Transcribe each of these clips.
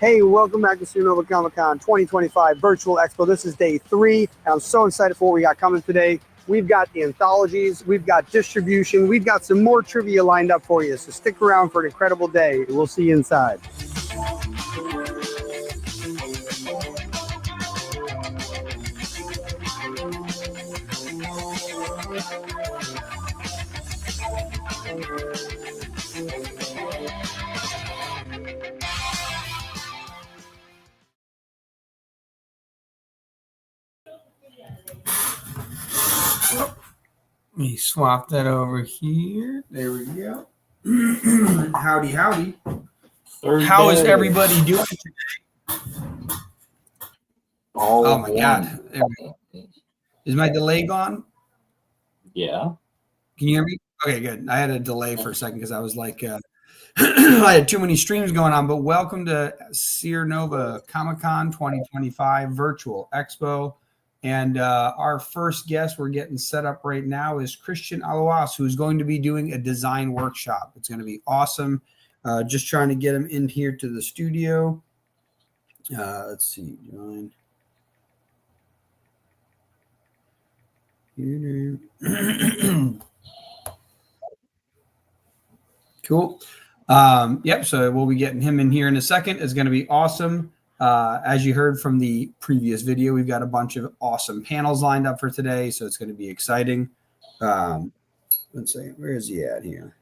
Hey, welcome back to Supernova Comic-Con 2025 Virtual Expo. This is day 3, and I'm so excited for what we got coming today. We've got the anthologies, we've got distribution, we've got some more trivia lined up for you, so stick around for an incredible day. We'll see you inside. Let me swap that over here. There we go. Howdy, howdy. How is everybody doing today? Oh my God. Is my delay gone? Yeah. Can you hear me? Okay, good. I had a delay for a second because I was like, I had too many streams going on. But welcome to Supernova Comic-Con 2025 Virtual Expo. And our first guest we're getting set up right now is Christian Alois, who's going to be doing a design workshop. It's going to be awesome. Just trying to get him in here to the studio. Let's see. Join. Cool. Yep. So we'll be getting him in here in a second. It's going to be awesome. As you heard from the previous video, we've got a bunch of awesome panels lined up for today, so it's going to be exciting. Let's see, where is he at here?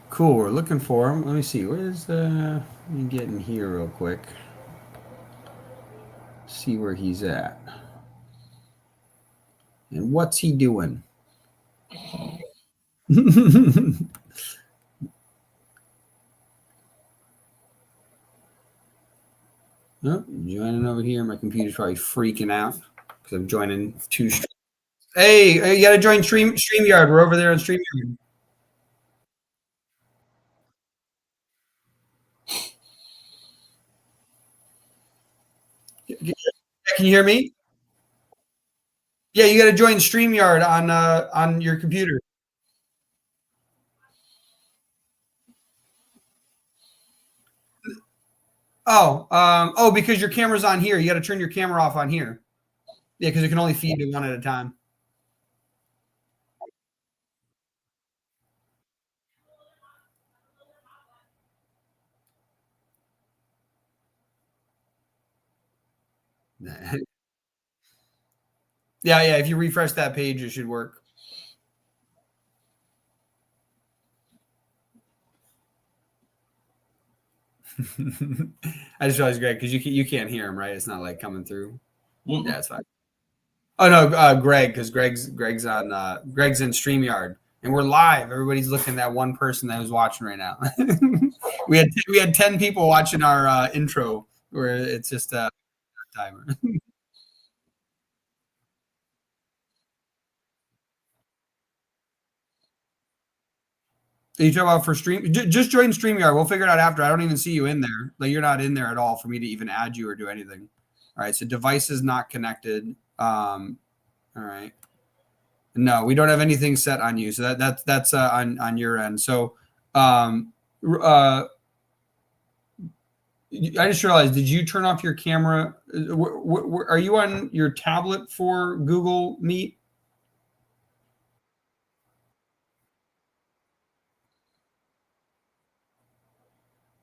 Cool. We're looking for him. Let me see. Where's the? Let me get in here real quick. See where he's at. And what's he doing? Oh, joining over here. My computer's probably freaking out because I'm joining two streams. Hey, you got to join StreamYard. We're over there on StreamYard. Can you hear me? Yeah, you got to join StreamYard on your computer. Oh, because your camera's on here. You got to turn your camera off on here. Yeah, because it can only feed to one at a time. Yeah. If you refresh that page, it should work. I just realized, Greg, because you can't hear him, right? It's not like coming through. Mm-mm. Yeah, it's fine. Oh no, Greg, because Greg's on Greg's in StreamYard, and we're live. Everybody's looking at that one person that was watching right now. we had 10 people watching our intro, where it's just a timer. You talk about for stream, just join StreamYard. We'll figure it out after. I don't even see you in there. Like you're not in there at all for me to even add you or do anything. All right. So device is not connected. All right. No, we don't have anything set on you. So that's on your end. So I just realized. Did you turn off your camera? Are you on your tablet for Google Meet?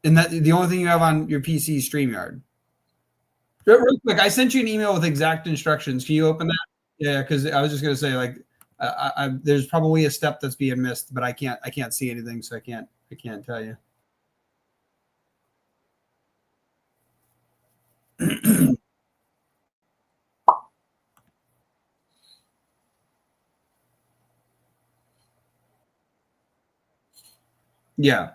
And that the only thing you have on your PC is StreamYard. Real quick, I sent you an email with exact instructions. Can you open that? Yeah, because I was just gonna say like, there's probably a step that's being missed, but I can't see anything, so I can't tell you. Yeah,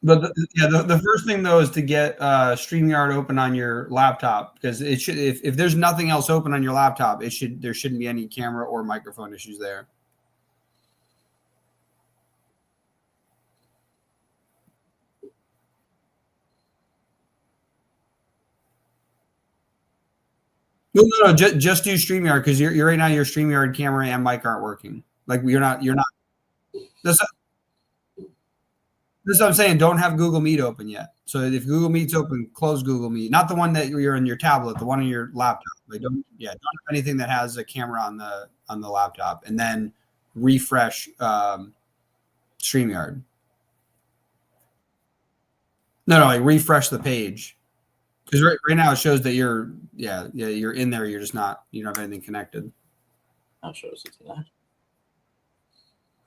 but the first thing though is to get StreamYard open on your laptop because it should if there's nothing else open on your laptop, there shouldn't be any camera or microphone issues there. No, just do StreamYard because you're right now your StreamYard camera and mic aren't working. Like you're not. That's That's what I'm saying. Don't have Google Meet open yet. So if Google Meet's open, close Google Meet. Not the one that you're in your tablet, the one on your laptop. Like don't have anything that has a camera on the laptop, and then refresh StreamYard. No, like refresh the page because right now it shows that you're you're in there. You're just not you don't have anything connected. That shows it to that.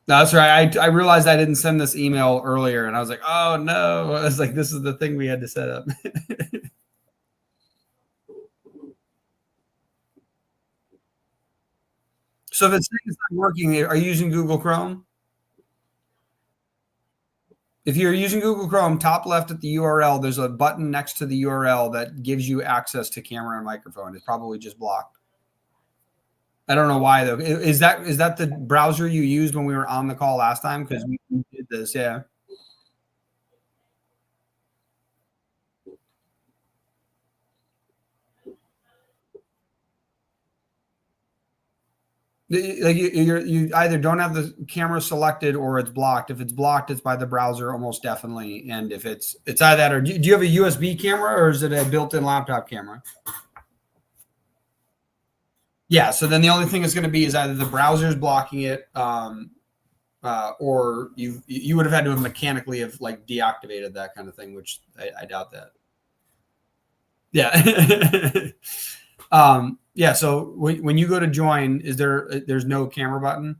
No, that's right. I realized I didn't send this email earlier, and I was like, oh no! I was like, this is the thing we had to set up. So if it's not working, are you using Google Chrome? If you're using Google Chrome, top left at the URL, there's a button next to the URL that gives you access to camera and microphone. It's probably just blocked. I don't know why though. Is that the browser you used when we were on the call last time? Because we did this, yeah. Like you either don't have the camera selected or it's blocked. If it's blocked, it's by the browser almost definitely. And if it's either that or do you have a USB camera or is it a built-in laptop camera? Yeah. So then the only thing it's going to be is either the browser is blocking it, or you would have had to have mechanically have like deactivated that kind of thing, which I doubt that. Yeah. Yeah. So when you go to join, there's no camera button?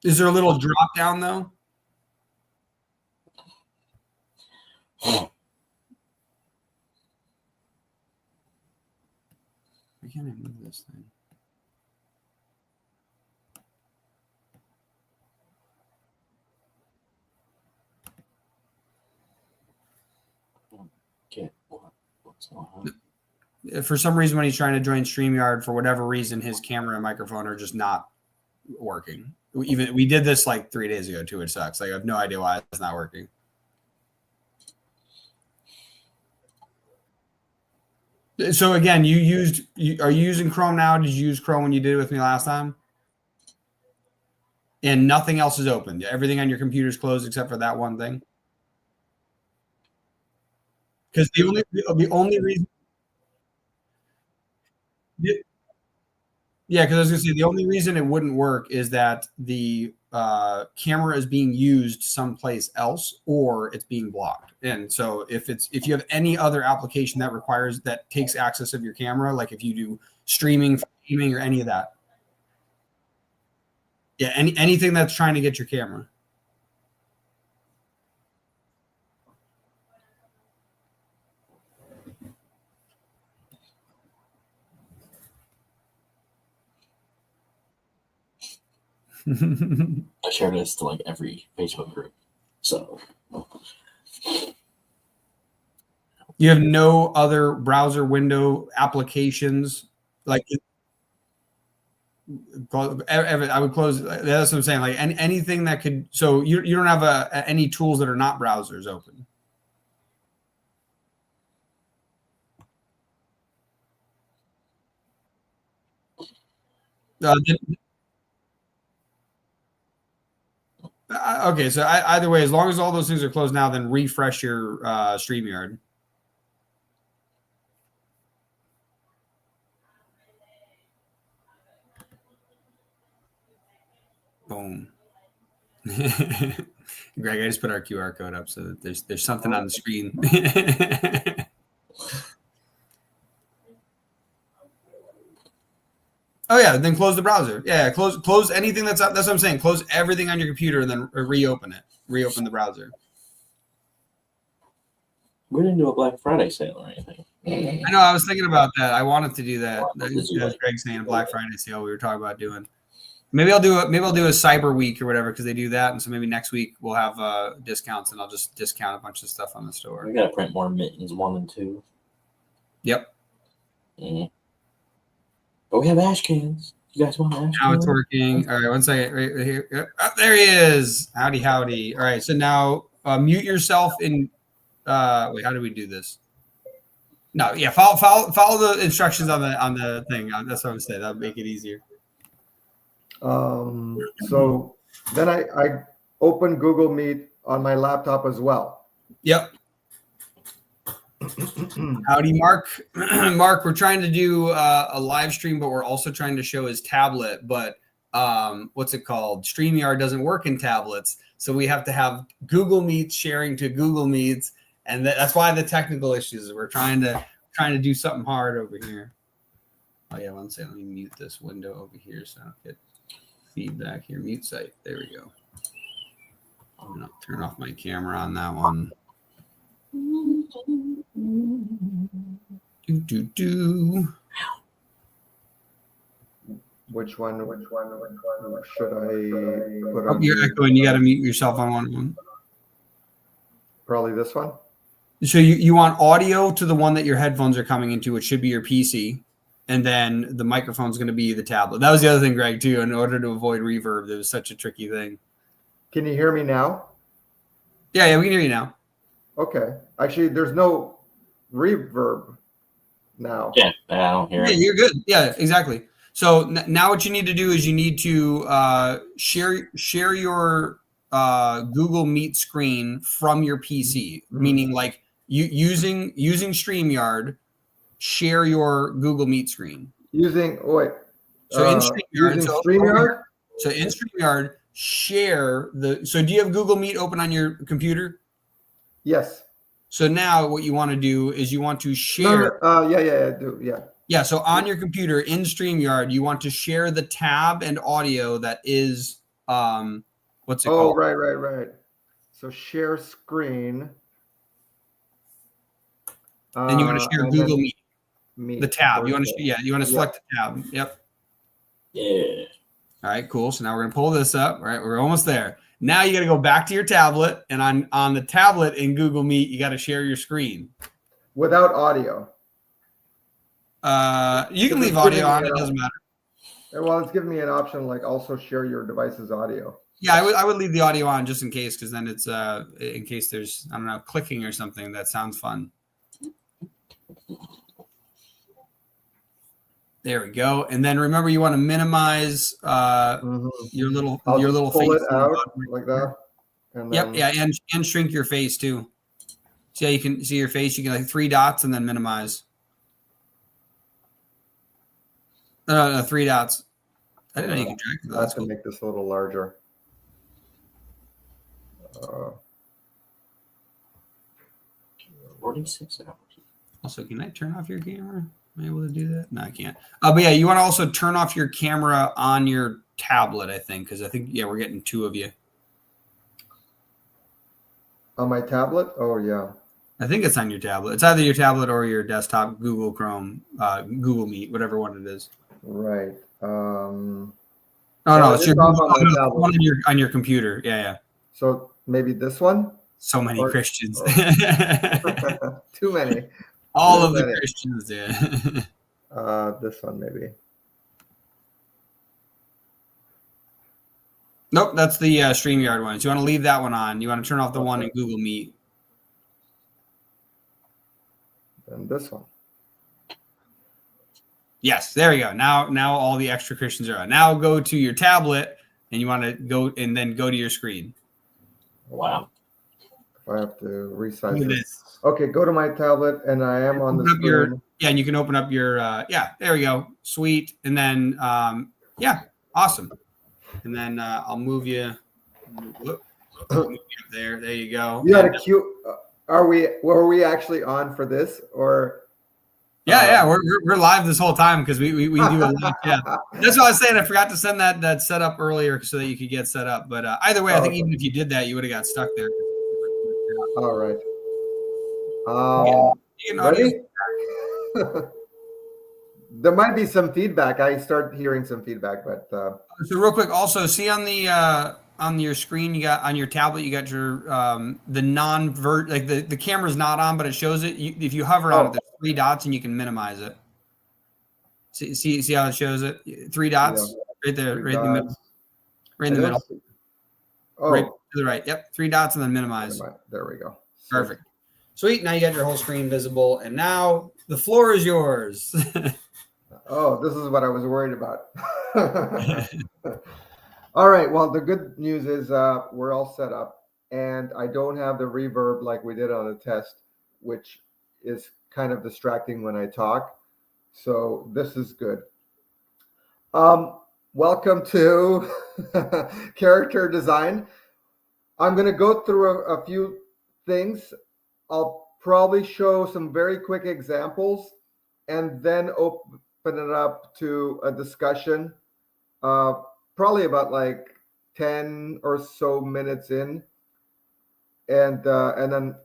Is there a little drop down though? I can't even move this thing. What's going on? For some reason, when he's trying to join StreamYard, for whatever reason, his camera and microphone are just not working. We did this like 3 days ago too. It sucks. Like I have no idea why it's not working. So again, are you using Chrome now? Did you use Chrome when you did it with me last time? And nothing else is open. Everything on your computer is closed except for that one thing. Because the only reason. Yeah, because I was gonna say the only reason it wouldn't work is that the camera is being used someplace else or it's being blocked. And so if you have any other application that takes access of your camera, like if you do streaming, gaming, or any of that, yeah, anything that's trying to get your camera. I shared this to like every Facebook group. So you have no other browser window applications like I would close. That's what I'm saying. Like anything that could. So you don't have any tools that are not browsers open. Okay, so either way, as long as all those things are closed now, then refresh your StreamYard. Boom. Greg, I just put our QR code up so that there's something on the screen. Oh yeah, then close the browser. Yeah, close anything that's up. That's what I'm saying. Close everything on your computer and then reopen it. Reopen the browser. We didn't do a Black Friday sale or anything. I know. I was thinking about that. I wanted to do that. Did you As like? Greg's saying, a Black Friday sale. We were talking about doing. Maybe I'll do a Cyber Week or whatever because they do that, and so maybe next week we'll have discounts, and I'll just discount a bunch of stuff on the store. We gotta print more mittens 1 and 2. Yep. Mm. But we have ash cans. You guys want ash cans? Now it's working. All right, one second. Right here. Yep. Oh, there he is. Howdy, howdy. All right, so now mute yourself in. Wait, how do we do this? No, yeah, follow the instructions on the thing. That's what I'm saying. That'll make it easier. So then I open Google Meet on my laptop as well. Yep. Howdy, Mark. Mark, we're trying to do a live stream, but we're also trying to show his tablet. But what's it called? StreamYard doesn't work in tablets, so we have to have Google Meets sharing to Google Meets, and that's why the technical issues. We're trying to do something hard over here. Oh yeah, one second. Let me mute this window over here so I don't get feedback here. Mute site. There we go. I'll turn off my camera on that one. Which one should I put on? You're echoing. You got to mute yourself on one of them. Probably this one. So you want audio to the one that your headphones are coming into, which should be your PC, and then the microphone's going to be the tablet. That was the other thing, Greg, too. In order to avoid reverb, it was such a tricky thing. Can you hear me now? Yeah, we can hear you now. Okay. Actually, there's no reverb now. Yeah, I don't hear it. You're good. Yeah, exactly. So now what you need to do is you need to share your Google Meet screen from your PC, meaning like using StreamYard, share your Google Meet screen. In StreamYard? So in StreamYard, share the. So do you have Google Meet open on your computer? Yes. So now what you want to do is you want to share. Yeah, I do. Yeah. Yeah. So on your computer in StreamYard, you want to share the tab and audio that is what's it called? Oh, right. So share screen. And you want to share Google Meet. The tab. You want to select the tab. Yep. Yeah. All right, cool. So now we're gonna pull this up. All right, we're almost there. Now you got to go back to your tablet, and on the tablet in Google Meet, you got to share your screen without audio. You can leave audio on; it doesn't matter. Well, it's giving me an option like also share your device's audio. Yeah, I would leave the audio on just in case, because then it's in case there's clicking or something that sounds fun. There we go. And then remember, you want to minimize your little pull face it out like that. And then, and shrink your face too. See how you can see your face? You can like 3 dots and then minimize. No, 3 dots. I didn't know you could drag I have to make this a little larger. Uh, 46 hours. Also, can I turn off your camera? Am I able to do that? No, I can't. But yeah, you want to also turn off your camera on your tablet, I think, because I think, yeah, we're getting two of you. on my tablet? Oh, yeah. I think it's on your tablet. It's either your tablet or your desktop, Google Chrome, Google Meet, whatever one it is. Right. Oh, no, it's your off on my tablet. one on your computer. Yeah, yeah. So maybe this one? So many Or- Christians. Too many. All Too of the many. Christians, yeah. This one maybe. Nope, that's the StreamYard one. So you want to leave that one on. You want to turn off the one in Google Meet. And this one. Yes, there we go. Now all the extra Christians are on. Now go to your tablet and you want to go and then go to your screen. Wow. I have to resize Look at this. this. Okay, go to my tablet and I am on the Open up your- screen. Yeah, and you can open up your there we go. Sweet. And then yeah, awesome. And then I'll move you. Move you up there. There you go. You had a cute. Were we actually on for this or? Yeah, we're live this whole time because we do a lot. Yeah, that's what I was saying. I forgot to send that setup earlier so that you could get set up. But either way, I think even if you did that, you would have got stuck there. All right. You know, Ready? There might be some feedback. I start hearing some feedback, but So real quick, also see on your screen, you got on your tablet, you got your the non-vert, like the camera's not on, but it shows it. If you hover on it, there's 3 dots and you can minimize it. See how it shows it? 3 dots right there, right in the middle. Right in the middle. Oh, Right to the right. Yep, 3 dots and then minimize. there we go. Perfect. Sweet. Now you got your whole screen visible, and now the floor is yours. Oh, this is what I was worried about. All right. Well, the good news is we're all set up, and I don't have the reverb like we did on the test, which is kind of distracting when I talk. So this is good. Welcome to character design. I'm going to go through a few things. I'll probably show some very quick examples and then open it up to a discussion, probably about like 10 or so minutes in. And then,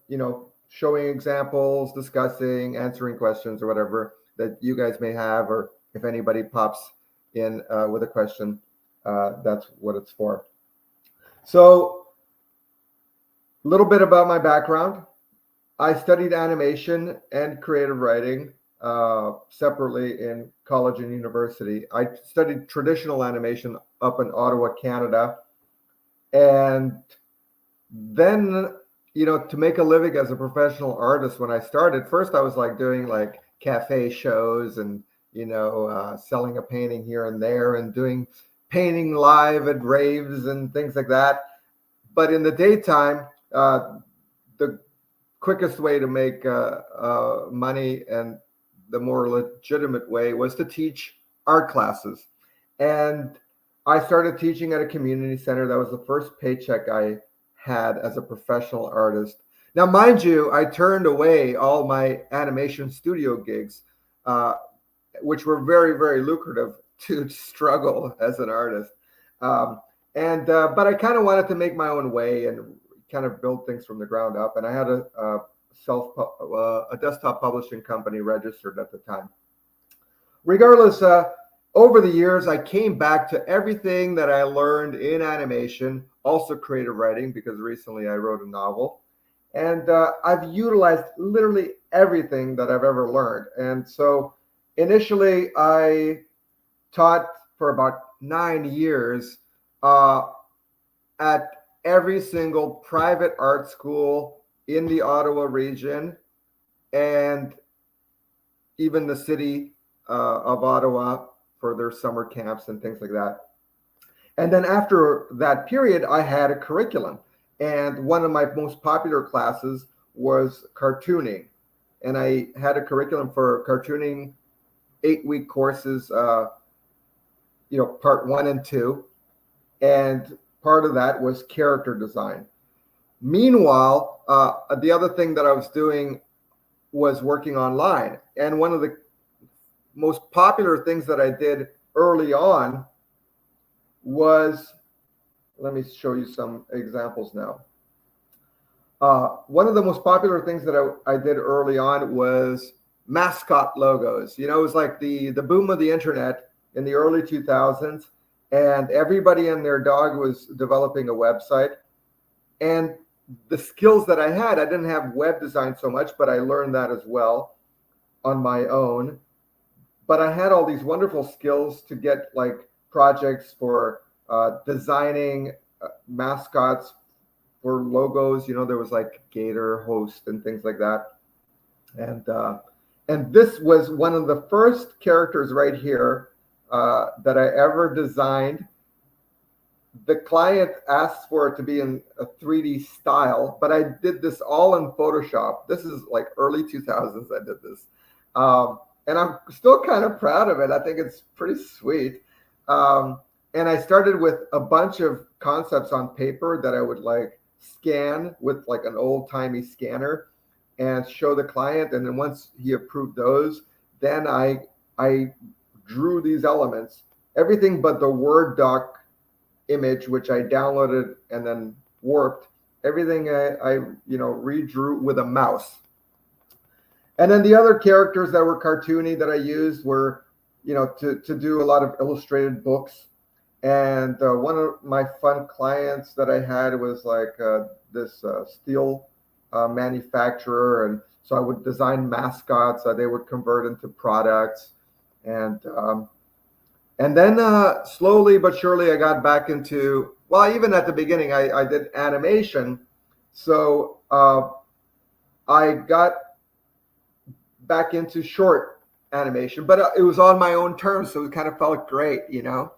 showing examples, discussing, answering questions or whatever that you guys may have, or if anybody pops in with a question, that's what it's for. So a little bit about my background. I studied animation and creative writing separately in college and university. I studied traditional animation up in Ottawa, Canada. And then, to make a living as a professional artist, when I started, first I was like doing like cafe shows and, selling a painting here and there and doing painting live at raves and things like that. But in the daytime, the quickest way to make money and the more legitimate way was to teach art classes. And I started teaching at a community center. That was the first paycheck I had as a professional artist. Now, mind you, I turned away all my animation studio gigs, which were very, very lucrative, to struggle as an artist. But I kind of wanted to make my own way and kind of build things from the ground up. And I had a desktop publishing company registered at the time. Regardless, over the years, I came back to everything that I learned in animation, also creative writing, because recently I wrote a novel. And I've utilized literally everything that I've ever learned. And so initially, I taught for about 9 years at every single private art school in the Ottawa region and even the city of Ottawa for their summer camps and things like that. And then after that period, I had a curriculum. And one of my most popular classes was cartooning. And I had a curriculum for cartooning, 8-week courses, part 1 and 2. And part of that was character design. Meanwhile, the other thing that I was doing was working online. And one of the most popular things that I did early on was, let me show you some examples now. One of the most popular things that I did early on was mascot logos. It was like the boom of the internet in the early 2000s, and everybody and their dog was developing a website. And the skills that I had, I didn't have web design so much, but I learned that as well on my own. But I had all these wonderful skills to get like projects for designing mascots for logos. There was like Gator, Host, and things like that. And this was one of the first characters right here that I ever designed. The client asked for it to be in a 3D style, but I did this all in Photoshop. This is like early 2000s I did this. And I'm still kind of proud of it. I think it's pretty sweet. And I started with a bunch of concepts on paper that I would like scan with like an old-timey scanner and show the client. And then once he approved those, then I drew these elements, everything but the Word doc image, which I downloaded and then warped. Everything I redrew with a mouse. And then the other characters that were cartoony that I used were, to do a lot of illustrated books. And one of my fun clients that I had was like this steel manufacturer. And so I would design mascots that they would convert into products. And then slowly but surely I got back into, well, even at the beginning, I did animation. So I got back into short animation, but it was on my own terms. So it kind of felt great, to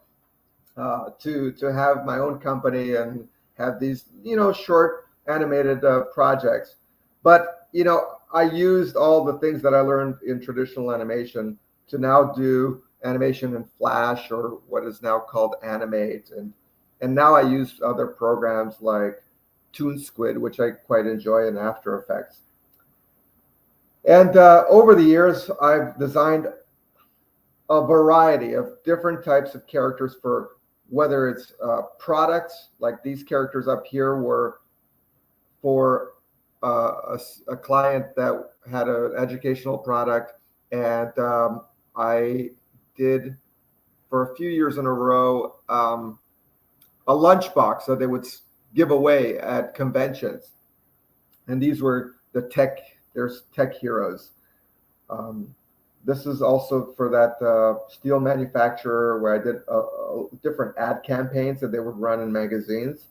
have my own company and have these, short animated projects. But, I used all the things that I learned in traditional animation to now do animation in Flash, or what is now called Animate, and now I use other programs like ToonSquid, which I quite enjoy, in After Effects. And over the years, I've designed a variety of different types of characters for whether it's products, like these characters up here were for a client that had an educational product, and I did for a few years in a row a lunchbox that they would give away at conventions, and these were there's tech heroes. This is also for that steel manufacturer where I did different ad campaigns that they would run in magazines.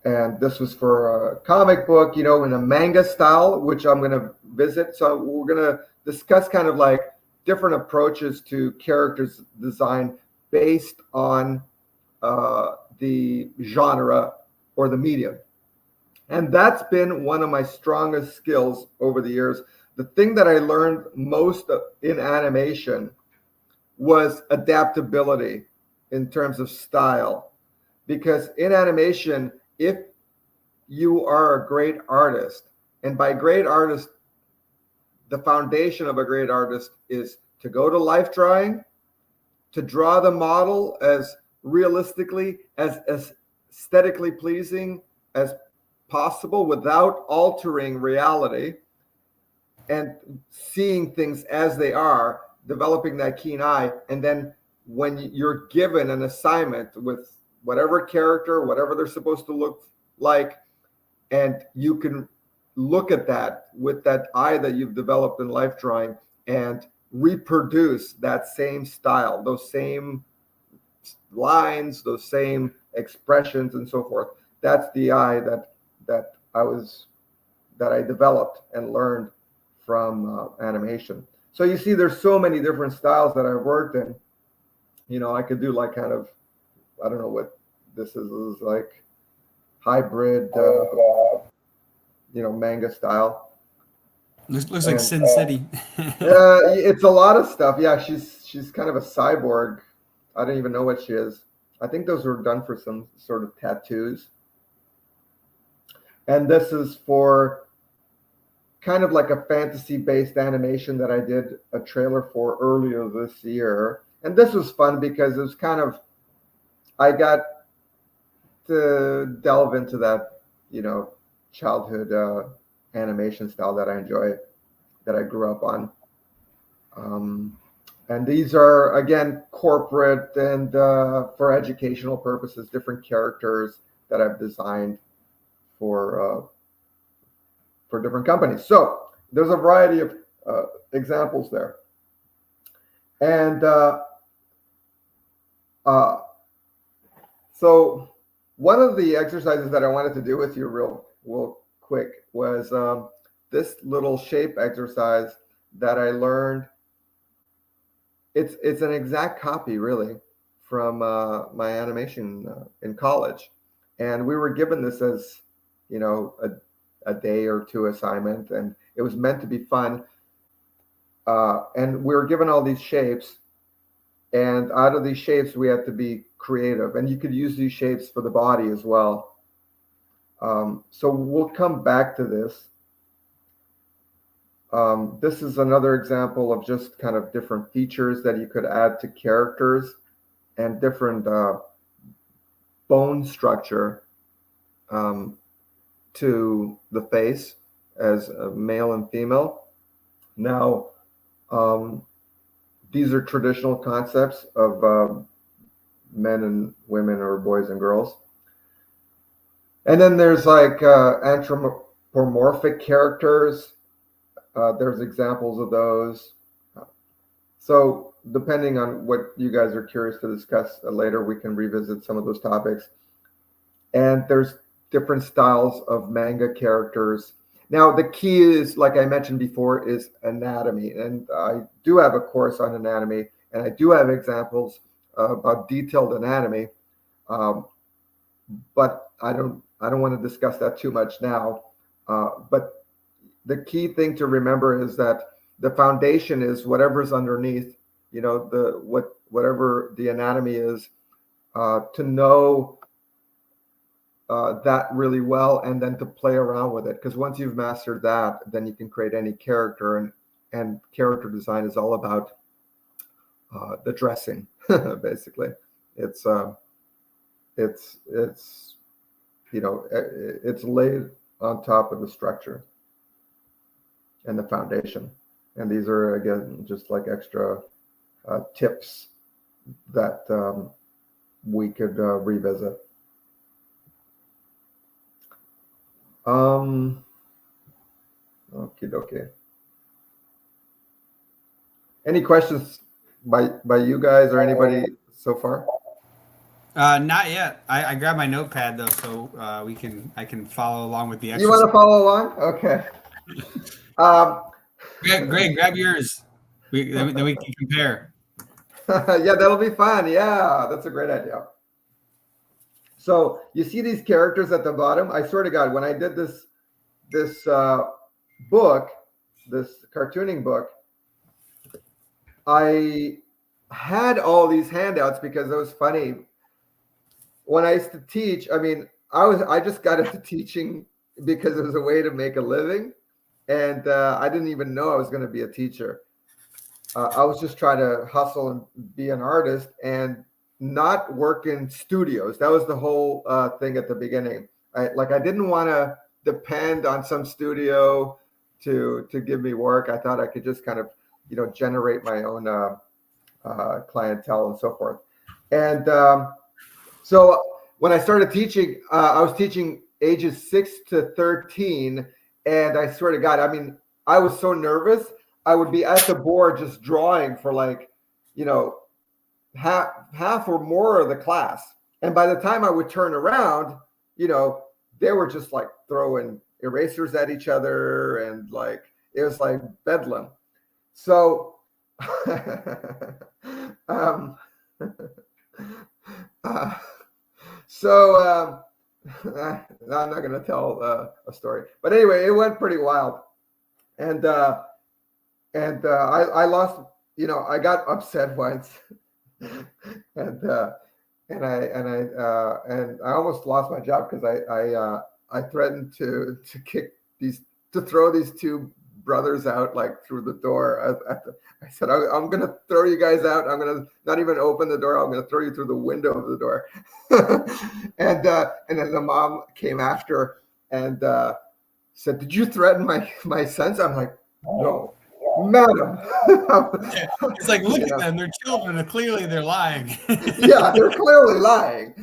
And this was for a comic book, in a manga style, which I'm going to visit. So we're going to discuss kind of like different approaches to characters design based on the genre or the medium. And that's been one of my strongest skills over the years. The thing that I learned most in animation was adaptability in terms of style. Because in animation, if you are a great artist, and by great artist, the foundation of a great artist is to go to life drawing, to draw the model as realistically, as aesthetically pleasing as possible without altering reality, and seeing things as they are, developing that keen eye. And then when you're given an assignment with whatever character, whatever they're supposed to look like, and you can look at that with that eye that you've developed in life drawing and reproduce that same style, those same lines, those same expressions, and so forth. That's the eye that I developed and learned from animation. So you see, there's so many different styles that I've worked in. I could do like kind of, I don't know what this is like hybrid, manga style. Looks like Sin City. It's a lot of stuff. Yeah, she's kind of a cyborg. I don't even know what she is. I think those were done for some sort of tattoos. And this is for kind of like a fantasy-based animation that I did a trailer for earlier this year. And this was fun because it was kind of, I got to delve into that, childhood animation style that I enjoy, that I grew up on. And these are, again, corporate and for educational purposes, different characters that I've designed for different companies. So there's a variety of examples there. And so one of the exercises that I wanted to do with you real quick was this little shape exercise that I learned. It's an exact copy, really, from my animation in college. And we were given this as, a day or two assignment, and it was meant to be fun. And we were given all these shapes, and out of these shapes, we had to be creative. And you could use these shapes for the body as well. So we'll come back to this. This is another example of just kind of different features that you could add to characters and different bone structure to the face as a male and female. Now, these are traditional concepts of men and women or boys and girls. And then there's like anthropomorphic characters. There's examples of those. So depending on what you guys are curious to discuss later, we can revisit some of those topics. And there's different styles of manga characters. Now, the key is, like I mentioned before, is anatomy. And I do have a course on anatomy, and I do have examples about detailed anatomy. But I don't want to discuss that too much now. But the key thing to remember is that the foundation is whatever's underneath, whatever the anatomy is, to know that really well, and then to play around with it. Because once you've mastered that, then you can create any character, and character design is all about the dressing, basically. It's laid on top of the structure and the foundation. And these are, again, just like extra tips that we could revisit. Okie dokie. Any questions by you guys or anybody so far? Not yet. I grabbed my notepad though, so I can follow along with the exercise. You want to follow along? Okay. Greg, grab yours. Then we can compare. Yeah, that'll be fun. Yeah, that's a great idea. So you see these characters at the bottom? I swear to God, when I did this book, this cartooning book, I had all these handouts because it was funny. When I used to teach, I just got into teaching because it was a way to make a living. And I didn't even know I was going to be a teacher. I was just trying to hustle and be an artist and not work in studios. That was the whole thing at the beginning. I didn't want to depend on some studio to give me work. I thought I could just kind of, generate my own clientele and so forth. And so when I started teaching, I was teaching ages 6 to 13. And I swear to God, I was so nervous. I would be at the board just drawing for half or more of the class. And by the time I would turn around, they were just like throwing erasers at each other, and it was like bedlam. So I'm not going to tell a story, but anyway, it went pretty wild, and I lost. I got upset once, and I almost lost my job because I threatened to throw these two brothers out like through the door. I said, I'm going to throw you guys out. I'm going to not even open the door. I'm going to throw you through the window of the door. And then the mom came after and said, did you threaten my sons? I'm like, no, madam. It's like, look at them. They're children. Clearly they're lying. Yeah, they're clearly lying.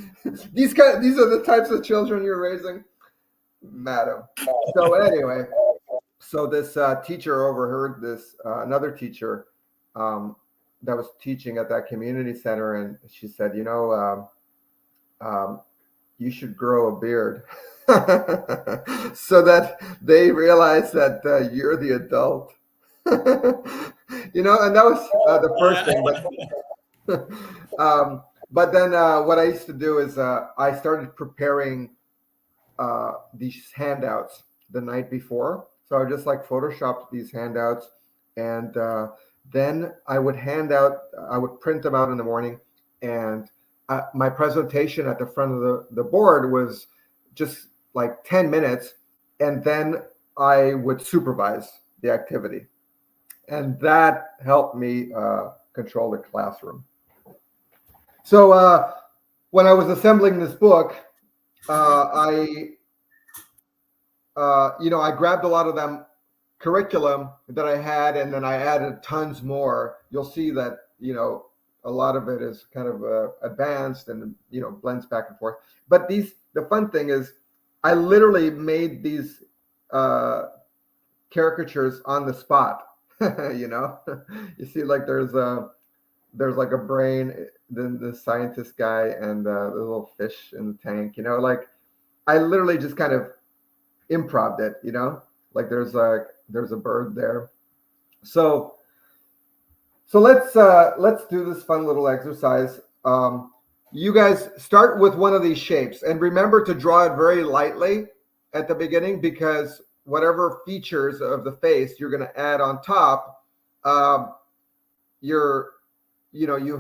These are the types of children you're raising, madam. So anyway, so this teacher overheard this, another teacher that was teaching at that community center, and she said, you should grow a beard so that they realize that you're the adult. And that was the first thing. But then what I used to do is I started preparing these handouts the night before. So I just like photoshopped these handouts, and then I would print them out in the morning, and my presentation at the front of the board was just like 10 minutes, and then I would supervise the activity. And that helped me control the classroom. So when I was assembling this book, I grabbed a lot of them curriculum that I had, and then I added tons more. You'll see that, a lot of it is kind of advanced and, blends back and forth. But the fun thing is I literally made these caricatures on the spot. You see, like there's like a brain, then the scientist guy, and the little fish in the tank. Like I literally just kind of improv it. Like there's a bird there. So let's do this fun little exercise. You guys start with one of these shapes, and remember to draw it very lightly at the beginning, because whatever features of the face you're going to add on top, you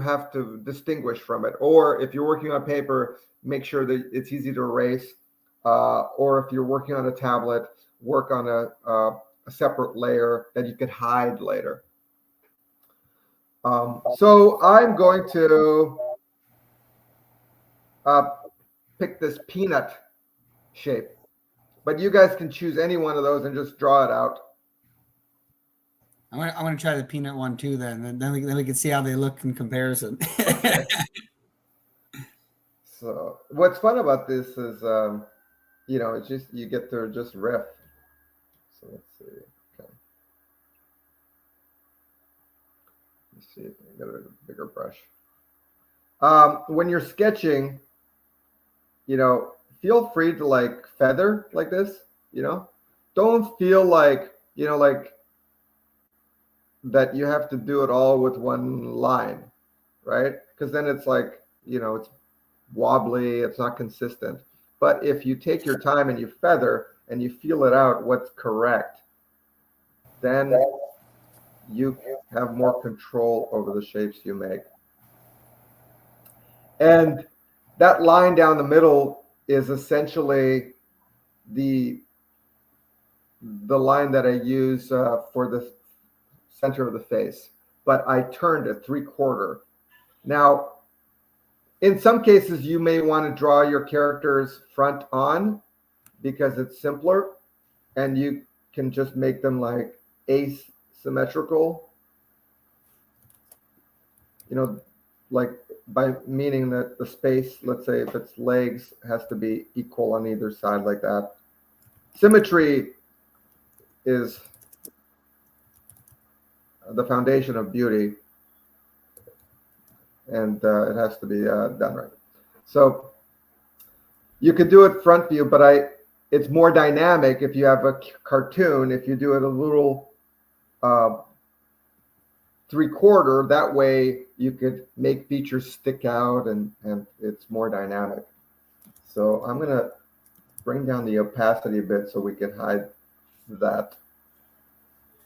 have to distinguish from it. Or if you're working on paper, make sure that it's easy to erase. Or if you're working on a tablet, work on a separate layer that you could hide later. So I'm going to pick this peanut shape. But you guys can choose any one of those and just draw it out. I'm gonna try the peanut one too. Then we can see how they look in comparison. So what's fun about this is, it's just you get to just riff. So let's see. Okay. Let's see. I got a bigger brush. When you're sketching, feel free to like feather like this, don't feel like, like that you have to do it all with one line, right? Because then it's like, it's wobbly, it's not consistent. But if you take your time and you feather and you feel it out what's correct, then you have more control over the shapes you make. And that line down the middle is essentially the line that I use for the center of the face, but I turned it 3/4. Now, in some cases, you may want to draw your characters front on because it's simpler, and you can just make them like asymmetrical, like by meaning that the space, let's say if it's legs, has to be equal on either side like that. Symmetry is the foundation of beauty, and it has to be done right. So you could do it front view, but it's more dynamic if you have a cartoon. If you do it a little 3/4, that way you could make features stick out, and it's more dynamic. So I'm gonna bring down the opacity a bit so we can hide that.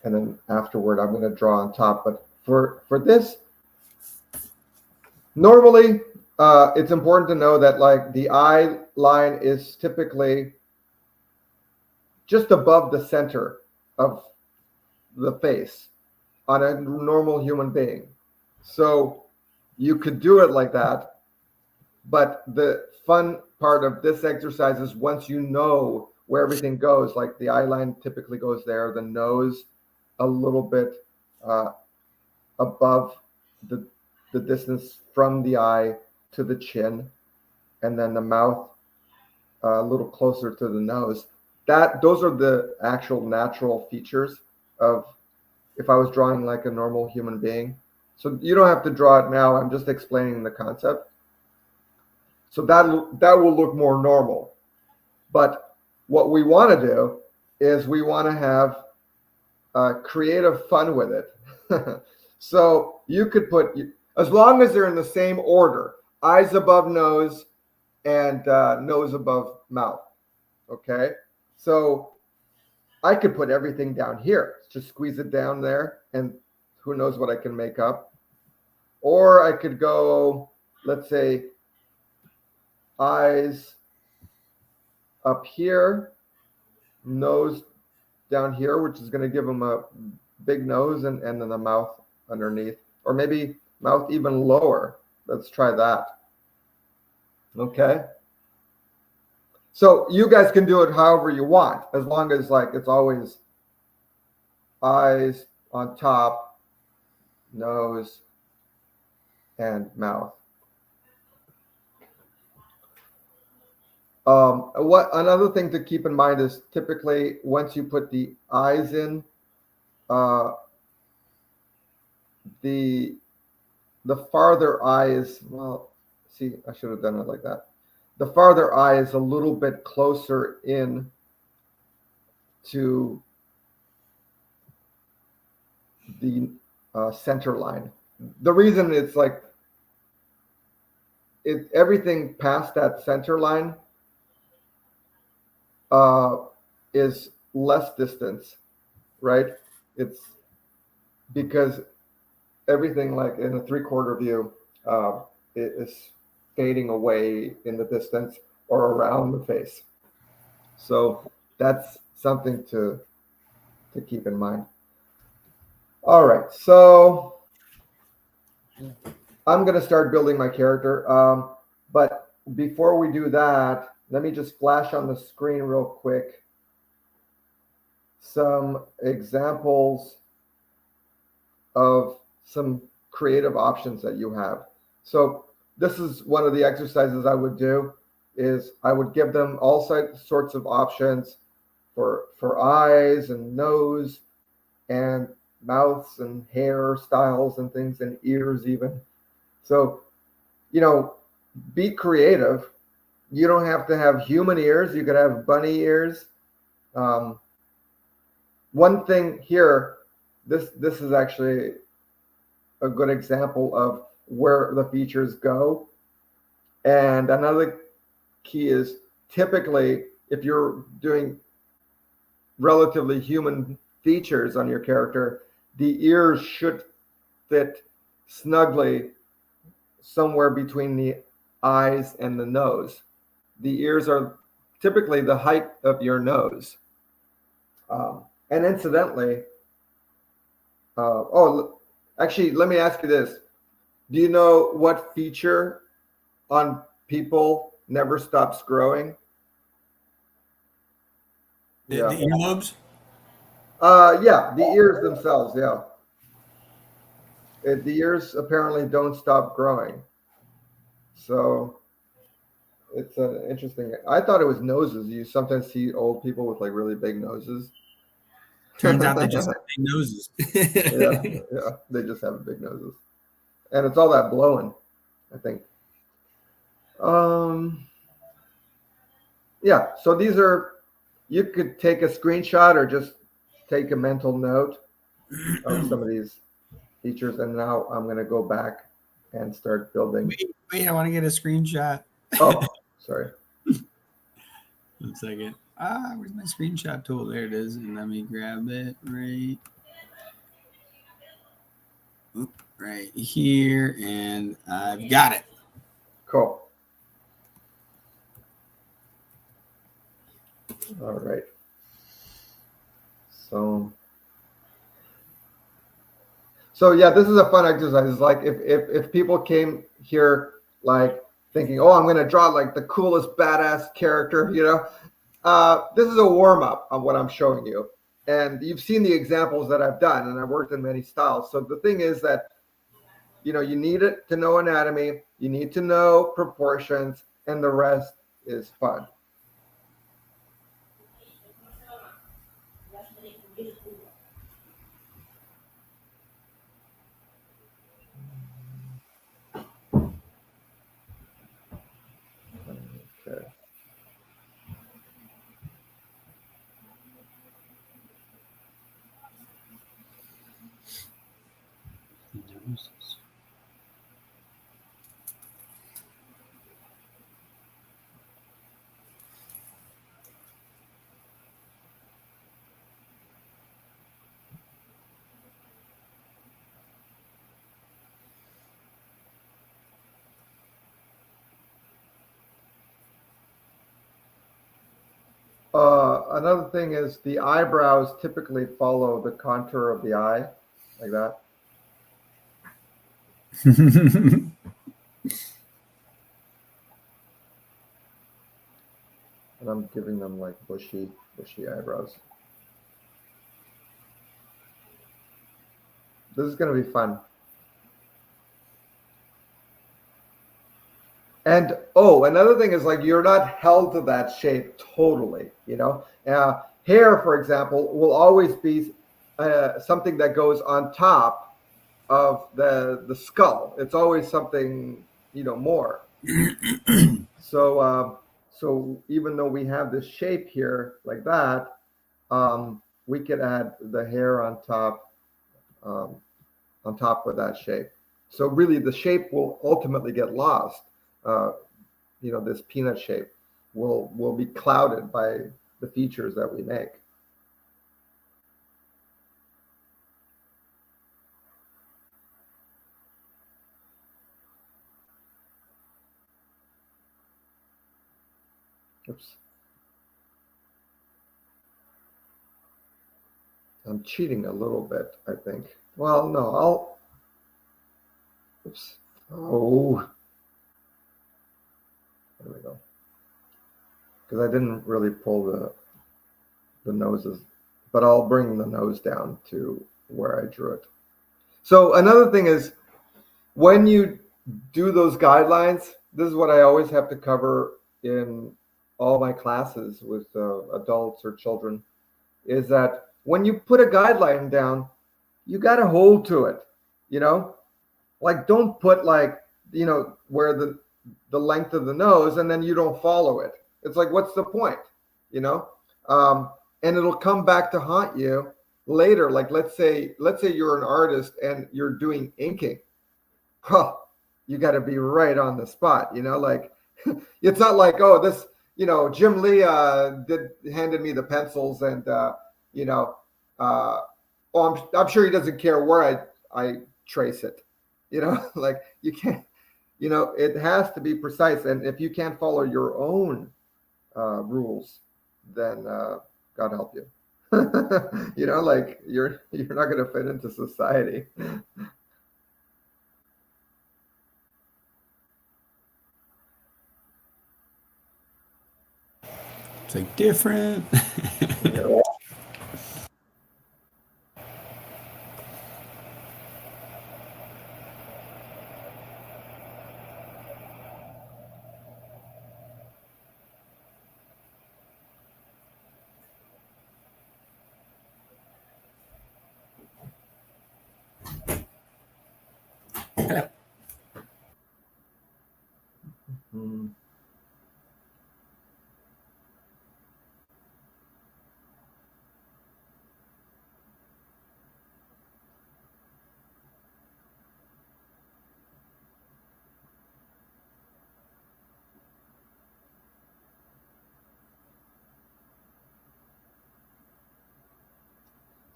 And then afterward, I'm going to draw on top. But for this, normally, it's important to know that like the eye line is typically just above the center of the face on a normal human being. So you could do it like that, but the fun part of this exercise is once you know where everything goes, like the eye line typically goes there, the nose a little bit above the distance from the eye to the chin, and then the mouth a little closer to the nose. Those are the actual natural features of if I was drawing like a normal human being. So you don't have to draw it now. I'm just explaining the concept. So that will look more normal. But what we want to do is we want to have creative fun with it. So you could put, as long as they're in the same order, eyes above nose and nose above mouth. Okay. So I could put everything down here, just squeeze it down there, and who knows what I can make up. Or I could go, let's say, eyes up here, nose down here, which is going to give them a big nose, and then the mouth underneath. Or maybe mouth even lower. Let's try that. Okay. So you guys can do it however you want, as long as like it's always eyes on top, nose, and mouth. What another thing to keep in mind is typically once you put the eyes in, the farther eye is, well, see, I should have done it like that. The farther eye is a little bit closer in to the center line. The reason it's like everything past that center line is less distance, right? It's because everything like in a 3/4 view is fading away in the distance or around the face. So that's something to keep in mind. All right, so I'm going to start building my character. But before we do that, let me just flash on the screen real quick some examples of some creative options that you have. So this is one of the exercises I would do, is I would give them all sorts of options for eyes and nose and mouths and hair styles and things, and ears even. So, be creative. You don't have to have human ears. You could have bunny ears. One thing here, this is actually a good example of where the features go. And another key is typically if you're doing relatively human features on your character, the ears should fit snugly somewhere between the eyes and the nose. The ears are typically the height of your nose. And incidentally, actually, let me ask you this. Do you know what feature on people never stops growing? The earlobes? Yeah, the ears themselves, yeah. The ears apparently don't stop growing. So it's an interesting. I thought it was noses. You sometimes see old people with like really big noses. Turns out they just have big noses. yeah, they just have big noses, and it's all that blowing, I think. Yeah. So these are. You could take a screenshot or just take a mental note of some of these features, and now I'm going to go back and start building. Wait, I want to get a screenshot. Oh, sorry. 1 second. Where's my screenshot tool? There it is. And let me grab it right here. And I've got it. Cool. All right. So yeah, this is a fun exercise. Like if people came here like thinking, oh, I'm going to draw like the coolest badass character, this is a warm up on what I'm showing you. And you've seen the examples that I've done, and I've worked in many styles. So the thing is that, you need it to know anatomy, you need to know proportions, and the rest is fun. Okay. Another thing is the eyebrows typically follow the contour of the eye, like that. And I'm giving them like bushy eyebrows. This is going to be fun. And another thing is like you're not held to that shape totally, hair, for example, will always be something that goes on top of the skull. It's always something, more. So even though we have this shape here like that, we could add the hair on top of that shape. So really the shape will ultimately get lost. This peanut shape will be clouded by the features that we make. Oops. I'm cheating a little bit, I think. Well, no, oops. Oh, there we go. Because I didn't really pull the noses, but I'll bring the nose down to where I drew it. So another thing is when you do those guidelines, this is what I always have to cover in all my classes with adults or children, is that when you put a guideline down, you got to hold to it, like don't put like, where the length of the nose and then you don't follow it. It's like, what's the point, and it'll come back to haunt you later. Like let's say you're an artist and you're doing inking. You got to be right on the spot, like it's not like, oh, this, Jim Lee handed me the pencils and I'm sure he doesn't care where I trace it, like you can't, it has to be precise. And if you can't follow your own rules, then God help you. Like you're not going to fit into society. It's like different. Yeah. Hmm.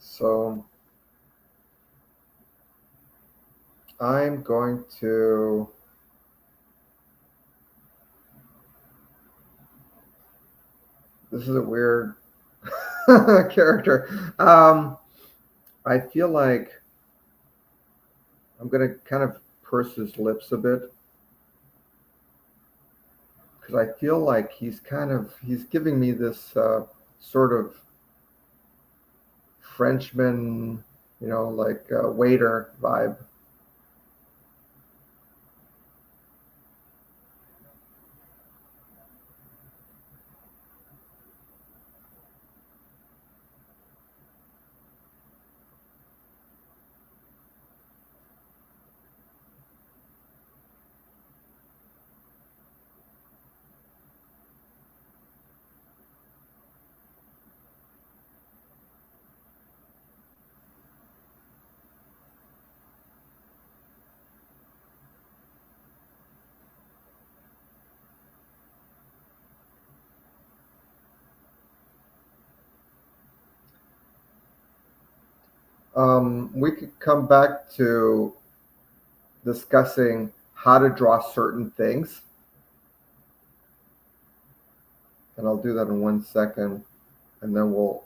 So I'm going to this is a weird character. I feel like I'm going to kind of purse his lips a bit, because I feel like he's giving me this sort of Frenchman, like waiter vibe. We could come back to discussing how to draw certain things, and I'll do that in 1 second, and then we'll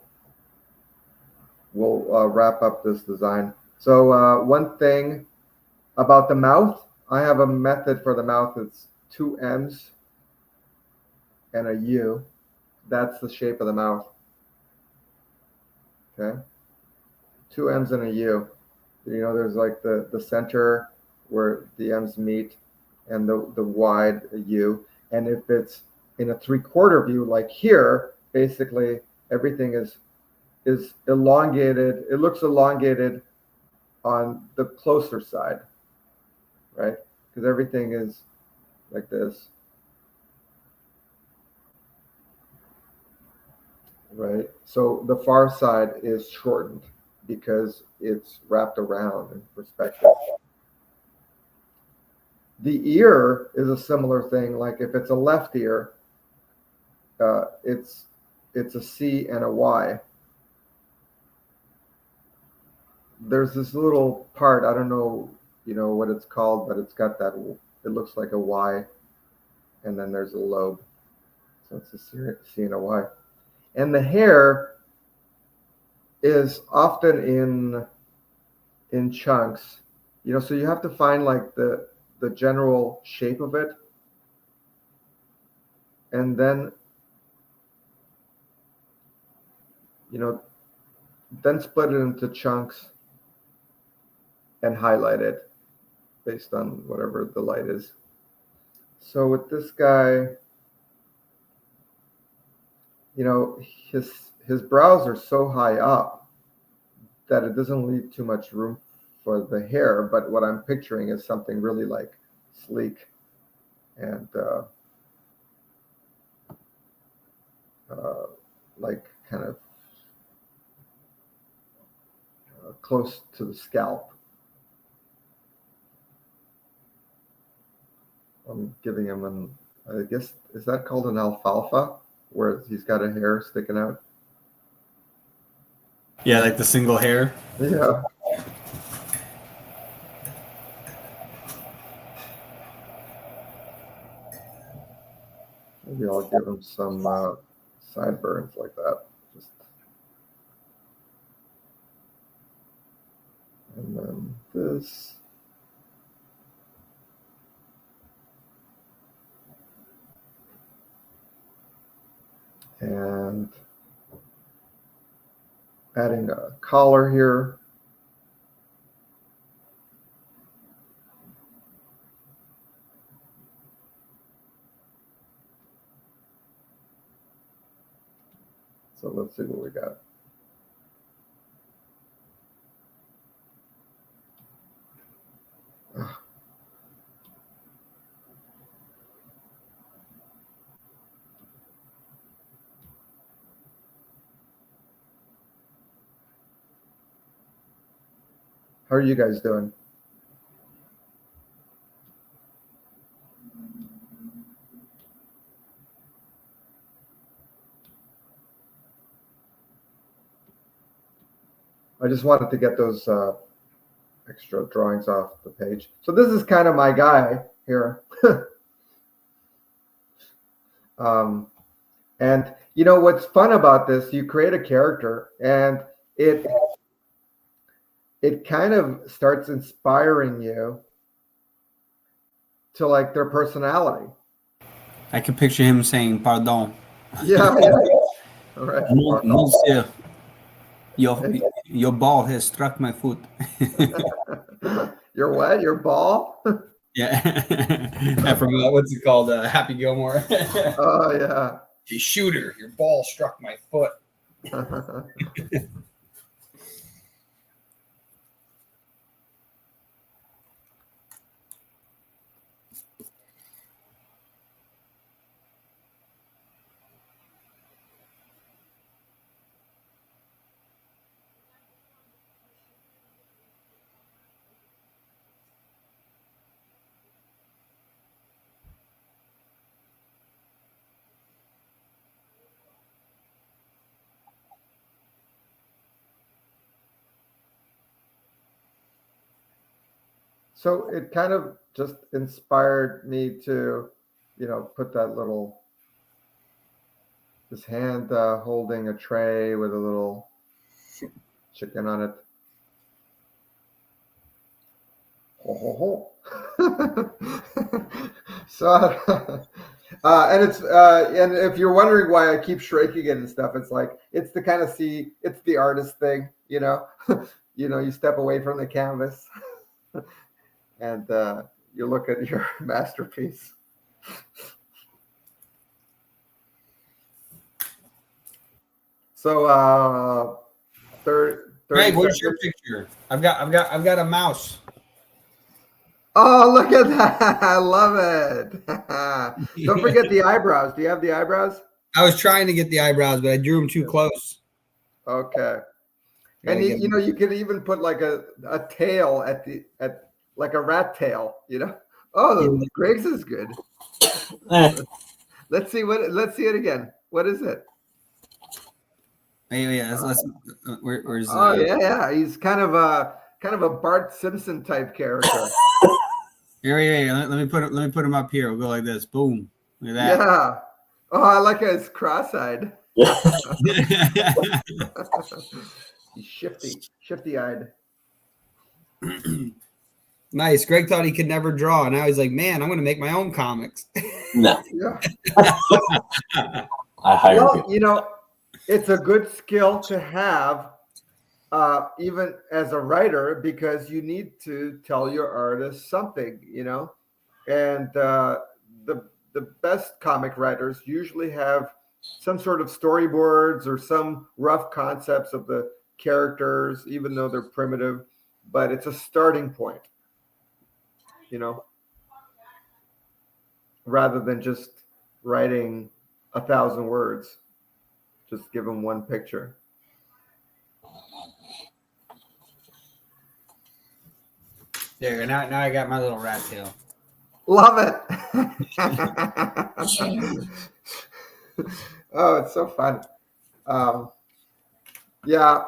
wrap up this design. So one thing about the mouth, I have a method for the mouth. It's 2 M's and a U. That's the shape of the mouth. Okay, 2 M's and a U. There's like the center where the M's meet, and the wide U. And if it's in a 3/4 view, like here, basically everything is elongated. It looks elongated on the closer side, right? Because everything is like this, right? So the far side is shortened because it's wrapped around in perspective. The ear is a similar thing. Like if it's a left ear, it's a C and a Y. There's this little part, I don't know, what it's called, but it's got that, it looks like a Y, and then there's a lobe. So it's a C and a Y. And the hair is often in chunks, so you have to find like the general shape of it, and then then split it into chunks and highlight it based on whatever the light is. So with this guy, his brows are so high up that it doesn't leave too much room for the hair, but what I'm picturing is something really like sleek and like kind of close to the scalp. I'm giving him I guess, is that called an alfalfa, where he's got a hair sticking out? Yeah, like the single hair. Yeah. Maybe I'll give him some sideburns like that. And then this. And adding a collar here. So let's see what we got. How are you guys doing? I just wanted to get those extra drawings off the page. So this is kind of my guy here. And what's fun about this, you create a character, and it kind of starts inspiring you to like their personality. I can picture him saying "Pardon." Yeah, yeah. All right. Monsieur, your ball has struck my foot. Your what? Your ball? Yeah, I forgot what's it called. Happy Gilmore. Oh yeah. Hey, shooter, your ball struck my foot. So it kind of just inspired me to, put that little, this hand holding a tray with a little chicken on it. Ho, ho, ho. So, and and if you're wondering why I keep shrinking it and stuff, it's like, it's to kind of see, it's the artist thing, you step away from the canvas and you look at your masterpiece. So, 30 Greg, what's seconds. your picture? I've got a mouse. Oh, look at that. I love it. Don't forget the eyebrows. Do you have the eyebrows? I was trying to get the eyebrows, but I drew them too close. Okay. And you could even put like a tail at like a rat tail, Oh, Greg's is good. Let's see it again. What is it? Yeah, where's Oh yeah. He's kind of a Bart Simpson type character. Here, let me put him up here. We'll go like this. Boom. Look at that. Yeah. Oh, I like how it's cross-eyed. He's shifty-eyed. Nice. Greg thought he could never draw. Now he's like, man, I'm going to make my own comics. No, Yeah. I hire Well, people. it's a good skill to have, even as a writer, because you need to tell your artist something, and the best comic writers usually have some sort of storyboards or some rough concepts of the characters, even though they're primitive, but it's a starting point, rather than just writing 1,000 words. Just give them one picture. There, now I got my little rat tail. Love it. Oh, it's so fun. Yeah,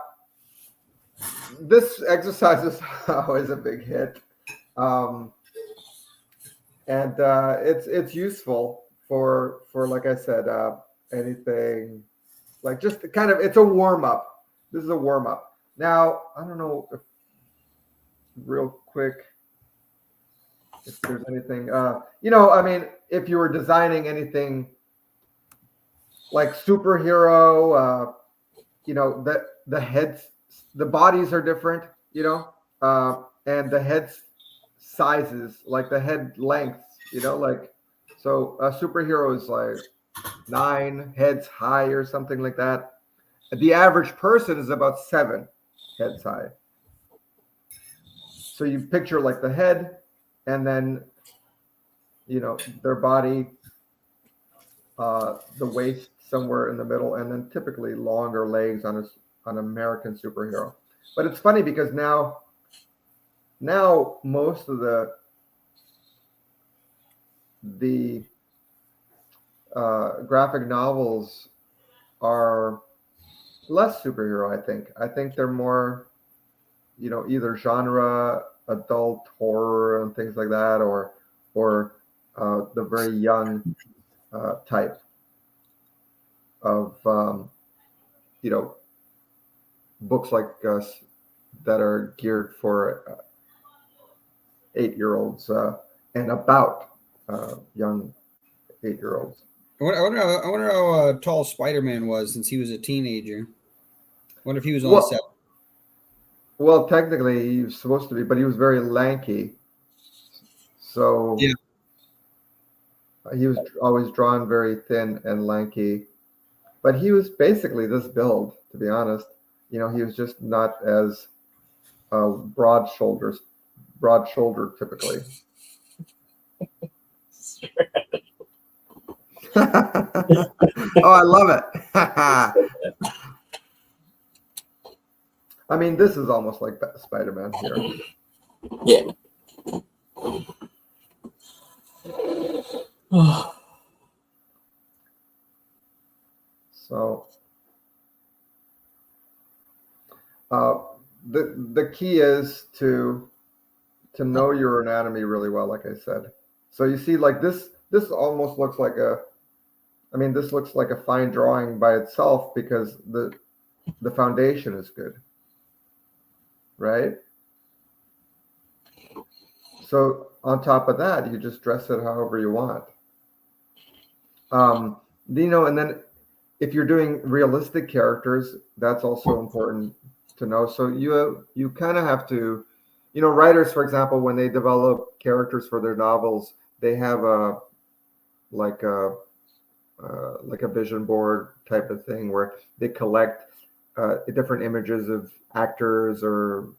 this exercise is always a big hit. And it's useful for like I said, anything like just kind of, it's a warm up. This is a warm up. Now, I don't know if real quick if there's anything, I mean, if you were designing anything like superhero, the heads, the bodies are different, and the heads sizes, like the head lengths, like, so a superhero is like 9 heads high or something like that. The average person is about 7 heads high. So you picture like the head, and then their body, the waist somewhere in the middle, and then typically longer legs on an American superhero. But it's funny because now most of the graphic novels are less superhero. I think they're more, either genre, adult horror and things like that, or the very young type of books like that are geared for 8-year-olds and about young 8-year-olds. I wonder how tall Spider-Man was since he was a teenager. I wonder if he was only 7. Well, technically he was supposed to be, but he was very lanky. So Yeah. he was always drawn very thin and lanky. But he was basically this build, to be honest. He was just not as broad-shouldered typically. Oh, I love it. I mean, this is almost like Spider-Man here. Yeah. So the key is to know your anatomy really well, like I said. So you see, like this almost looks like this looks like a fine drawing by itself because the foundation is good, right? So on top of that, you just dress it however you want. And then if you're doing realistic characters, that's also important to know. So you kind of have to, writers, for example, when they develop characters for their novels, they have a vision board type of thing where they collect different images of actors, or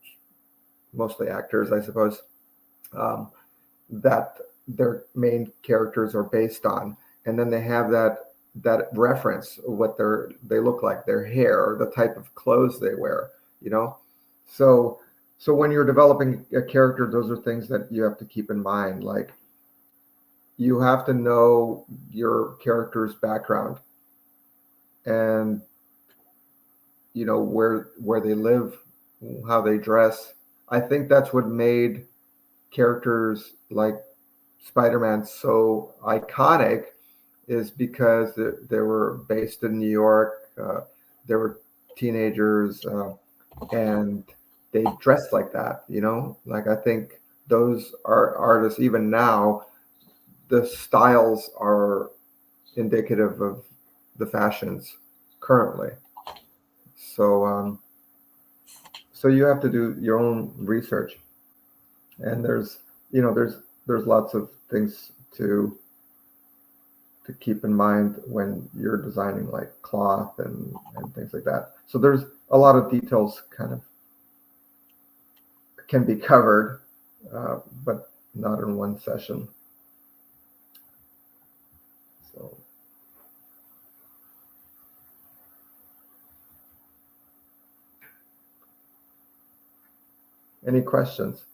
mostly actors, I suppose, that their main characters are based on, and then they have that reference of what they look like, their hair, the type of clothes they wear, So when you're developing a character, those are things that you have to keep in mind. Like, you have to know your character's background and where they live, how they dress. I think that's what made characters like Spider-Man so iconic, is because they were based in New York. They were teenagers, and they dressed like that. Like, I think those are artists, even now, the styles are indicative of the fashions currently. So you have to do your own research, and there's lots of things to keep in mind when you're designing, like cloth and things like that. So there's a lot of details kind of can be covered, but not in one session. So any questions?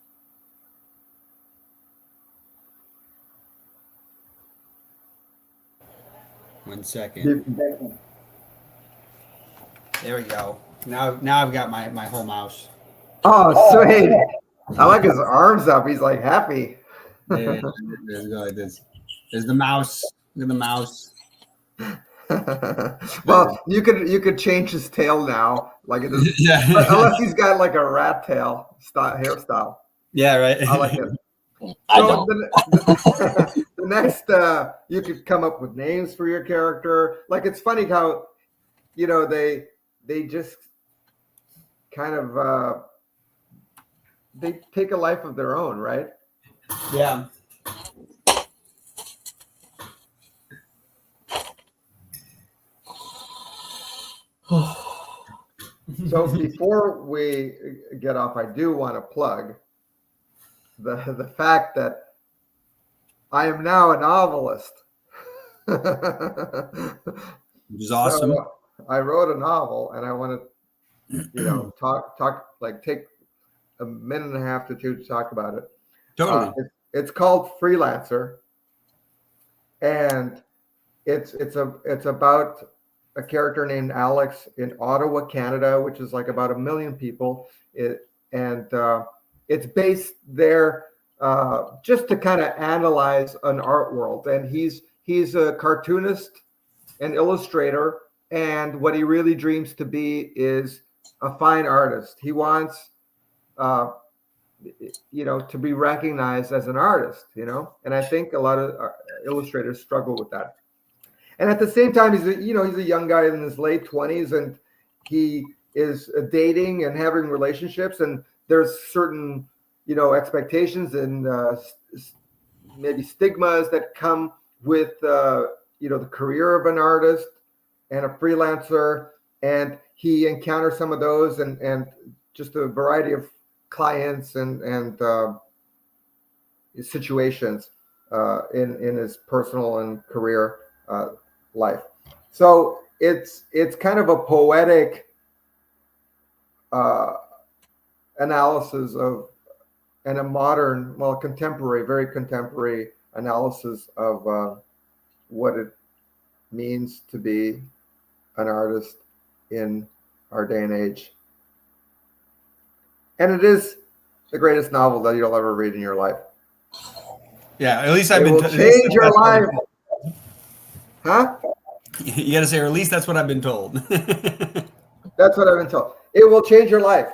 One second. There we go. Now I've got my whole mouse. Oh, sweet. I like his arms up. He's like happy. There, there's go like this. There's the mouse. Look at the mouse. Well, you could change his tail now, like it is, Yeah. unless he's got like a rat tail hairstyle. Yeah, right. I like it. I So don't. the next, you could come up with names for your character. Like, it's funny how, they just kind of they take a life of their own, right? Yeah. So before we get off, I do want to plug the fact that I am now a novelist. Which is awesome. So I wrote a novel, and I want to, talk, like, take a minute and a half to 2 to talk about it. Totally. It's called Freelancer, and it's about a character named Alex in Ottawa, Canada, which is like about 1 million people. It's based there just to kind of analyze an art world. And he's a cartoonist and illustrator, and what he really dreams to be is a fine artist. He wants to be recognized as an artist, and I think a lot of illustrators struggle with that. And at the same time, he's a young guy in his late 20s, and he is dating and having relationships, and there's certain expectations and maybe stigmas that come with the career of an artist and a freelancer, and he encounters some of those and just a variety of clients and situations in his personal and career life. So it's kind of a poetic analysis of, and a modern, very contemporary analysis of what it means to be an artist in our day and age. And it is the greatest novel that you'll ever read in your life. Yeah, at least I've It been. will change your life. Huh? You got to say, or at least that's what I've been told. That's what I've been told. It will change your life.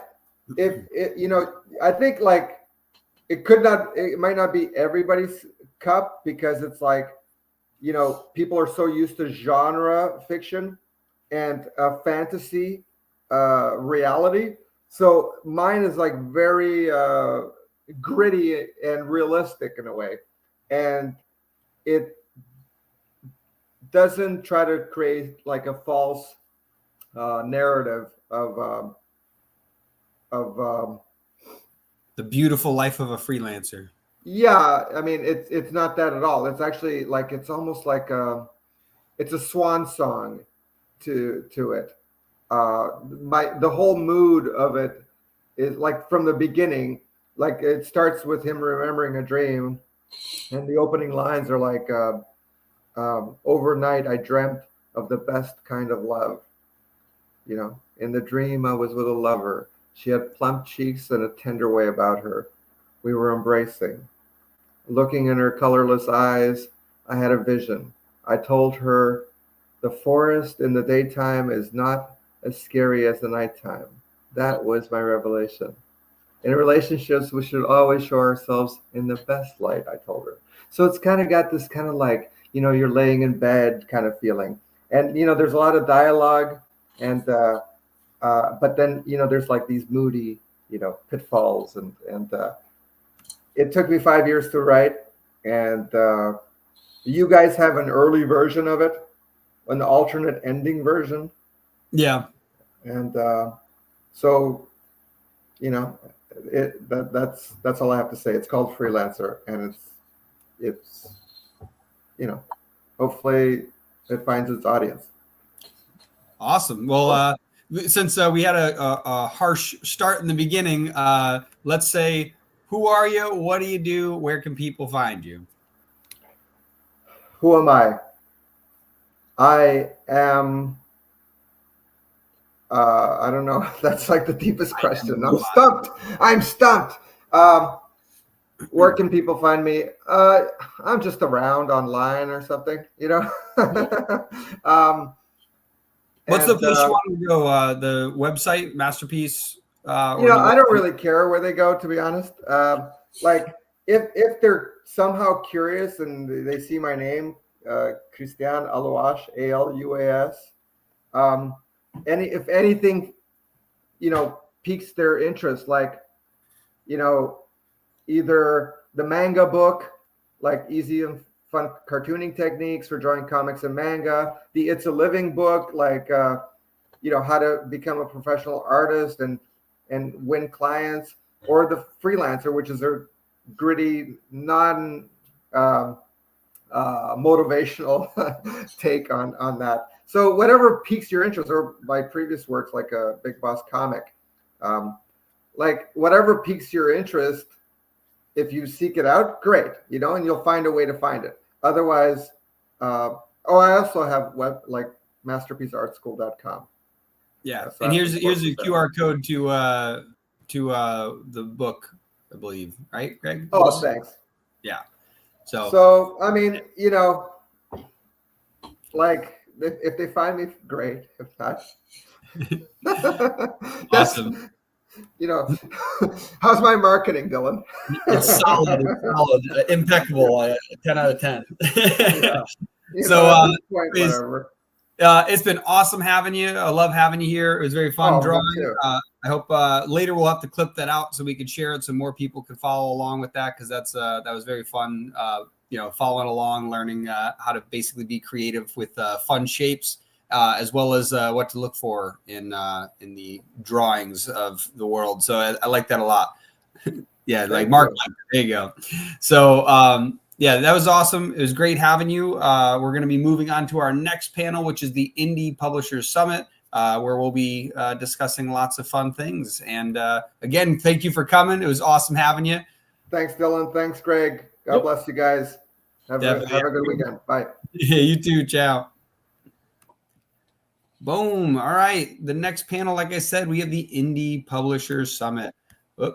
I think it might not be everybody's cup, because it's like, people are so used to genre fiction and fantasy reality. So mine is like very gritty and realistic in a way. And it doesn't try to create like a false narrative of The beautiful life of a freelancer. Yeah, I mean, it's not that at all. It's actually like, it's almost like it's a swan song to it. The whole mood of it is like from the beginning, like it starts with him remembering a dream, and the opening lines are like, overnight I dreamt of the best kind of love. In the dream I was with a lover. She had plump cheeks and a tender way about her. We were embracing. Looking in her colorless eyes, I had a vision. I told her, the forest in the daytime is not as scary as the nighttime. That was my revelation. In relationships, we should always show ourselves in the best light, I told her. So it's kind of got this kind of like, you're laying in bed kind of feeling. And, there's a lot of dialogue, and but then, there's like these moody, pitfalls, and it took me 5 years to write, and you guys have an early version of it, an alternate ending version. Yeah. And so, that's all I have to say. It's called Freelancer, and it's hopefully it finds its audience. Awesome. Well, since we had a harsh start in the beginning, let's say, who are you? What do you do? Where can people find you? Who am I? I am, I don't know. That's like the deepest question. I'm stumped. Where can people find me? I'm just around online or something, What's the place you want to go? The website, Masterpiece? I don't really care where they go, to be honest. Like if they're somehow curious and they see my name, Christian Aluas, Aluas, if anything, piques their interest, like, either the manga book, like easy and fun cartooning techniques for drawing comics and manga, the It's a Living book, like, how to become a professional artist and win clients, or the Freelancer, which is a gritty, non motivational take on that. So whatever piques your interest, or my previous works like a Big Boss comic, like whatever piques your interest, if you seek it out, great, and you'll find a way to find it. Otherwise, I also have like masterpieceartschool.com. Yeah, So and here's a QR code to the book, I believe, right, Greg? Oh, thanks. Yeah. So I mean, like if they find me, great. If not, Awesome. You know, how's my marketing, Dylan? It's solid. It's solid. Impeccable. 10 out of 10. Yeah. You So, know, at this point, it's, whatever. it's been awesome having you. I love having you here. It was very fun Oh, me drawing. too. I hope later we'll have to clip that out so we can share it so more people can follow along with that, because that was very fun. Following along, learning how to basically be creative with fun shapes, as well as what to look for in the drawings of the world. So I like that a lot. Yeah, like Mark. There you go. So yeah, that was awesome. It was great having you. We're going to be moving on to our next panel, which is the Indie Publishers Summit, where we'll be discussing lots of fun things. And again, thank you for coming. It was awesome having you. Thanks, Dylan. Thanks, Greg. God bless you guys. Have a good weekend. Bye. Yeah, you too. Ciao. Boom. All right. The next panel, like I said, we have the Indie Publishers Summit. Let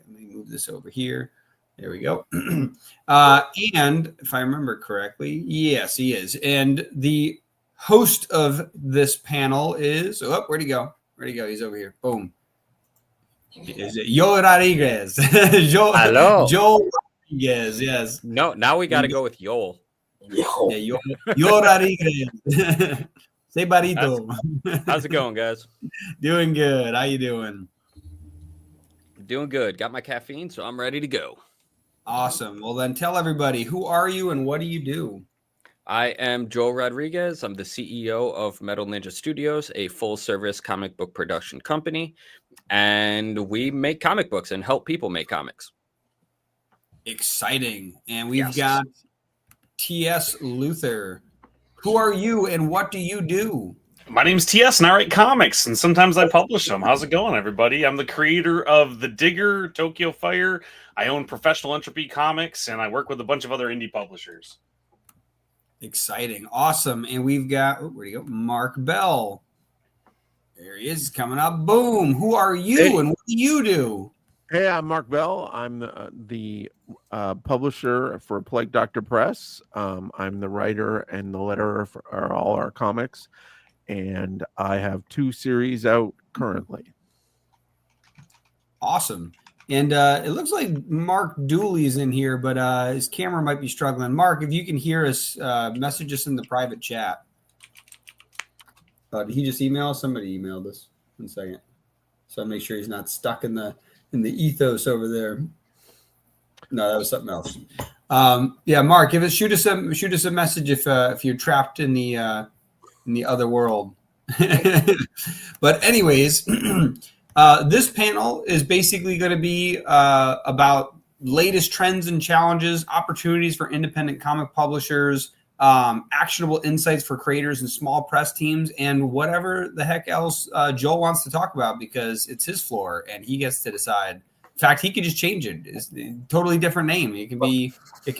me move this over here. There we go. And if I remember correctly, yes, he is. And the host of this panel is, where'd he go? Where'd he go? He's over here. Boom. Is it Joe Rodriguez? Hello. Joe Rodriguez, yes. No, now we got to go with Yoel. Yeah, Joe Rodriguez. Say barito. How's it going, guys? Doing good. How you doing? Doing good. Got my caffeine, so I'm ready to go. Awesome. Well, then tell everybody, who are you and what do you do? I am Joel Rodriguez. I'm the CEO of Metal Ninja Studios, a full-service comic book production company, and we make comic books and help people make comics. Exciting. And we've got T.S. Luther. Who are you and what do you do? My name's TS and I write comics, and sometimes I publish them. How's it going, everybody? I'm the creator of The Digger, Tokyo Fire. I own Professional Entropy Comics, and I work with a bunch of other indie publishers. Exciting. Awesome. And we've got, where'd he go? Mark Bell. There he is, coming up. Boom. Who are you and what do you do? Hey, I'm Mark Bell. I'm the publisher for Plague Doctor Press. I'm the writer and the letterer for all our comics. And I have 2 series out currently. Awesome. And it looks like Mark Dooley's in here, but his camera might be struggling. Mark, if you can hear us, message us in the private chat. Did he just email us? Somebody emailed us. 1 second. So I make sure he's not stuck in the ethos over there. No, that was something else. Yeah, Mark, shoot us a message if you're trapped in the other world. But anyways, this panel is basically going to be about latest trends and challenges, opportunities for independent comic publishers, actionable insights for creators and small press teams, and whatever the heck else Joel wants to talk about, because it's his floor and he gets to decide. In fact, he could just change it. It's a totally different name. It can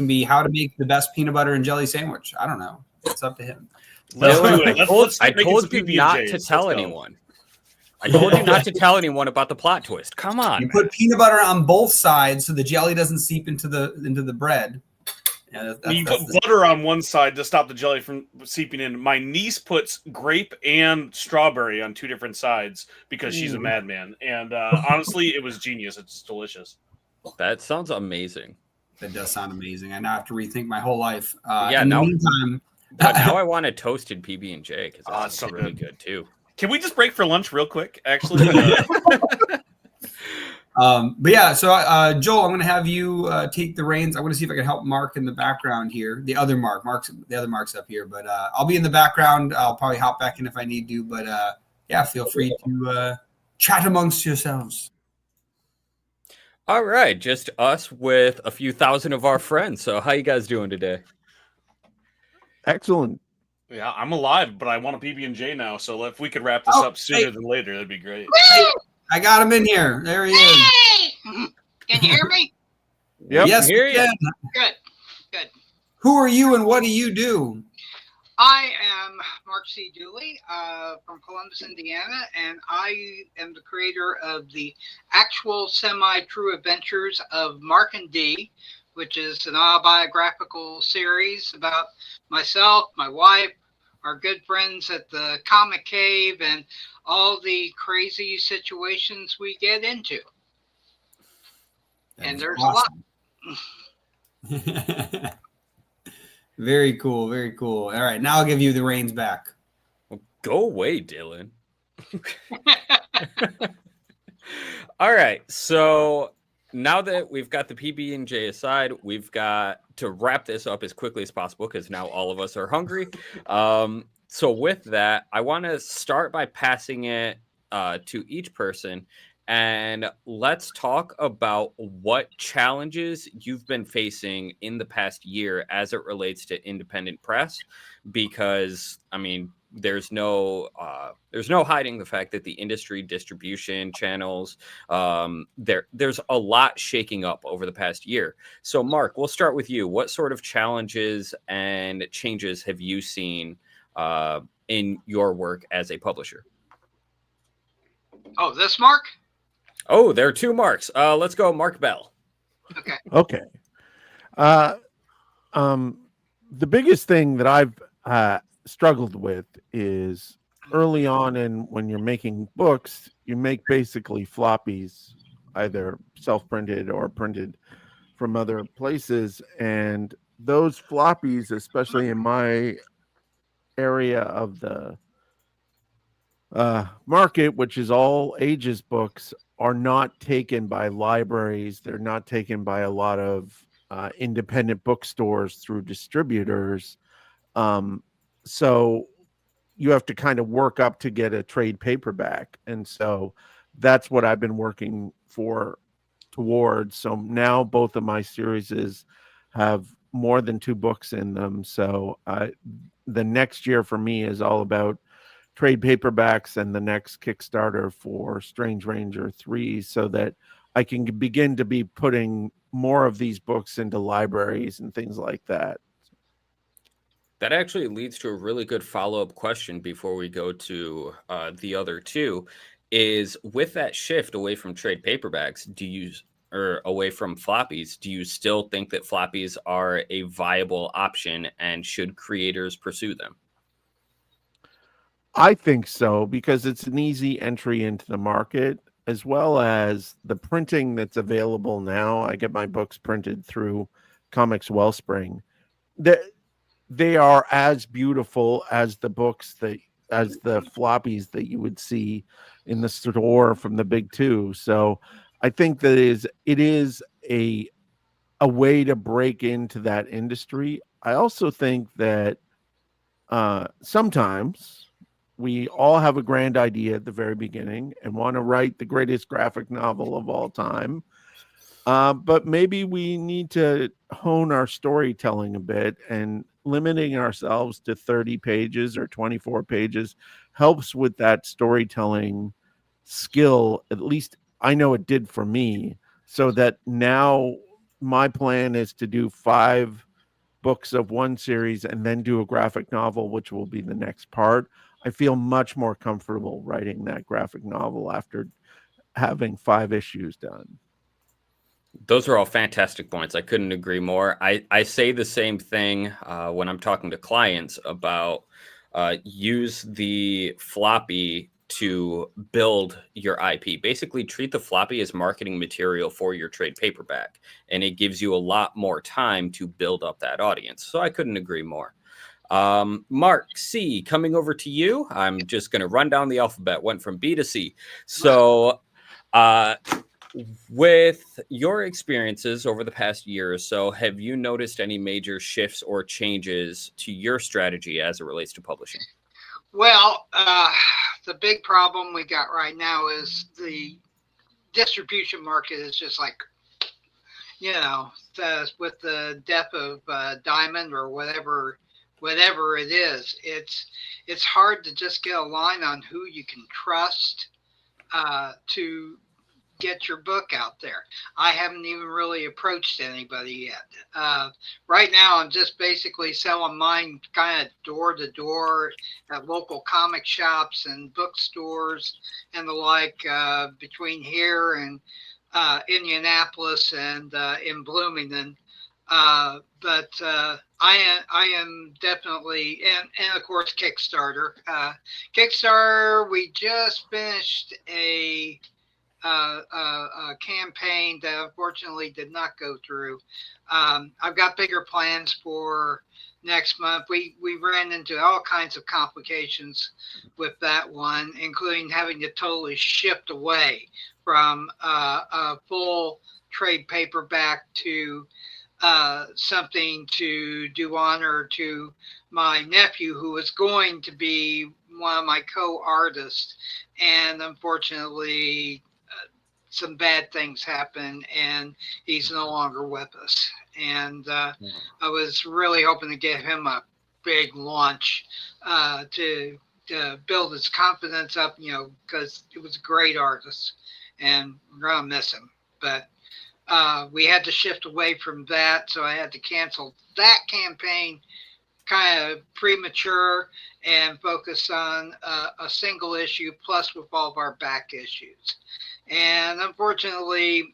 be how to make the best peanut butter and jelly sandwich. I don't know. It's up to him. I told you not to tell anyone. I told you not to tell anyone about the plot twist. Come on. You put peanut butter on both sides so the jelly doesn't seep into the bread. Yeah, you put butter on one side to stop the jelly from seeping in. My niece puts grape and strawberry on 2 different sides because she's a madman. And honestly, it was genius. It's delicious. That sounds amazing. That does sound amazing. I now have to rethink my whole life. In the meantime, but now I want a toasted PB&J because that's so really good too. Can we just break for lunch real quick? Actually. But yeah, so Joel, I'm going to have you take the reins. I want to see if I can help Mark in the background here. The other Mark's up here, but I'll be in the background. I'll probably hop back in if I need to, but yeah, feel free to chat amongst yourselves. All right, just us with a few thousand of our friends. So how you guys doing today? Excellent. Yeah, I'm alive, but I want a PB&J now. So if we could wrap this up sooner than later, that'd be great. I got him in here. There he is. Can you hear me? Yep. Yes, hear you. Good. Who are you and what do you do? I am Mark C. Dooley from Columbus, Indiana, and I am the creator of the actual semi-true adventures of Mark and Dee, which is an autobiographical series about myself, my wife, our good friends at the Comic Cave and all the crazy situations we get into. And there's a lot. Very cool. Very cool. All right. Now I'll give you the reins back. Well, go away, Dylan. All right. So now that we've got the PB&J aside, we've got to wrap this up as quickly as possible because now all of us are hungry. So with that, I want to start by passing it to each person. And let's talk about what challenges you've been facing in the past year as it relates to independent press, because I mean, there's no hiding the fact that the industry distribution channels, there's a lot shaking up over the past year. So Mark, we'll start with you. What sort of challenges and changes have you seen in your work as a publisher? Oh, this Mark? Oh, there are two Marks. Let's go, Mark Bell. Okay. Okay. The biggest thing that I've struggled with is early on, and when you're making books, you make basically floppies, either self-printed or printed from other places. And those floppies, especially in my area of the market, which is all ages books, are not taken by libraries. They're not taken by a lot of independent bookstores through distributors. So you have to kind of work up to get a trade paperback. And so that's what I've been working towards. So now both of my series have more than 2 books in them. So the next year for me is all about trade paperbacks and the next Kickstarter for Strange Ranger 3, so that I can begin to be putting more of these books into libraries and things like that. That actually leads to a really good follow-up question before we go to the other two, is with that shift away from trade paperbacks, or away from floppies, do you still think that floppies are a viable option, and should creators pursue them? I think so, because it's an easy entry into the market, as well as the printing that's available now. I get my books printed through Comics Wellspring. They are as beautiful as the floppies that you would see in the store from the big two. So I think that it is a way to break into that industry. I also think that sometimes we all have a grand idea at the very beginning and want to write the greatest graphic novel of all time. But maybe we need to hone our storytelling a bit, and limiting ourselves to 30 pages or 24 pages helps with that storytelling skill. At least I know it did for me. So that now my plan is to do 5 books of one series and then do a graphic novel, which will be the next part. I feel much more comfortable writing that graphic novel after having 5 issues done. Those are all fantastic points. I couldn't agree more. I say the same thing when I'm talking to clients about use the floppy to build your IP. Basically, treat the floppy as marketing material for your trade paperback, and it gives you a lot more time to build up that audience. So I couldn't agree more. Mark C, coming over to you. I'm just going to run down the alphabet, went from B to C. So with your experiences over the past year or so, have you noticed any major shifts or changes to your strategy as it relates to publishing? Well, the big problem we got right now is the distribution market is just like, with the death of Diamond or whatever it is, it's hard to just get a line on who you can trust to get your book out there. I haven't even really approached anybody yet. Right now, I'm just basically selling mine kind of door to door at local comic shops and bookstores and the like, between here and Indianapolis and in Bloomington. But I am definitely, and of course Kickstarter. Kickstarter, we just finished a campaign that unfortunately did not go through. I've got bigger plans for next month. We ran into all kinds of complications with that one, including having to totally shift away from a full trade paperback to something to do honor to my nephew, who was going to be one of my co-artists, and unfortunately some bad things happened and he's no longer with us. And I was really hoping to get him a big launch to build his confidence up, because it was a great artist and we're going to miss him. But we had to shift away from that, so I had to cancel that campaign kind of premature and focus on a single issue plus with all of our back issues. And unfortunately,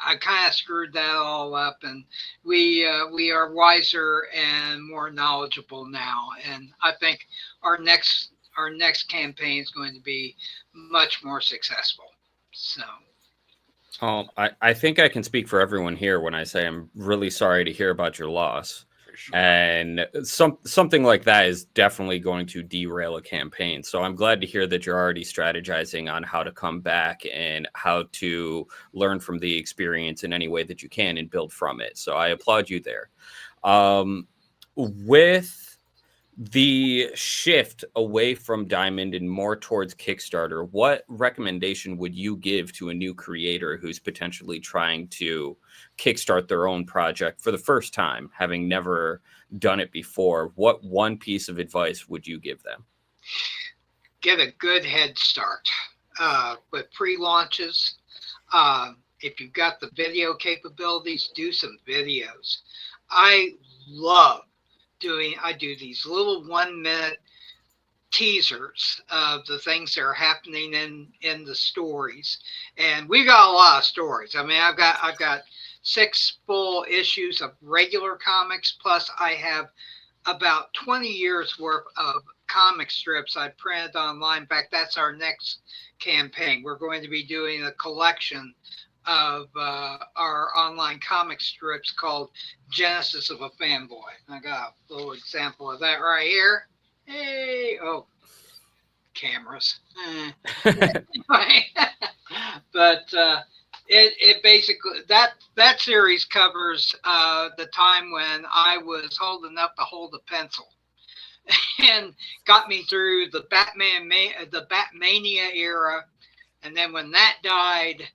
I kind of screwed that all up, and we are wiser and more knowledgeable now. And I think our next campaign is going to be much more successful. So. I think I can speak for everyone here when I say I'm really sorry to hear about your loss. Sure. And something like that is definitely going to derail a campaign. So I'm glad to hear that you're already strategizing on how to come back and how to learn from the experience in any way that you can and build from it. So I applaud you there. With the shift away from Diamond and more towards Kickstarter, what recommendation would you give to a new creator who's potentially trying to kickstart their own project for the first time, having never done it before? What one piece of advice would you give them? Get a good head start with pre-launches. If you've got the video capabilities, do some videos. I do these little 1-minute teasers of the things that are happening in the stories, and we got a lot of stories. I mean, I've got 6 full issues of regular comics, plus I have about 20 years worth of comic strips I printed online. In fact, that's our next campaign. We're going to be doing a collection of our online comic strips called Genesis of a Fanboy. I got a little example of that right here. Hey, oh, cameras. But it basically, that series covers the time when I was old enough to hold a pencil and got me through the Batmania era. And then when that died,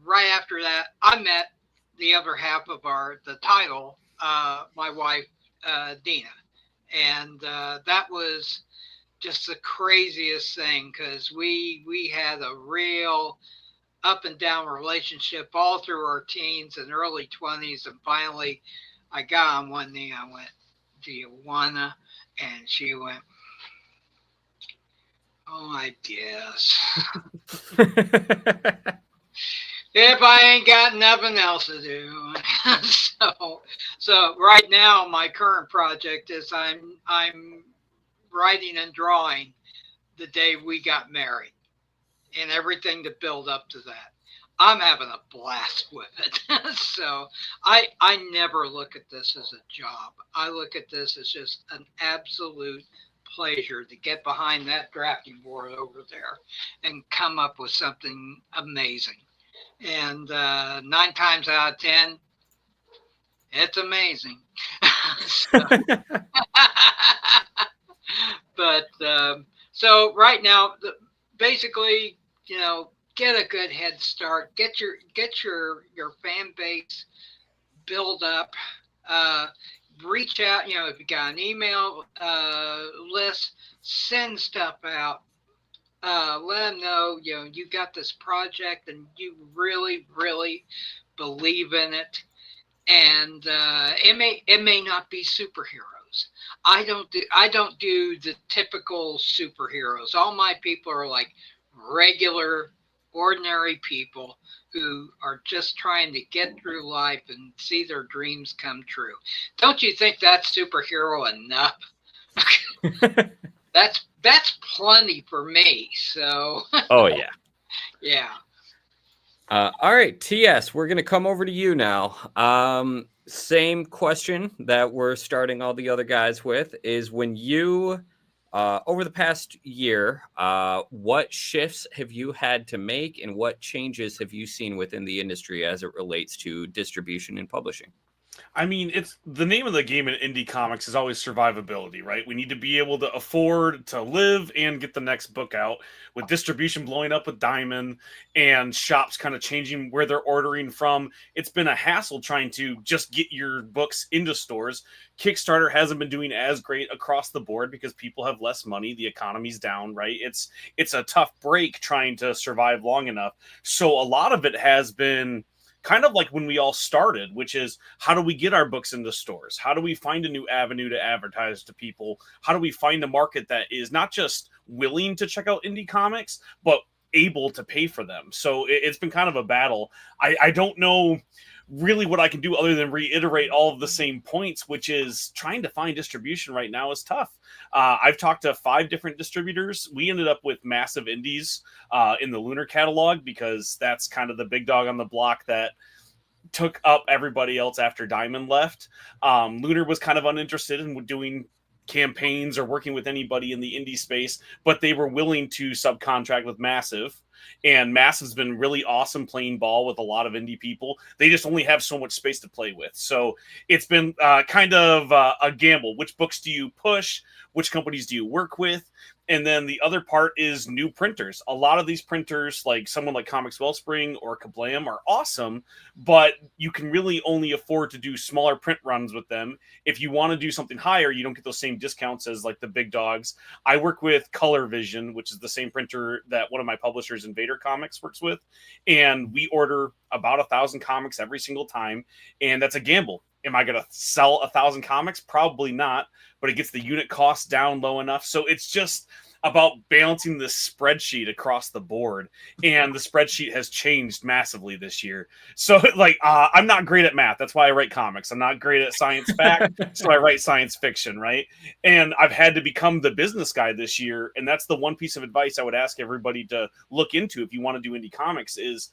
right after that, I met the other half of the title, my wife, Dina. And that was just the craziest thing, because we had a real up and down relationship all through our teens and early 20s. And finally, I got on one knee. I went, "Do you wanna?" And she went, "Oh, I guess." If I ain't got nothing else to do. So right now, my current project is I'm writing and drawing the day we got married and everything to build up to that. I'm having a blast with it. So I never look at this as a job. I look at this as just an absolute pleasure to get behind that drafting board over there and come up with something amazing. And 9 times out of 10, it's amazing. But so right now, basically, get a good head start. Get your fan base build up. Reach out. If you got an email list, send stuff out. Let them know, you got this project and you really, really believe in it. And it may not be superheroes. I don't do the typical superheroes. All my people are like regular ordinary people who are just trying to get through life and see their dreams come true. Don't you think that's superhero enough? That's plenty for me. So Oh yeah. yeah. All right, TS, we're gonna come over to you now. Same question that we're starting all the other guys with is when you over the past year, what shifts have you had to make and what changes have you seen within the industry as it relates to distribution and publishing? I mean, it's the name of the game in indie comics is always survivability, right? We need to be able to afford to live and get the next book out. With distribution blowing up with Diamond and shops kind of changing where they're ordering from, it's been a hassle trying to just get your books into stores. Kickstarter hasn't been doing as great across the board because people have less money. The economy's down, right? It's a tough break trying to survive long enough. So a lot of it has been kind of like when we all started, which is how do we get our books into stores? How do we find a new avenue to advertise to people? How do we find a market that is not just willing to check out indie comics, but able to pay for them? So it's been kind of a battle. I don't know really what I can do other than reiterate all of the same points, which is trying to find distribution right now is tough. I've talked to 5 different distributors. We ended up with Massive Indies in the Lunar catalog because that's kind of the big dog on the block that took up everybody else after Diamond left. Lunar was kind of uninterested in doing campaigns or working with anybody in the indie space, but they were willing to subcontract with Massive. And Massive's been really awesome playing ball with a lot of indie people. They just only have so much space to play with. So it's been kind of a gamble. Which books do you push? Which companies do you work with? And then the other part is new printers. A lot of these printers, like someone like Comics Wellspring or Kablam, are awesome, but you can really only afford to do smaller print runs with them. If you want to do something higher, you don't get those same discounts as like the big dogs. I work with Color Vision, which is the same printer that one of my publishers, Invader Comics, works with. And we order about 1,000 comics every single time. And that's a gamble. Am I going to sell 1,000 comics? Probably not, but it gets the unit cost down low enough. So it's just about balancing this spreadsheet across the board. And the spreadsheet has changed massively this year. So like, I'm not great at math. That's why I write comics. I'm not great at science fact. So I write science fiction, right? And I've had to become the business guy this year. And that's the one piece of advice I would ask everybody to look into if you want to do indie comics is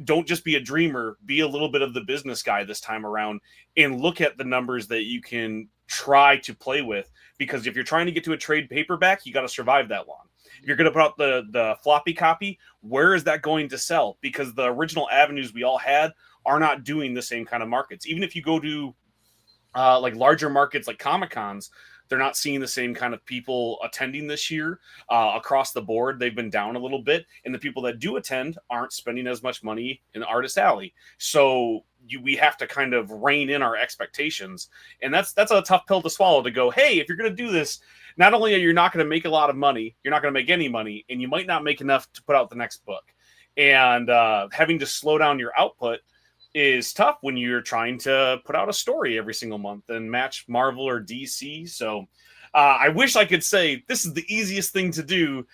don't just be a dreamer, be a little bit of the business guy this time around and look at the numbers that you can try to play with. Because if you're trying to get to a trade paperback, you got to survive that long. If you're going to put out the floppy copy, where is that going to sell? Because the original avenues we all had are not doing the same kind of markets. Even if you go to like larger markets like Comic-Cons, they're not seeing the same kind of people attending this year across the board. They've been down a little bit. And the people that do attend aren't spending as much money in Artist Alley. So we have to kind of rein in our expectations. And that's a tough pill to swallow to go, hey, if you're going to do this, not only are you not going to make a lot of money, you're not going to make any money, and you might not make enough to put out the next book. And having to slow down your output is tough when you're trying to put out a story every single month and match Marvel or DC. So I wish I could say this is the easiest thing to do.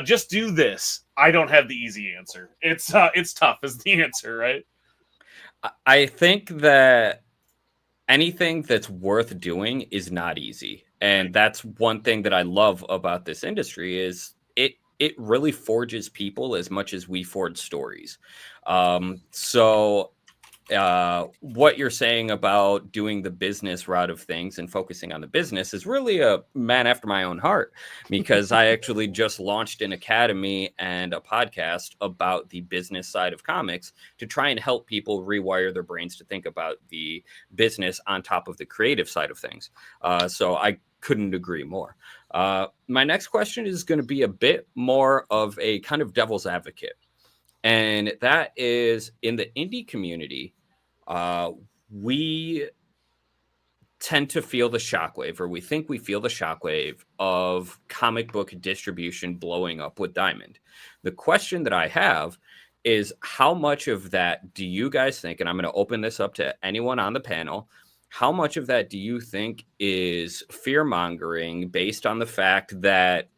Just do this. I don't have the easy answer. It's tough is the answer, right? I think that anything that's worth doing is not easy. And that's one thing that I love about this industry is it really forges people as much as we forge stories. So what you're saying about doing the business route of things and focusing on the business is really a man after my own heart, because I actually just launched an academy and a podcast about the business side of comics to try and help people rewire their brains to think about the business on top of the creative side of things. So I couldn't agree more. My next question is going to be a bit more of a kind of devil's advocate. And that is, in the indie community, we tend to feel the shockwave, or we think we feel the shockwave of comic book distribution blowing up with Diamond. The question that I have is, how much of that do you guys think, and I'm going to open this up to anyone on the panel, how much of that do you think is fear-mongering based on the fact that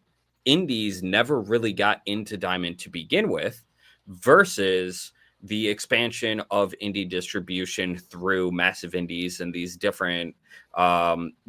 indies never really got into Diamond to begin with, versus the expansion of indie distribution through massive indies and these different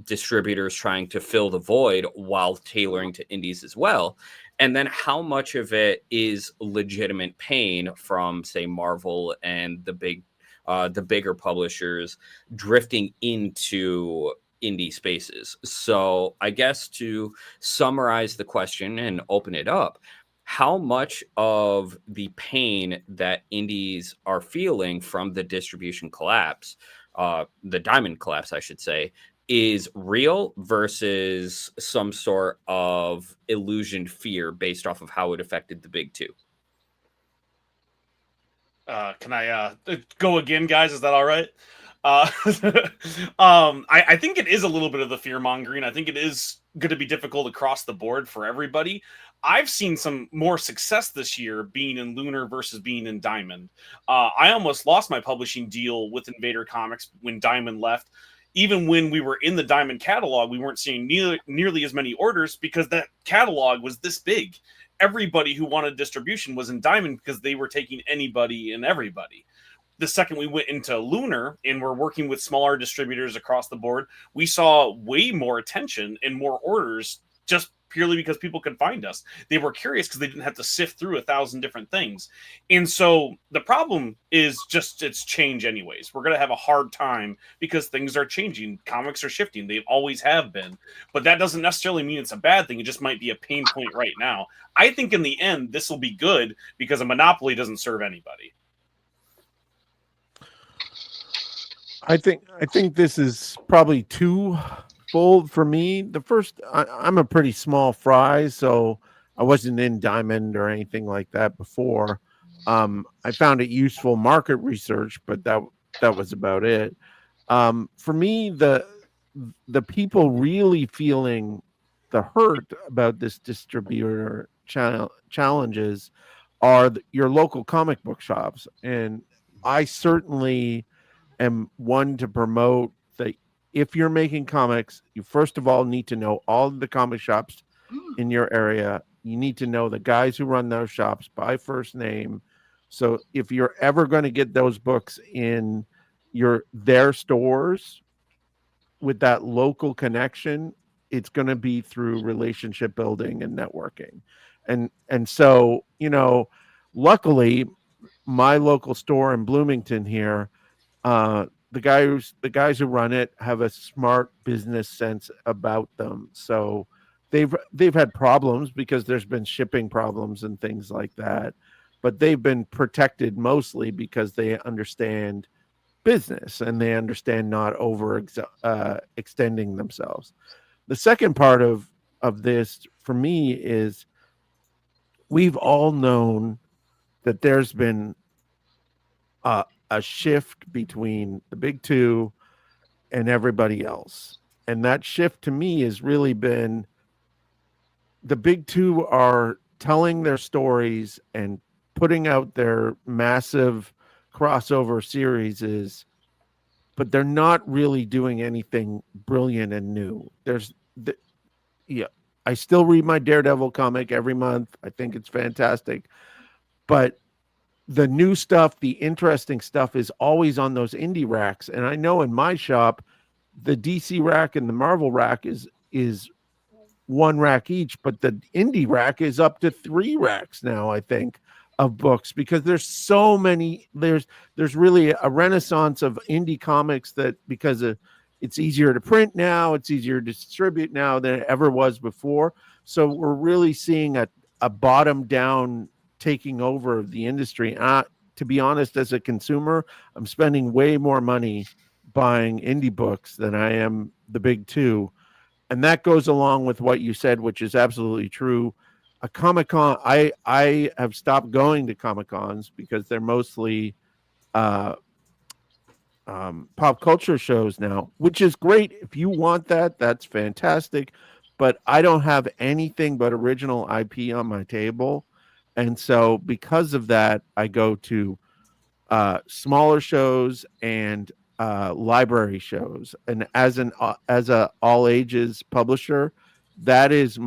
distributors trying to fill the void while tailoring to indies as well. And then how much of it is legitimate pain from, say, Marvel and the bigger publishers drifting into indie spaces. So I guess to summarize the question and open it up, how much of the pain that indies are feeling from the distribution collapse, the diamond collapse, I should say, is real versus some sort of illusioned fear based off of how it affected the big two? Can I go again, guys? Is that all right? I think it is a little bit of the fear mongering. I think it is going to be difficult across the board for everybody. I've seen some more success this year being in Lunar versus being in Diamond. I almost lost my publishing deal with Invader Comics when Diamond left. Even when we were in the Diamond catalog, we weren't seeing nearly as many orders because that catalog was this big. Everybody who wanted distribution was in Diamond because they were taking anybody and everybody. The second we went into Lunar and we're working with smaller distributors across the board, we saw way more attention and more orders just purely because people could find us. They were curious because they didn't have to sift through 1,000 different things. And so the problem is just it's change anyways. We're going to have a hard time because things are changing. Comics are shifting. They always have been. But that doesn't necessarily mean it's a bad thing. It just might be a pain point right now. I think in the end, this will be good because a monopoly doesn't serve anybody. I think this is probably too bold for me. The first, I'm a pretty small fry, so I wasn't in Diamond or anything like that before. I found it useful market research, but that was about it. For me, the people really feeling the hurt about this distributor challenges are your local comic book shops, and I certainly am one to promote that if you're making comics, you first of all need to know all of the comic shops in your area. You need to know the guys who run those shops by first name. So if you're ever going to get those books in their stores with that local connection, it's going to be through relationship building and networking. And so, luckily my local store in Bloomington here, the guys who run it have a smart business sense about them. So they've had problems because there's been shipping problems and things like that, but they've been protected mostly because they understand business and they understand not extending themselves. The second part of this for me is we've all known that there's been a shift between the big two and everybody else. And that shift to me has really been the big two are telling their stories and putting out their massive crossover series, but they're not really doing anything brilliant and new. I still read my Daredevil comic every month. I think it's fantastic, but the new stuff, the interesting stuff is always on those indie racks. And I know in my shop, the DC rack and the Marvel rack is one rack each, but the indie rack is up to 3 racks now, I think, of books, because there's so many. There's really a renaissance of indie comics because it's easier to print now, it's easier to distribute now than it ever was before. So we're really seeing a bottom down taking over of the industry. To be honest, as a consumer, I'm spending way more money buying indie books than I am the big two. And that goes along with what you said, which is absolutely true. A Comic-Con, I have stopped going to Comic-Cons because they're mostly pop culture shows now, which is great. If you want that, that's fantastic. But I don't have anything but original IP on my table. And so because of that, I go to smaller shows and library shows. And as a all ages publisher, that is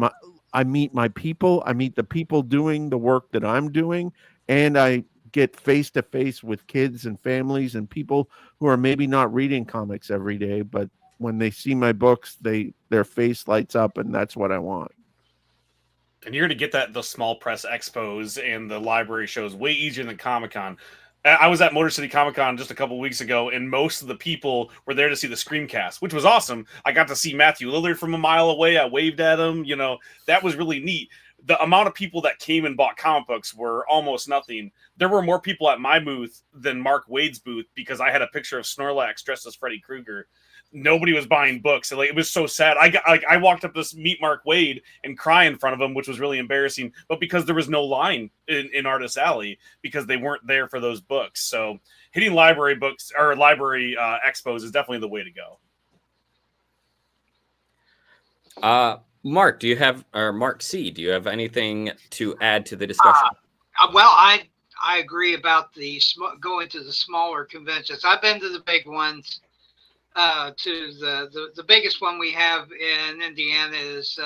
I meet my people. I meet the people doing the work that I'm doing, and I get face to face with kids and families and people who are maybe not reading comics every day, but when they see my books, their face lights up, and that's what I want. And you're going to get the small press expos and the library shows way easier than Comic-Con. I was at Motor City Comic-Con just a couple weeks ago, and most of the people were there to see the screencast, which was awesome. I got to see Matthew Lillard from a mile away. I waved at him. That was really neat. The amount of people that came and bought comic books were almost nothing. There were more people at my booth than Mark Wade's booth because I had a picture of Snorlax dressed as Freddy Krueger. Nobody was buying books. It was so sad. I walked up to meet Mark Wade and cry in front of him, which was really embarrassing. But because there was no line in Artist Alley because they weren't there for those books. So hitting library books or library expos is definitely the way to go. Mark, Mark C, do you have anything to add to the discussion? Well, I agree about going to the smaller conventions. I've been to the big ones. To the biggest one we have in Indiana is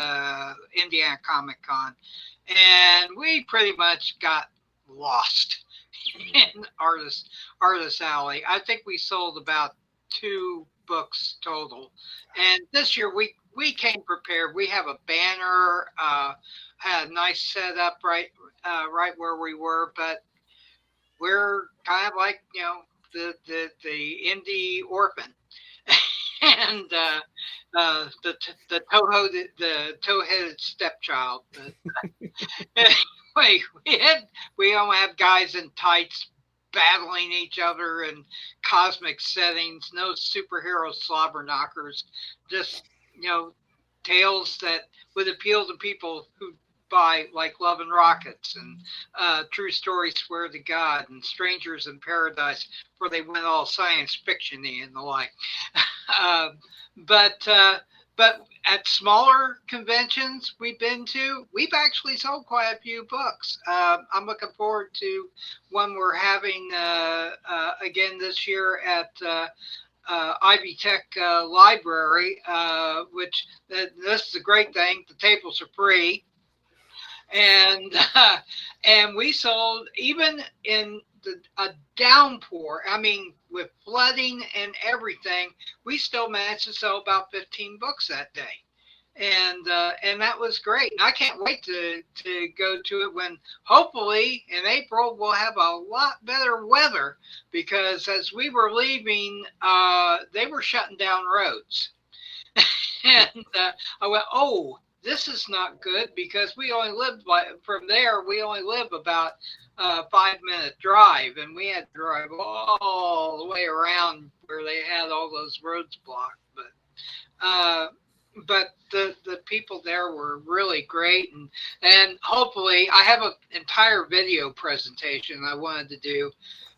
Indiana Comic Con, and we pretty much got lost in Artist Alley. I think we sold about 2 books total, and this year we came prepared. We have a banner, had a nice setup right where we were, but we're kind of like the indie orphan. And the toe-headed stepchild. But anyway, we don't have guys in tights battling each other in cosmic settings. No superhero slobber knockers. Just tales that would appeal to people who buy like Love and Rockets and True Story Swear to God and Strangers in Paradise, where they went all science fiction-y and the like. But at smaller conventions we've been to, we've actually sold quite a few books. I'm looking forward to one we're having again this year at Ivy Tech Library, which this is a great thing. The tables are free. And we sold, even in a downpour, I mean, with flooding and everything, we still managed to sell about 15 books that day. And that was great. And I can't wait to go to it when hopefully in April we'll have a lot better weather, because as we were leaving, they were shutting down roads. And I went, oh, this is not good, because we only live from there. We only live about a 5-minute drive, and we had to drive all the way around where they had all those roads blocked. But the people there were really great, and hopefully I have an entire video presentation I wanted to do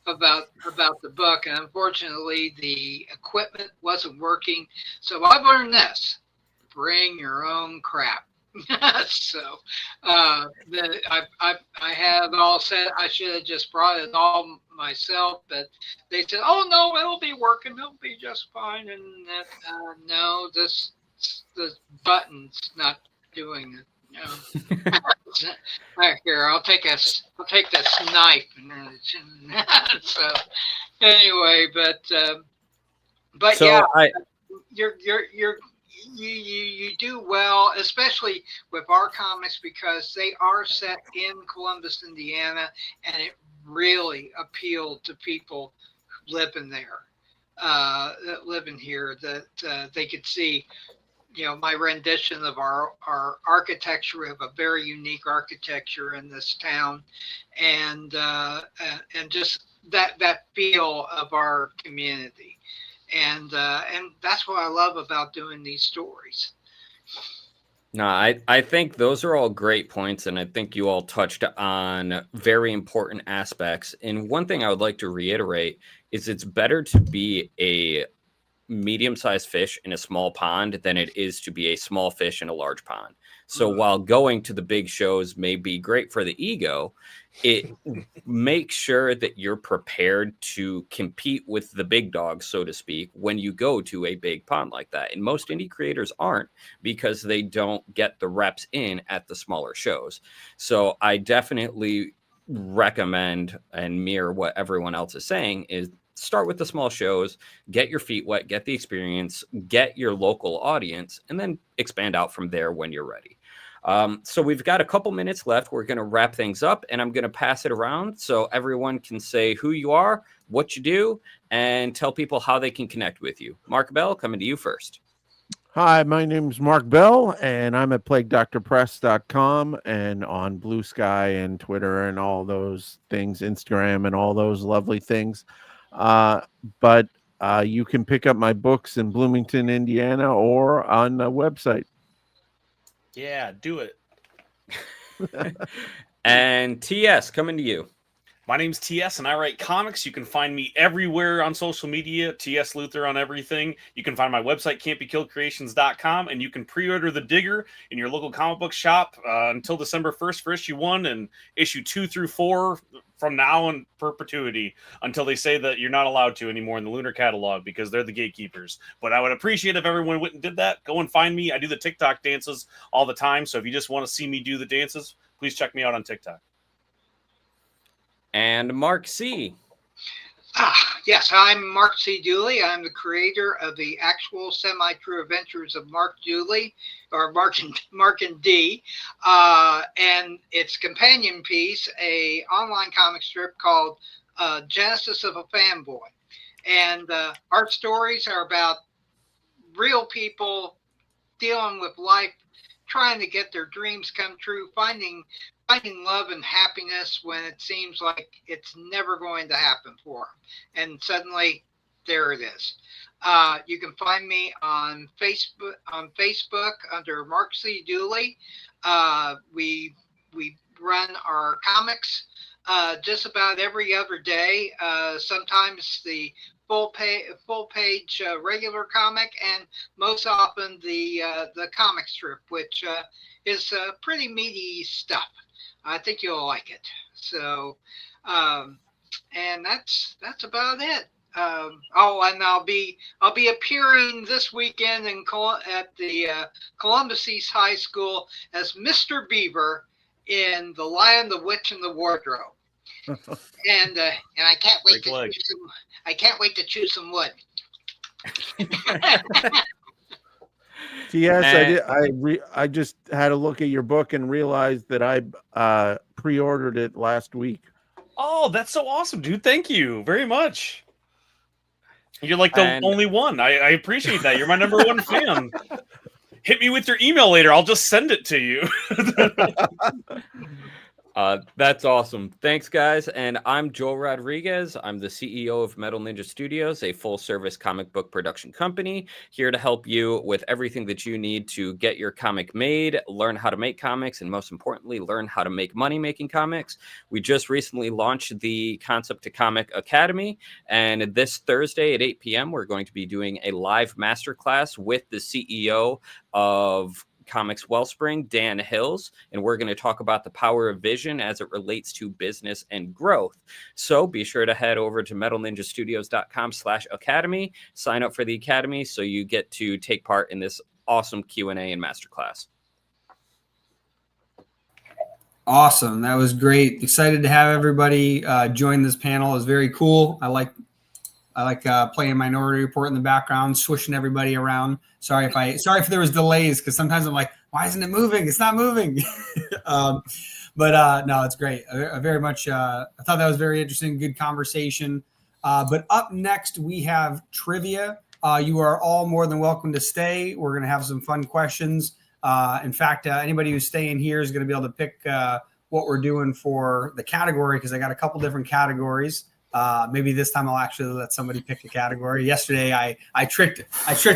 about the book, and unfortunately the equipment wasn't working. So I've learned this: bring your own crap. So I had it all set. I should have just brought it all myself, but they said, "Oh no, it'll be working. It'll be just fine." And no, the button's not doing it. No. Here, I'll take this knife. So anyway, but so yeah, you do well, especially with our comics, because they are set in Columbus, Indiana, and it really appealed to people living there, that living here, that they could see, my rendition of our architecture. We have a very unique architecture in this town, and just that feel of our community. And that's what I love about doing these stories. No, I think those are all great points, and I think you all touched on very important aspects. And one thing I would like to reiterate is it's better to be a medium-sized fish in a small pond than it is to be a small fish in a large pond. So while going to the big shows may be great for the ego, it makes sure that you're prepared to compete with the big dogs, so to speak, when you go to a big pond like that. And most indie creators aren't, because they don't get the reps in at the smaller shows. So I definitely recommend and mirror what everyone else is saying is start with the small shows, get your feet wet, get the experience, get your local audience, and then expand out from there when you're ready. So we've got a couple minutes left. We're going to wrap things up, and I'm going to pass it around so everyone can say who you are, what you do, and tell people how they can connect with you. Mark Bell, coming to you first. Hi, my name's Mark Bell, and I'm at plaguedoctorpress.com and on Blue Sky and Twitter and all those things, Instagram and all those lovely things. But you can pick up my books in Bloomington, Indiana, or on the website. Yeah, do it. And TS, coming to you. My name's TS and I write comics. You can find me everywhere on social media, TS Luther on everything. You can find my website, can'tbekilledcreations.com, and you can pre-order The Digger in your local comic book shop until December 1st for issue 1 and issue 2 through 4 from now in perpetuity until they say that you're not allowed to anymore in the Lunar catalog because they're the gatekeepers. But I would appreciate if everyone went and did that. Go and find me. I do the TikTok dances all the time. So if you just want to see me do the dances, please check me out on TikTok. And Mark C. Yes, I'm Mark C. Dooley. I'm the creator of the actual semi-true adventures of Mark Dooley, or Mark and D, and its companion piece, a online comic strip called Genesis of a Fanboy. And our stories are about real people dealing with life, trying to get their dreams come true, finding love and happiness when it seems like it's never going to happen for them. And suddenly, there it is. You can find me on Facebook under Mark C. Dooley. We run our comics just about every other day. Sometimes the full page regular comic, and most often the comic strip, which is pretty meaty stuff. I think you'll like it. So, and that's about it. And I'll be appearing this weekend at the Columbus East High School as Mr. Beaver in The Lion, the Witch, and the Wardrobe. And I can't wait I can't wait to chew some wood. Yes, I just had a look at your book and realized that I pre-ordered it last week. Oh, that's so awesome, dude. Thank you very much. You're like the only one. I appreciate that. You're my number one fan. Hit me with your email later. I'll just send it to you. That's awesome. Thanks, guys. And I'm Joel Rodriguez. I'm the CEO of Metal Ninja Studios, a full-service comic book production company, here to help you with everything that you need to get your comic made, learn how to make comics, and most importantly, learn how to make money making comics. We just recently launched the Concept to Comic Academy, and this Thursday at 8 p.m., we're going to be doing a live masterclass with the CEO of Comics Wellspring, Dan Hills, and we're going to talk about the power of vision as it relates to business and growth. So be sure to head over to metalninjastudios.com/academy, sign up for the academy so you get to take part in this awesome Q&A and masterclass. Awesome. That was great. Excited to have everybody join this panel. It was very cool. I like playing Minority Report in the background, swishing everybody around. Sorry if there was delays, because sometimes I'm like, why isn't it moving? It's not moving. But no, it's great. I very much I thought that was very interesting. Good conversation. But up next we have trivia. You are all more than welcome to stay. We're going to have some fun questions. In fact, anybody who's staying here is going to be able to pick what we're doing for the category, because I got a couple different categories. Maybe this time I'll actually let somebody pick a category. Yesterday I tricked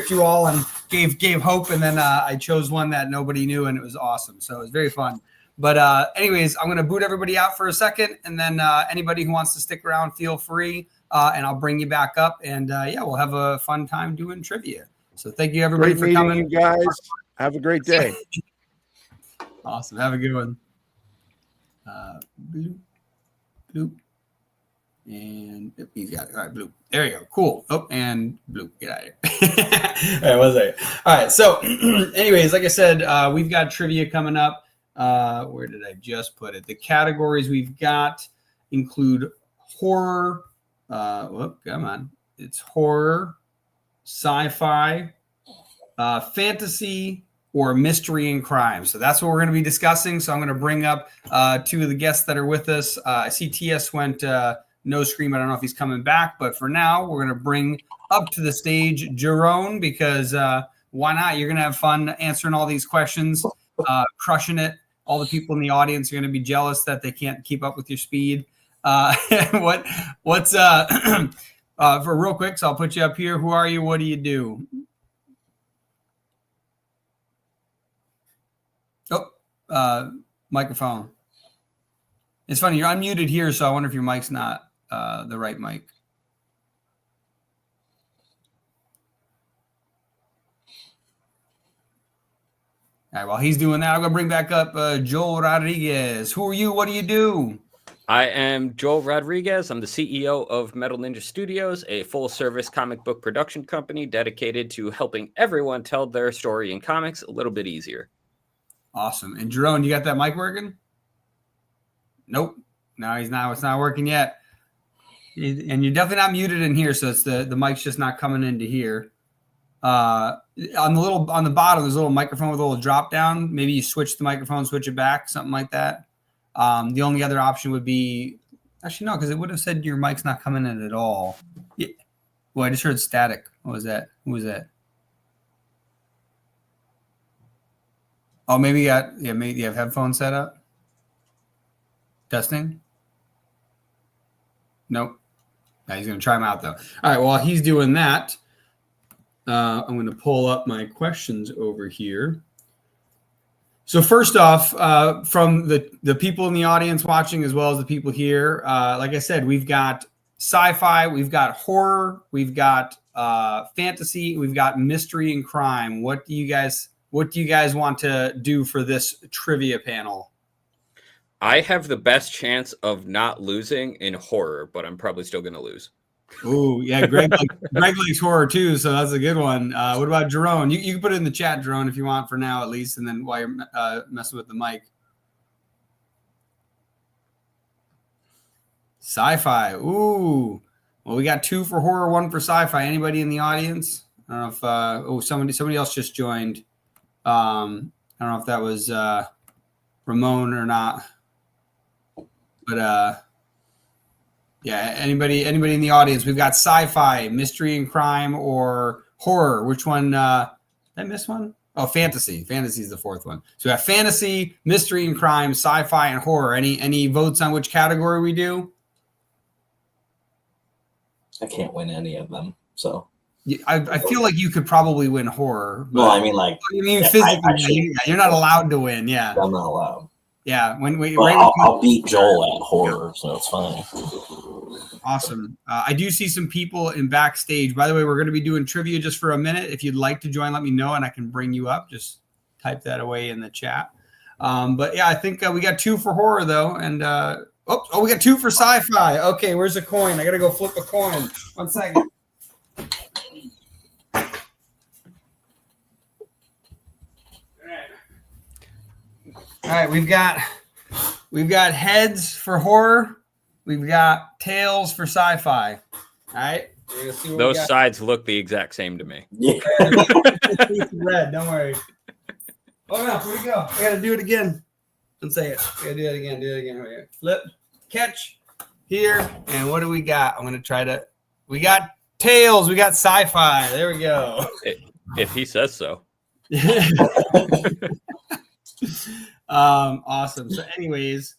you all and gave hope, and then I chose one that nobody knew, and it was awesome. So it was very fun. But anyways, I'm going to boot everybody out for a second, and then anybody who wants to stick around, feel free, and I'll bring you back up, and we'll have a fun time doing trivia. So thank you everybody for coming, you guys. Have a great day. Awesome. Have a good one. Bloop, bloop. And he's got it. All right, blue. There you go. Cool. Oh, and blue. Get out of here. All right, what's that? All right. So, anyways, like I said, we've got trivia coming up. Where did I just put it? The categories we've got include horror. Come on. It's horror, sci-fi, fantasy, or mystery and crime. So that's what we're going to be discussing. So I'm going to bring up two of the guests that are with us. I see TS went no scream. I don't know if he's coming back, but for now, we're going to bring up to the stage Jerome, because why not? You're going to have fun answering all these questions, crushing it. All the people in the audience are going to be jealous that they can't keep up with your speed. What's for real quick? So I'll put you up here. Who are you? What do you do? Microphone. It's funny. You're unmuted here, so I wonder if your mic's not the right mic. All right, while he's doing that, I'm going to bring back up Joel Rodriguez. Who are you? What do you do? I am Joel Rodriguez. I'm the CEO of Metal Ninja Studios, a full-service comic book production company dedicated to helping everyone tell their story in comics a little bit easier. Awesome. And Jerome, you got that mic working? Nope. No, he's not. It's not working yet. And you're definitely not muted in here, so it's the mic's just not coming into here. On the bottom, there's a little microphone with a little drop down. Maybe you switch the microphone, switch it back, something like that. The only other option would be, actually no, because it would have said your mic's not coming in at all. Yeah. Well, I just heard static. What was that? Who was that? Oh, maybe maybe you have headphones set up. Testing. Nope. No, he's going to try them out though. All right. While he's doing that, I'm going to pull up my questions over here. So first off, from the people in the audience watching as well as the people here, like I said, we've got sci-fi, we've got horror, we've got fantasy, we've got mystery and crime. What do you guys want to do for this trivia panel? I have the best chance of not losing in horror, but I'm probably still going to lose. Oh, yeah. Greg likes horror too, so that's a good one. What about Jerome? You can put it in the chat, Jerome, if you want for now at least, and then while you're messing with the mic. Sci-fi. Ooh. Well, we got 2 for horror, 1 for sci-fi. Anybody in the audience? I don't know if somebody else just joined. I don't know if that was Ramon or not. But yeah, anybody in the audience? We've got sci-fi, mystery and crime, or horror. Which one? Did I miss one? Oh, fantasy. Fantasy is the 4th one. So we got fantasy, mystery and crime, sci-fi, and horror. Any votes on which category we do? I can't win any of them, so. I feel like you could probably win horror. No, I mean physically, you're not allowed to win. Yeah, I'm not allowed. Yeah, I'll beat Joel at horror, so it's fine. Awesome. I do see some people in backstage. By the way, we're going to be doing trivia just for a minute. If you'd like to join, let me know, and I can bring you up. Just type that away in the chat. But yeah, I think we got 2 for horror though, and we got 2 for sci-fi. Okay, where's the coin? I got to go flip a coin. 1 second. All right, we've got heads for horror. We've got tails for sci-fi. All right. Those sides look the exact same to me. Yeah. Red. Don't worry. Oh no, here we go. I gotta do it again. Don't say it. I gotta do it again. Do it again. Right here. Flip, catch here, and what do we got? I'm gonna try to. We got tails. We got sci-fi. There we go. If he says so. Awesome. So anyways,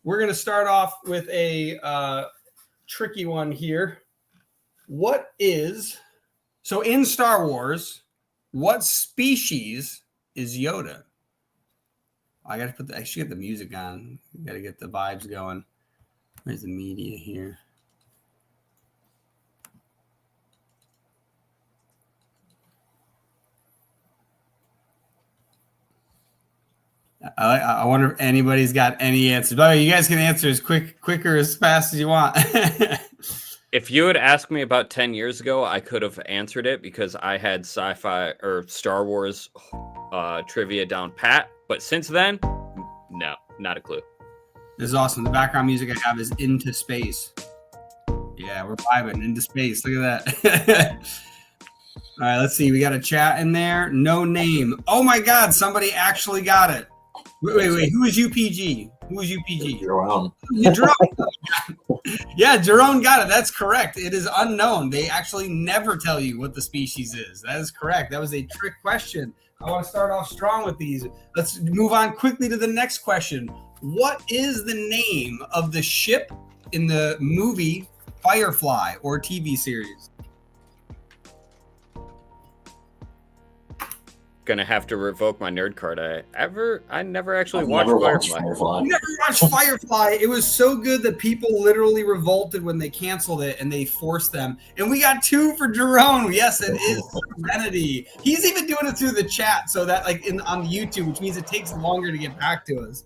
we're going to start off with a tricky one here. So in Star Wars, what species is Yoda? I should get the music on. Got to get the vibes going. Where's the media here? I wonder if anybody's got any answers. By the way, you guys can answer as quicker, as fast as you want. If you had asked me about 10 years ago, I could have answered it because I had sci-fi or Star Wars trivia down pat. But since then, No, not a clue. This is awesome. The background music I have is Into Space. Yeah, we're vibing into space. Look at that. All right, let's see. We got a chat in there. No name. Oh my God, somebody actually got it. Wait. Who is UPG? Who is UPG? Jerome. Jerome. Yeah, Jerome got it. That's correct. It is unknown. They actually never tell you what the species is. That is correct. That was a trick question. I want to start off strong with these. Let's move on quickly to the next question. What is the name of the ship in the movie Firefly or TV series? Gonna have to revoke my nerd card. I never actually I've watched never watched Firefly. Firefly. You never watched Firefly. It was so good that people literally revolted when they canceled it and they forced them. And we got 2 for Jerome. Yes, it is Serenity. He's even doing it through the chat, so that like on YouTube, which means it takes longer to get back to us.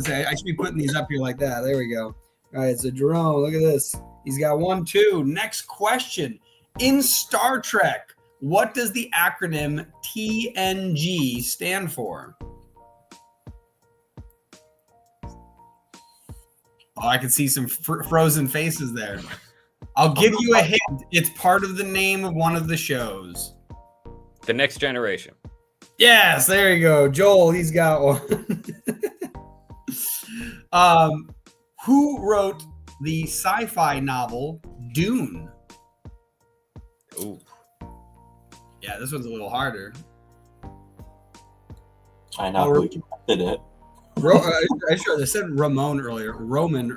I should be putting these up here like that. There we go. All right, so Jerome, look at this. He's got 1, 2. Next question. In Star Trek, what does the acronym TNG stand for? Oh, I can see some frozen faces there. I'll give you a hint. It's part of the name of one of the shows. The Next Generation. Yes, there you go. Joel, he's got one. Who wrote the sci-fi novel Dune? Ooh. Yeah, this one's a little harder. I know who did it. I said Ramon earlier. Roman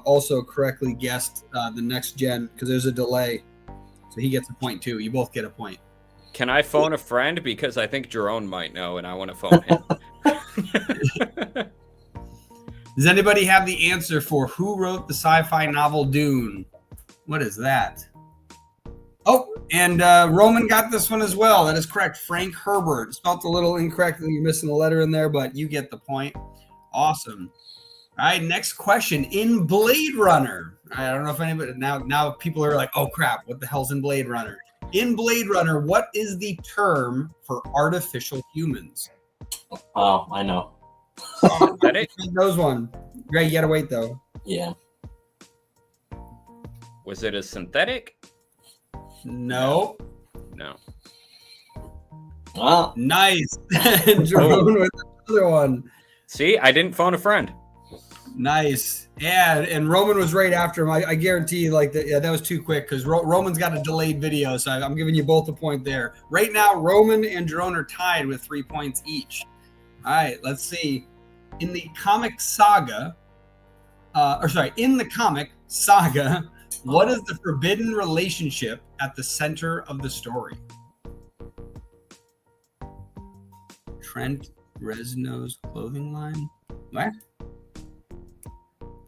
also correctly guessed the Next Gen because there's a delay. So he gets a point too. You both get a point. Can I phone a friend? Because I think Jerome might know and I want to phone him. Does anybody have the answer for who wrote the sci-fi novel Dune? What is that? Oh, and Roman got this one as well. That is correct. Frank Herbert. Spelled a little incorrectly. You're missing a letter in there, but you get the point. Awesome. All right, next question. In Blade Runner, I don't know if anybody now people are like, oh crap, what the hell's in Blade Runner? In Blade Runner, what is the term for artificial humans? Oh, I know. That it? Knows one. Greg, you gotta wait though. Yeah. Was it a synthetic? No. No. Well, Nice. Jerome with another one. See, I didn't phone a friend. Nice. Yeah, and Roman was right after him. I guarantee like that. Yeah, that was too quick because Roman's got a delayed video, so I'm giving you both a point there. Right now, Roman and Jerome are tied with 3 points each. All right, let's see. In the comic saga, in the comic saga, what is the forbidden relationship at the center of the story? Trent Reznor's clothing line? What?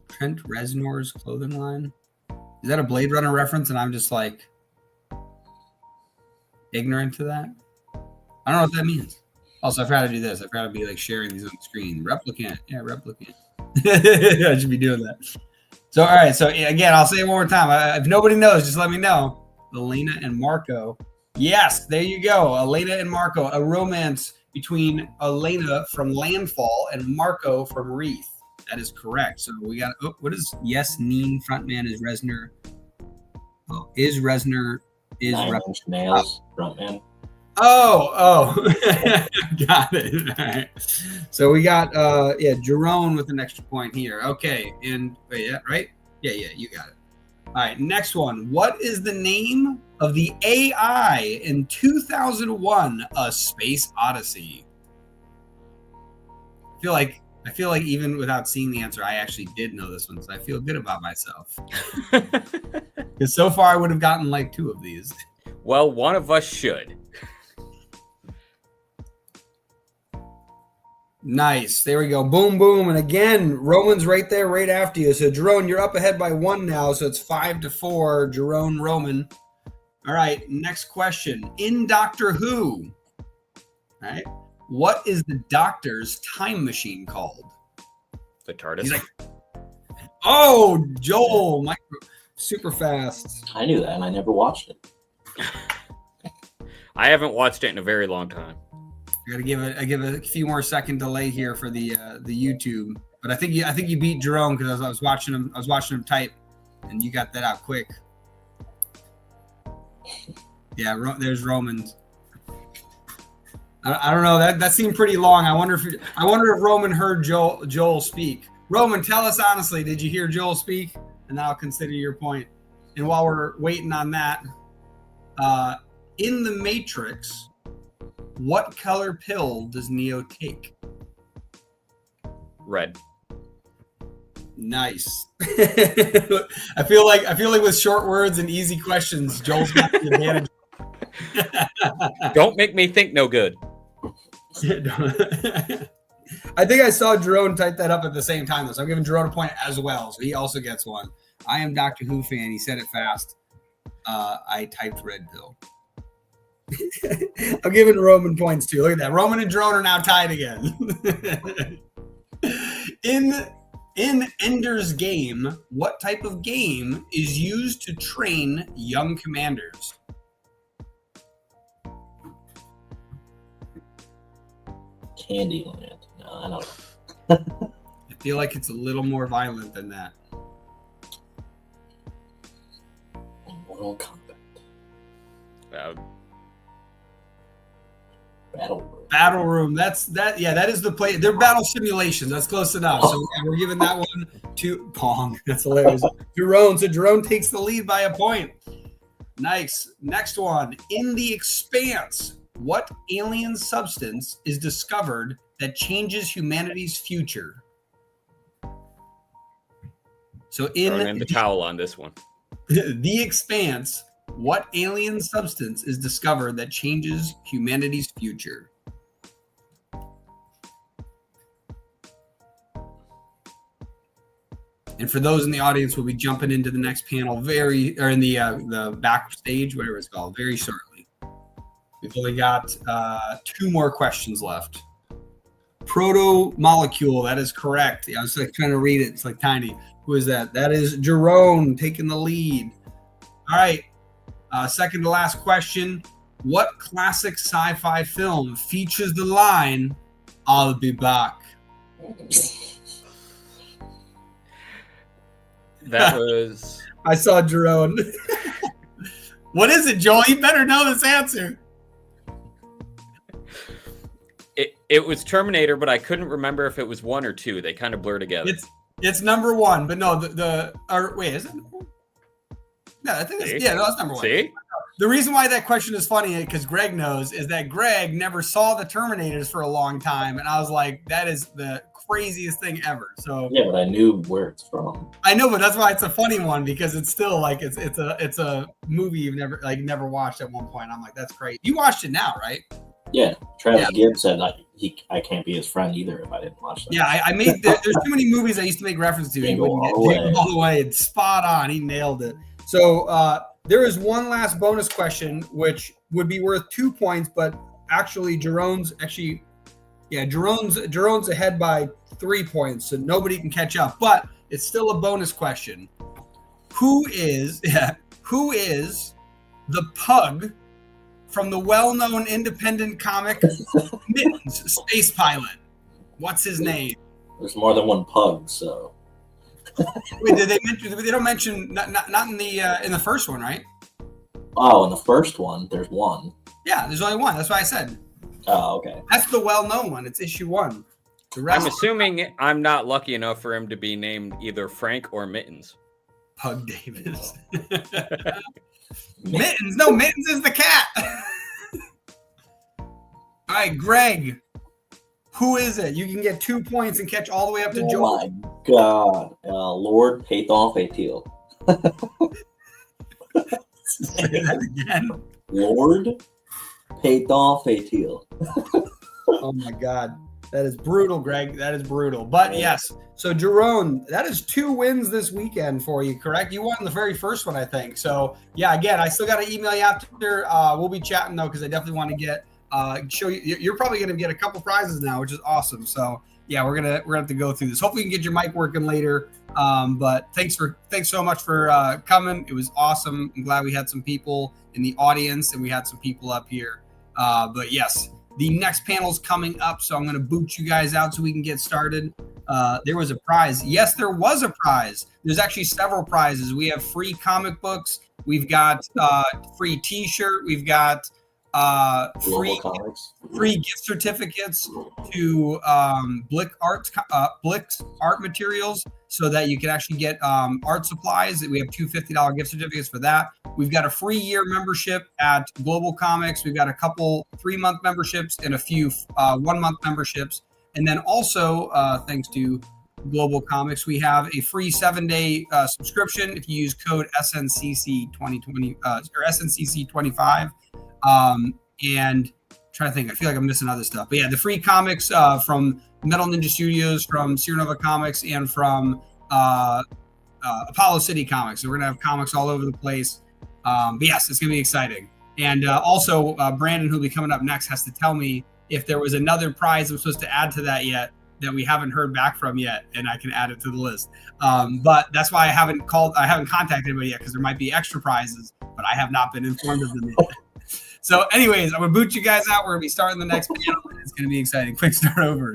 Trent Reznor's clothing line? Is that a Blade Runner reference and I'm just like ignorant to that? I don't know what that means. Also, I forgot to do this. I forgot to be like sharing these on the screen. Replicant. Yeah, replicant. I should be doing that. So, all right. So, again, I'll say it one more time. If nobody knows, just let me know. Elena and Marco. Yes, there you go. Elena and Marco. A romance between Elena from Landfall and Marco from Wreath. That is correct. So, we got, what is, yes, Neen frontman is Reznor. Oh, is Reznor, is Nine Inch Nails frontman. Oh, got it. All right. So we got Jerome with an extra point here. Okay, and right? Yeah, you got it. All right, next one. What is the name of the AI in 2001: A Space Odyssey? I feel like even without seeing the answer, I actually did know this one, so I feel good about myself. Because so far I would have gotten like 2 of these. Well, one of us should. Nice. There we go. Boom, boom. And again, Roman's right there, right after you. So, Jerome, you're up ahead by 1 now. So, it's 5-4. Jerome, Roman. All right. Next question. In Doctor Who, all right, what is the Doctor's time machine called? The TARDIS. He's like, oh, Joel. Super fast. I knew that, and I never watched it. I haven't watched it in a very long time. I gotta give a few more second delay here for the YouTube. But I think you beat Jerome because I was watching him type, and you got that out quick. Yeah, there's Romans. I don't know, that seemed pretty long. I wonder if Roman heard Joel speak. Roman, tell us honestly, did you hear Joel speak? And I'll consider your point. And while we're waiting on that, in the Matrix, what color pill does Neo take? Red. Nice. I feel like with short words and easy questions, Joel's got the advantage. Don't make me think no good. I think I saw Jerome type that up at the same time, though. So I'm giving Jerome a point as well. So he also gets one. I am Doctor Who fan. He said it fast. I typed red pill. I'm giving Roman points too. Look at that. Roman and Jerome are now tied again. In Ender's Game, what type of game is used to train young commanders? Candyland. No, I don't know. I feel like it's a little more violent than that. Mortal Kombat. Battle Room. That's that. Yeah, that is the play. They're battle simulations. That's close enough. So we're giving that one to Pong. That's hilarious. Jerome. So Jerome takes the lead by a point. Nice. Next one. In The Expanse, what alien substance is discovered that changes humanity's future? So in the towel on this one. The Expanse, what alien substance is discovered that changes humanity's future? And for those in the audience, we'll be jumping into the next panel in the backstage, whatever it's called, very shortly. We've only got 2 more questions left. Proto molecule, that is correct. I was like trying to read it. It's like tiny. Who is that? That is Jerome taking the lead. All right. Second to last question. What classic sci-fi film features the line, "I'll be back"? That was... I saw Jerome. What is it, Joel? You better know this answer. It was Terminator, but I couldn't remember if it was 1 or 2. They kind of blur together. It's number 1, but no, wait, is it? No, I think that's number 1. See? The reason why that question is funny, because Greg knows, is that Greg never saw the Terminators for a long time, and I was like, that is the craziest thing ever. So yeah, but I knew where it's from. I know, but that's why it's a funny one, because it's still like it's a movie you've never watched at one point. I'm like, that's crazy. You watched it now, right? Yeah, Travis Gibbs said I can't be his friend either if I didn't watch that. Yeah, I made there's too many movies I used to make reference to. He wouldn't get all the way. It's spot on. He nailed it. So there is one last bonus question, which would be worth 2 points, but actually Jerome's ahead by 3 points, so nobody can catch up. But it's still a bonus question. Who is the pug from the well-known independent comic Mittens, Space Pilot? What's his name? There's more than one pug, so. Wait, did they mention? They don't mention not in the first one, right? Oh, in the first one, there's one. Yeah, there's only one. That's why I said. Oh, okay. That's the well-known one. It's issue 1. The rest I'm assuming I'm not lucky enough for him to be named either Frank or Mittens. Pug Davis. Mittens. No, Mittens is the cat. All right, Greg. Who is it? You can get 2 points and catch all the way up to Joel. Oh my God. Lord Pathoff Atil. Say that again. Lord Pathoff Atil. Oh my God. That is brutal, Greg. That is brutal. But yes, so Jerome, that is 2 wins this weekend for you, correct? You won the very first one, I think. So yeah, again, I still got to email you after. We'll be chatting though, because I definitely want to get show you. You're probably going to get a couple prizes now, which is awesome. So yeah, we're gonna have to go through this. Hopefully, you can get your mic working later. But thanks so much for coming. It was awesome. I'm glad we had some people in the audience and we had some people up here. But yes. The next panel's coming up, so I'm going to boot you guys out so we can get started. There was a prize. Yes, there was a prize. There's actually several prizes. We have free comic books. We've got free T-shirt. We've got free gift certificates to Blick art materials, so that you can actually get art supplies. We have two $50 gift certificates for that. We've got a free year membership at Global Comics. We've got a couple 3-month memberships and a few 1-month memberships. And then also, thanks to Global Comics, we have a free 7-day subscription if you use code SNCC 2020 or SNCC 25. And trying to think, I feel like I'm missing other stuff, but yeah, the free comics from Metal Ninja Studios, from Sierra Nova Comics, and from Apollo City Comics. So we're gonna have comics all over the place. But yes, it's gonna be exciting. And also, Brandon, who'll be coming up next, has to tell me if there was another prize I'm supposed to add to that yet that we haven't heard back from yet, and I can add it to the list. But that's why I haven't contacted anybody yet, because there might be extra prizes, but I have not been informed of them yet. So anyways, I'm going to boot you guys out. We're going to be starting the next panel. It's going to be exciting. Quick start over.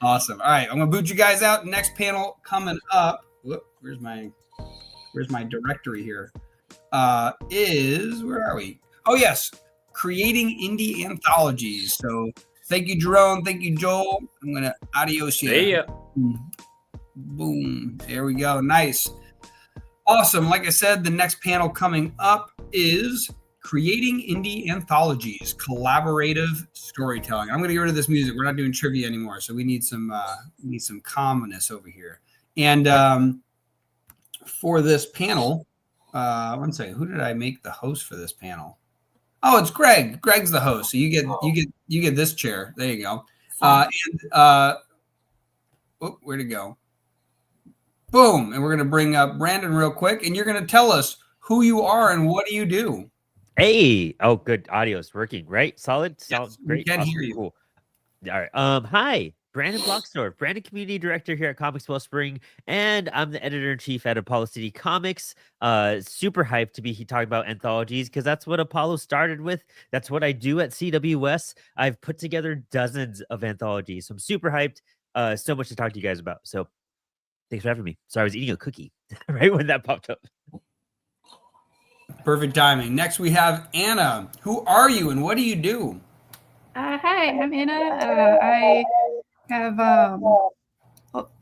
Awesome. All right, I'm going to boot you guys out. Next panel coming up. Whoop, where's my directory here? Where are we? Oh, yes. Creating indie anthologies. So thank you, Jerome. Thank you, Joel. I'm going to adios you. See ya. Boom. There we go. Nice. Awesome. Like I said, the next panel coming up is Creating Indie Anthologies, Collaborative Storytelling. I'm going to get rid of this music. We're not doing trivia anymore, so we need some calmness over here. And for this panel, one second. Who did I make the host for this panel? Oh, it's Greg. Greg's the host, so you get this chair. There you go. Where'd it go? Boom. And we're going to bring up Brandon real quick, and you're going to tell us who you are and what do you do. Hey. Oh, good. Audio is working, right? Solid? Sounds great. We can hear you. Cool. All right. Hi. Brandon Blocksdorf, Brandon Community Director here at Comics Wellspring, and I'm the Editor-in-Chief at Apollo City Comics. Super hyped to be talking about anthologies, because that's what Apollo started with. That's what I do at CWS. I've put together dozens of anthologies, so I'm super hyped. So much to talk to you guys about. So thanks for having me. Sorry, I was eating a cookie right when that popped up. Perfect timing. Next, we have Anna. Who are you and what do you do? Hi, I'm Anna. I have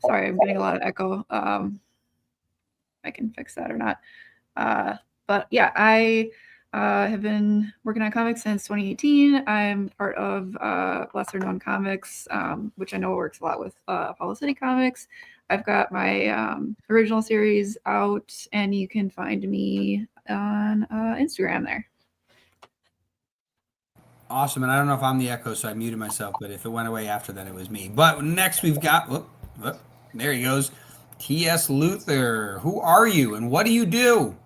sorry, I'm getting a lot of echo. I can fix that or not. But yeah, I have been working on comics since 2018. I'm part of Lesser Known Comics, which I know works a lot with Apollo City Comics. I've got my original series out, and you can find me on Instagram there. Awesome. And I don't know if I'm the echo, so I muted myself, but if it went away after that, it was me. But next we've got, there he goes, T.S. Luther. Who are you and what do you do?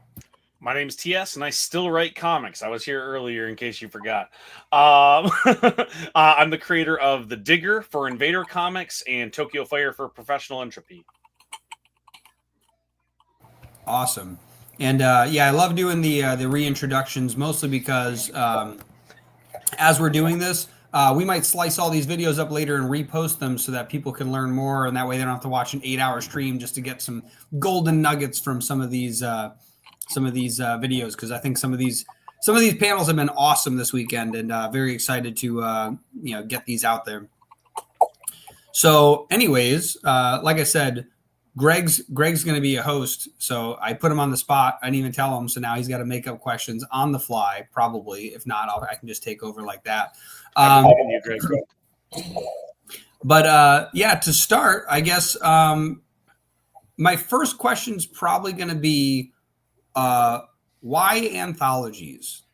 My name's TS, and I still write comics. I was here earlier in case you forgot. I'm the creator of The Digger for Invader Comics and Tokyo Fire for Professional Entropy. Awesome. And yeah, I love doing the reintroductions, mostly because as we're doing this, we might slice all these videos up later and repost them so that people can learn more, and that way they don't have to watch an 8-hour stream just to get some golden nuggets from some of these videos, because I think some of these panels have been awesome this weekend, and very excited to get these out there. So anyways, like I said, Greg's going to be a host, so I put him on the spot. I didn't even tell him, so now he's got to make up questions on the fly, probably. If not, I can just take over like that. But yeah, to start, I guess my first question is probably going to be, why anthologies?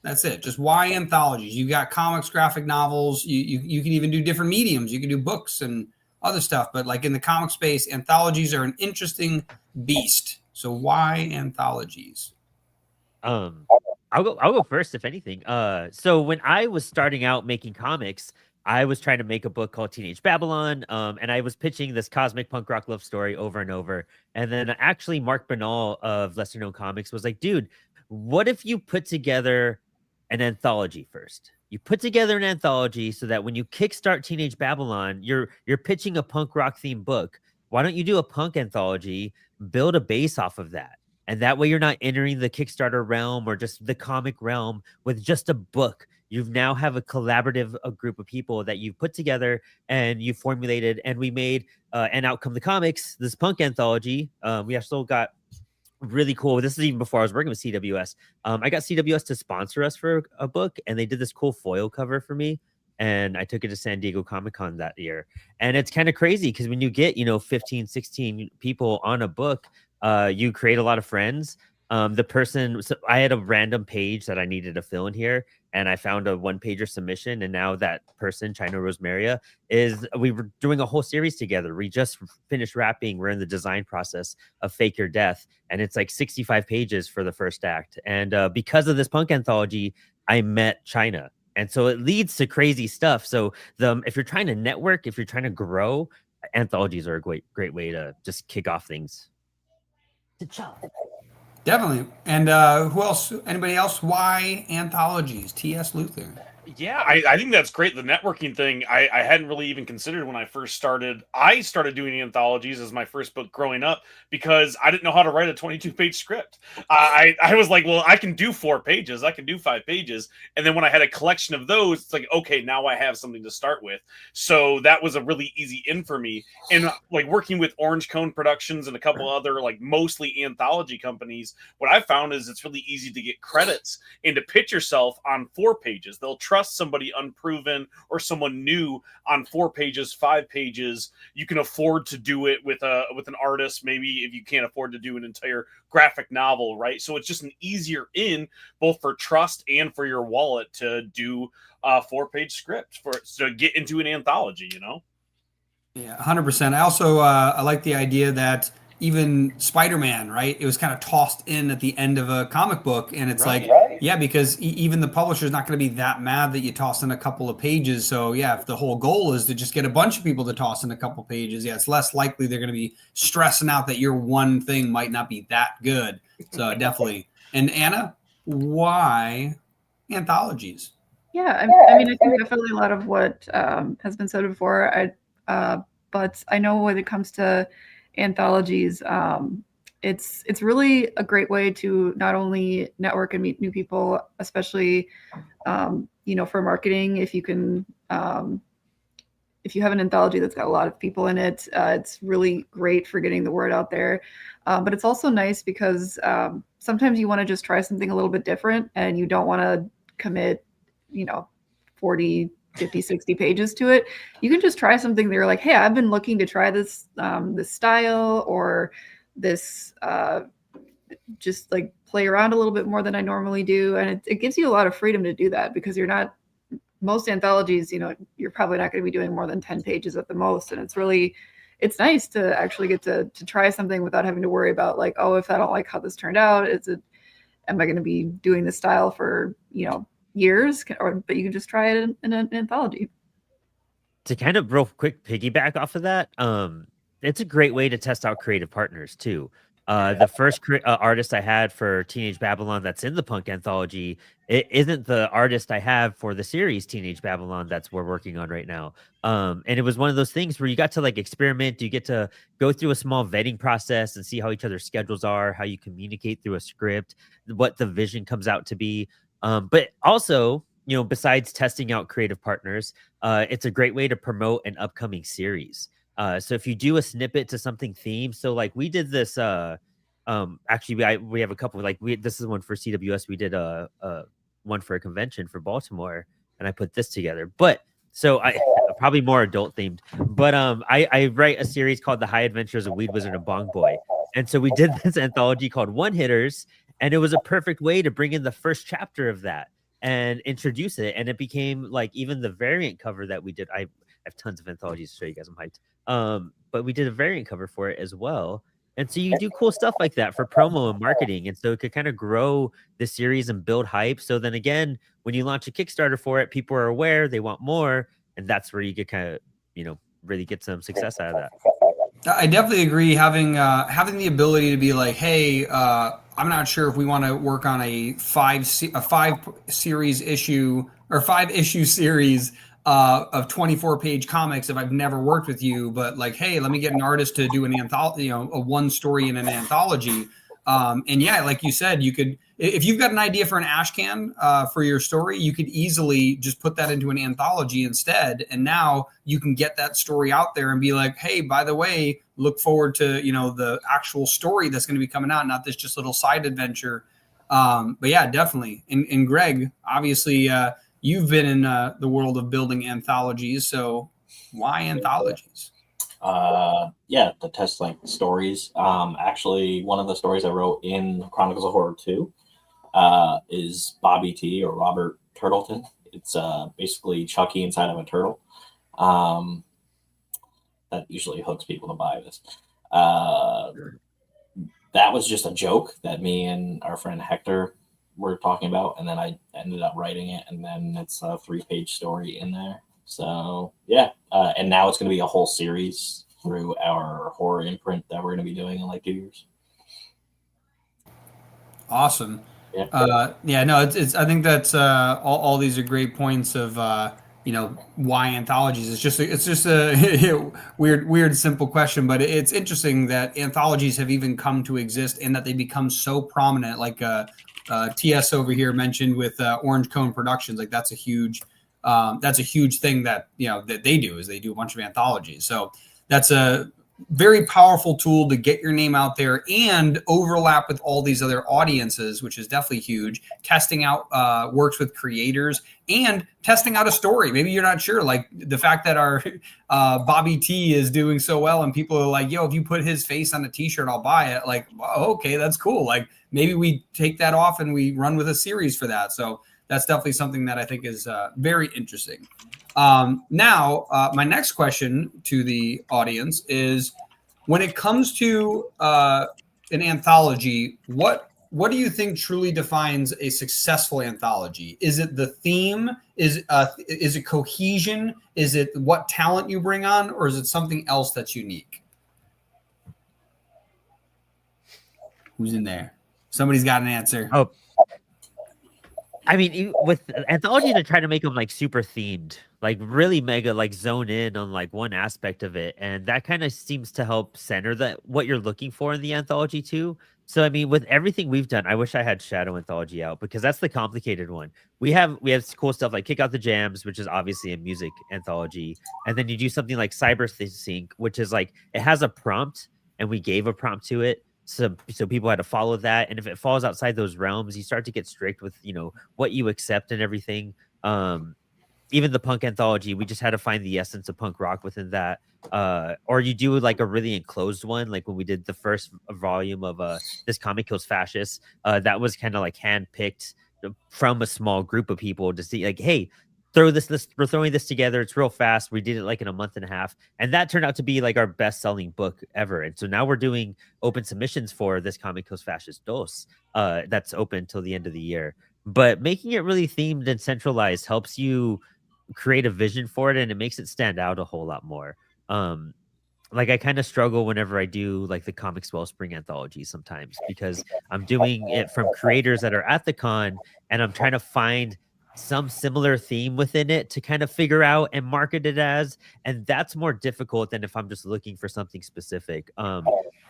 That's it. Just why anthologies? You got comics, graphic novels. You can even do different mediums. You can do books and other stuff. But like in the comic space, anthologies are an interesting beast. So why anthologies? I'll go first, if anything. So when I was starting out making comics, I was trying to make a book called Teenage Babylon, and I was pitching this cosmic punk rock love story over and over. And then actually Mark Bernal of Lesser Known Comics was like, dude, what if you put together an anthology first. You put together an anthology so that when you kickstart Teenage Babylon, you're pitching a punk rock themed book. Why don't you do a punk anthology, build a base off of that? And that way you're not entering the Kickstarter realm or just the comic realm with just a book. You now have a collaborative group of people that you've put together and you formulated, and we made and out come the comics, this punk anthology. We also got really cool. This is even before I was working with CWS. I got CWS to sponsor us for a book, and they did this cool foil cover for me. And I took it to San Diego Comic-Con that year. And it's kind of crazy because when you get, 15, 16 people on a book, you create a lot of friends. So I had a random page that I needed to fill in here, and I found a one-pager submission. And now that person, China Rosemaria, we were doing a whole series together. We just finished wrapping. We're in the design process of Fake Your Death, and it's like 65 pages for the first act. And because of this punk anthology, I met China. And so it leads to crazy stuff. So if you're trying to network, if you're trying to grow, anthologies are a great way to just kick off things. Definitely. And who else? Anybody else? Why anthologies? T.S. Luther. Yeah, I think that's great. The networking thing, I hadn't really even considered when I first started. I started doing anthologies as my first book growing up because I didn't know how to write a 22-page script. I was like, well, I can do 4 pages. I can do 5 pages. And then when I had a collection of those, it's like, okay, now I have something to start with. So that was a really easy in for me. And like working with Orange Cone Productions and a couple other like mostly anthology companies, what I found is it's really easy to get credits and to pitch yourself on 4 pages. They'll trust somebody unproven or someone new on 4 pages, 5 pages. You can afford to do it with an artist, maybe if you can't afford to do an entire graphic novel, right? So it's just an easier in both for trust and for your wallet to do a 4-page script to get into an anthology, Yeah, 100%. I also I like the idea that even Spider-Man, right? It was kind of tossed in at the end of a comic book, and it's yeah, because even the publisher's not going to be that mad that you toss in a couple of pages. So yeah, if the whole goal is to just get a bunch of people to toss in a couple pages, yeah, it's less likely they're going to be stressing out that your one thing might not be that good. So definitely. And Anna, why anthologies? Yeah, I mean, I think definitely a lot of what has been said before. But I know when it comes to anthologies, it's really a great way to not only network and meet new people, especially for marketing. If you can, if you have an anthology that's got a lot of people in it, it's really great for getting the word out there. But it's also nice because sometimes you want to just try something a little bit different, and you don't want to commit 40, 50, 60 pages to it. You can just try something that you're like, hey, I've been looking to try this this style or this just like play around a little bit more than I normally do. And it gives you a lot of freedom to do that because most anthologies, you're probably not going to be doing more than 10 pages at the most. And it's nice to actually get to try something without having to worry about like, oh, if I don't like how this turned out, am I going to be doing this style for, years, but you can just try it in an anthology. To kind of real quick piggyback off of that, it's a great way to test out creative partners too. The first artist I had for Teenage Babylon that's in the punk anthology, it isn't the artist I have for the series Teenage Babylon we're working on right now. And it was one of those things where you got to like experiment. You get to go through a small vetting process and see how each other's schedules are, how you communicate through a script, what the vision comes out to be. But also, besides testing out creative partners, it's a great way to promote an upcoming series. So if you do a snippet to something themed, so like we did this, actually we have a couple, this is one for CWS. We did a one for a convention for Baltimore, and I put this together. But so I probably more adult themed, but I write a series called The High Adventures of Weed Wizard and Bong Boy. And so we did this anthology called One Hitters, and it was a perfect way to bring in the first chapter of that and introduce it. And it became like even the variant cover that we did. I have tons of anthologies to show you guys. I'm hyped. But we did a variant cover for it as well. And so you do cool stuff like that for promo and marketing. And so it could kind of grow the series and build hype. So then again, when you launch a Kickstarter for it, people are aware, they want more. And that's where you get kind of, really get some success out of that. I definitely agree. Having the ability to be like, hey, I'm not sure if we want to work on a 5 issue series of 24-page comics if I've never worked with you, but like, hey, let me get an artist to do an anthology, a one story in an anthology. And yeah, like you said, you could, if you've got an idea for an ash can for your story, you could easily just put that into an anthology instead. And now you can get that story out there and be like, hey, by the way, look forward to, the actual story that's going to be coming out, not this just little side adventure. But yeah, definitely. And Greg, obviously, you've been in the world of building anthologies. So why anthologies? To test like stories. Actually, one of the stories I wrote in Chronicles of Horror 2 is Bobby T, or Robert Turtleton. It's basically Chucky inside of a turtle. That usually hooks people to buy this. That was just a joke that me and our friend Hector were talking about, and then I ended up writing it, and then it's a 3-page story in there. So yeah, and now it's going to be a whole series through our horror imprint that we're going to be doing in like 2 years. Awesome. Yeah. No, it's I think that's all these are great points of why anthologies. It's just a weird simple question, but it's interesting that anthologies have even come to exist and that they become so prominent. Like TS over here mentioned with Orange Cone Productions, like that's a huge thing that that they do, is they do a bunch of anthologies. So that's a very powerful tool to get your name out there and overlap with all these other audiences, which is definitely huge. Testing out works with creators and testing out a story. Maybe you're not sure, like the fact that our Bobby T is doing so well and people are like, yo, if you put his face on a t-shirt, I'll buy it. Like, oh, okay, that's cool. Like maybe we take that off and we run with a series for that. So that's definitely something that I think is very interesting. Now, my next question to the audience is, when it comes to an anthology, what do you think truly defines a successful anthology? Is it the theme? Is it cohesion? Is it what talent you bring on, or is it something else that's unique? Who's in there? Somebody's got an answer. Oh, I mean, with anthologies, I try to make them like super themed, like really mega, like zone in on like one aspect of it, and that kind of seems to help center what you're looking for in the anthology too. So I mean, with everything we've done, I wish I had Shadow Anthology out, because that's the complicated one. We have cool stuff like Kick Out the Jams, which is obviously a music anthology, and then you do something like Cyber Sync, which is like it has a prompt, and we gave a prompt to it. So people had to follow that, and if it falls outside those realms, you start to get strict with what you accept and everything. Even the punk anthology, we just had to find the essence of punk rock within that. Or you do like a really enclosed one, like when we did the first volume of This Comic Kills Fascists. That was kind of like handpicked from a small group of people to see, like, hey, we're throwing this together. It's real fast. We did it like in a month and a half, and that turned out to be like our best-selling book ever. And so now we're doing open submissions for This Comic Kills Fascists Dos. That's open till the end of the year. But making it really themed and centralized helps you create a vision for it, and it makes it stand out a whole lot more. Like I kind of struggle whenever I do like the Comics Wellspring anthology sometimes, because I'm doing it from creators that are at the con, and I'm trying to find some similar theme within it to kind of figure out and market it as, and that's more difficult than if I'm just looking for something specific.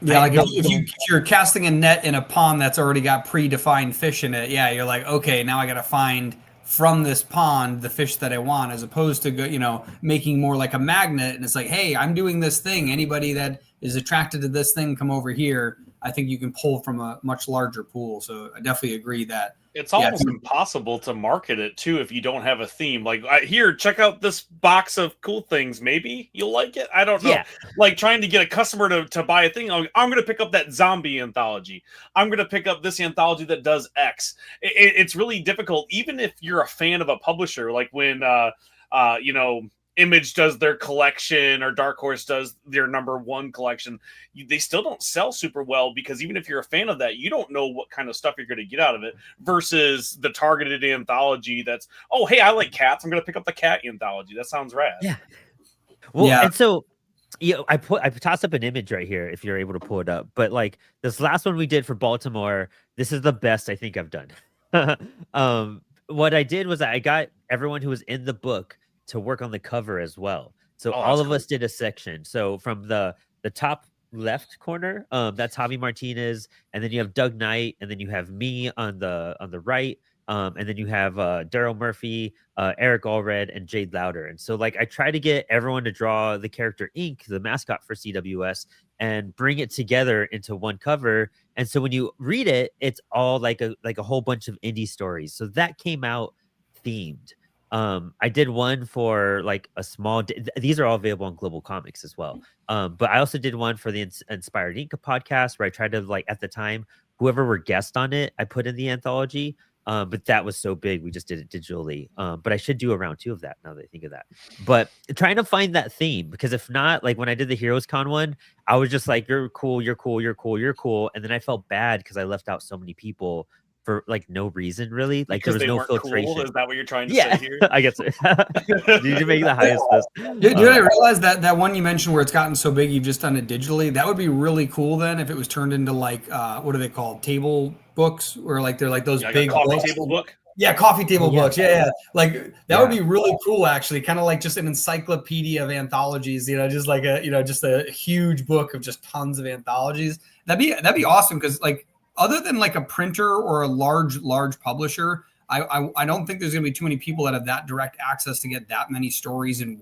If you're casting a net in a pond that's already got predefined fish in it, you're like, okay, now I got to find from this pond the fish that I want, as opposed to making more like a magnet, and it's like, hey, I'm doing this thing, anybody that is attracted to this thing, come over here. I think you can pull from a much larger pool. So I definitely agree that it's almost impossible to market it too if you don't have a theme. Like, here, check out this box of cool things. Maybe you'll like it. I don't know. Yeah. Like trying to get a customer to buy a thing. I'm going to pick up that zombie anthology. I'm going to pick up this anthology that does X. It's really difficult, even if you're a fan of a publisher. Like when Image does their collection, or Dark Horse does their #1 collection, they still don't sell super well, because even if you're a fan of that, you don't know what kind of stuff you're going to get out of it, versus the targeted anthology that's, oh, hey, I like cats, I'm going to pick up the cat anthology. That sounds rad. Yeah. Well, and so Yeah, I tossed up an image right here if you're able to pull it up. But like this last one we did for Baltimore, this is the best I think I've done. What I did was I got everyone who was in the book to work on the cover as well. So Oh, all that's of cool. us did a section. So from the top left corner, that's Javi Martinez, and then you have Doug Knight, and then you have me on the right. And then you have Daryl Murphy, Eric Allred, and Jade Louder. And so, like, I try to get everyone to draw the character Ink, the mascot for CWS, and bring it together into one cover. And so when you read it, it's all like a whole bunch of indie stories. So that came out themed. I did one for like a small. These are all available on Global Comics as well. But I also did one for the Inspired Ink podcast where I tried to, like, at the time, whoever were guests on it, I put in the anthology. But that was so big, we just did it digitally. But I should do a round 2 of that now that I think of that. But trying to find that theme, because if not, like when I did the Heroes Con one, I was just like, you're cool, you're cool, you're cool, you're cool. And then I felt bad because I left out so many people for like no reason, really. Like Because there was they no weren't filtration. cool. Is that what you're trying to Yeah, say here? I guess. Did you make the highest list? Dude, I realized that one you mentioned where it's gotten so big you've just done it digitally. That would be really cool then if it was turned into like what are they called? Table books, or like they're like those Like big a coffee books. table book. Yeah, coffee table yeah. books. Yeah. Like that Yeah. would be really cool, actually. Kind of like just an encyclopedia of anthologies. Just like just a huge book of just tons of anthologies. That'd be awesome because like other than like a printer or a large publisher, I don't think there's gonna be too many people that have that direct access to get that many stories in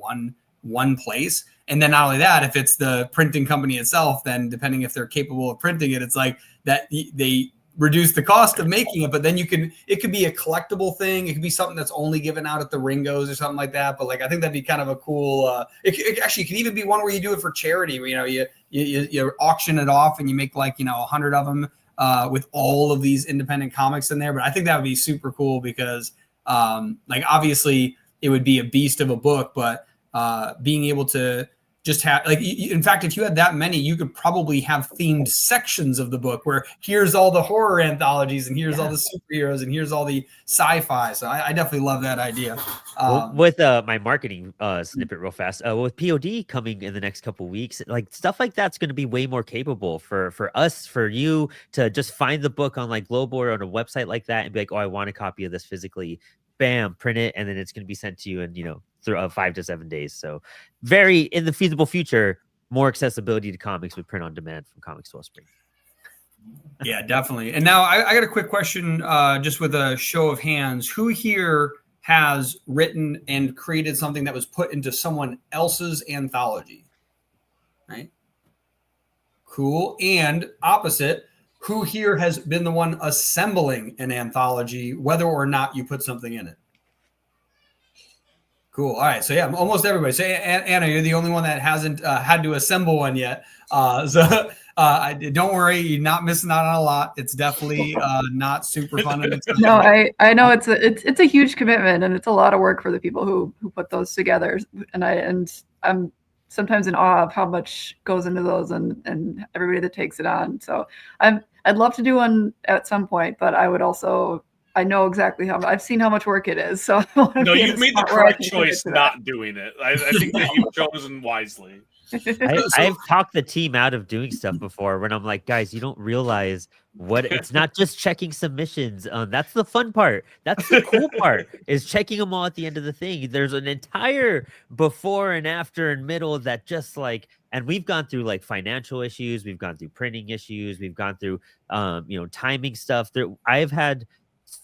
one place. And then not only that, if it's the printing company itself, then depending if they're capable of printing it, it's like that they reduce the cost of making it, but then it could be a collectible thing. It could be something that's only given out at the Ringos or something like that. But like, I think that'd be kind of a cool, it actually could even be one where you do it for charity, where, you auction it off and you make like, 100 of them with all of these independent comics in there. But I think that would be super cool because like, obviously it would be a beast of a book, but being able to just have like, in fact, if you had that many, you could probably have themed sections of the book where here's all the horror anthologies and here's all the superheroes and here's all the sci-fi. So I definitely love that idea. With my marketing snippet real fast, with POD coming in the next couple weeks, like stuff like that's going to be way more capable for us, for you to just find the book on like Global or on a website like that and be like, oh, I want a copy of this physically. Bam, print it, and then it's going to be sent to you in through 5 to 7 days. So very in the feasible future, more accessibility to comics with print on demand from Comics Wellspring. Yeah, definitely. And now I got a quick question, just with a show of hands. Who here has written and created something that was put into someone else's anthology? Right? Cool. And opposite, who here has been the one assembling an anthology, whether or not you put something in it? Cool. All right. So yeah, almost everybody. So Anna, you're the only one that hasn't had to assemble one yet. So don't worry, you're not missing out on a lot. It's definitely not super fun. No, I know it's a huge commitment and it's a lot of work for the people who put those together. And I'm sometimes in awe of how much goes into those and everybody that takes it on. So I'd love to do one at some point, but I know exactly I've seen how much work it is. So no, you've made the correct choice not doing it. I think that you've chosen wisely. I've talked the team out of doing stuff before when I'm like, guys, you don't realize what it's not just checking submissions. That's the fun part. That's the cool part is checking them all at the end of the thing. There's an entire before and after and middle that just like, and we've gone through like financial issues. We've gone through printing issues. We've gone through, timing stuff. I've had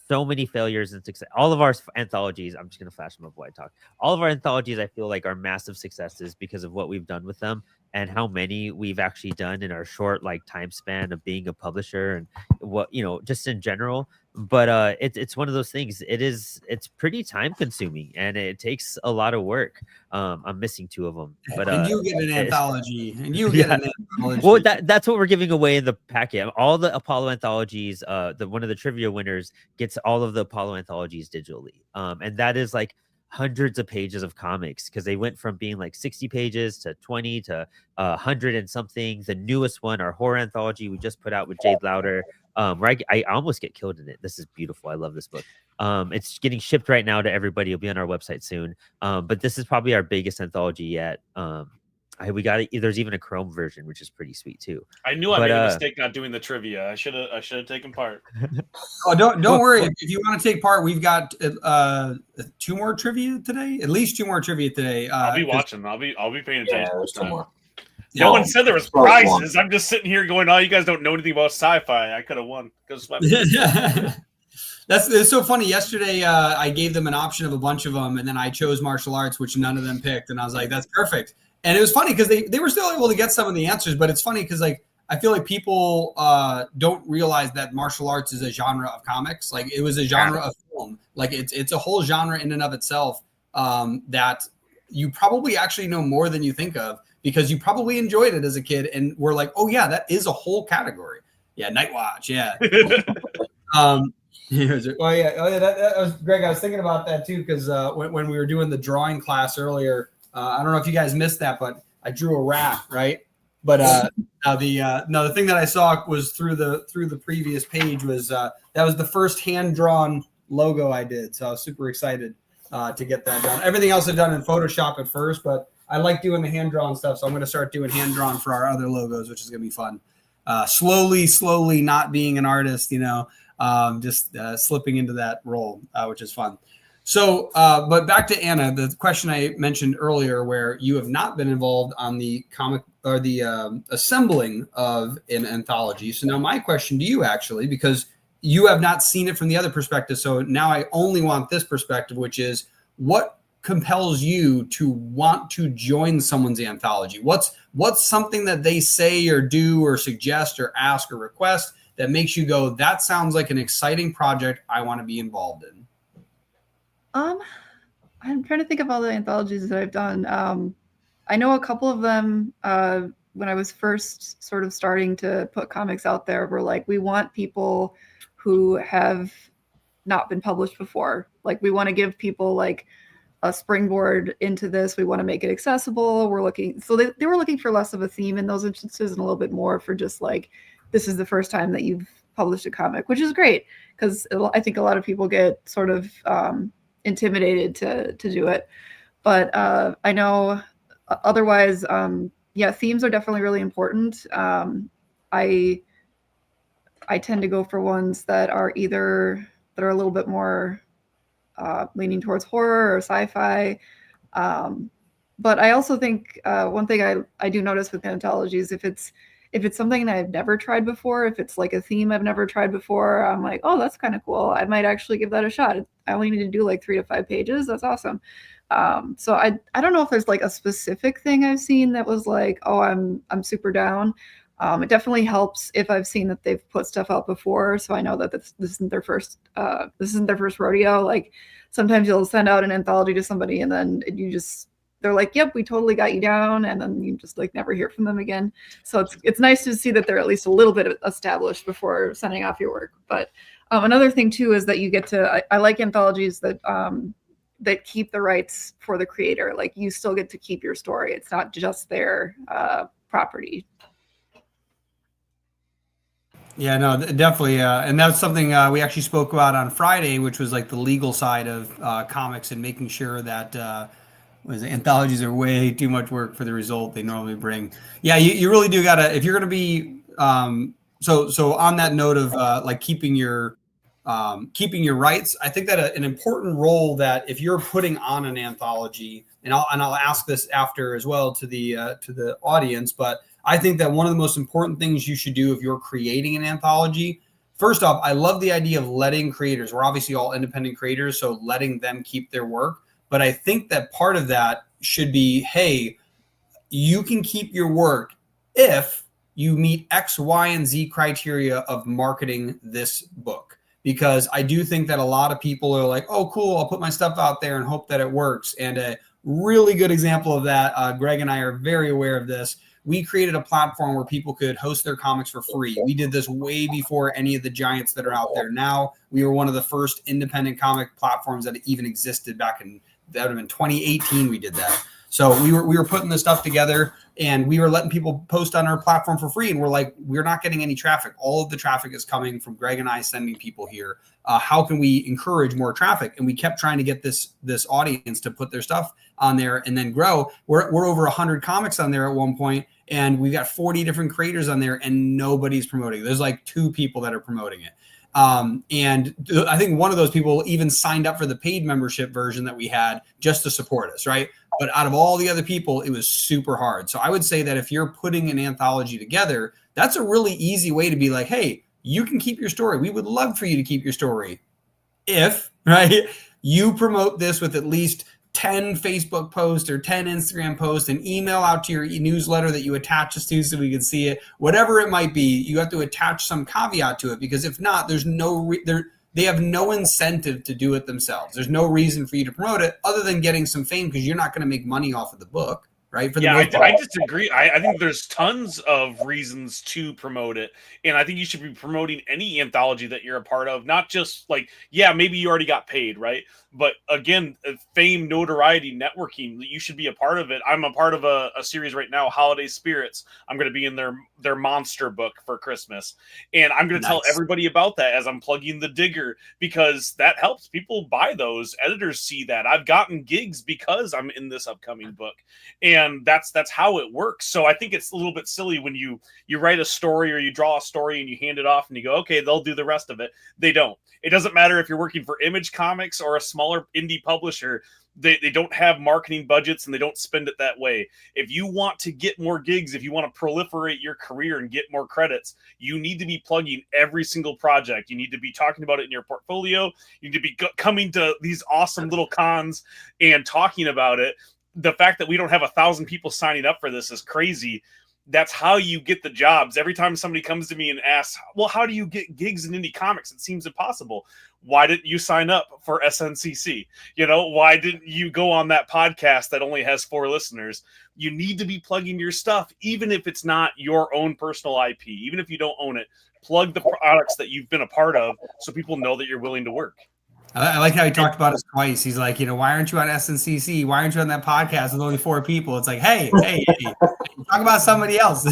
so many failures and success. All of our anthologies, I'm just going to flash them up while I talk. All of our anthologies, I feel like, are massive successes because of what we've done with them and how many we've actually done in our short like time span of being a publisher and what, just in general. But it's one of those things. It's pretty time consuming and it takes a lot of work. I'm missing 2 of them, but and you get an anthology, and you get an anthology. Well, that's what we're giving away in the packet. All the Apollo anthologies. One of the trivia winners gets all of the Apollo anthologies digitally, and that is like hundreds of pages of comics because they went from being like 60 pages to 20 to 100 and something. The newest one, our horror anthology, we just put out with Jade Louder. Where I almost get killed in it. This is beautiful. I love this book. It's getting shipped right now to everybody. It'll be on our website soon. But this is probably our biggest anthology yet. we got it. There's even a Chrome version, which is pretty sweet too. I knew I But, made a mistake not doing the trivia. I should have taken part. Oh, don't worry. If you want to take part, we've got 2 more trivia today. At least 2 more trivia today. I'll be watching. I'll be paying attention. Yeah, there's this 2 time. more. No one said there was Well, prizes. I'm just sitting here going, "Oh, you guys don't know anything about sci-fi. I could have won." It's so funny. Yesterday, I gave them an option of a bunch of them, and then I chose martial arts, which none of them picked, and I was like, "That's perfect." And it was funny because they were still able to get some of the answers, but it's funny because like I feel like people don't realize that martial arts is a genre of comics. Like it was a genre of film. Like it's a whole genre in and of itself that you probably actually know more than you think of because you probably enjoyed it as a kid and were like, "Oh yeah, that is a whole category." Yeah, Night Watch. Yeah. Oh yeah, that was Greg. I was thinking about that too because when we were doing the drawing class earlier, I don't know if you guys missed that, but I drew a rat, right? But the thing that I saw was through the previous page was that was the first hand drawn logo I did, so I was super excited to get that done. Everything else I've done in Photoshop at first, but I like doing the hand drawn stuff, so I'm going to start doing hand drawn for our other logos, which is going to be fun. Slowly, not being an artist, just slipping into that role, which is fun. So, but back to Anna, the question I mentioned earlier, where you have not been involved on the comic or the assembling of an anthology. So now my question to you, actually, because you have not seen it from the other perspective. So now I only want this perspective, which is what compels you to want to join someone's anthology? What's something that they say or do or suggest or ask or request that makes you go, that sounds like an exciting project I want to be involved in? I'm trying to think of all the anthologies that I've done. I know a couple of them when I was first sort of starting to put comics out there were like, we want people who have not been published before. Like we want to give people like a springboard into this. We want to make it accessible. We're looking, so they were looking for less of a theme in those instances and a little bit more for just like, this is the first time that you've published a comic, which is great because I think a lot of people get sort of intimidated to do it. But I know otherwise, themes are definitely really important. I tend to go for ones that are a little bit more leaning towards horror or sci-fi. But I also think one thing I do notice with anthologies, if it's something that I've never tried before, if it's like a theme I've never tried before, I'm like, oh, that's kind of cool. I might actually give that a shot. I only need to do like 3 to 5 pages. That's awesome. So I don't know if there's like a specific thing I've seen that was like, oh, I'm super down. It definitely helps if I've seen that they've put stuff out before, so I know that this isn't their first rodeo. Like sometimes you'll send out an anthology to somebody and then they're like, yep, we totally got you down, and then you just like never hear from them again. So it's nice to see that they're at least a little bit established before sending off your work. But another thing too is that you get to I like anthologies that keep the rights for the creator. Like you still get to keep your story. It's not just their property. Yeah, no, definitely. And that's something we actually spoke about on Friday, which was like the legal side of comics and making sure that anthologies are way too much work for the result they normally bring. Yeah, you really do gotta, if you're gonna be so on that note of like keeping your rights, I think that an important role that if you're putting on an anthology, and I'll ask this after as well to the audience, but I think that one of the most important things you should do if you're creating an anthology, first off, I love the idea of letting creators, we're obviously all independent creators, so letting them keep their work. But I think that part of that should be, hey, you can keep your work if you meet X, Y, and Z criteria of marketing this book. Because I do think that a lot of people are like, oh, cool, I'll put my stuff out there and hope that it works. And a really good example of that, Greg and I are very aware of this. We created a platform where people could host their comics for free. We did this way before any of the giants that are out there now. We were one of the first independent comic platforms that even existed back in, that would have been 2018 we did that. So we were putting this stuff together, and we were letting people post on our platform for free. And we're like, we're not getting any traffic. All of the traffic is coming from Greg and I sending people here. How can we encourage more traffic? And we kept trying to get this audience to put their stuff on there and then grow. We're over 100 comics on there at one point, and we've got 40 different creators on there, and nobody's promoting it. There's like 2 people that are promoting it. And I think one of those people even signed up for the paid membership version that we had just to support us, right? But out of all the other people, it was super hard. So I would say that if you're putting an anthology together, that's a really easy way to be like, hey, you can keep your story. We would love for you to keep your story if, right, you promote this with at least 10 Facebook posts or 10 Instagram posts and email out to your newsletter that you attach us to so we can see it. Whatever it might be, you have to attach some caveat to it, because if not, there's they have no incentive to do it themselves. There's no reason for you to promote it other than getting some fame, because you're not going to make money off of the book. Right? For the I disagree. I think there's tons of reasons to promote it. And I think you should be promoting any anthology that you're a part of, not just like, yeah, maybe you already got paid, right? But again, fame, notoriety, networking, you should be a part of it. I'm a part of a series right now, Holiday Spirits. I'm going to be in their monster book for Christmas. And I'm going to tell everybody about that as I'm plugging the Digger, because that helps people buy those. Editors see that. I've gotten gigs because I'm in this upcoming book. And that's how it works. So I think it's a little bit silly when you write a story or you draw a story and you hand it off and you go, okay, they'll do the rest of it. They don't. It doesn't matter if you're working for Image Comics or a smaller indie publisher. They don't have marketing budgets and they don't spend it that way. If you want to get more gigs, if you want to proliferate your career and get more credits, you need to be plugging every single project. You need to be talking about it in your portfolio. You need to be coming to these awesome little cons and talking about it. The fact that we don't have 1,000 people signing up for this is crazy. That's how you get the jobs. Every time somebody comes to me and asks, well, how do you get gigs in indie comics? It seems impossible. Why didn't you sign up for SNCC? Why didn't you go on that podcast that only has 4 listeners? You need to be plugging your stuff, even if it's not your own personal IP, even if you don't own it. Plug the products that you've been a part of so people know that you're willing to work. I like how he talked about us twice. He's like, why aren't you on SNCC? Why aren't you on that podcast with only 4 people? It's like, hey, talk about somebody else.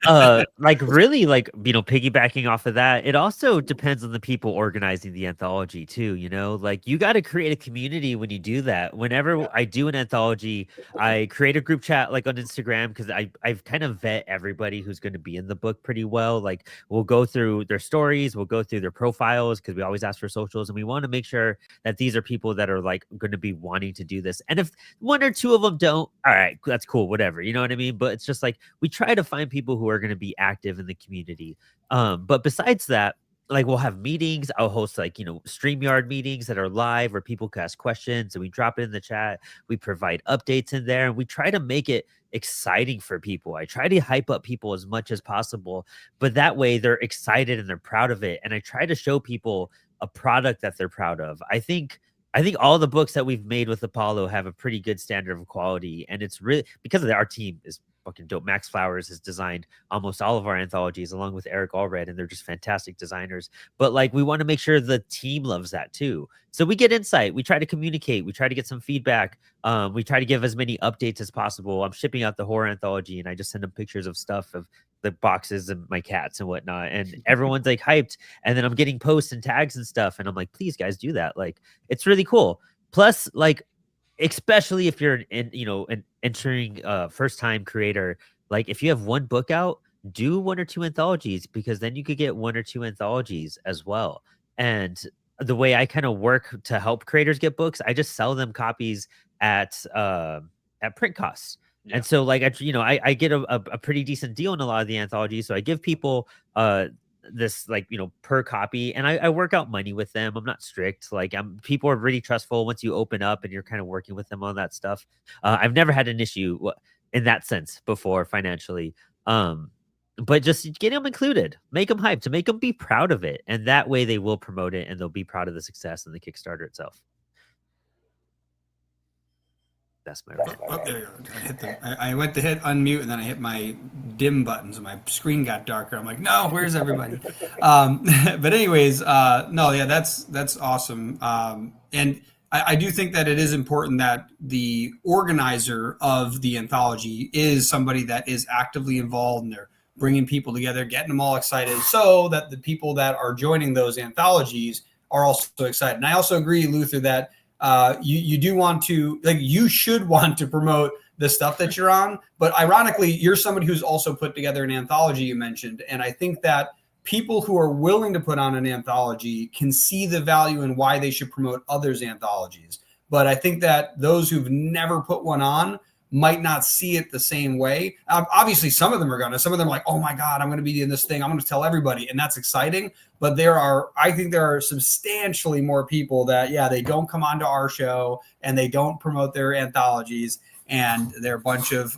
Really, piggybacking off of that, it also depends on the people organizing the anthology too. You got to create a community when you do that. Whenever I do an anthology, I create a group chat like on Instagram, because I've kind of vet everybody who's going to be in the book pretty well. Like, we'll go through their stories, we'll go through their profiles, because we always ask for socials, and we want to make sure that these are people that are like going to be wanting to do this. And if 1 or 2 of them don't, all right, that's cool, whatever, you know what I mean? But it's just like, we try to find people who are going to be active in the community. But besides that, like, we'll have meetings. I'll host StreamYard meetings that are live where people can ask questions and we drop it in the chat. We provide updates in there and we try to make it exciting for people. I try to hype up people as much as possible, but that way they're excited and they're proud of it. And I try to show people a product that they're proud of. I think all the books that we've made with Apollo have a pretty good standard of quality, and it's really because of that. Our team is fucking dope. Max Flowers has designed almost all of our anthologies along with Eric Allred, and they're just fantastic designers. But we want to make sure the team loves that too. So we get insight, we try to communicate, we try to get some feedback. We try to give as many updates as possible. I'm shipping out the horror anthology and I just send them pictures of stuff of the boxes and my cats and whatnot, and everyone's like hyped, and then I'm getting posts and tags and stuff, and I'm like, please guys, do that. It's really cool. Plus, especially if you're an entering first time creator, if you have 1 book out, do 1 or 2 anthologies, because then you could get 1 or 2 anthologies as well. And the way I kind of work to help creators get books, I just sell them copies at print costs. Yeah. And so I get a pretty decent deal in a lot of the anthologies. So I give people this per copy, and I work out money with them. I'm not strict. People are really trustful once you open up and you're kind of working with them on that stuff. I've never had an issue in that sense before financially. But just get them included, make them hyped, to make them be proud of it. And that way they will promote it and they'll be proud of the success and the Kickstarter itself. That's my there you go. I went to hit unmute and then I hit my dim button, so my screen got darker. I'm like, no, where's everybody? But anyways, no, yeah, that's awesome. And I do think that it is important that the organizer of the anthology is somebody that is actively involved and they're bringing people together, getting them all excited so that the people that are joining those anthologies are also excited. And I also agree, Luther, that you do want to, like, you should want to promote the stuff that you're on. But ironically, you're somebody who's also put together an anthology you mentioned. And I think that people who are willing to put on an anthology can see the value and why they should promote others' anthologies. But I think that those who've never put one on might not see it the same way. Obviously, some of them are gonna. Some of them are like, oh my God, I'm gonna be in this thing. I'm gonna tell everybody, and that's exciting. But I think there are substantially more people that, yeah, they don't come onto our show and they don't promote their anthologies, and they're a bunch of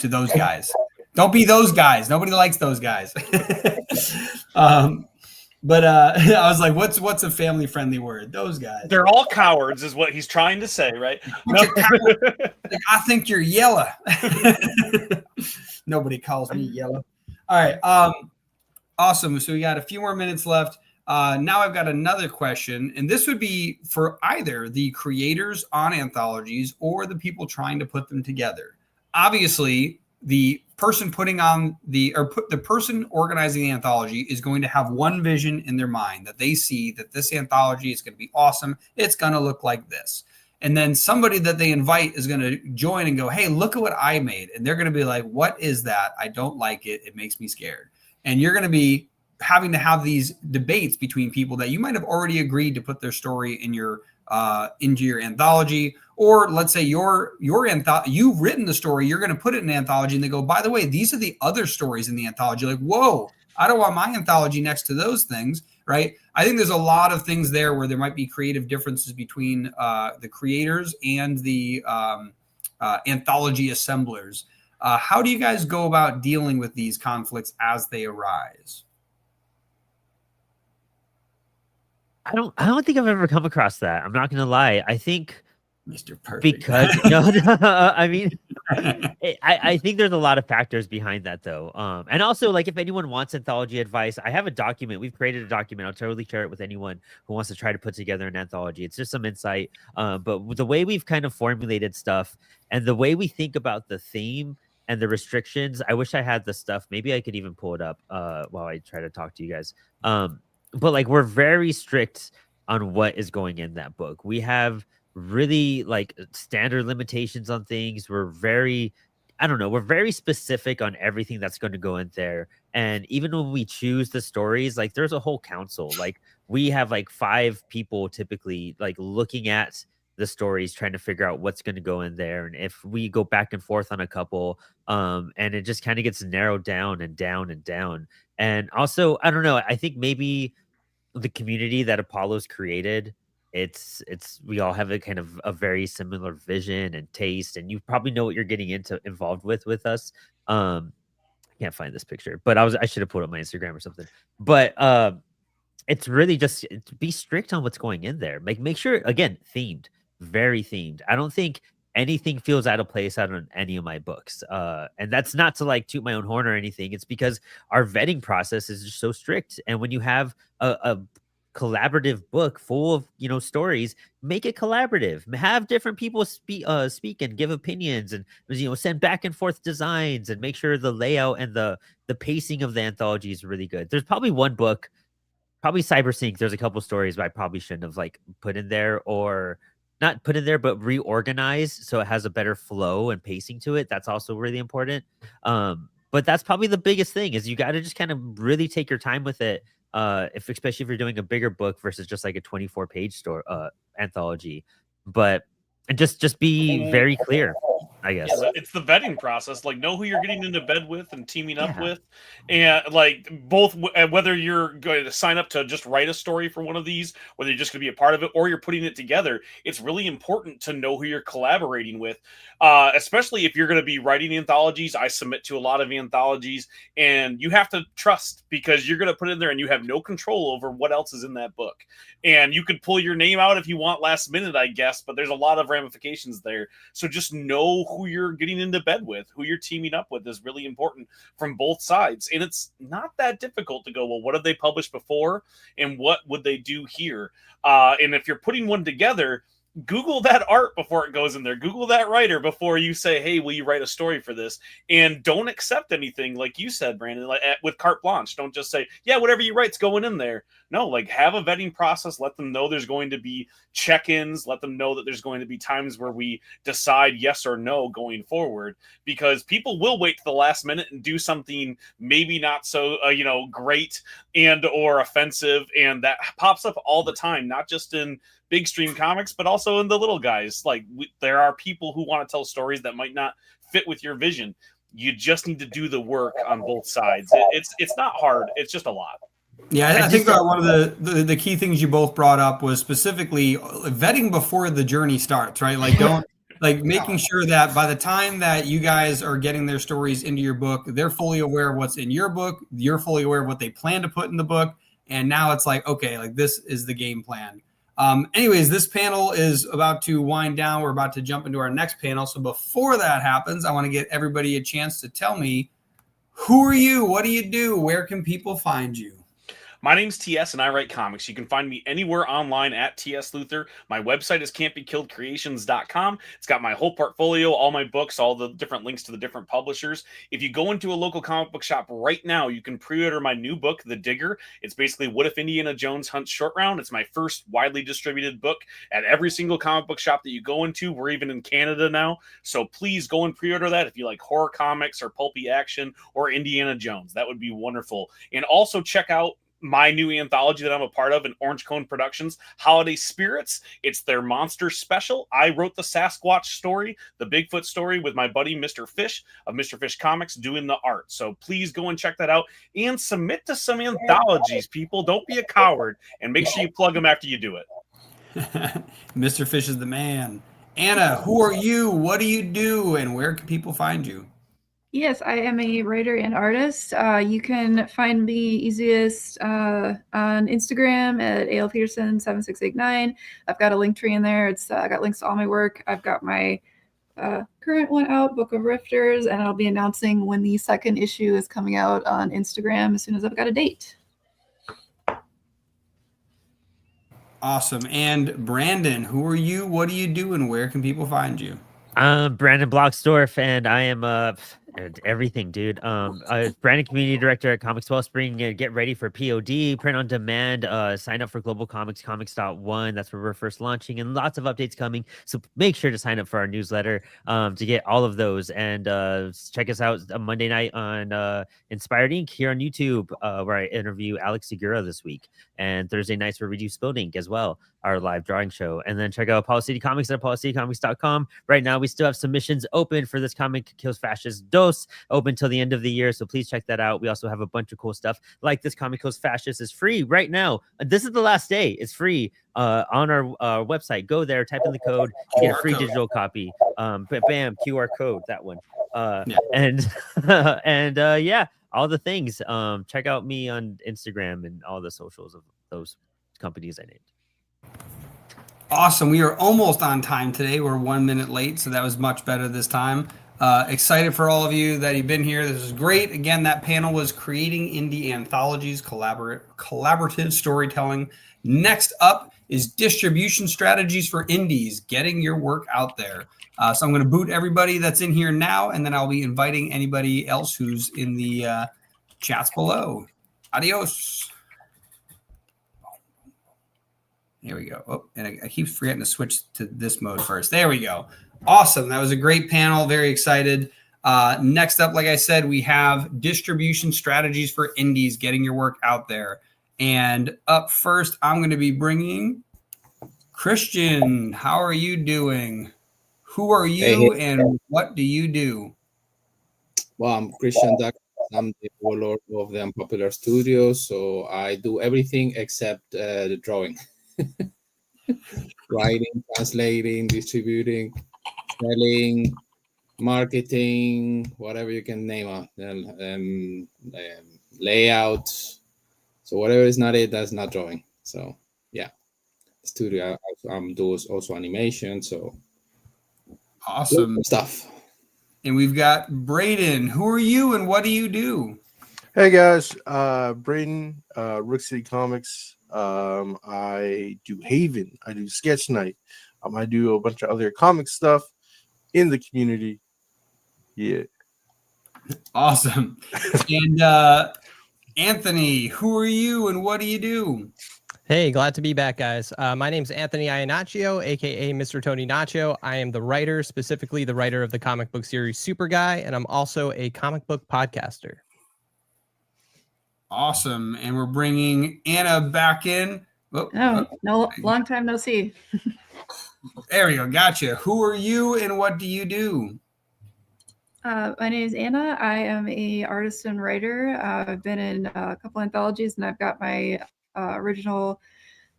those guys. Don't be those guys. Nobody likes those guys. But I was like, what's a family friendly word? Those guys. They're all cowards, is what he's trying to say, right? Like, I think you're yellow. Nobody calls me yellow. All right. Awesome. So we got a few more minutes left. Now I've got another question, and this would be for either the creators on anthologies or the people trying to put them together. Obviously, the person the person organizing the anthology is going to have one vision in their mind, that they see that this anthology is going to be awesome. It's going to look like this. And then somebody that they invite is going to join and go, hey, look at what I made. And they're going to be like, what is that? I don't like it. It makes me scared. And you're going to be having to have these debates between people that you might have already agreed to put their story in your into your anthology. Or let's say you've written the story, you're going to put it in an anthology, and they go, by the way, these are the other stories in the anthology. Like, whoa, I don't want my anthology next to those things, right? I think there's a lot of things there where there might be creative differences between the creators and the anthology assemblers. How do you guys go about dealing with these conflicts as they arise? I don't think I've ever come across that. I'm not going to lie. I think Mr. Perfect. Because no, I mean, I think there's a lot of factors behind that, though. And also, like, if anyone wants anthology advice, I have a document. We've created a document. I'll totally share it with anyone who wants to try to put together an anthology. It's just some insight. But the way we've kind of formulated stuff and the way we think about the theme and the restrictions, I wish I had the stuff. Maybe I could even pull it up while I try to talk to you guys. But like, we're very strict on what is going in that book. We have really like standard limitations on things. We're very specific on everything that's going to go in there. And even when we choose the stories, like, there's a whole council. Like, we have like 5 people typically like looking at the stories, trying to figure out what's going to go in there. And if we go back and forth on a couple, and it just kind of gets narrowed down and down and down. And also, I don't know, I think maybe the community that Apollo's created, we all have a kind of a very similar vision and taste, and you probably know what you're getting involved with us. I can't find this picture, but I should have put up my Instagram or something. But it's really just be strict on what's going in there. Like, make sure, again, themed, very themed. I don't think anything feels out of place out on any of my books. And that's not to like toot my own horn or anything. It's because our vetting process is just so strict. And when you have a collaborative book full of, stories, make it collaborative. Have different people speak and give opinions, and send back and forth designs, and make sure the layout and the pacing of the anthology is really good. There's probably one book, probably Cybersync. There's a couple stories that I probably shouldn't have like put in there, or not put in there, but reorganized so it has a better flow and pacing to it. That's also really important. But that's probably the biggest thing, is you got to just kind of really take your time with it. Especially if you're doing a bigger book versus just like a 24-page anthology. But just be very clear, I guess. Yeah, it's the vetting process. Like, know who you're getting into bed with and teaming up with, and like both whether you're going to sign up to just write a story for one of these, whether you're just going to be a part of it, or you're putting it together. It's really important to know who you're collaborating with, especially if you're going to be writing anthologies. I submit to a lot of anthologies, and you have to trust, because you're going to put it in there and you have no control over what else is in that book. And you could pull your name out if you want last minute, I guess, but there's a lot of ramifications there. So just know who you're getting into bed with, who you're teaming up with is really important from both sides. And it's not that difficult to go, well, what have they published before and what would they do here? And if you're putting one together, Google that art before it goes in there. Google that writer before you say, hey, will you write a story for this? And don't accept anything, like you said, Brandon, like with carte blanche. Don't just say, yeah, whatever you write's going in there. No, like have a vetting process. Let them know there's going to be check-ins. Let them know that there's going to be times where we decide yes or no going forward, because people will wait to the last minute and do something maybe not so, great and or offensive. And that pops up all the time, not just in big stream comics, but also in the little guys. Like there are people who want to tell stories that might not fit with your vision. You just need to do the work on both sides. It's not hard. It's just a lot. Yeah, I think one of the key things you both brought up was specifically vetting before the journey starts, right? Like don't like making sure that by the time that you guys are getting their stories into your book, they're fully aware of what's in your book. You're fully aware of what they plan to put in the book. And now it's like, okay, like this is the game plan. Anyways, this panel is about to wind down. We're about to jump into our next panel. So before that happens, I want to get everybody a chance to tell me, who are you? What do you do? Where can people find you? My name's TS and I write comics. You can find me anywhere online at TS Luther. My website is can'tbekilledcreations.com. It's got my whole portfolio, all my books, all the different links to the different publishers. If you go into a local comic book shop right now, you can pre-order my new book, The Digger. It's basically What If Indiana Jones Hunts Short Round. It's my first widely distributed book at every single comic book shop that you go into. We're even in Canada now. So please go and pre-order that if you like horror comics or pulpy action or Indiana Jones. That would be wonderful. And also check out my new anthology that I'm a part of in Orange Cone Productions, Holiday Spirits. It's their monster special. I wrote the Sasquatch story, the Bigfoot story, with my buddy Mr. Fish of Mr. Fish Comics doing the art. So please go and check that out and submit to some anthologies, people. Don't be a coward, and make sure you plug them after you do it. Mr. Fish is the man. Anna, who are you? What do you do? And where can people find you? Yes, I am a writer and artist. You can find me easiest on Instagram at alpeterson7689. I've got a link tree in there. It's I got links to all my work. I've got my current one out, Book of Rifters, and I'll be announcing when the second issue is coming out on Instagram as soon as I've got a date. Awesome. And Brandon, who are you? What do you do? And where can people find you? I'm Brandon Blocksdorf, and I am everything, dude. Brandon Community Director at Comics Wellspring. Get ready for POD, print on demand. Sign up for Global Comics, Comics.1. That's where we're first launching, and lots of updates coming. So make sure to sign up for our newsletter to get all of those. And check us out Monday night on Inspired Ink here on YouTube, where I interview Alex Segura this week, and Thursday nights where we do Spilled Ink as well, our live drawing show. And then check out Apollo City Comics at ApolloCityComics.com. Right now, we still have submissions open for this Comic Kills Fascist Dose, open till the end of the year. So please check that out. We also have a bunch of cool stuff like this Comic Kills Fascist is free right now. This is the last day. It's free on our website. Go there, type in the code, get a free digital copy. Bam, QR code, that one. And yeah, all the things. Check out me on Instagram and all the socials of those companies I named. Awesome. We are almost on time today. We're 1 minute late, so that was much better this time. Excited for all of you that you've been here. This is great. Again, that panel was Creating Indie Anthologies, Collaborative Storytelling. Next up is Distribution Strategies for Indies, getting your work out there. So I'm going to boot everybody that's in here now, and then I'll be inviting anybody else who's in the chats below. Adios. Here we go. Oh, and I keep forgetting to switch to this mode first. There we go. Awesome. That was a great panel. Very excited. Next up, like I said, we have Distribution Strategies for Indies, getting your work out there. And up first, I'm going to be bringing Christian. How are you doing? Who are you and what do you do? Well, I'm Christian Duck. I'm the warlord of the Unpopular Studios, so I do everything except the drawing. Writing, translating, distributing, selling, marketing, whatever you can name it, layout. So whatever is not it, that's not drawing. So yeah, studio. I'm doing also animation. So awesome stuff. And we've got Braden. Who are you and what do you do? Hey guys, Braden, Rook City Comics. I do Haven. I do Sketch Night. I do a bunch of other comic stuff in the community. Yeah. Awesome. And Anthony, who are you and what do you do? Hey, glad to be back, guys. My name's Anthony Iannaccio, aka Mr. Tony Nacho. I am the writer, specifically the writer of the comic book series Super Guy, and I'm also a comic book podcaster. Awesome. And we're bringing Anna back in. Oh, no, long time no see. There we go. Gotcha. Who are you and what do you do? My name is Anna. I am a artist and writer. I've been in a couple anthologies, and I've got my original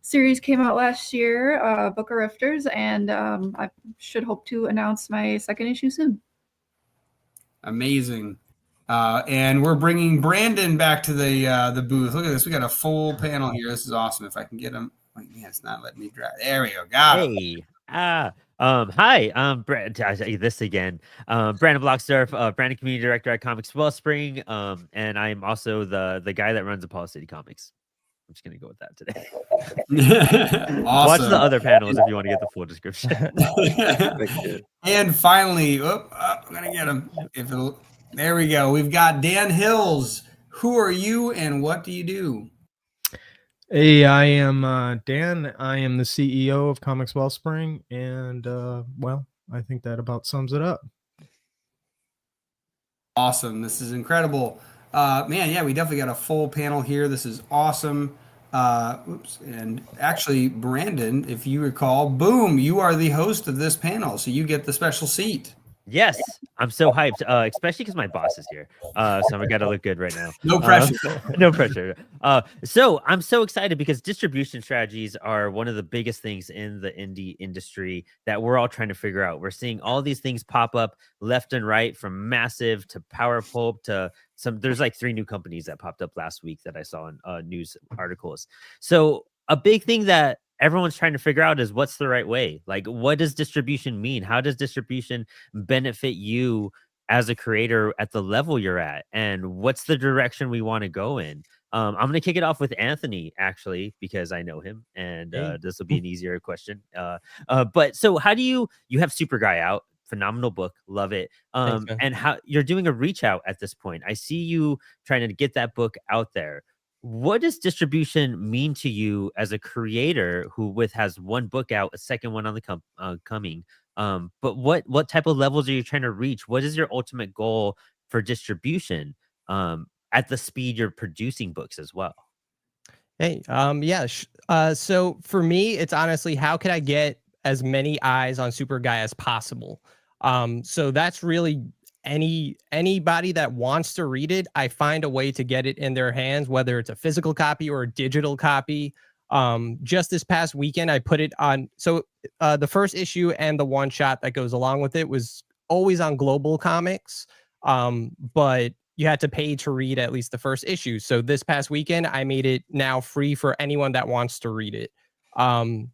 series came out last year, Book of Rifters, and I should hope to announce my second issue soon. Amazing. And we're bringing Brandon back to the booth. Look at this. We got a full panel here. This is awesome. If I can get him. Wait, man, it's not letting me drag. There we go. Got him. Hey. Hi, this again. Brandon Blocksdorf, Brandon Community Director at Comics Wellspring. And I'm also the guy that runs Apollo City Comics. I'm just gonna go with that today. Awesome. Watch the other panels if you want to get the full description. And finally, I'm gonna get him. There we go. We've got Dan Hills. Who are you and what do you do? Hey, I am Dan. I am the CEO of Comics Wellspring, and well, I think that about sums it up. Awesome. This is incredible. Man, yeah, we definitely got a full panel here. This is awesome. And actually, Brandon, if you recall, boom, you are the host of this panel, so you get the special seat. Yes, I'm so hyped, especially because my boss is here. So I got to look good right now. No pressure. No pressure. So I'm so excited because distribution strategies are one of the biggest things in the indie industry that we're all trying to figure out. We're seeing all these things pop up left and right, from Massive to Power Pulp to some. There's like 3 new companies that popped up last week that I saw in news articles. So a big thing that everyone's trying to figure out is what's the right way. Like, what does distribution mean? How does distribution benefit you as a creator at the level you're at? And what's the direction we want to go in? I'm going to kick it off with Anthony, actually, because I know him, and this will be an easier question. But so how do you have Super Guy out? Phenomenal book. Love it. And how you're doing a reach out at this point. I see you trying to get that book out there. What does distribution mean to you as a creator who has one book out, a second one on the coming? But what type of levels are you trying to reach? What is your ultimate goal for distribution at the speed you're producing books as well? Hey, so for me, it's honestly, how can I get as many eyes on Super Guy as possible? So that's really anybody that wants to read it. I find a way to get it in their hands, whether it's a physical copy or a digital copy. Just this past weekend, I put it on. So the first issue and the one shot that goes along with it was always on Global Comics, but you had to pay to read at least the first issue. So this past weekend, I made it now free for anyone that wants to read it. So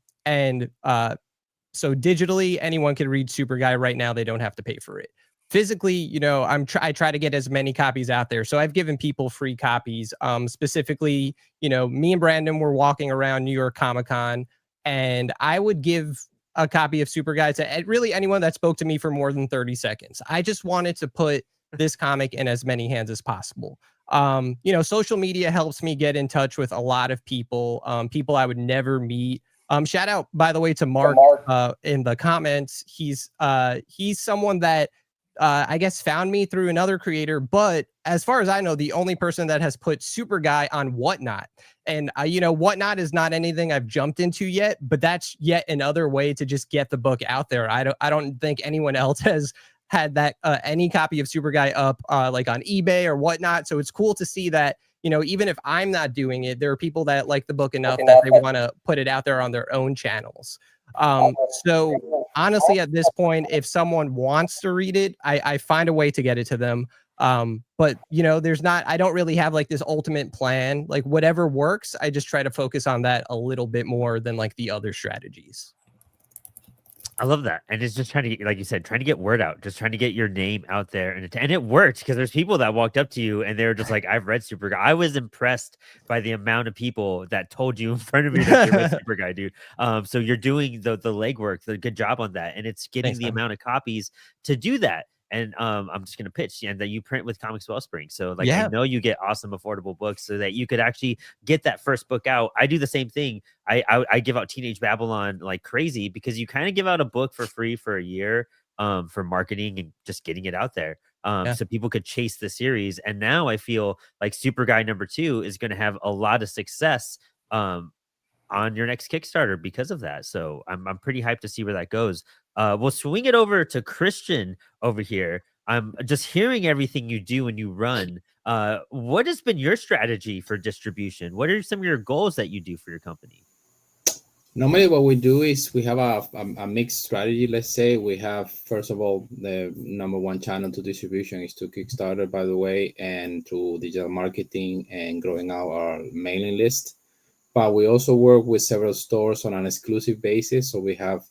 digitally, anyone can read Super Guy right now. They don't have to pay for it. Physically, I try to get as many copies out there. So I've given people free copies. Specifically, me and Brandon were walking around New York Comic Con, and I would give a copy of Super Guy to really anyone that spoke to me for more than 30 seconds. I just wanted to put this comic in as many hands as possible. Social media helps me get in touch with a lot of people, people I would never meet. Shout out, by the way, to Mark in the comments. He's someone that I guess found me through another creator, but as far as I know, the only person that has put Super Guy on Whatnot. And Whatnot is not anything I've jumped into yet, but that's yet another way to just get the book out there. I don't think anyone else has had that any copy of Super Guy up like on eBay or Whatnot. So it's cool to see that, even if I'm not doing it, there are people that like the book enough that they want to put it out there on their own channels. So honestly, at this point, if someone wants to read it, I find a way to get it to them. But I don't really have like this ultimate plan, like whatever works. I just try to focus on that a little bit more than like the other strategies. I love that. And it's just trying to get, like you said, trying to get word out, just trying to get your name out there. And it worked because there's people that walked up to you and they were just like, I've read Super Guy. I was impressed by the amount of people that told you in front of me that they read Super Guy, dude. So you're doing the legwork, the good job on that. And it's getting Thanks, the man. amount of copies to do that. And I'm just gonna pitch and that you print with Comics Wellspring. So like Yeah. I know you get awesome affordable books so that you could actually get that first book out. I do the same thing. I give out Teenage Babylon like crazy because you kind of give out a book for free for a year for marketing and just getting it out there. So people could chase the series. And now I feel like Super Guy #2 is going to have a lot of success on your next Kickstarter because of that. So I'm pretty hyped to see where that goes. We'll swing it over to Christian over here. I'm just hearing everything you do when you run. What has been your strategy for distribution? What are some of your goals that you do for your company? Normally, what we do is we have a mixed strategy. Let's say we have, first of all, the number one channel to distribution is to Kickstarter, by the way, and through digital marketing and growing out our mailing list. But we also work with several stores on an exclusive basis. So we have,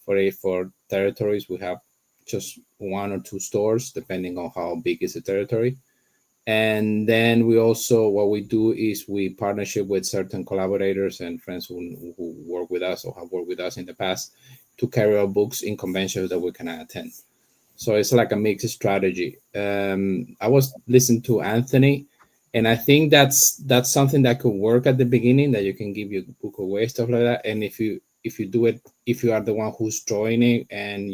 for territories, we have just 1 or 2 stores, depending on how big is the territory. And then we also, what we do is we partnership with certain collaborators and friends who work with us or have worked with us in the past to carry our books in conventions that we can attend. So it's like a mixed strategy. I was listening to Anthony, and I think that's something that could work at the beginning, that you can give your book away, stuff like that. And if you do it, if you are the one who's drawing it, and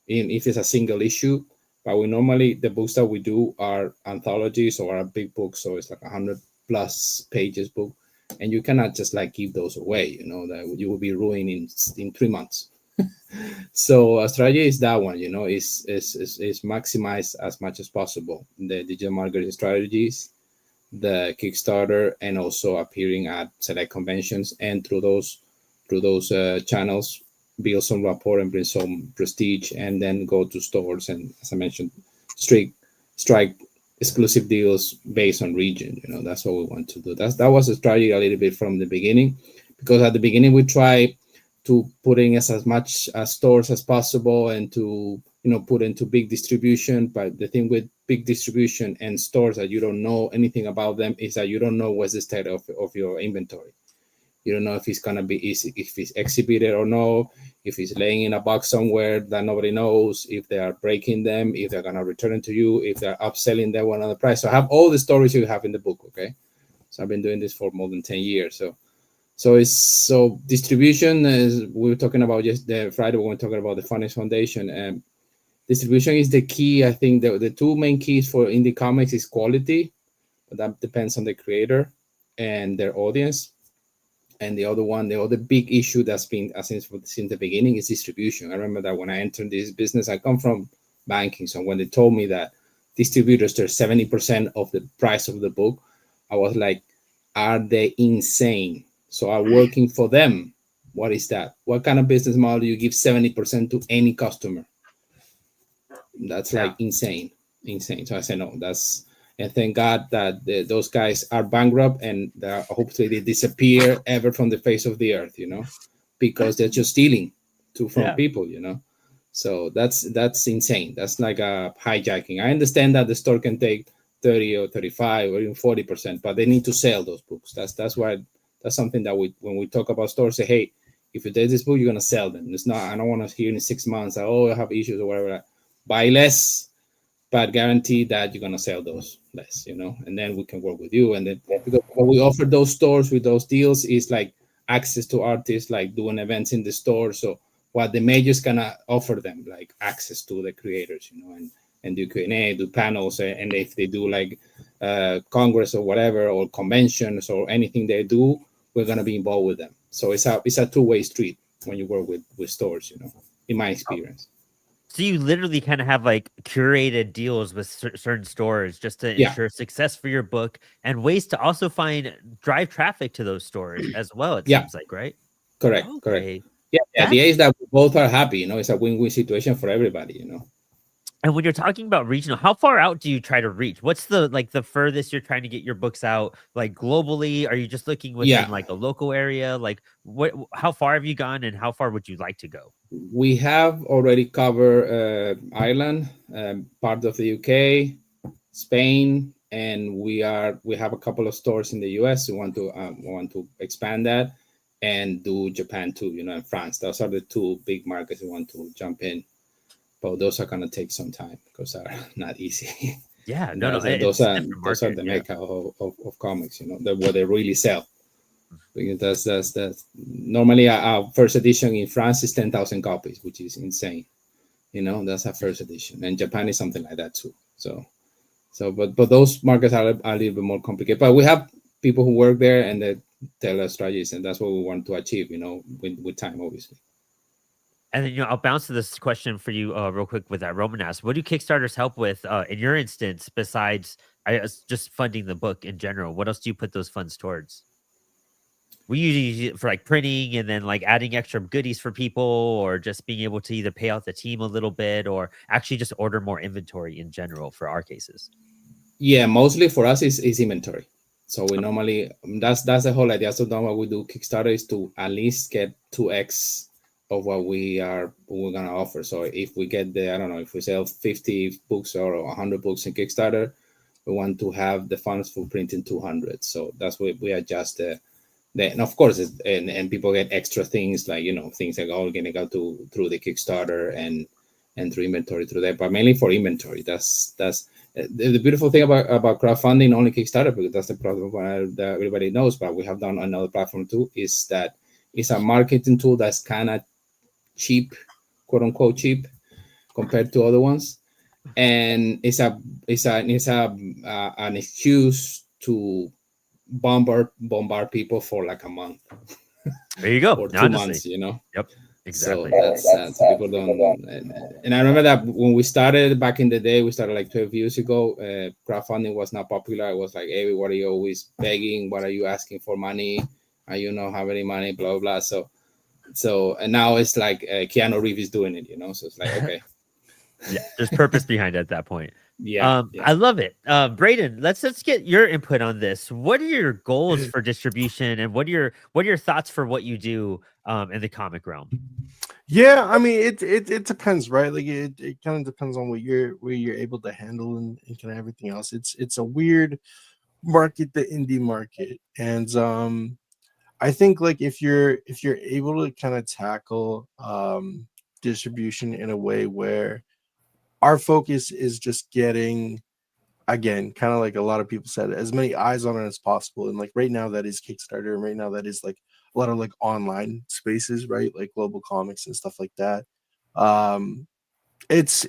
if it's a single issue. But we normally, the books that we do are anthologies or are big books. So it's like 100+ pages book. And you cannot just like give those away, that you will be ruined in 3 months. So a strategy is that one, is maximize as much as possible the digital marketing strategies, the Kickstarter, and also appearing at select conventions, and through those channels, build some rapport and bring some prestige, and then go to stores and, as I mentioned, strike exclusive deals based on region. That's what we want to do. That was a strategy a little bit from the beginning, because at the beginning we try to put in as much stores as possible and to put into big distribution. But the thing with big distribution and stores that you don't know anything about them is that you don't know what's the state of your inventory. You don't know if it's gonna be easy, if it's exhibited or no, if it's laying in a box somewhere that nobody knows, if they are breaking them, if they're gonna return it to you, if they're upselling them one other price. So I have all the stories you have in the book. Okay, so I've been doing this for more than 10 years. So distribution, is we were talking about just the Friday when we were talking about the Funniest Foundation, and distribution is the key. I think the 2 main keys for indie comics is quality, but that depends on the creator and their audience. And the other big issue that's been since the beginning is distribution. I remember that when I entered this business, I come from banking. So when they told me that distributors are 70% of the price of the book, I was like, are they insane? So I'm working for them. What is that? What kind of business model do you give 70% to any customer? That's like insane. So I said, no, and thank God that those guys are bankrupt, and hopefully they disappear ever from the face of the earth, because they're just stealing from people, So that's insane. That's like a hijacking. I understand that the store can take 30 or 35 or even 40%, but they need to sell those books. That's why that's something that when we talk about stores, say, hey, if you take this book, you're gonna sell them. It's not. I don't want to hear in 6 months, I have issues or whatever. Buy less, but guarantee that you're gonna sell those less, and then we can work with you. And then because what we offer those stores with those deals is like access to artists, like doing events in the store. So what the majors gonna offer them, like access to the creators, and do Q&A, do panels, and if they do like Congress or whatever, or conventions or anything they do, we're gonna be involved with them. So it's a two-way street when you work with stores, in my experience. So you literally kind of have like curated deals with certain stores just to ensure success for your book, and ways to also drive traffic to those stores as well. It seems like, right? Correct. Yeah. The idea is that we both are happy. It's a win-win situation for everybody. And when you're talking about regional, how far out do you try to reach? What's the furthest you're trying to get your books out, like globally? Are you just looking within Yeah, like a local area? Like how far have you gone and how far would you like to go? we have already covered Ireland, part of the UK, Spain, and we have a couple of stores in the US. We want to expand that and do Japan too, and France. Those are the two big markets we want to jump in. But those are gonna take some time because they're not easy. Yeah, And no, those it's a are different those are market. the Yeah. mecca of comics, where they really sell. Because that's normally our first edition in France is 10,000 copies, which is insane. That's our first edition, and Japan is something like that too. But those markets are a little bit more complicated. But we have people who work there and they tell us strategies, and that's what we want to achieve. With time, obviously. And then, I'll bounce to this question for you real quick with that Roman asked. What do Kickstarters help with in your instance, besides just funding the book in general? What else do you put those funds towards? We usually use it for like printing and then like adding extra goodies for people or just being able to either pay out the team a little bit or actually just order more inventory in general for our cases. Yeah, mostly for us is inventory. So we normally that's the whole idea. So now what we do Kickstarter is to at least get 2x of what we're gonna offer. So if we get I don't know, if we sell 50 books or 100 books in Kickstarter, we want to have the funds for printing 200. So that's what we adjust and of course, and people get extra things like things that are going to go through the Kickstarter and through inventory through that, but mainly for inventory. That's the beautiful thing about crowdfunding, only Kickstarter, because that's the problem that everybody knows. But we have done another platform too. Is that it's a marketing tool that's kind of cheap, quote unquote cheap, compared to other ones, and it's an excuse to bombard people for like a month. There you go. Or 2 Honestly. months, Yep. Exactly. So that's people don't. And I remember that when we started back in the day, we started like 12 years ago. Crowdfunding was not popular. It was like, hey, what are you always begging? What are you asking for money? Are you not have any money? Blah blah. So and now it's like Keanu Reeves is doing it. So it's like, okay. Yeah, there's purpose behind it at that point. Yeah. I love it. Braden, let's get your input on this. What are your goals for distribution, and what are your thoughts for what you do in the comic realm? Yeah, I mean it depends, right? Like it kind of depends on where you're able to handle and kind of everything else. It's a weird market, the indie market, and I think like if you're able to kind of tackle distribution in a way where our focus is just getting, again, kind of like a lot of people said, as many eyes on it as possible. And like right now that is Kickstarter, and right now that is like a lot of like online spaces, right? Like Global Comics and stuff like that. It's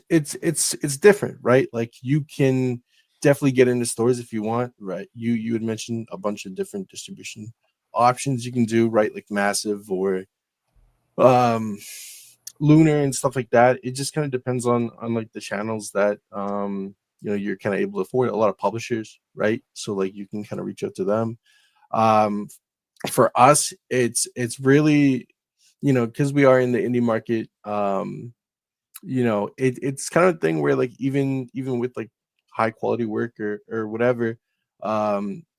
different, right? Like you can definitely get into stores if you want, right? You had mentioned a bunch of different distribution options you can do, right? Like Massive or Lunar and stuff like that. It just kind of depends on like the channels that you're kind of able to afford. A lot of publishers, right? So like you can kind of reach out to them. For us, it's really, because we are in the indie market, it's kind of a thing where like even with like high quality work or whatever,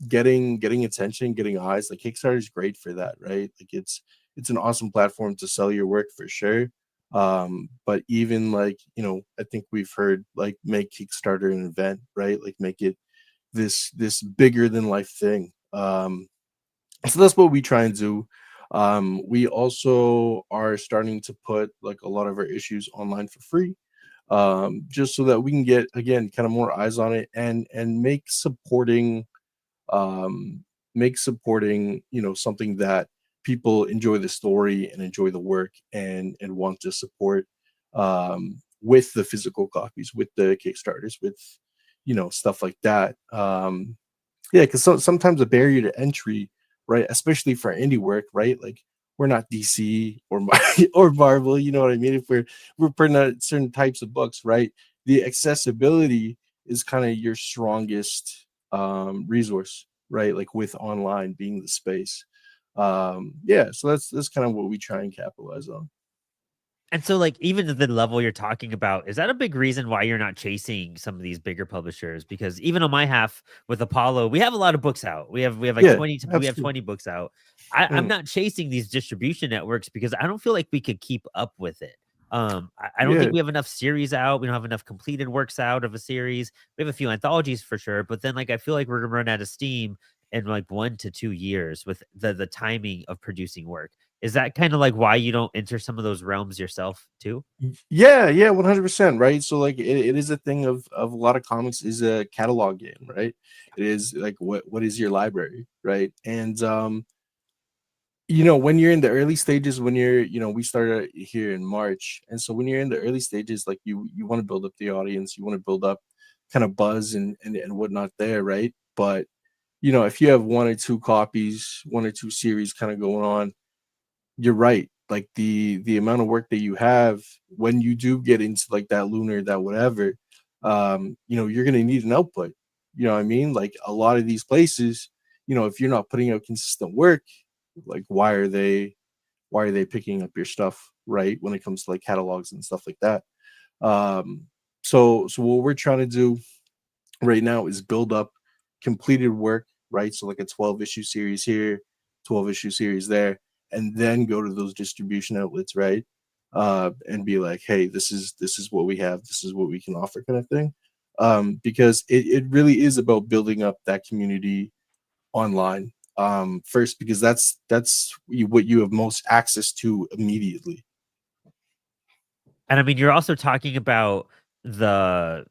getting attention, getting eyes, like Kickstarter is great for that, right? Like it's an awesome platform to sell your work for sure. But even like, I think we've heard like make Kickstarter an event, right? Like make it this bigger than life thing. So that's what we try and do. We also are starting to put like a lot of our issues online for free, just so that we can get, again, kind of more eyes on it and um, make supporting something that people enjoy the story and enjoy the work and want to support, with the physical copies, with the Kickstarters, with stuff like that. Yeah, because sometimes a barrier to entry, right, especially for indie work, right, like we're not DC or or Marvel, you know what I mean? If we're putting out certain types of books, right, the accessibility is kind of your strongest resource, right, like with online being the space. Yeah, so that's kind of what we try and capitalize on. And so, like, even at the level you're talking about, is that a big reason why you're not chasing some of these bigger publishers? Because even on my half with Apollo, we have a lot of books out. We have like Yeah, 20 we have absolutely. 20 books out. I'm Mm. not chasing these distribution networks because I don't feel like we could keep up with it. I don't Yeah, think we have enough series out. We don't have enough completed works out of a series. We have a few anthologies for sure, but then like I feel like we're gonna run out of steam in like 1 to 2 years with the timing of producing work. Is that kind of like why you don't enter some of those realms yourself too? yeah, yeah, 100%, right? So like it is a thing of a lot of comics is a catalog game, right? It is like what is your library, right? And when you're in the early stages, when we started here in March, and so when you're in the early stages, like you want to build up the audience, you want to build up kind of buzz and whatnot there, right? But if you have one or two copies, one or two series kind of going on, you're right. Like the amount of work that you have when you do get into like that lunar, that whatever, you're gonna need an output. You know what I mean? Like a lot of these places, if you're not putting out consistent work, like why are they picking up your stuff, right? When it comes to like catalogs and stuff like that. So what we're trying to do right now is build up completed work, right? So like a 12 issue series here, 12 issue series there, and then go to those distribution outlets, right? And be like, hey, this is what we have, this is what we can offer, kind of thing. Because it really is about building up that community online. First, because that's what you have most access to immediately. And I mean, you're also talking about the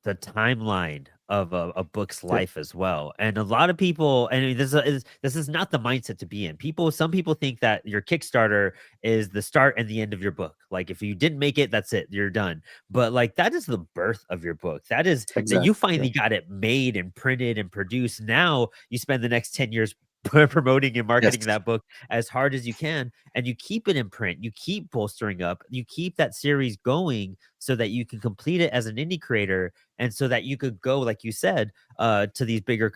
the timeline of a book's Yeah. life as well. And a lot of people, and I mean, this is not the mindset to be in. Some people think that your Kickstarter is the start and the end of your book. Like if you didn't make it, that's it, you're done. But like that is the birth of your book. That is that you Exactly. finally got it made and printed and produced. Now you spend the next 10 years promoting and marketing Yes. that book as hard as you can, and you keep it in print, you keep bolstering up, you keep that series going so that you can complete it as an indie creator, and so that you could go, like you said, to these bigger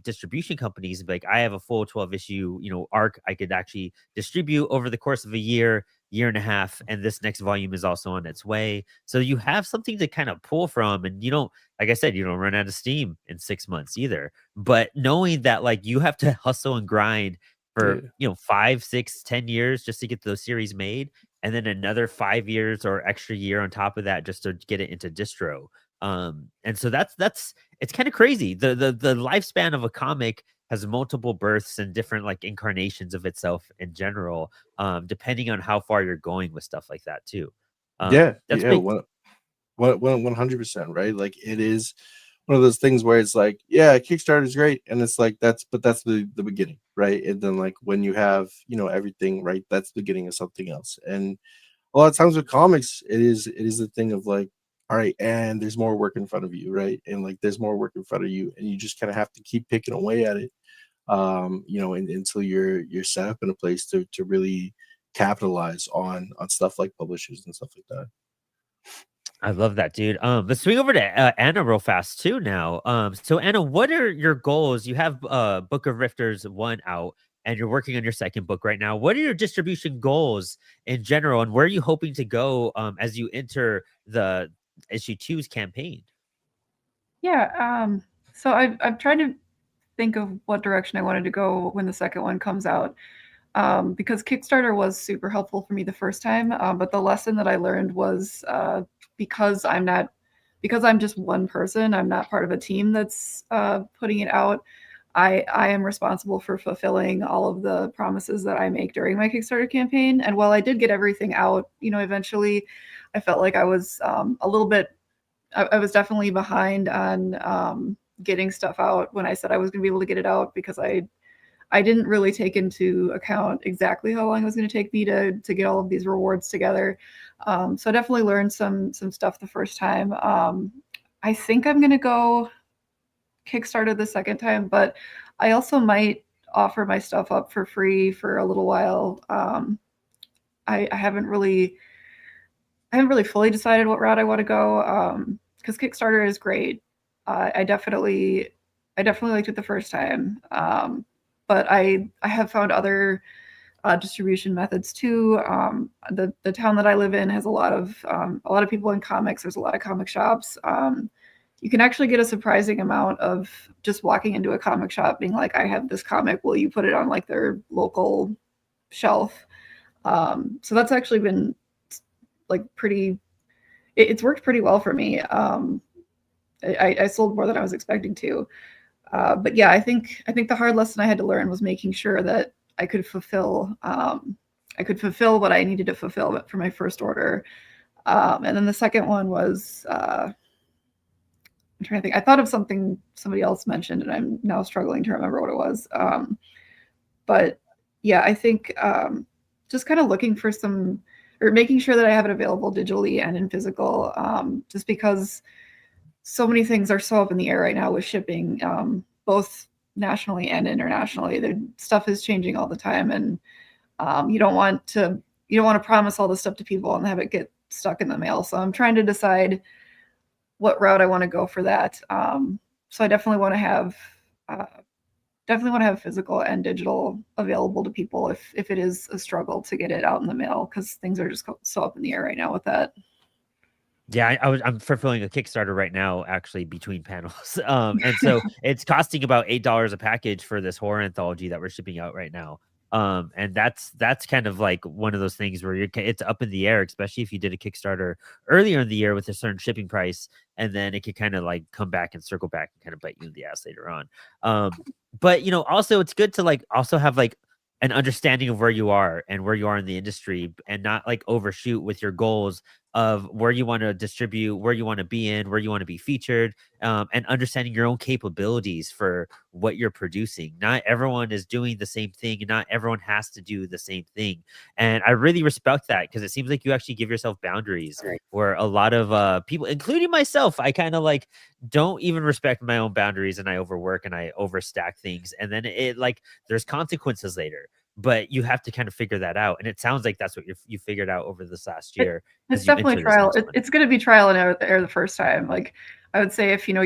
distribution companies and be like, I have a full 12 issue arc I could actually distribute over the course of a year and a half, and this next volume is also on its way. So you have something to kind of pull from, and you don't, like I said, you don't run out of steam in 6 months either. But knowing that like you have to hustle and grind for Yeah. 5, 6, 10 years just to get those series made, and then another 5 years or extra year on top of that just to get it into distro. And so that's it's kind of crazy. The lifespan of a comic has multiple births and different like incarnations of itself in general, depending on how far you're going with stuff like that too. Yeah, That's yeah, big. 100%, right? Like it is one of those things where it's like, yeah, Kickstarter is great, and it's like that's the beginning, right? And then like when you have everything, right, that's the beginning of something else. And a lot of times with comics, it is the thing of like, all right, and there's more work in front of you, right? And like there's more work in front of you, and you just kind of have to keep picking away at it, until you're set up in a place to really capitalize on stuff like publishers and stuff like that. I love that, dude. Let's swing over to Anna real fast too now. So Anna, what are your goals? You have Book of Rifters 1 out, and you're working on your second book right now. What are your distribution goals in general, and where are you hoping to go as you enter the issue 2's campaign? Yeah. So I've tried to think of what direction I wanted to go when the second one comes out. Because Kickstarter was super helpful for me the first time. But the lesson that I learned was because I'm just one person, I'm not part of a team that's putting it out. I am responsible for fulfilling all of the promises that I make during my Kickstarter campaign. And while I did get everything out, eventually I felt like I was a little bit, I was definitely behind on getting stuff out when I said I was going to be able to get it out, because I didn't really take into account exactly how long it was going to take me to get all of these rewards together. So I definitely learned some stuff the first time. I think I'm going to go Kickstarter the second time, but I also might offer my stuff up for free for a little while. I haven't really fully decided what route I want to go, because Kickstarter is great. I definitely liked it the first time. But I have found other distribution methods too. The town that I live in has a lot of people in comics. There's a lot of comic shops. You can actually get a surprising amount of just walking into a comic shop being like, I have this comic, will you put it on like their local shelf? So that's actually been like it's worked pretty well for me. I sold more than I was expecting to. But yeah, I think the hard lesson I had to learn was making sure that I could fulfill what I needed to fulfill for my first order. And then the second one was, I'm trying to think. I thought of something somebody else mentioned, and I'm now struggling to remember what it was. But yeah, I think just kind of looking for making sure that I have it available digitally and in physical, just because so many things are so up in the air right now with shipping, both nationally and internationally. The stuff is changing all the time, and you don't want to promise all this stuff to people and have it get stuck in the mail. So I'm trying to decide what route I want to go for that. So I definitely want to have physical and digital available to people if it is a struggle to get it out in the mail, because things are just so up in the air right now with that. Yeah, I'm fulfilling a Kickstarter right now, actually, between panels. And so it's costing about $8 a package for this horror anthology that we're shipping out right now. And that's kind of like one of those things where it's up in the air, especially if you did a Kickstarter earlier in the year with a certain shipping price, and then it could kind of like come back and circle back and kind of bite you in the ass later on. But also it's good to like also have like an understanding of where you are and where you are in the industry, and not like overshoot with your goals of where you want to distribute, where you want to be in, where you want to be featured, and understanding your own capabilities for what you're producing. Not everyone is doing the same thing, and not everyone has to do the same thing. And I really respect that, because it seems like you actually give yourself boundaries, where a lot of people, including myself, I kind of like don't even respect my own boundaries, and I overwork and I overstack things. And then it like there's consequences later. But you have to kind of figure that out, and it sounds like that's what you figured out over this last year. It's definitely trial. It's going to be trial and error the first time. Like I would say, if you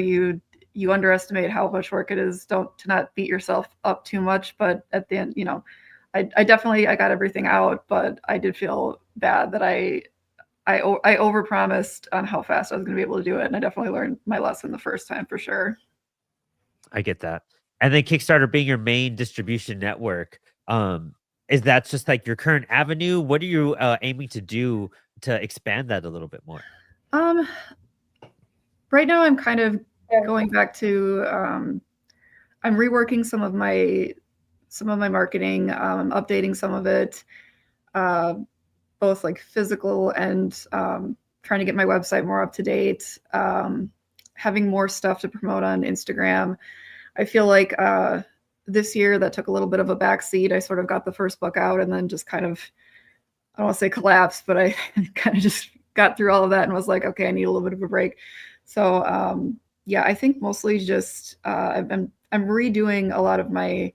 underestimate how much work it is, to not beat yourself up too much. But at the end, I definitely got everything out, but I did feel bad that I overpromised on how fast I was going to be able to do it, and I definitely learned my lesson the first time for sure. I get that. And then Kickstarter being your main distribution network, is that just like your current avenue? What are you aiming to do to expand that a little bit more? Right now I'm kind of going back to I'm reworking some of my marketing, updating some of it, both like physical and trying to get my website more up to date, having more stuff to promote on Instagram. I feel like this year that took a little bit of a backseat. I sort of got the first book out and then just kind of, I don't want to say collapsed, but I kind of just got through all of that and was like, okay, I need a little bit of a break. So yeah, I think mostly just I'm redoing a lot of my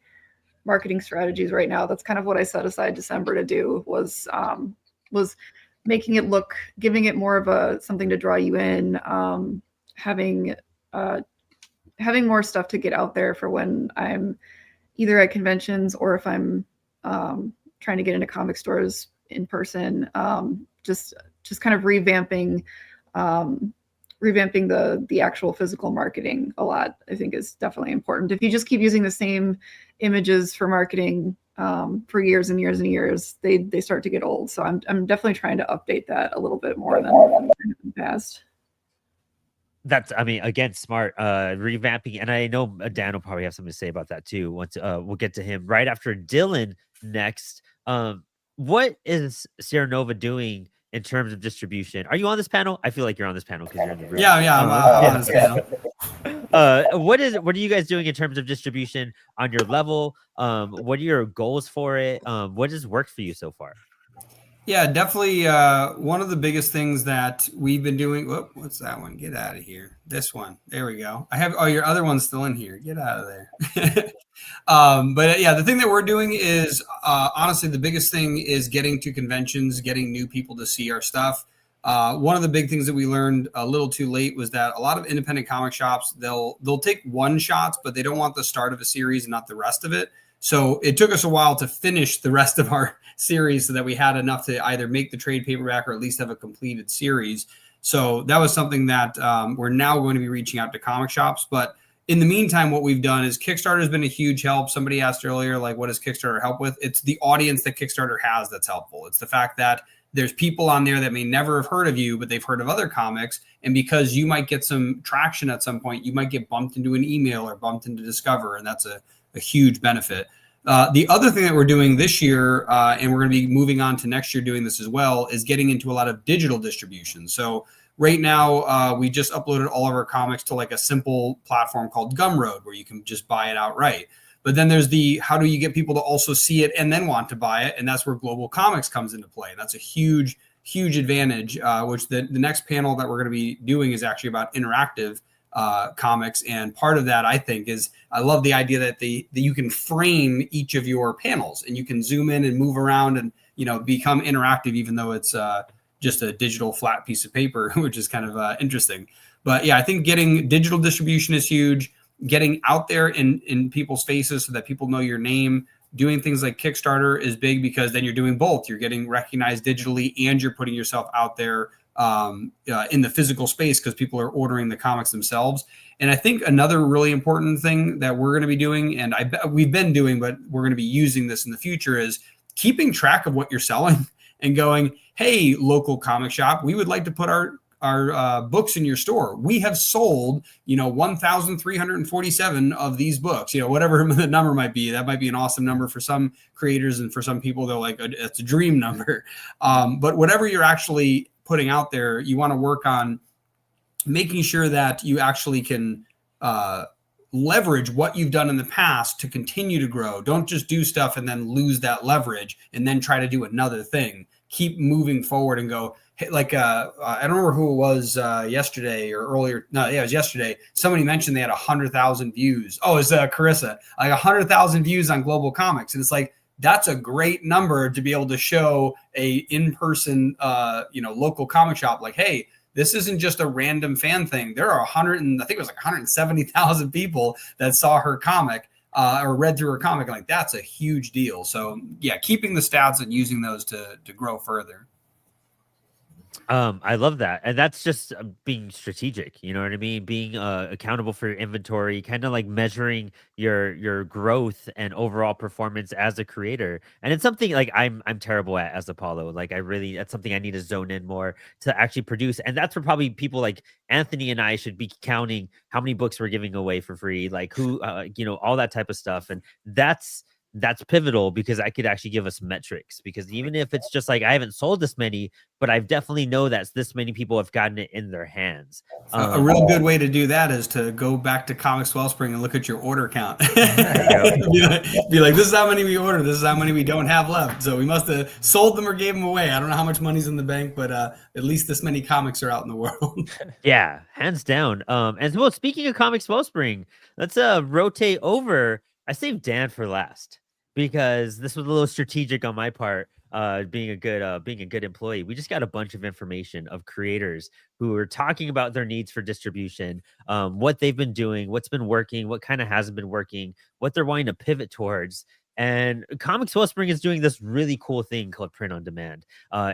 marketing strategies right now. That's kind of what I set aside December to do, was making it look, giving it more of something to draw you in, having more stuff to get out there for when I'm either at conventions or if I'm trying to get into comic stores in person. Just kind of revamping the actual physical marketing a lot, I think, is definitely important. If you just keep using the same images for marketing for years and years and years, they start to get old. So I'm definitely trying to update that a little bit more than in the past. That's, I mean, again, smart revamping. And I know Dan will probably have something to say about that too. Once we'll get to him right after Dylan next. What is Sierra Nova doing in terms of distribution? Are you on this panel? I feel like you're on this panel because you're in the room. Yeah, I'm on this panel. What are you guys doing in terms of distribution on your level? What are your goals for it? What has worked for you so far? Yeah, definitely. One of the biggest things that we've been doing. Whoop, what's that one? Get out of here. This one. There we go. I have. Oh, your other one's still in here. Get out of there. But yeah, the thing that we're doing is honestly the biggest thing is getting to conventions, getting new people to see our stuff. One of the big things that we learned a little too late was that a lot of independent comic shops, they'll take one shots, but they don't want the start of a series and not the rest of it. So it took us a while to finish the rest of our series so that we had enough to either make the trade paperback or at least have a completed series. So that was something that we're now going to be reaching out to comic shops. But in the meantime, what we've done is Kickstarter has been a huge help. Somebody asked earlier, like, what does Kickstarter help with? It's the audience that Kickstarter has that's helpful. It's the fact that there's people on there that may never have heard of you, but they've heard of other comics. And because you might get some traction at some point, you might get bumped into an email or bumped into Discover. And that's a huge benefit. The other thing that we're doing this year, and we're going to be moving on to next year doing this as well, is getting into a lot of digital distribution. So right now, we just uploaded all of our comics to like a simple platform called Gumroad, where you can just buy it outright. But then there's the how do you get people to also see it and then want to buy it? And that's where Global Comics comes into play. That's a huge, huge advantage, which the next panel that we're going to be doing is actually about interactive comics. And part of that, I think, is I love the idea that that you can frame each of your panels and you can zoom in and move around and, you know, become interactive, even though it's just a digital flat piece of paper, which is kind of interesting. But yeah, I think getting digital distribution is huge. Getting out there in people's faces so that people know your name. Doing things like Kickstarter is big because then you're doing both. You're getting recognized digitally and you're putting yourself out there in the physical space because people are ordering the comics themselves. And I think another really important thing that we're going to be doing, and we've been doing, but we're going to be using this in the future, is keeping track of what you're selling and going, hey, local comic shop, we would like to put our books in your store. We have sold, 1,347 of these books, whatever the number might be. That might be an awesome number for some creators, and for some people, they're like, it's a dream number. But whatever you're actually putting out there, you want to work on making sure that you actually can leverage what you've done in the past to continue to grow. Don't just do stuff and then lose that leverage and then try to do another thing. Keep moving forward and go, like I don't remember who it was yesterday or earlier. No, yeah, it was yesterday. Somebody mentioned they had 100,000 views. Oh, it's Carissa, like 100,000 views on Global Comics, and it's like that's a great number to be able to show a in-person, local comic shop. Like, hey, this isn't just a random fan thing. There are 170,000 people that saw her comic or read through her comic. Like, that's a huge deal. So yeah, keeping the stats and using those to grow further. I love that. And that's just being strategic, you know what I mean? Being accountable for your inventory, kind of like measuring your growth and overall performance as a creator. And it's something like I'm terrible at as Apollo. Like that's something I need to zone in more to actually produce. And that's where probably people like Anthony and I should be counting how many books we're giving away for free, like who, all that type of stuff. And that's pivotal because I could actually give us metrics, because even if it's just like I haven't sold this many, but I've definitely know that this many people have gotten it in their hands. A real good way to do that is to go back to Comics Wellspring and look at your order count. be like, this is how many we ordered. This is how many we don't have left. So we must have sold them or gave them away. I don't know how much money's in the bank, but at least this many comics are out in the world. Yeah, hands down. And well, speaking of Comics Wellspring, let's rotate over. I saved Dan for last because this was a little strategic on my part. Being a good employee, we just got a bunch of information of creators who are talking about their needs for distribution, what they've been doing, what's been working, what kind of hasn't been working, what they're wanting to pivot towards. And Comics Wellspring is doing this really cool thing called print on demand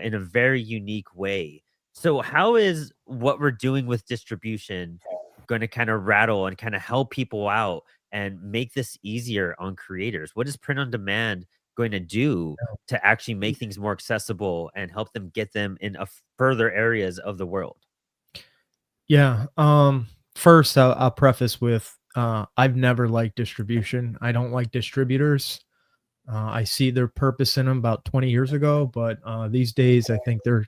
in a very unique way. So how is what we're doing with distribution going to kind of rattle and kind of help people out and make this easier on creators? What is print on demand going to do to actually make things more accessible and help them get them in further areas of the world? Yeah. First, I'll preface with I've never liked distribution. I don't like distributors. I see their purpose in them about 20 years ago, but these days I think they're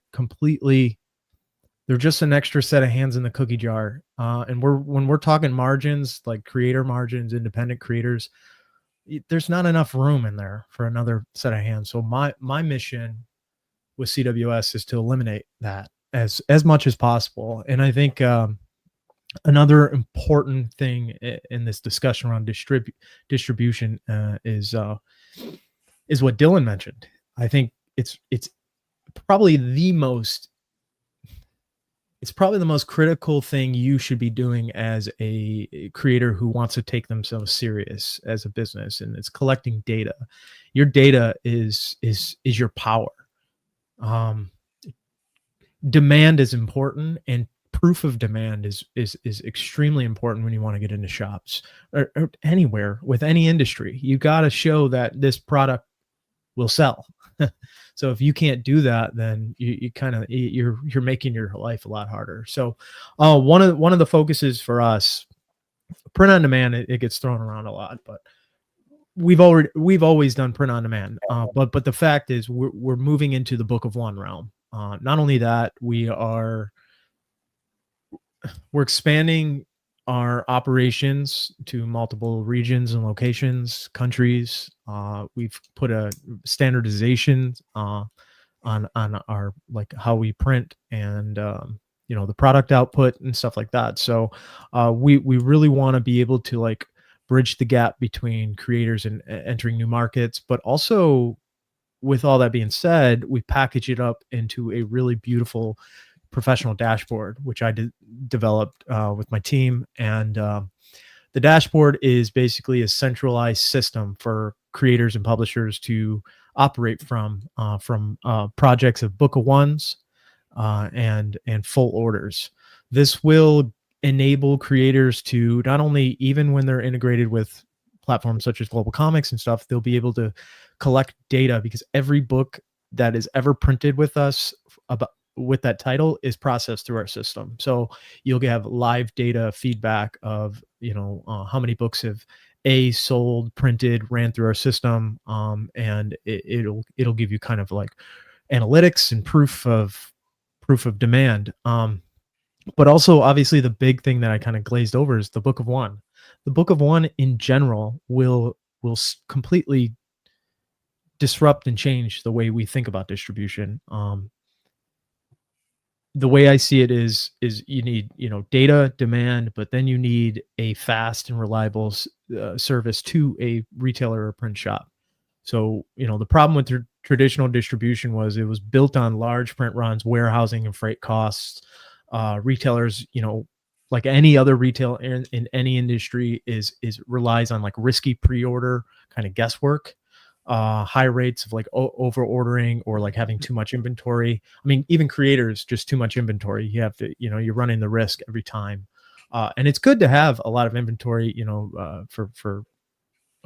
just an extra set of hands in the cookie jar. And when we're talking margins, like creator margins, independent creators, there's not enough room in there for another set of hands. So my mission with CWS is to eliminate that as much as possible. And I think another important thing in this discussion around distribution is what Dylan mentioned. I think it's probably the most it's probably the most critical thing you should be doing as a creator who wants to take themselves serious as a business, and it's collecting data. Your data is your power. Demand is important, and proof of demand is extremely important when you want to get into shops or anywhere with any industry. You got to show that this product will sell. So if you can't do that, then you kind of you're making your life a lot harder. So one of the focuses for us, print on demand, it gets thrown around a lot, but we've always done print on demand. But the fact is we're moving into the book of one realm. Not only that, we're expanding our operations to multiple regions and locations, countries. We've put a standardization on our, like, how we print and the product output and stuff like that. So we really want to be able to, like, bridge the gap between creators and entering new markets, but also, with all that being said, we package it up into a really beautiful professional dashboard, which I developed with my team. And the dashboard is basically a centralized system for creators and publishers to operate from projects of book of ones and full orders. This will enable creators to not only, even when they're integrated with platforms such as Global Comics and stuff, they'll be able to collect data, because every book that is ever printed with us with that title is processed through our system. So you'll have live data feedback of how many books have sold, printed, ran through our system, and it'll give you kind of like analytics and proof of demand. But also, obviously, the big thing that I kind of glazed over is the book of one. The book of one in general will completely disrupt and change the way we think about distribution. The way I see it is you need data, demand, but then you need a fast and reliable service to a retailer or print shop. So the problem with traditional distribution was it was built on large print runs, warehousing and freight costs. Retailers, like any other retail in any industry, is relies on, like, risky pre-order kind of guesswork, high rates of, like, over ordering, or like having too much inventory. I mean, even creators, just too much inventory. You have to, you're running the risk every time. And it's good to have a lot of inventory, for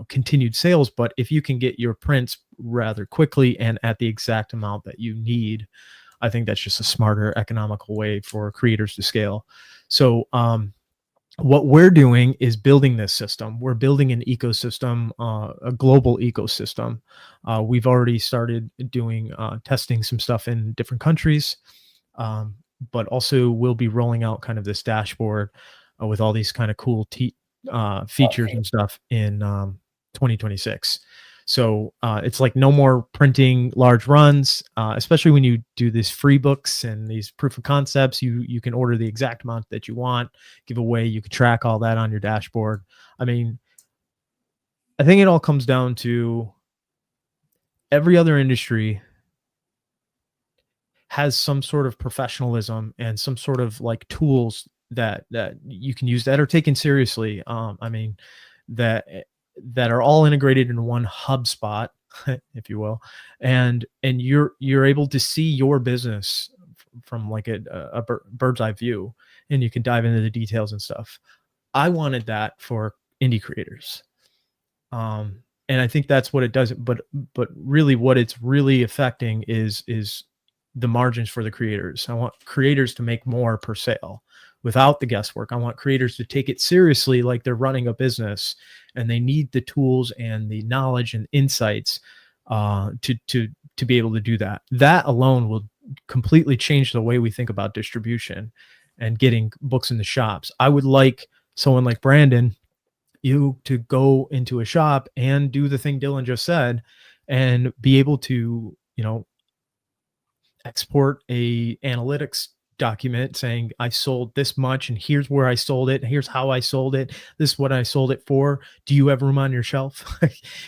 continued sales. But if you can get your prints rather quickly and at the exact amount that you need, I think that's just a smarter, economical way for creators to scale. So what we're doing is building this system. We're building an ecosystem, a global ecosystem. We've already started doing testing some stuff in different countries, but also we'll be rolling out kind of this dashboard with all these kind of cool features and stuff in 2026. So it's like no more printing large runs, especially when you do these free books and these proof of concepts. You can order the exact amount that you want, give away. You can track all that on your dashboard. I mean, I think it all comes down to every other industry has some sort of professionalism and some sort of, like, tools that you can use that are taken seriously. I mean, that are all integrated in one HubSpot, if you will, and you're able to see your business from, like, a bird's eye view, and you can dive into the details and stuff. I wanted that for indie creators, and I think that's what it does. But really, what it's really affecting is the margins for the creators. I want creators to make more per sale without the guesswork. I want creators to take it seriously, like they're running a business, and they need the tools and the knowledge and insights to be able to do that. That alone will completely change the way we think about distribution and getting books in the shops. I would like someone like Brandon, you, to go into a shop and do the thing Dylan just said, and be able to, export a analytics document saying I sold this much and here's where I sold it, here's how I sold it, this is what I sold it for. Do you have room on your shelf?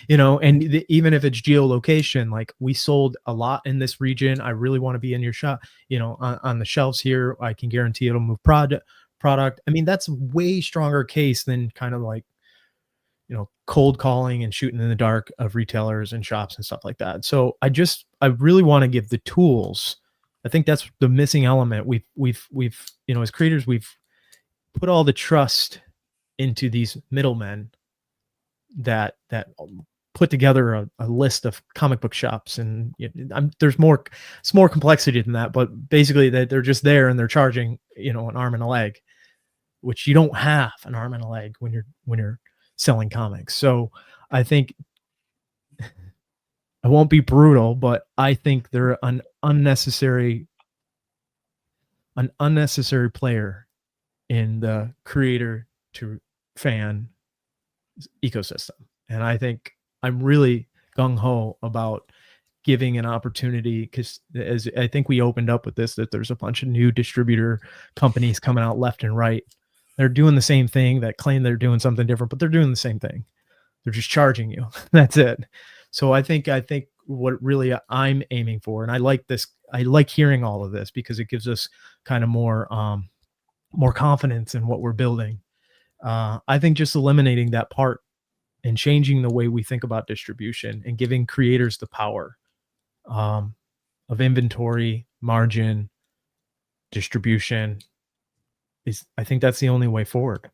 And even if it's geolocation, like we sold a lot in this region, I really want to be in your shop, on the shelves here, I can guarantee it'll move product. I mean, that's a way stronger case than kind of like cold calling and shooting in the dark of retailers and shops and stuff like that. So I really want to give the tools. I think that's the missing element. We've as creators, we've put all the trust into these middlemen that put together a list of comic book shops, and it's more complexity than that, but basically that they're just there and they're charging an arm and a leg, which you don't have an arm and a leg when you're selling comics. So I think, I won't be brutal, but I think they're an unnecessary player in the creator to fan ecosystem. And I think I'm really gung-ho about giving an opportunity, because as I think we opened up with this, that there's a bunch of new distributor companies coming out left and right. They're doing the same thing, that claim they're doing something different, but they're doing the same thing. They're just charging you. That's it. So I think what really I'm aiming for, and I like hearing all of this because it gives us kind of more confidence in what we're building. I think just eliminating that part and changing the way we think about distribution and giving creators the power of inventory, margin, distribution, I think that's the only way forward.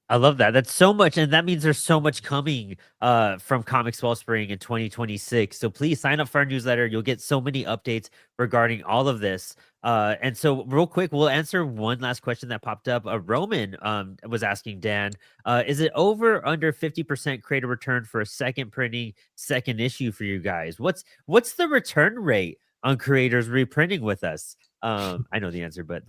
I love that. That's so much, and that means there's so much coming from Comics Wellspring in 2026. So please sign up for our newsletter. You'll get so many updates regarding all of this. And so real quick, we'll answer one last question that popped up. Roman was asking Dan, is it over or under 50% creator return for a second printing, second issue for you guys? What's the return rate on creators reprinting with us? I know the answer, but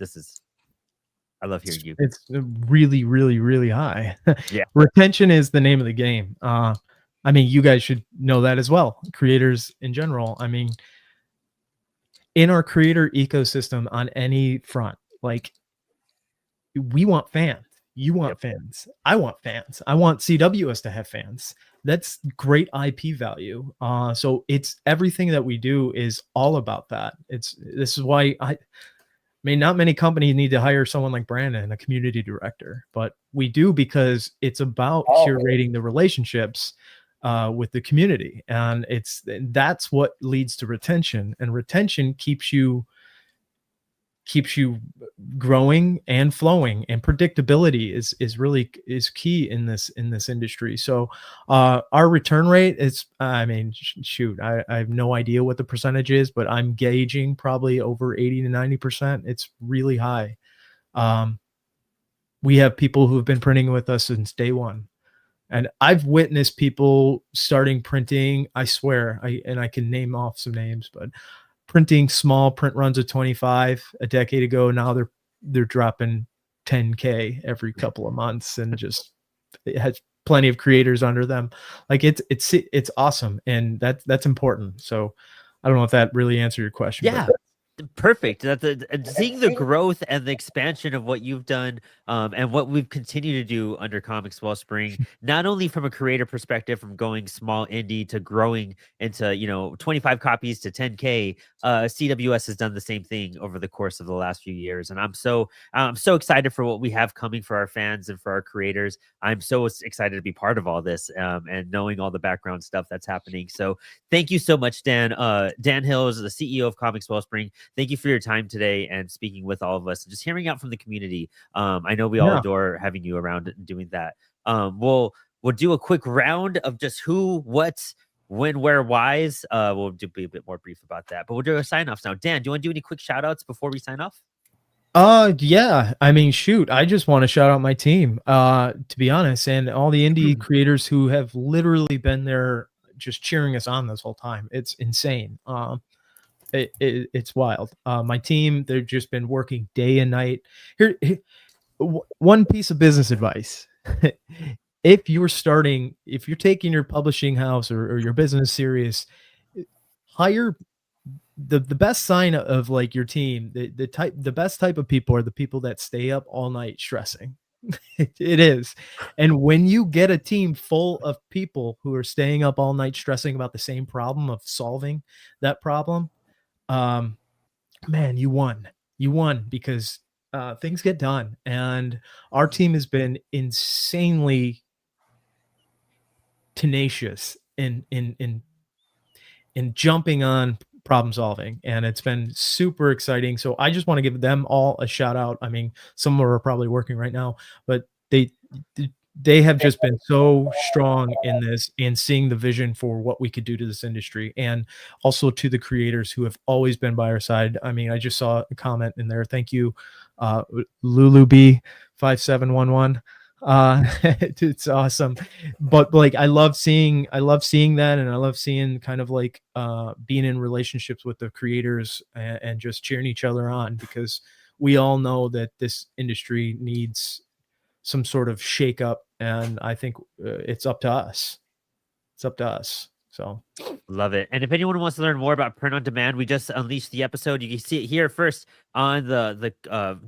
I love hearing you. It's really, really, really high. Yeah. Retention is the name of the game. I mean, you guys should know that as well. Creators in general. I mean, in our creator ecosystem on any front, like, we want fans. You want fans. I want fans. I want CWS to have fans. That's great IP value. So it's everything that we do is all about that. This is why I mean, not many companies need to hire someone like Brandon, a community director, but we do, because it's about curating the relationships with the community, and that's what leads to retention, and retention keeps you growing and flowing, and predictability is key in this industry. So our return rate is, I mean, shoot, I have no idea what the percentage is, but I'm gauging probably over 80 to 90%. It's really high. We have people who have been printing with us since day one, and I've witnessed people starting printing, I swear, and I can name off some names, but printing small print runs of 25 a decade ago. Now they're dropping 10K every couple of months, and just, it has plenty of creators under them. Like, it's awesome, and that's important. So I don't know if that really answered your question. Yeah. Perfect. Seeing the growth and the expansion of what you've done, and what we've continued to do under Comics Wellspring, not only from a creator perspective, from going small indie to growing into 25 copies to 10K. CWS has done the same thing over the course of the last few years, and I'm so excited for what we have coming for our fans and for our creators. I'm so excited to be part of all this, and knowing all the background stuff that's happening. So thank you so much, Dan. Dan Hill is the CEO of Comics Wellspring. Thank you for your time today and speaking with all of us and just hearing out from the community. I know we all adore having you around and doing that. We'll do a quick round of just who, what, when, where, whys. We'll be a bit more brief about that, but we'll do our sign-offs now. Dan, do you want to do any quick shout-outs before we sign off? Yeah. I mean, shoot, I just want to shout out my team, to be honest, and all the indie creators who have literally been there just cheering us on this whole time. It's insane. It's wild. My team, they've just been working day and night. Here, one piece of business advice. If you're taking your publishing house or your business serious, hire the best sign of like your team, the best type of people are the people that stay up all night stressing. It is. And when you get a team full of people who are staying up all night stressing about the same problem of solving that problem, man, you won because things get done. And our team has been insanely tenacious in jumping on problem solving, and it's been super exciting. So I just want to give them all a shout out. I mean, some are probably working right now, but they have just been so strong in this and seeing the vision for what we could do to this industry, and also to the creators who have always been by our side. I mean, I just saw a comment in there. Thank you, Lulu B 5711. It's awesome. But like I love seeing that, and I love seeing kind of like being in relationships with the creators and just cheering each other on, because we all know that this industry needs some sort of shake up, and I think it's up to us. So Love it. And if anyone wants to learn more about print on demand, we just unleashed the episode. You can see it here first on the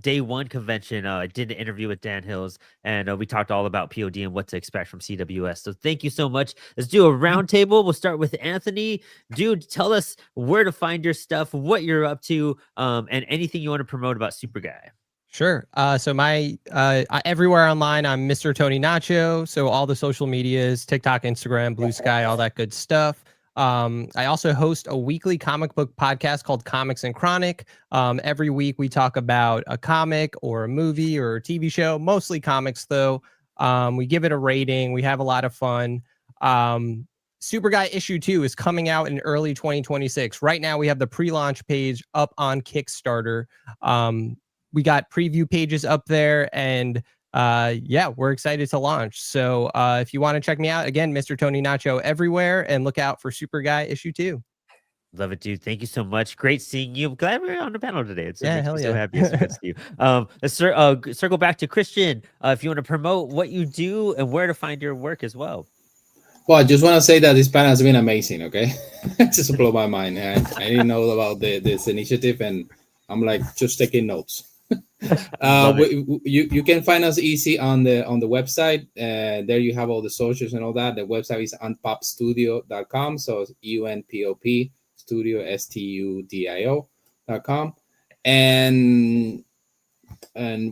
day one convention. I did an interview with Dan Hills, and we talked all about POD and what to expect from CWS. So thank you so much. Let's do a roundtable. We'll start with Anthony. Dude, tell us where to find your stuff, what you're up to, and anything you want to promote about Super Guy. Sure. So my everywhere online, I'm Mr. Tony Nacho. So all the social medias, TikTok, Instagram, Blue Sky, all that good stuff. I also host a weekly comic book podcast called Comics and Chronic. Every week we talk about a comic or a movie or a TV show, mostly comics though. We give it a rating. We have a lot of fun. Super Guy issue 2 is coming out in early 2026. Right now we have the pre-launch page up on Kickstarter. We got preview pages up there, and yeah, we're excited to launch. So if you want to check me out, again, Mr. Tony Nacho everywhere, and look out for Super Guy issue 2. Love it, dude. Thank you so much. Great seeing you. I'm glad we're on the panel today. It Yeah, makes hell me yeah. so happy. It's good to see you. Let's circle back to Christian. If you want to promote what you do and where to find your work as well. Well, I just want to say that this panel has been amazing. Okay, just blew my mind. I didn't know about this initiative, and I'm like just taking notes. You can find us easy on the website. There you have all the socials and all that. The website is unpopstudio.com. So it's UNPOP studio STUDIO.com. And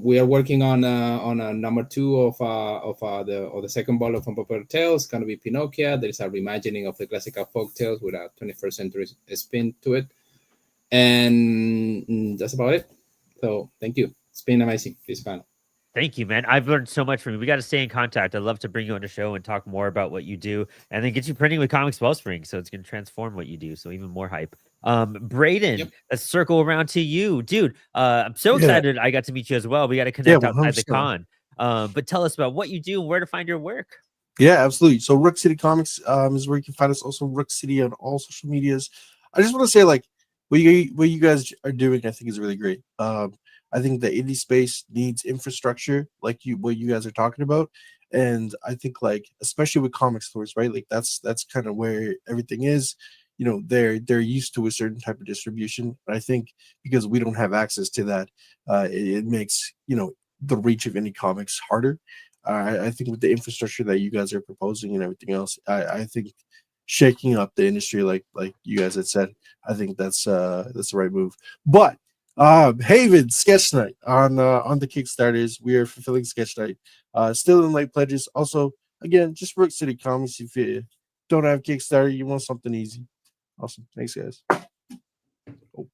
we are working on a number 2 of the second volume of Unpopular Tales. It's going to be Pinocchio. There is a reimagining of the classical folk tales with a 21st century spin to it, and that's about it. So thank you. It's been amazing, this panel. Thank you, man. I've learned so much from you. We got to stay in contact. I'd love to bring you on the show and talk more about what you do, and then get you printing with Comics Wellspring. So it's going to transform what you do. So even more hype. Braden, let's circle around to you, dude. I'm so excited I got to meet you as well. We got to connect outside the con. But tell us about what you do and where to find your work. Yeah, absolutely. So Rook City Comics is where you can find us. Also Rook City on all social medias. I just want to say, like, what you guys are doing, I think, is really great. I think the indie space needs infrastructure, like what you guys are talking about, and I think, like, especially with comic stores, right? Like that's kind of where everything is. You know, they're used to a certain type of distribution. But I think because we don't have access to that, it makes, you know, the reach of indie comics harder. I think with the infrastructure that you guys are proposing and everything else, I think shaking up the industry, like you guys had said, I think that's the right move. But Haven Sketch Night on the Kickstarters, we are fulfilling Sketch Night. Still in late pledges. Also, again, just Rook City Comics. If you don't have Kickstarter, you want something easy. Awesome. Thanks, guys. Oh.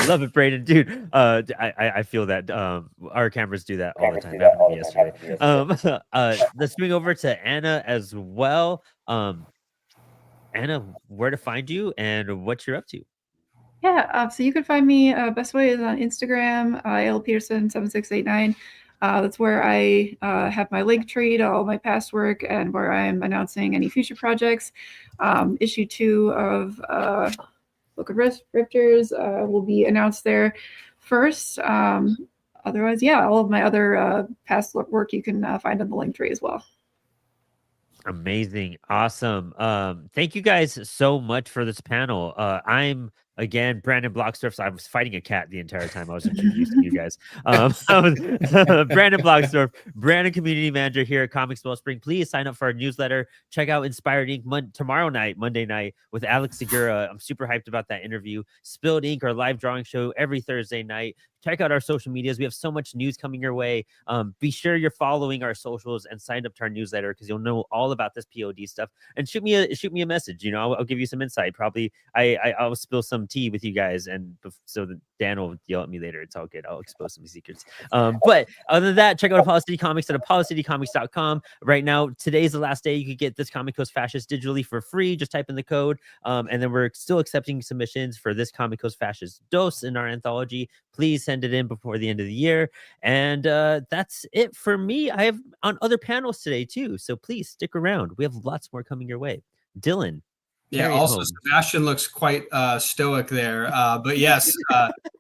Love it, Braden, dude. I feel that our cameras do that all the time. That happened to me yesterday. Let's bring over to Anna as well. Anna, where to find you and what you're up to? Yeah, so you can find me. Best way is on Instagram, lpeterson7689. That's where I have my link tree to all my past work and where I'm announcing any future projects. Issue 2 of Book of Rifters will be announced there first. Otherwise, yeah, all of my other past work you can find on the link tree as well. Amazing. Awesome. Thank you guys so much for this panel. I'm again Brandon Blocksdorf. So I was fighting a cat the entire time I was introducing you guys. Brandon Blocksdorf, Brandon Community Manager here at Comics Wellspring. Please sign up for our newsletter. Check out Inspired Ink tomorrow night, Monday night, with Alex Segura. I'm super hyped about that interview. Spilled Ink, our live drawing show every Thursday night. Check out our social medias. We have so much news coming your way. Be sure you're following our socials and signed up to our newsletter because you'll know all about this POD stuff. And shoot me a message. You know, I'll give you some insight. Probably I'll spill some tea with you guys, and so that Dan will yell at me later. It's all good. I'll expose some secrets. But other than that, check out Apollo City Comics at apollo.comics.com. Right now, today's the last day you could get this Comic Coast Fascist digitally for free. Just type in the code. And then we're still accepting submissions for this Comic Coast Fascist dose in our anthology. Please send it in before the end of the year. And that's it for me. I have on other panels today too, so please stick around. We have lots more coming your way. Dylan. Yeah, also Sebastian looks quite stoic there. But yes,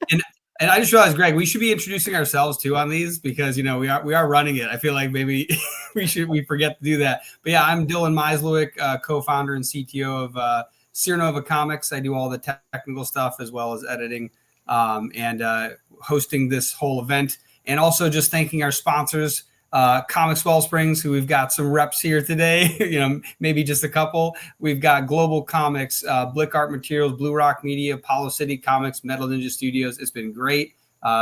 and I just realized, Greg, we should be introducing ourselves too on these because we are running it. I feel like maybe we forget to do that. But yeah, I'm Dylan Mislewick, co-founder and CTO of Sierra Nova Comics. I do all the technical stuff as well as editing and hosting this whole event. And also just thanking our sponsors, Comics Wellsprings, who we've got some reps here today, maybe just a couple. We've got Global Comics, Blick Art Materials, Blue Rock Media, Apollo City Comics, Metal Ninja Studios. It's been great.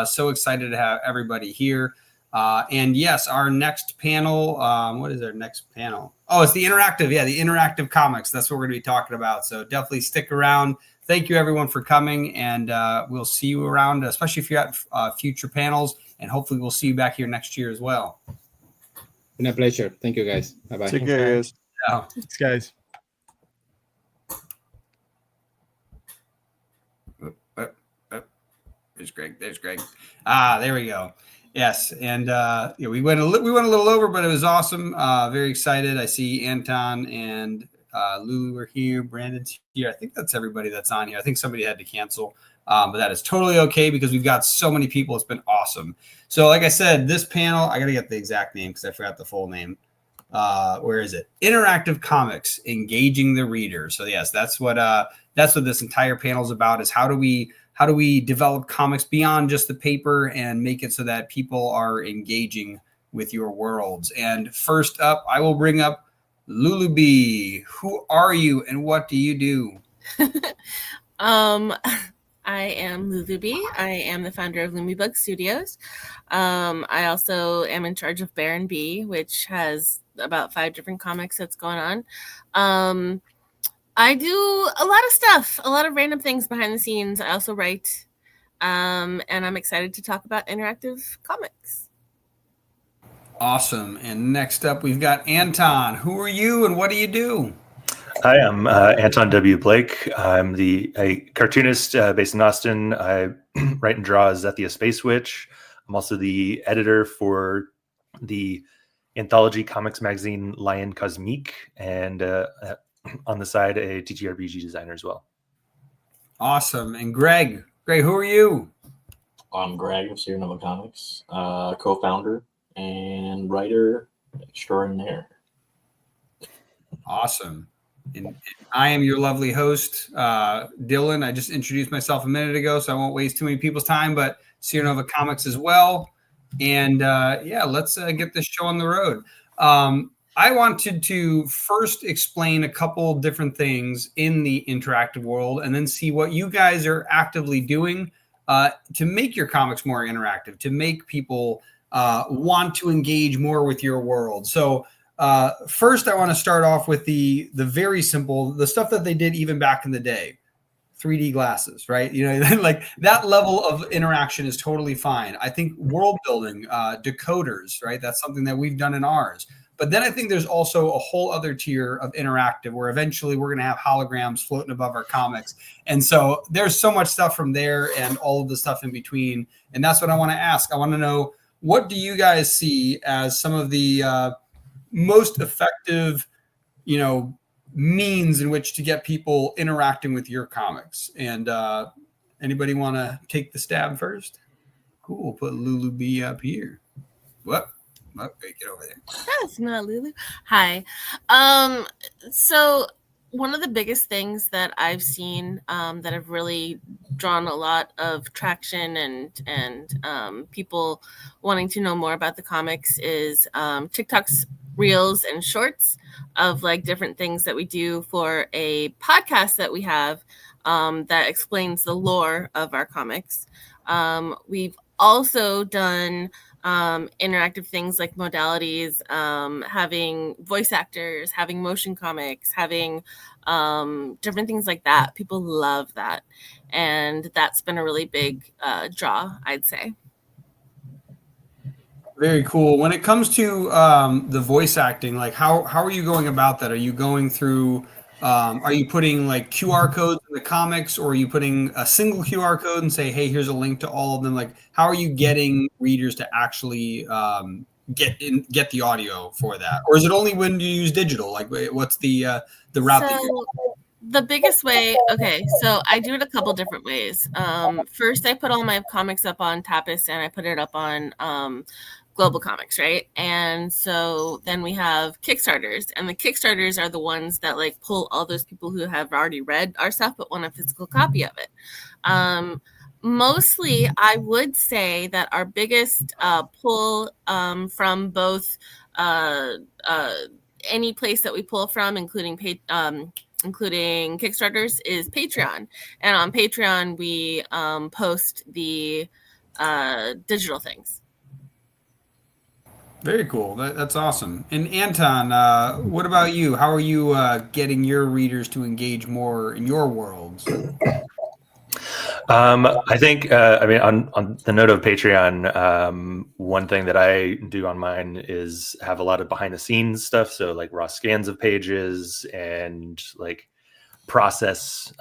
So excited to have everybody here. And yes, our next panel, what is our next panel? Oh, it's the interactive. Yeah, the interactive comics. That's what we're going to be talking about. So definitely stick around. Thank you, everyone, for coming. And we'll see you around, especially if you're at future panels. And hopefully we'll see you back here next year as well. Been a pleasure. Thank you, guys. Bye-bye. Take care, guys. Yeah. Thanks, guys. There's Greg. There's Greg. There we go. Yes, and we went a little over, but it was awesome. Very excited. I see Anton and Lulu were here. Brandon's here. I think that's everybody that's on here. I think somebody had to cancel, but that is totally okay because we've got so many people. It's been awesome. So, like I said, this panel, I got to get the exact name because I forgot the full name. Where is it? Interactive Comics, Engaging the Reader. So yes, that's what this entire panel is about. Is how do we develop comics beyond just the paper and make it so that people are engaging with your worlds? And first up, I will bring up Lulu B. Who are you and what do you do? I am Lulu B. I am the founder of Lumibug Studios. I also am in charge of Baron B, which has about 5 different comics that's going on. I do a lot of stuff, a lot of random things behind the scenes. I also write, and I'm excited to talk about interactive comics. Awesome. And next up, we've got Anton. Who are you and what do you do? Hi, I'm Anton W. Blake. I'm a cartoonist based in Austin. I write and draw as Zethia Space Witch. I'm also the editor for the anthology comics magazine Lion Cosmique, and on the side, a TTRPG designer as well. Awesome. And Greg, who are you? I'm Greg of Sierra Nova Comics, co-founder and writer extraordinaire. Awesome. And I am your lovely host, Dylan. I just introduced myself a minute ago, so I won't waste too many people's time, but Sierra Nova Comics as well. And let's get this show on the road. I wanted to first explain a couple different things in the interactive world and then see what you guys are actively doing to make your comics more interactive, to make people want to engage more with your world. So first, I want to start off with the very simple, the stuff that they did even back in the day, 3D glasses, right? Like that level of interaction is totally fine. I think world building, decoders, right? That's something that we've done in ours. But then I think there's also a whole other tier of interactive where eventually we're going to have holograms floating above our comics. And so there's so much stuff from there and all of the stuff in between. And that's what I want to ask. I want to know, what do you guys see as some of the most effective, means in which to get people interacting with your comics? And anybody want to take the stab first? Cool. We'll put Lulu B up here. What? Okay, get over there. That's not Lulu. Hi. So one of the biggest things that I've seen that have really drawn a lot of traction and people wanting to know more about the comics is TikTok's reels and shorts of like different things that we do for a podcast that we have that explains the lore of our comics. We've also done interactive things like modalities, having voice actors, having motion comics, having different things like that. People love that. And that's been a really big draw, I'd say. Very cool. When it comes to the voice acting, like how are you going about that? Are you going through are you putting like QR codes in the comics, or are you putting a single QR code and say, hey, here's a link to all of them? Like, how are you getting readers to actually get the audio for that? Or is it only when you use digital? Like, what's the route that you're The biggest way, okay, so I do it a couple different ways. First, I put all my comics up on Tapas and I put it up on Global Comics, right? And so then we have Kickstarters, and the Kickstarters are the ones that like pull all those people who have already read our stuff but want a physical copy of it. Mostly, I would say that our biggest pull from both any place that we pull from, including Kickstarters, is Patreon. And on Patreon, we post the digital things. Very cool. That's awesome. And Anton, what about you? How are you getting your readers to engage more in your worlds? I think, I mean, on the note of Patreon, one thing that I do on mine is have a lot of behind the scenes stuff. So like raw scans of pages and like process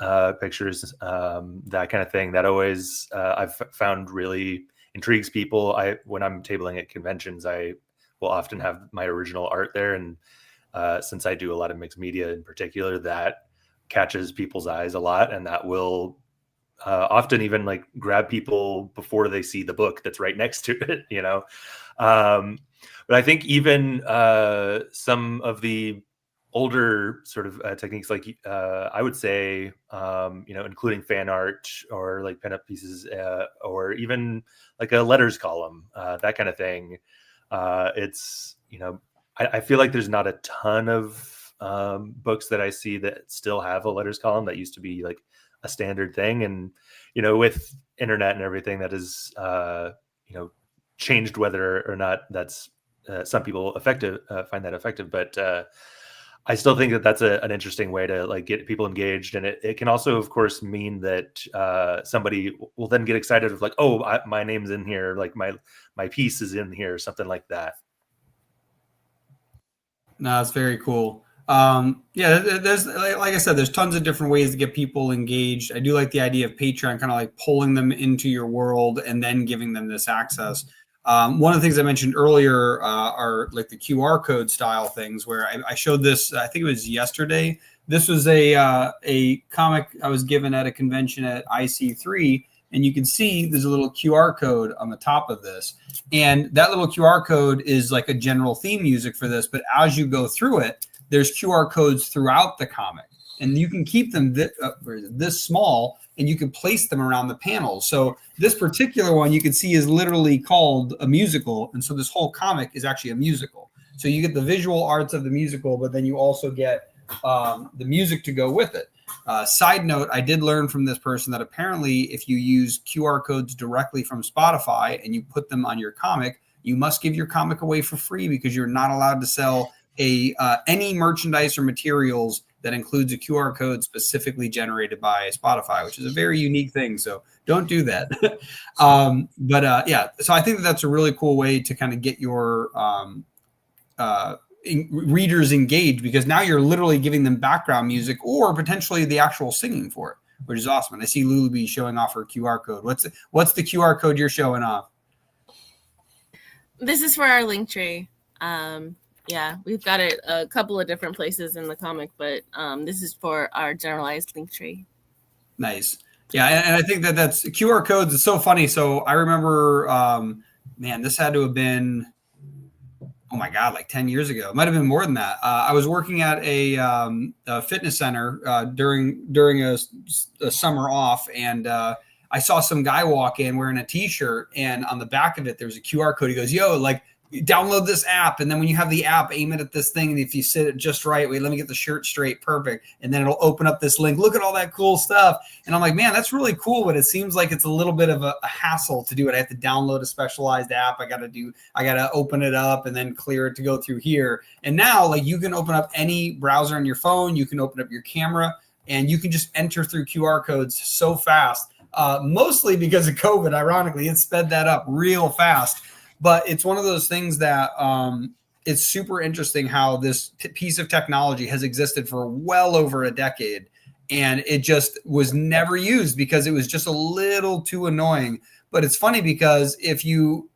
pictures, that kind of thing. That always I've found really intrigues people. When I'm tabling at conventions, I will often have my original art there, and since I do a lot of mixed media in particular, that catches people's eyes a lot, and that will often even like grab people before they see the book that's right next to it, you know. But I think even some of the older sort of techniques, like I would say, you know, including fan art or like pinup pieces, or even like a letters column, that kind of thing. It's, you know, I feel like there's not a ton of books that I see that still have a letters column. That used to be like a standard thing, and you know, with internet and everything, that is you know, changed whether or not that's some people find that effective, but I still think that that's an interesting way to like get people engaged, and it can also, of course, mean that somebody will then get excited of like, oh, my name's in here, like my piece is in here, something like that. No, that's very cool. Yeah, there's like I said, there's tons of different ways to get people engaged. I do like the idea of Patreon, kind of like pulling them into your world and then giving them this access. One of the things I mentioned earlier are like the QR code style things, where I showed this. I think it was yesterday. This was a comic I was given at a convention at IC3, and you can see there's a little QR code on the top of this, and that little QR code is like a general theme music for this. But as you go through it, there's QR codes throughout the comic, and you can keep them this small, and you can place them around the panels. So this particular one you can see is literally called a musical, and so this whole comic is actually a musical. So you get the visual arts of the musical, but then you also get the music to go with it. Side note, I did learn from this person that apparently if you use QR codes directly from Spotify and you put them on your comic, you must give your comic away for free, because you're not allowed to sell any merchandise or materials that includes a QR code specifically generated by Spotify, which is a very unique thing. So don't do that. Yeah, so I think that's a really cool way to kind of get your readers engaged, because now you're literally giving them background music or potentially the actual singing for it, which is awesome. And I see Lulubi showing off her QR code. What's the QR code you're showing off? This is for our link tree. Yeah, we've got it a couple of different places in the comic, but this is for our generalized link tree. Nice. Yeah, and I think that's QR codes. It's so funny. So I remember, man, this had to have been oh my God, like 10 years ago. It might have been more than that. I was working at a fitness center during a summer off, and I saw some guy walk in wearing a t-shirt, and on the back of it, there's a QR code. He goes, yo, like, download this app, and then when you have the app, aim it at this thing, and if you sit it just right, wait, let me get the shirt straight, perfect, and then it'll open up this link. Look at all that cool stuff. And I'm like, man, that's really cool, but it seems like it's a little bit of a hassle to do it. I have to download a specialized app. I gotta open it up and then clear it to go through here. And now, like, you can open up any browser on your phone, you can open up your camera, and you can just enter through QR codes so fast. Mostly because of COVID, ironically, it sped that up real fast. But it's one of those things that it's super interesting how this piece of technology has existed for well over a decade, and it just was never used because it was just a little too annoying. But it's funny because if you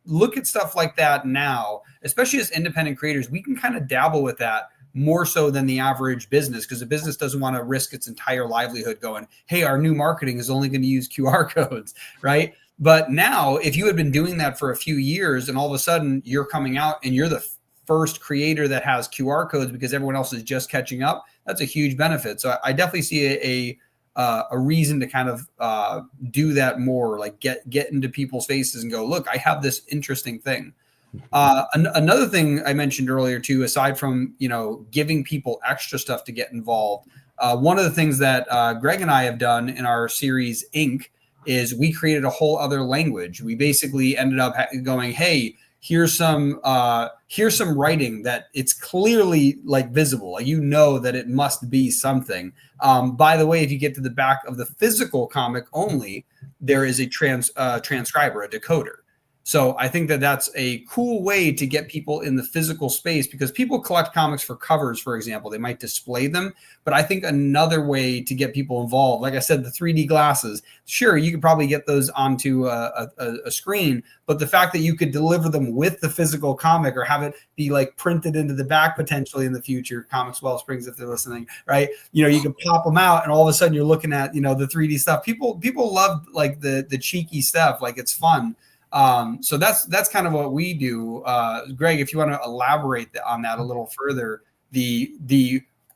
look at stuff like that now, especially as independent creators, we can kind of dabble with that more so than the average business, because the business doesn't want to risk its entire livelihood going, hey, our new marketing is only going to use QR codes, right? But now, if you had been doing that for a few years and all of a sudden you're coming out and you're the first creator that has QR codes because everyone else is just catching up, that's a huge benefit. So I definitely see a reason to kind of do that more, like get into people's faces and go, look, I have this interesting thing. Another thing I mentioned earlier too, aside from, giving people extra stuff to get involved, one of the things that Greg and I have done in our series Inc. is we created a whole other language. We basically ended up going, hey, here's some writing that it's clearly like visible. Like, that it must be something. By the way, if you get to the back of the physical comic only, there is a transcriber, a decoder. So I think that that's a cool way to get people in the physical space, because people collect comics for covers, for example. They might display them. But I think another way to get people involved, like I said, the 3D glasses, sure, you could probably get those onto a screen. But the fact that you could deliver them with the physical comic or have it be like printed into the back potentially in the future, Comics Wellsprings, if they're listening, right? You can pop them out and all of a sudden you're looking at, the 3D stuff. People love like the cheeky stuff. Like, it's fun. So that's kind of what we do. Greg, if you want to elaborate on that a little further,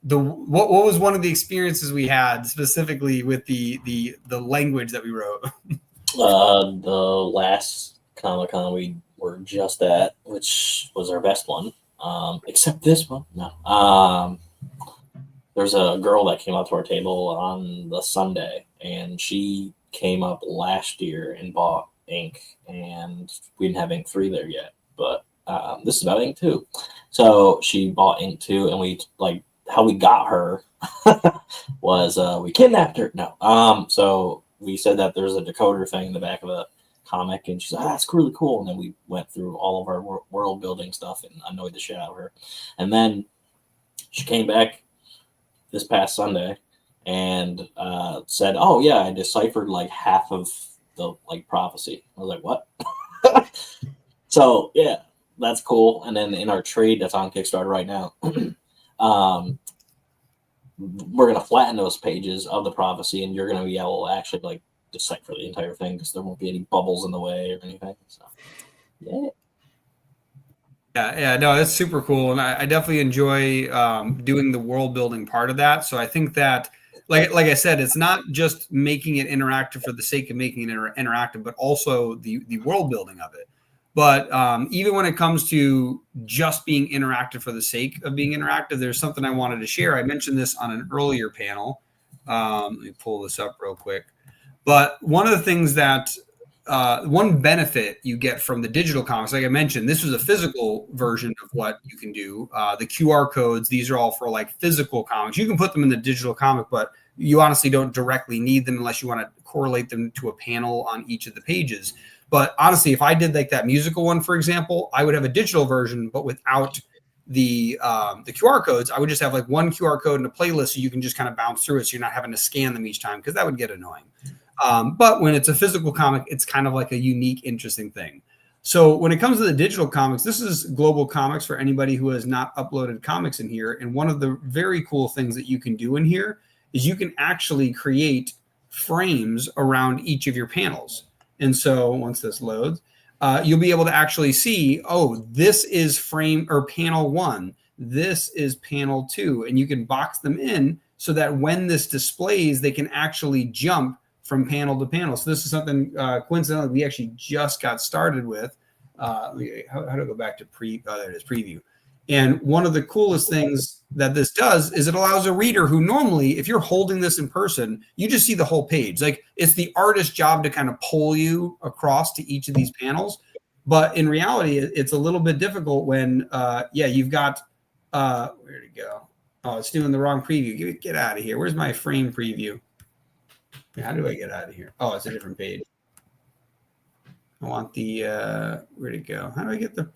what was one of the experiences we had specifically with the language that we wrote? The last Comic-Con we were just at, which was our best one, except this one. No. There's a girl that came out to our table on the Sunday, and she came up last year and bought ink, and we didn't have ink 3 there yet, but this is about ink 2. So she bought ink 2, and we, like, how we got her was we kidnapped her. No. So we said that there's a decoder thing in the back of the comic, and she's like, that's really cool. And then we went through all of our world building stuff and annoyed the shit out of her. And then she came back this past Sunday and said, oh yeah, I deciphered like half of the like prophecy. I was like, what? So yeah, that's cool. And then in our trade that's on Kickstarter right now, we're gonna flatten those pages of the prophecy, and you're gonna be able to actually like decipher the entire thing because there won't be any bubbles in the way or anything. So Yeah, no, it's super cool, and I definitely enjoy doing the world building part of that. So I think that, like I said, it's not just making it interactive for the sake of making it interactive, but also the world building of it. But even when it comes to just being interactive for the sake of being interactive, there's something I wanted to share. I mentioned this on an earlier panel. Let me pull this up real quick. But one of the things that one benefit you get from the digital comics, like I mentioned, this was a physical version of what you can do. The QR codes, these are all for like physical comics. You can put them in the digital comic, but you honestly don't directly need them unless you want to correlate them to a panel on each of the pages. But honestly, if I did like that musical one, for example, I would have a digital version, but without the QR codes. I would just have like one QR code in a playlist so you can just kind of bounce through it, so you're not having to scan them each time, because that would get annoying. But when it's a physical comic, it's kind of like a unique, interesting thing. So when it comes to the digital comics, this is Global Comics for anybody who has not uploaded comics in here. And one of the very cool things that you can do in here is you can actually create frames around each of your panels. And so once this loads, you'll be able to actually see, oh, this is frame or panel 1. This is panel 2. And you can box them in so that when this displays, they can actually jump from panel to panel. So this is something coincidentally we actually just got started with. How do I go back to there it is, preview. And one of the coolest things that this does is it allows a reader who normally, if you're holding this in person, you just see the whole page. Like, it's the artist's job to kind of pull you across to each of these panels. But in reality, it's a little bit difficult when, you've got, where'd it go? Oh, it's doing the wrong preview. Get out of here. Where's my frame preview? How do I get out of here? Oh, it's a different page. I want the, where'd it go? How do I get the,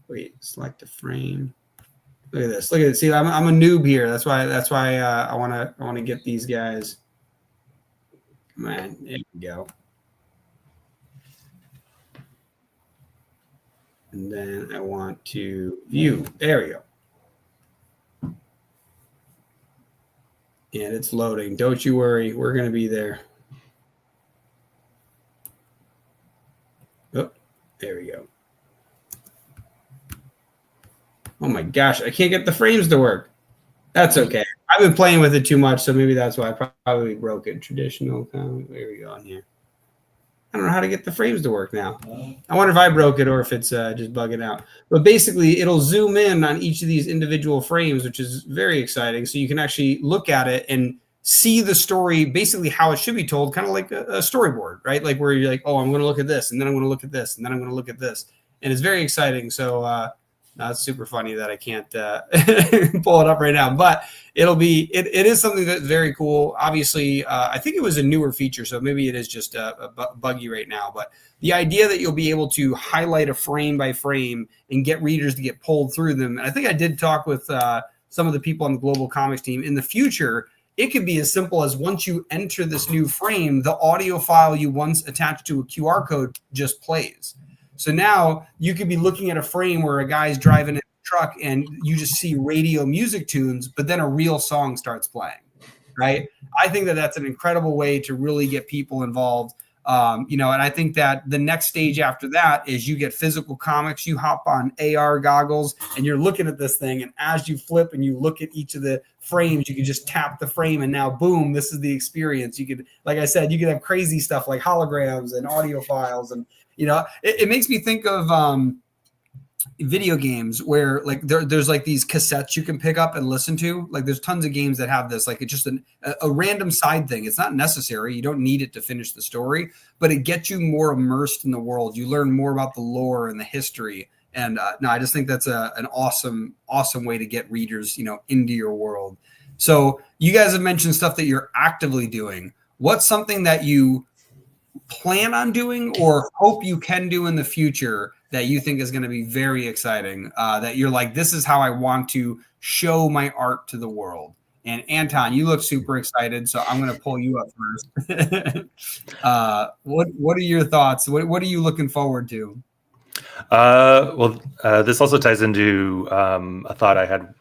wait, select a frame. Look at this. Look at it. See, I'm a noob here. That's why I want to get these guys. Come on, there we go. And then I want to view. There we go. And it's loading. Don't you worry. We're going to be there. Oh, there we go. Oh my gosh, I can't get the frames to work. That's okay. I've been playing with it too much, so maybe that's why I probably broke it. Traditional comic. There we go on here. I don't know how to get the frames to work now. I wonder if I broke it or if it's just bugging out. But basically, it'll zoom in on each of these individual frames, which is very exciting. So you can actually look at it and see the story, basically how it should be told, kind of like a storyboard, right? Like where you're like, oh, I'm going to look at this, and then I'm going to look at this, and then I'm going to look at this. And it's very exciting. So it's super funny that I can't pull it up right now, but it is something that's very cool. Obviously, I think it was a newer feature, so maybe it is just buggy right now, but the idea that you'll be able to highlight a frame by frame and get readers to get pulled through them. And I think I did talk with some of the people on the Global Comics team. In the future, it could be as simple as once you enter this new frame, the audio file you once attached to a QR code just plays. So now you could be looking at a frame where a guy's driving in a truck and you just see radio music tunes, but then a real song starts playing, right? I think that that's an incredible way to really get people involved. And I think that the next stage after that is you get physical comics, you hop on AR goggles and you're looking at this thing. And as you flip and you look at each of the frames, you can just tap the frame and now, boom, this is the experience. You could, like I said, you could have crazy stuff like holograms and audio files. And, it makes me think of video games where like there's like these cassettes you can pick up and listen to. Like there's tons of games that have this, like it's just a random side thing. It's not necessary. You don't need it to finish the story, but it gets you more immersed in the world. You learn more about the lore and the history. And I just think that's an awesome way to get readers, into your world. So you guys have mentioned stuff that you're actively doing. What's something that you plan on doing or hope you can do in the future that you think is going to be very exciting, that you're like, this is how I want to show my art to the world? And Anton, you look super excited, so I'm going to pull you up first. What are your thoughts? What are you looking forward to? This also ties into a thought I had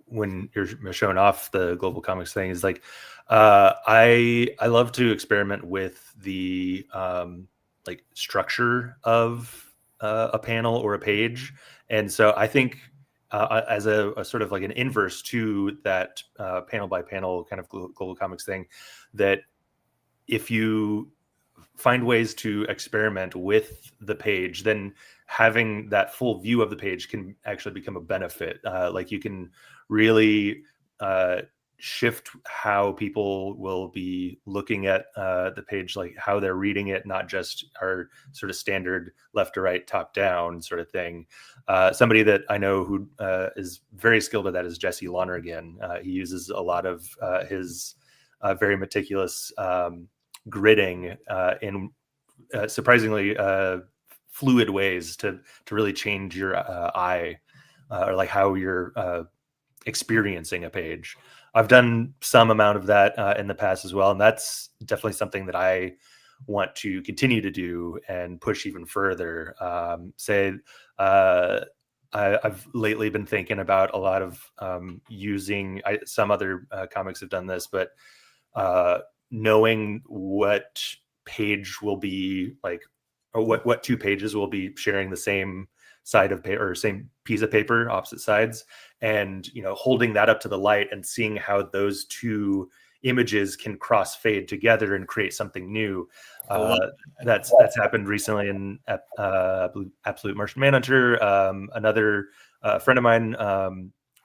when you're showing off the Global Comics thing. Is like, I love to experiment with the like structure of a panel or a page, and so I think as a sort of like an inverse to that panel by panel kind of Global Comics thing, that if you find ways to experiment with the page, then having that full view of the page can actually become a benefit. Like you can really shift how people will be looking at the page, like how they're reading it, not just our sort of standard left to right, top down sort of thing. Somebody that I know who is very skilled at that is Jesse Lonergan. He uses a lot of his very meticulous gridding in surprisingly fluid ways to really change your eye or like how you're experiencing a page. I've done some amount of that in the past as well, and that's definitely something that I want to continue to do and push even further. I've lately been thinking about a lot of using some other comics have done this, but knowing what page will be like or what 2 pages will be sharing the same side of paper or same piece of paper, opposite sides, and holding that up to the light and seeing how those 2 images can cross fade together and create something new. That's happened recently in Absolute Martian Manhunter. Another friend of mine,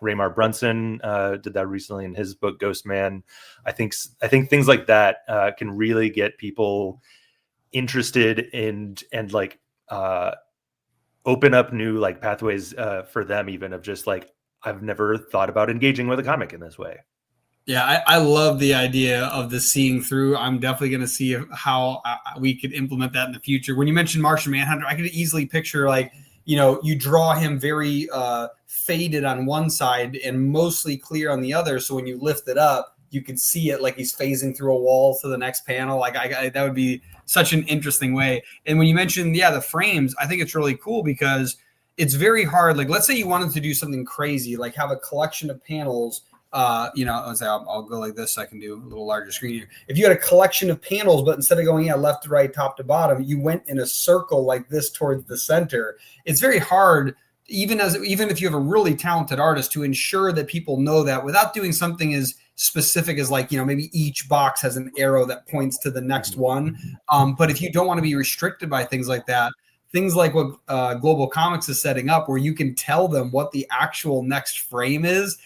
Raymar Brunson, did that recently in his book Ghost Man. I think things like that can really get people interested and like open up new like pathways for them, even of just like, I've never thought about engaging with a comic in this way. Yeah, I love the idea of the seeing through. I'm definitely going to see how we could implement that in the future. When you mentioned Martian Manhunter, I could easily picture like, you draw him very faded on one side and mostly clear on the other. So when you lift it up, you can see it like he's phasing through a wall to the next panel. Like that would be such an interesting way. And when you mentioned, the frames, I think it's really cool because it's very hard. Like, let's say you wanted to do something crazy, like have a collection of panels. I'll go like this so I can do a little larger screen here. If you had a collection of panels, but instead of going left to right, top to bottom, you went in a circle like this towards the center. It's very hard, even if you have a really talented artist, to ensure that people know that without doing something as specific as like, maybe each box has an arrow that points to the next one. But if you don't want to be restricted by things like that, things like what Global Comics is setting up, where you can tell them what the actual next frame is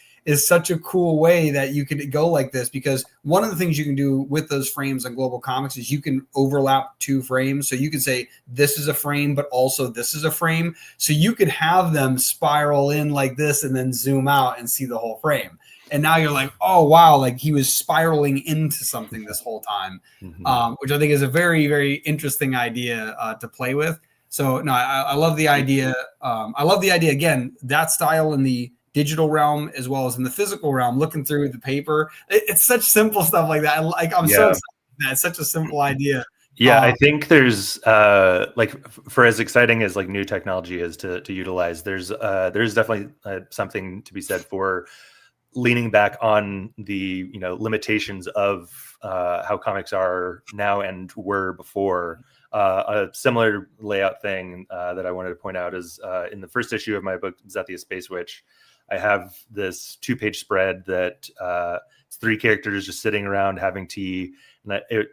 such a cool way that you could go like this. Because one of the things you can do with those frames on Global Comics is you can overlap 2 frames. So you can say, this is a frame, but also this is a frame. So you could have them spiral in like this and then zoom out and see the whole frame. And now you're like, oh, wow, like he was spiraling into something this whole time, which I think is a very, very interesting idea to play with. So no, I love the idea. I love the idea, again, that style in the digital realm as well as in the physical realm, looking through the paper. It's such simple stuff like that. I'm so excited. It's such a simple idea. Yeah, I think there's like, for as exciting as like new technology is to utilize, there's definitely something to be said for leaning back on the limitations of how comics are now and were before. A similar layout thing that I wanted to point out is in the first issue of my book, Zethia Space Witch, I have this 2-page spread that it's 3 characters just sitting around having tea, and it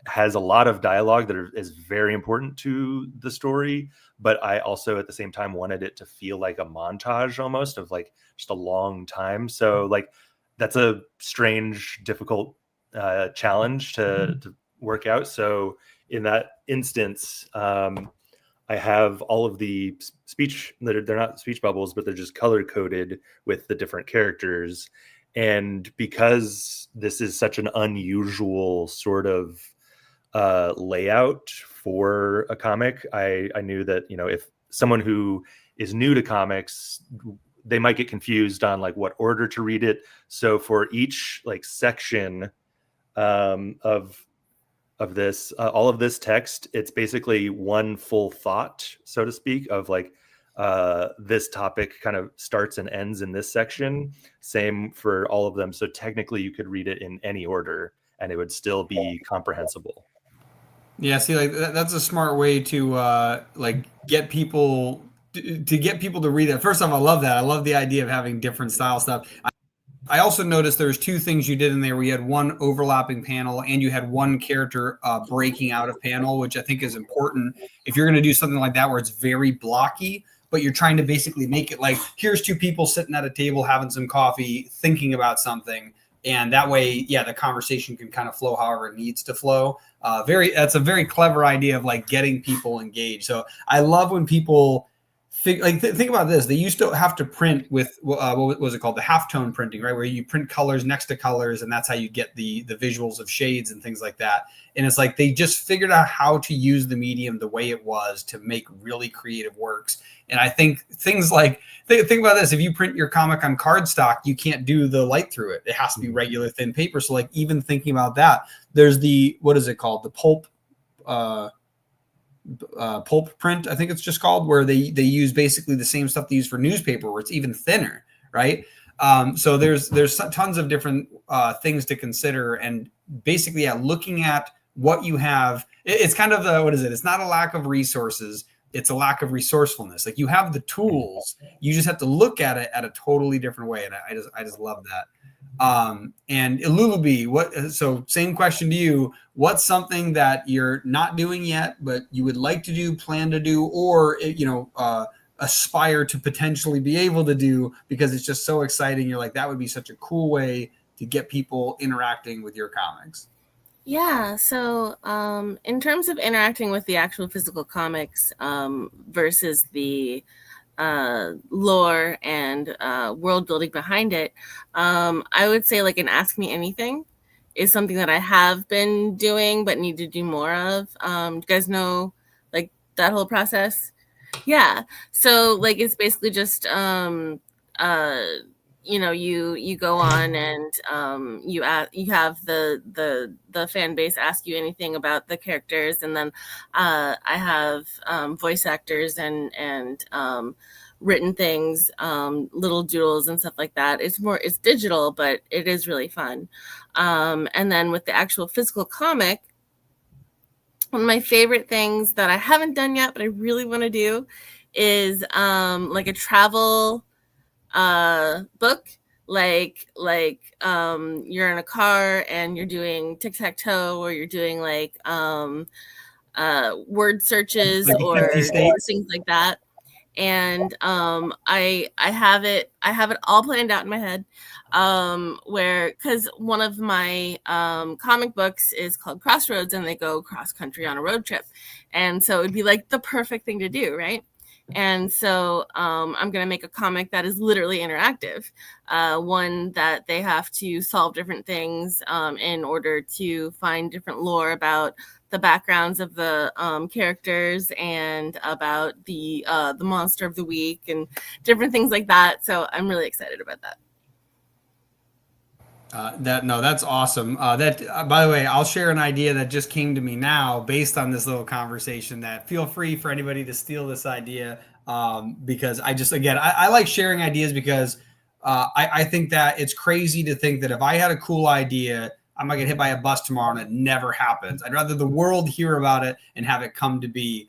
has a lot of dialogue that is very important to the story. But I also at the same time wanted it to feel like a montage almost of like just a long time. So like that's a strange, difficult challenge to work out. So in that instance, I have all of the speech that they're not speech bubbles, but they're just color coded with the different characters. And because this is such an unusual sort of layout for a comic, I knew that, if someone who is new to comics, they might get confused on like what order to read it. So for each like section of this, all of this text, it's basically one full thought, so to speak, of like this topic kind of starts and ends in this section. Same for all of them. So technically you could read it in any order and it would still be comprehensible. Yeah, see, like that's a smart way to like get people to read it. First off, I love that. I love the idea of having different style stuff. I also noticed there's 2 things you did in there where you had one overlapping panel and you had one character breaking out of panel, which I think is important. If you're going to do something like that where it's very blocky, but you're trying to basically make it like, here's 2 people sitting at a table having some coffee, thinking about something. And that way, the conversation can kind of flow however it needs to flow. That's a very clever idea of like getting people engaged. So I love when people think about this. They used to have to print with what was it called? The halftone printing, right? Where you print colors next to colors, and that's how you get the visuals of shades and things like that. And it's like they just figured out how to use the medium the way it was to make really creative works. And I think things like think about this: if you print your comic on cardstock, you can't do the light through it. It has to be regular thin paper. So like even thinking about that, there's the what is it called? The pulp. Pulp print, I think it's just called, where they use basically the same stuff they use for newspaper, where it's even thinner, right? So there's tons of different things to consider, and basically, looking at what you have. It's kind of the, what is it? It's not a lack of resources. It's a lack of resourcefulness. Like you have the tools, you just have to look at it at a totally different way. And I just love that. And Lulubi, so same question to you. What's something that you're not doing yet, but you would like to do, plan to do, or, aspire to potentially be able to do because it's just so exciting? You're like, that would be such a cool way to get people interacting with your comics. Yeah, so in terms of interacting with the actual physical comics versus the lore and world building behind it, I would say like an Ask Me Anything is something that I have been doing but need to do more of. Do you guys know like that whole process? Yeah, so like it's basically just you go on and you have the fan base ask you anything about the characters, and then I have voice actors and written things, little doodles and stuff like that. It's digital, but it is really fun. And then with the actual physical comic, one of my favorite things that I haven't done yet, but I really want to do is like a travel book, like you're in a car and you're doing tic-tac-toe, or you're doing like word searches like or things like that. And I have it all planned out in my head, because one of my comic books is called Crossroads, and they go cross country on a road trip, and so it'd be like the perfect thing to do, right? And so I'm going to make a comic that is literally interactive, one that they have to solve different things in order to find different lore about the backgrounds of the characters and about the monster of the week and different things like that. So I'm really excited about that. That's awesome. By the way, I'll share an idea that just came to me now based on this little conversation. That feel free for anybody to steal this idea, because I like sharing ideas because I think that it's crazy to think that if I had a cool idea, I might get hit by a bus tomorrow and it never happens. I'd rather the world hear about it and have it come to be.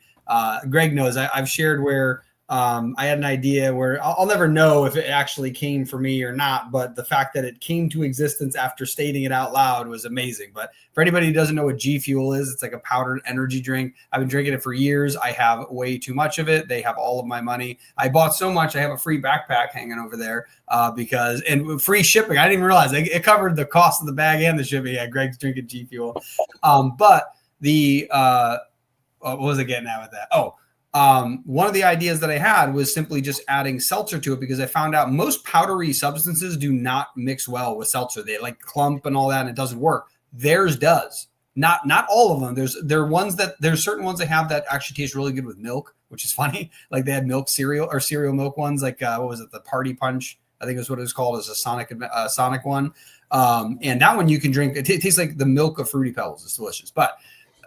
Greg knows I've shared where I had an idea where I'll never know if it actually came for me or not, but the fact that it came to existence after stating it out loud was amazing. But for anybody who doesn't know what G Fuel is, it's like a powdered energy drink. I've been drinking it for years. I have way too much of it. They have all of my money. I bought so much, I have a free backpack hanging over there and free shipping. I didn't even realize it covered the cost of the bag and the shipping. Yeah, Greg's drinking G Fuel. But what was I getting at with that? One of the ideas that I had was simply just adding seltzer to it, because I found out most powdery substances do not mix well with seltzer. They like clump and all that, and it doesn't work. Theirs does. Not all of them. There's certain ones they have that actually taste really good with milk, which is funny. Like they had milk cereal or cereal milk ones, like what was it? The Party Punch, I think is what it was called, as a Sonic one. And that one you can drink. It tastes like the milk of Fruity Pebbles. It's delicious, but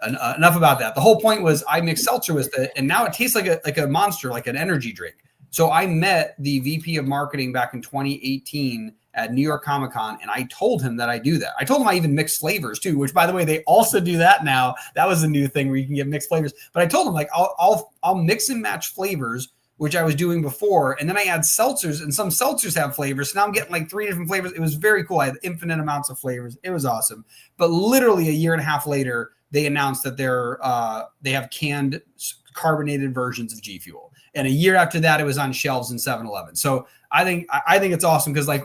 enough about that. The whole point was I mixed seltzer with it, and now it tastes like a monster, like an energy drink. So I met the VP of marketing back in 2018 at New York Comic Con, and I told him that I do that. I told him I even mix flavors too, which by the way, they also do that now. That was a new thing where you can get mixed flavors. But I told him like I'll mix and match flavors, which I was doing before, and then I add seltzers, and some seltzers have flavors. So now I'm getting like 3 different flavors. It was very cool. I had infinite amounts of flavors. It was awesome. But literally a year and a half later, they announced that they have canned carbonated versions of G Fuel. And a year after that, it was on shelves in 7-Eleven. So I think it's awesome, because like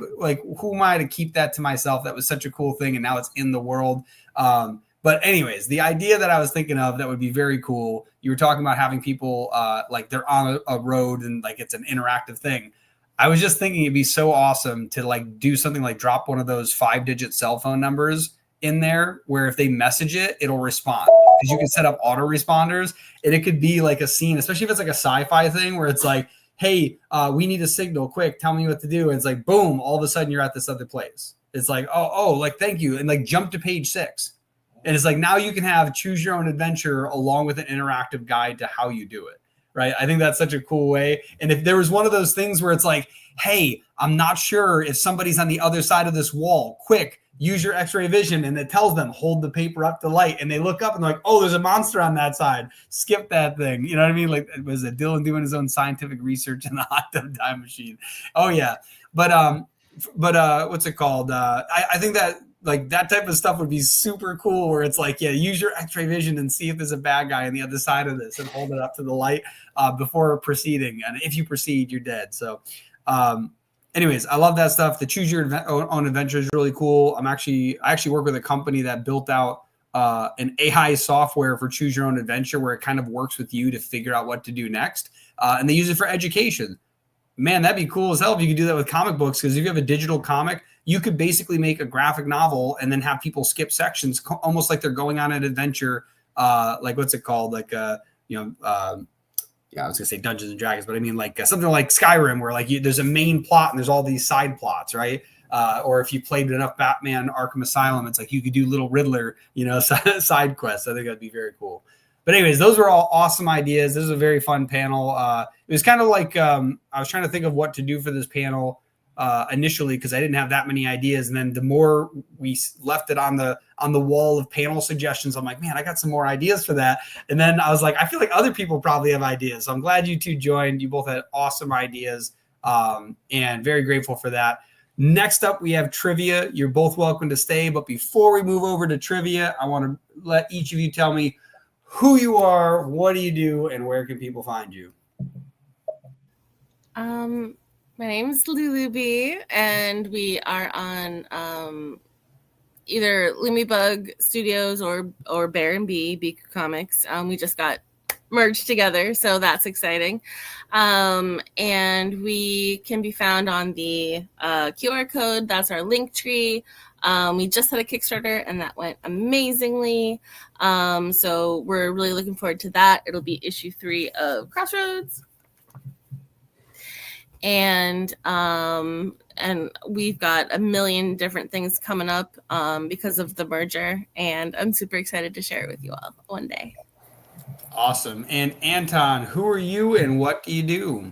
who am I to keep that to myself? That was such a cool thing, and now it's in the world. But anyways, the idea that I was thinking of that would be very cool. You were talking about having people like they're on a road and like it's an interactive thing. I was just thinking it'd be so awesome to like do something like drop one of those 5-digit cell phone numbers in there, where if they message it, it'll respond, because you can set up auto responders, and it could be like a scene, especially if it's like a sci-fi thing where it's like, hey, we need a signal, quick, tell me what to do. And it's like, boom, all of a sudden you're at this other place. It's like, oh, like, thank you. And like jump to page 6. And it's like, now you can have choose your own adventure along with an interactive guide to how you do it. Right. I think that's such a cool way. And if there was one of those things where it's like, hey, I'm not sure if somebody's on the other side of this wall, quick, use your X-ray vision, and it tells them hold the paper up to light, and they look up and they're like, oh, there's a monster on that side. Skip that thing. You know what I mean? Like, was it Dylan doing his own scientific research in the hot tub time machine? Oh yeah, but what's it called? I think that like that type of stuff would be super cool, where it's like, yeah, use your X-ray vision and see if there's a bad guy on the other side of this, and hold it up to the light before proceeding. And if you proceed, you're dead. So. Anyways, I love that stuff. The choose your own adventure is really cool. I actually work with a company that built out an AI software for choose your own adventure, where it kind of works with you to figure out what to do next. And they use it for education. Man, that'd be cool as hell if you could do that with comic books, because if you have a digital comic, you could basically make a graphic novel and then have people skip sections, almost like they're going on an adventure. Like, what's it called? Like, I was gonna say Dungeons and Dragons, but I mean like something like Skyrim, where like there's a main plot and there's all these side plots, right? Or if you played enough Batman Arkham Asylum, it's like you could do little Riddler, side quests. I think that'd be very cool. But anyways, those were all awesome ideas. This is a very fun panel. It was kind of like I was trying to think of what to do for this panel initially, because I didn't have that many ideas, and then the more we left it on the wall of panel suggestions, I'm like, man, I got some more ideas for that. And then I was like, I feel like other people probably have ideas, so I'm glad you two joined. You both had awesome ideas, and very grateful for that. Next up, we have trivia. You're both welcome to stay, but before we move over to trivia, I want to let each of you tell me who you are, what do you do, and where can people find you? My name is Lulu B, and we are on either Lumibug Studios or Bear and B Comics. We just got merged together, so that's exciting. And we can be found on the QR code. That's our link tree. We just had a Kickstarter, and that went amazingly. So we're really looking forward to that. It'll be issue 3 of Crossroads. And we've got a million different things coming up because of the merger, and I'm super excited to share it with you all one day. Awesome. And Anton, who are you and what do you do?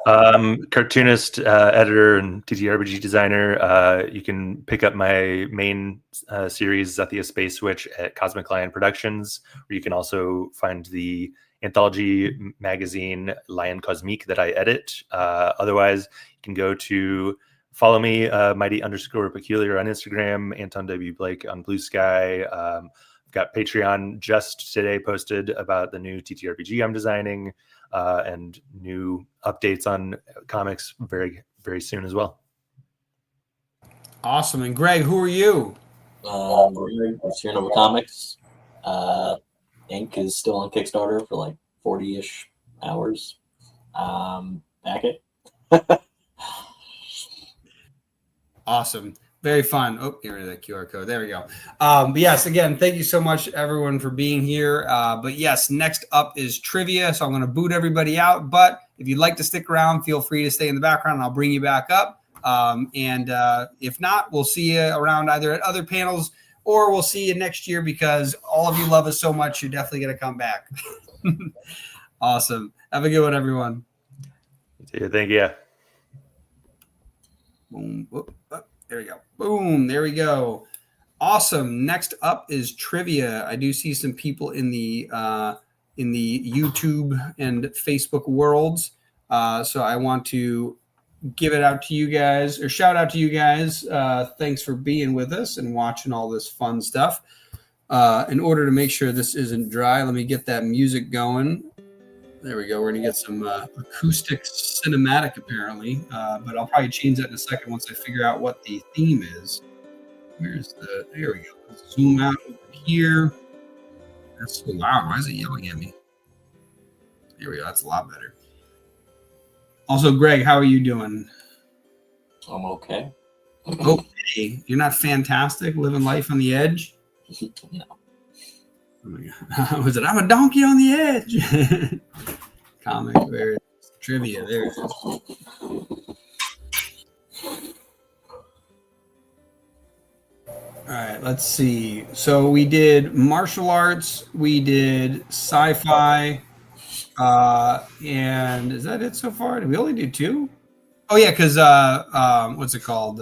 Cartoonist, editor, and TTRPG designer. You can pick up my main series, Zethia Space Switch, at Cosmic Lion Productions, where you can also find the anthology magazine Lion Cosmique that I edit. Otherwise, you can go to follow me, Mighty_Peculiar on Instagram, Anton W. Blake on Blue Sky. I've got Patreon just today posted about the new TTRPG I'm designing, and new updates on comics very, very soon as well. Awesome. And Greg, who are you? Greg with Sierra Nova Comics. Ink is still on Kickstarter for like 40-ish hours. Back it. Awesome. Very fun. Oh, get rid of that QR code. There we go. But yes, again, thank you so much, everyone, for being here. But yes, next up is trivia. So I'm going to boot everybody out. But if you'd like to stick around, feel free to stay in the background, and I'll bring you back up. And if not, we'll see you around either at other panels, or we'll see you next year, because all of you love us so much. You're definitely going to come back. Awesome. Have a good one, everyone. Thank you. Boom. Whoop, whoop. There we go. Boom. There we go. Awesome. Next up is trivia. I do see some people in the YouTube and Facebook worlds. So I want to give it out to you guys, or shout out to you guys. Thanks for being with us and watching all this fun stuff. In order to make sure this isn't dry, let me get that music going. There we go. We're going to get some acoustic cinematic, apparently. But I'll probably change that in a second once I figure out what the theme is. There we go. Let's zoom out over here. That's so loud. Why is it yelling at me? There we go. That's a lot better. Also, Greg, how are you doing? I'm okay. Okay. You're not fantastic, living life on the edge? No. Oh my God. Was it, I'm a donkey on the edge? Comic, there it is. Trivia, there it is. All right, let's see. So we did martial arts, we did sci-fi, and is that it so far? Did we only do 2? Oh yeah, because what's it called?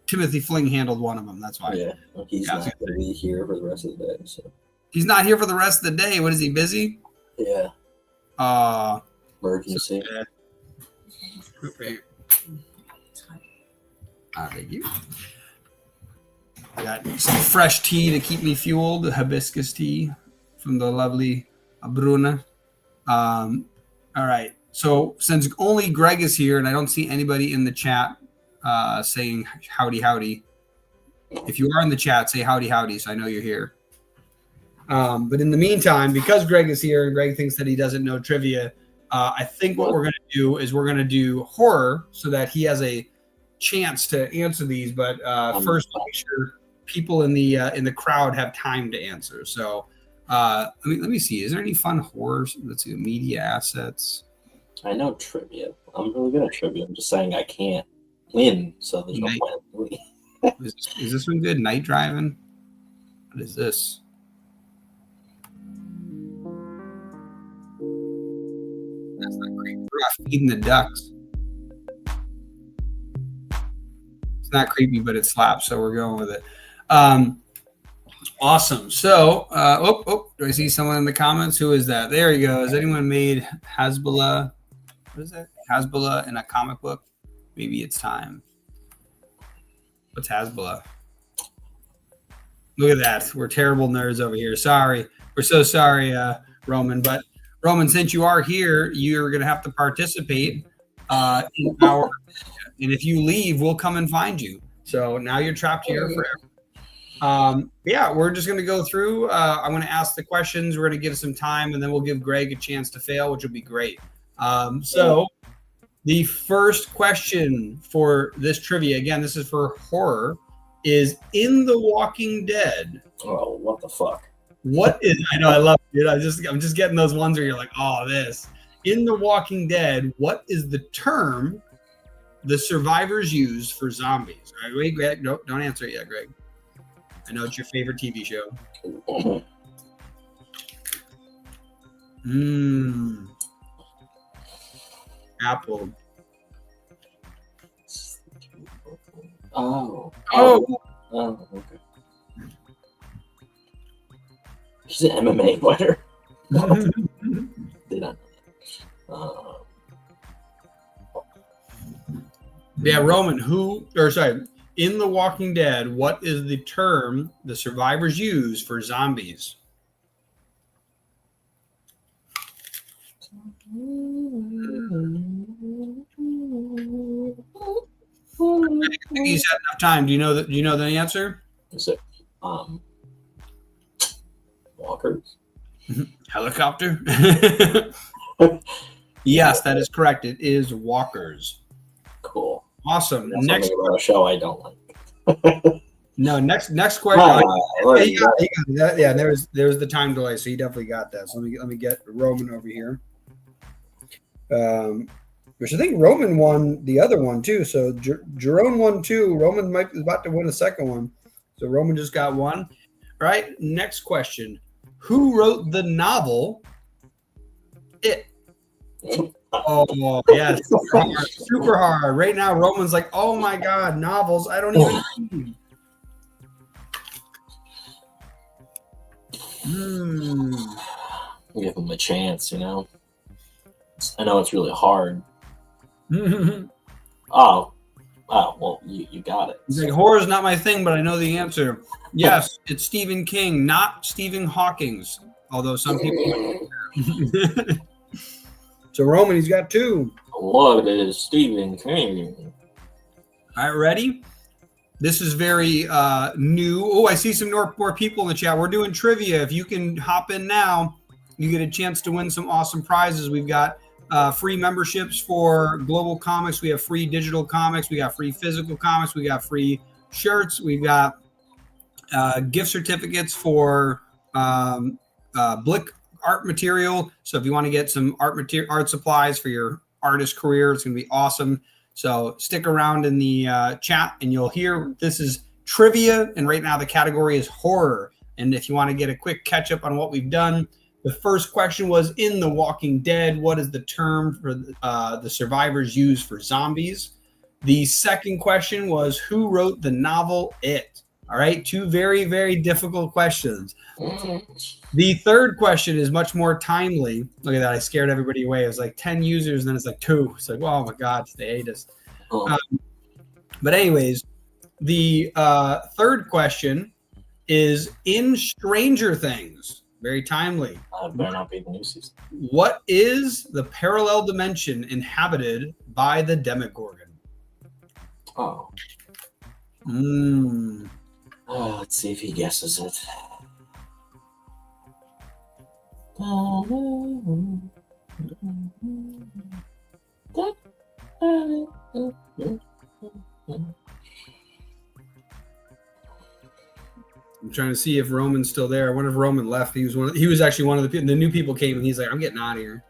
Timothy Fling handled one of them. That's why. Yeah, he's not going to be here for the rest of the day. So he's not here for the rest of the day. What is he busy? Yeah. Emergency. Thank you. Got some fresh tea to keep me fueled. Hibiscus tea from the lovely Bruna. All right. So since only Greg is here and I don't see anybody in the chat saying howdy, howdy. If you are in the chat, say howdy, howdy, so I know you're here. But in the meantime, because Greg is here and Greg thinks that he doesn't know trivia, I think what we're going to do is we're going to do horror so that he has a chance to answer these. But first, make sure people in the crowd have time to answer. So let me see. Is there any fun horrors? Let's see. Media assets. I know trivia. I'm really good at trivia. I'm just saying I can't win, so there's no point. Is this one good? Night driving? What is this? That's not creepy. We're not feeding the ducks. It's not creepy, but it slaps, so we're going with it. Awesome. So, do I see someone in the comments? Who is that? There you go. Has anyone made Hezbollah? What is that? Hezbollah in a comic book? Maybe it's time. What's Hezbollah? Look at that. We're terrible nerds over here. Sorry. We're so sorry, Roman. But Roman, since you are here, you're going to have to participate in our. And if you leave, we'll come and find you. So now you're trapped here forever. Yeah, we're just going to go through. I'm going to ask the questions. We're going to give some time, and then we'll give Greg a chance to fail, which will be great. So the first question for this trivia, again, this is for horror, is in The Walking Dead. Oh, what the fuck? What is? I know, I love it. I'm just getting those ones where you're like, oh, this. In The Walking Dead, what is the term the survivors use for zombies? All right, wait, Greg. Nope, don't answer it yet, Greg. I know it's your favorite TV show. Apple. Oh, okay. She's an MMA fighter. Did not know that. Yeah, Roman, in The Walking Dead, what is the term the survivors use for zombies? I think he's had enough time. Do you know the answer? Is it walkers? Helicopter? Yes, that is correct. It is walkers. Cool. Awesome. That's Next about a show I don't like. No, next question. Yeah, there was the time delay, so he definitely got that. So let me get Roman over here. Which I think Roman won the other one too. So Jerome won two. Roman might be about to win a second one. So Roman just got one. All right. Next question. Who wrote the novel It? Oh, yeah. Super hard. Right now, Roman's like, oh my God, novels. I don't even read. Give them a chance, you know. I know it's really hard. Oh, well, you got it. He's like, horror's not my thing, but I know the answer. Yes, it's Stephen King, not Stephen Hawking's. Although some people. So Roman, he's got two. What is Stephen King? All right, ready? This is very new. Oh, I see some more people in the chat. We're doing trivia. If you can hop in now, you get a chance to win some awesome prizes. We've got free memberships for Global Comics. We have free digital comics. We got free physical comics. We got free shirts. We've got gift certificates for Blick art material. So if you want to get some art supplies for your artist career, it's going to be awesome. So stick around in the chat and you'll hear this is trivia. And right now the category is horror. And if you want to get a quick catch up on what we've done, the first question was in The Walking Dead, what is the term for the survivors use for zombies? The second question was, who wrote the novel It? All right, two very, very difficult questions. The third question is much more timely. Look at that. I scared everybody away. It was like 10 users, and then it's like 2. It's like, oh my God, they hate us. But anyways, the third question is in Stranger Things. Very timely. Better not be the new season. What is the parallel dimension inhabited by the Demogorgon? Oh. Let's see if he guesses it. I'm trying to see if Roman's still there. I wonder if Roman left. He was actually one of the new people came, and he's like, I'm getting out of here.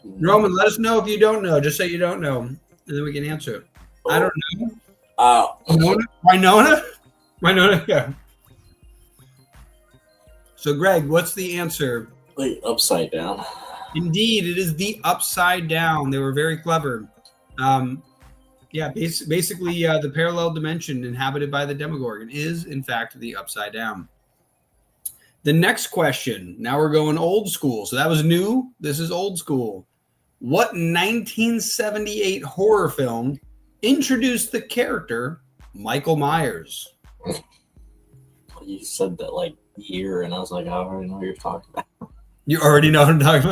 Roman, let us know if you don't know. Just say you don't know, and then we can answer it. I don't know. Winona? Yeah. So, Greg, what's the answer? Wait, upside down. Indeed, it is the upside down. They were very clever. Basically, the parallel dimension inhabited by the Demogorgon is, in fact, the upside down. The next question. Now we're going old school. So that was new. This is old school. What 1978 horror film introduced the character Michael Myers? You said that like year, and I was like, I already know what you're talking about. You already know what I'm talking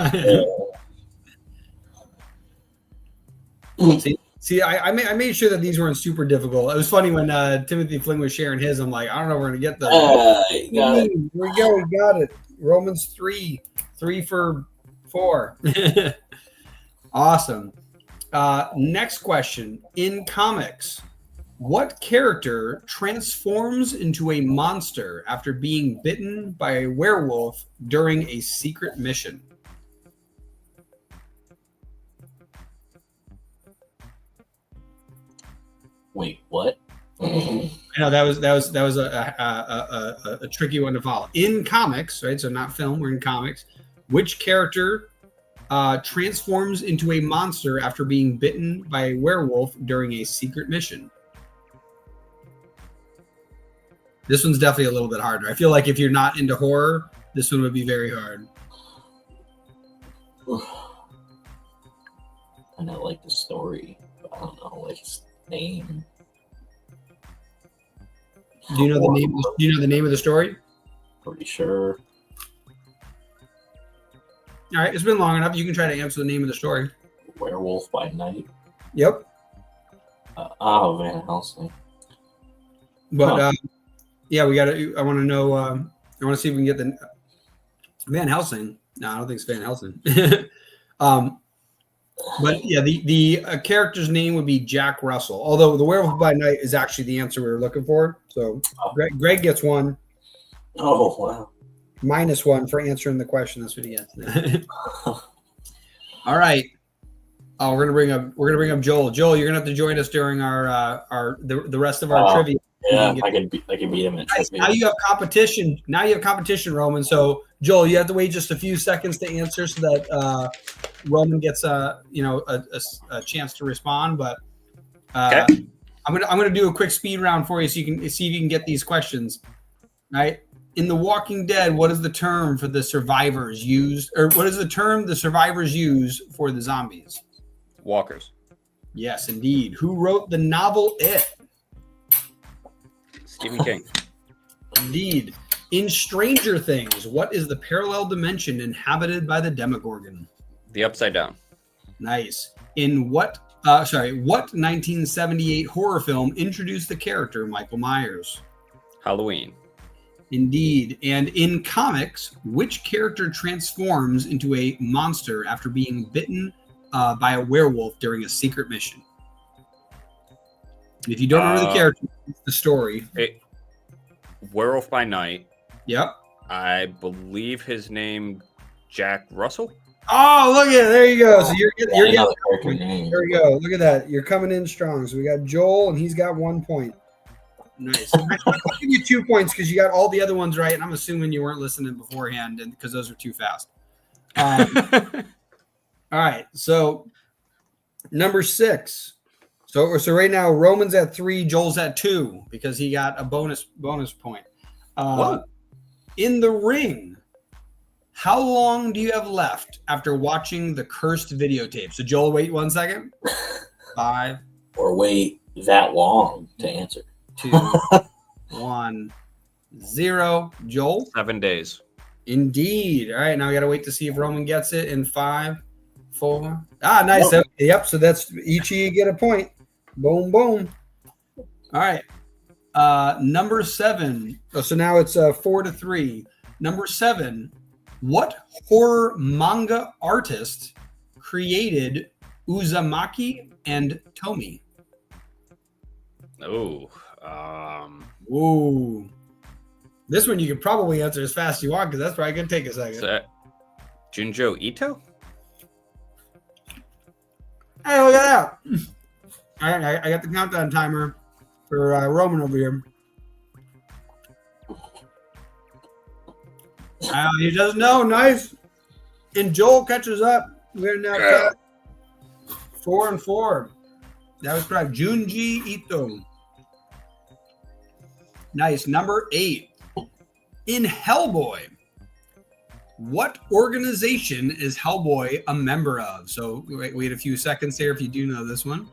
about. See, I made sure that these weren't super difficult. It was funny when Timothy Flynn was sharing his. I'm like, I don't know if we're going to get those. Here we go. We got it. Romans 3 for 4. Awesome. Next question. In comics, what character transforms into a monster after being bitten by a werewolf during a secret mission? Wait, what? I know that was a tricky one to follow. In comics, right? So not film. We're in comics. Which character transforms into a monster after being bitten by a werewolf during a secret mission? This one's definitely a little bit harder. I feel like if you're not into horror, this one would be very hard. I know, like the story, but I don't know like his name. Do you know the name? Do you know the name of the story? Pretty sure. All right, it's been long enough. You can try to answer the name of the story. Werewolf by Night. Yep. Van Helsing. But yeah, we got to. I want to know. I want to see if we can get the Van Helsing. No, I don't think it's Van Helsing. But yeah, the character's name would be Jack Russell. Although the Werewolf by Night is actually the answer we were looking for. So Greg gets 1. Oh wow. -1 for answering the question. That's what he gets. All right. Oh, we're gonna bring up Joel. Joel, you're gonna have to join us during the rest of our trivia. Yeah, I can beat him at trivia. Now you have competition. Roman. So Joel, you have to wait just a few seconds to answer so that Roman gets a chance to respond. But okay. I'm gonna do a quick speed round for you so you can see if you can get these questions. All right. In The Walking Dead, what is the term for the survivors used, or what is the term the survivors use for the zombies? Walkers. Yes, indeed. Who wrote the novel It? Stephen King. Indeed. In Stranger Things, what is the parallel dimension inhabited by the Demogorgon? The Upside Down. Nice. In what 1978 horror film introduced the character Michael Myers? Halloween. Indeed. And in comics, which character transforms into a monster after being bitten by a werewolf during a secret mission? If you don't remember the character, it's the story. Werewolf by Night. Yep. I believe his name Jack Russell. Oh, look at it. There you go. So you're getting name. there we go. Look at that. You're coming in strong. So we got Joel, and he's got 1 point. Nice. I'll give you 2 points because you got all the other ones right, and I'm assuming you weren't listening beforehand, and because those are too fast. All right. So number 6. So right now Roman's at 3, Joel's at 2 because he got a bonus point. In the ring, how long do you have left after watching the cursed videotape? So Joel, wait 1 second. 5. Or wait that long to answer. 2, 1, 0. Joel? 7 days. Indeed. All right, now we got to wait to see if Roman gets it in 5, 4. Ah, nice. Okay, yep. So that's each of you get a point. Boom, boom. All right. Number 7. Oh, so now it's 4-3. Number 7. What horror manga artist created Uzumaki and Tomi? Oh. Ooh. This one you could probably answer as fast as you want because that's probably going to take a second. Is that Junjo Ito? Hey, look at that. All right, I got the countdown timer for Roman over here. He doesn't know. Nice. And Joel catches up. We're now 4-4. That was correct. Junji Ito. Nice. Number 8. In Hellboy, what organization is Hellboy a member of? So wait a few seconds here if you do know this one.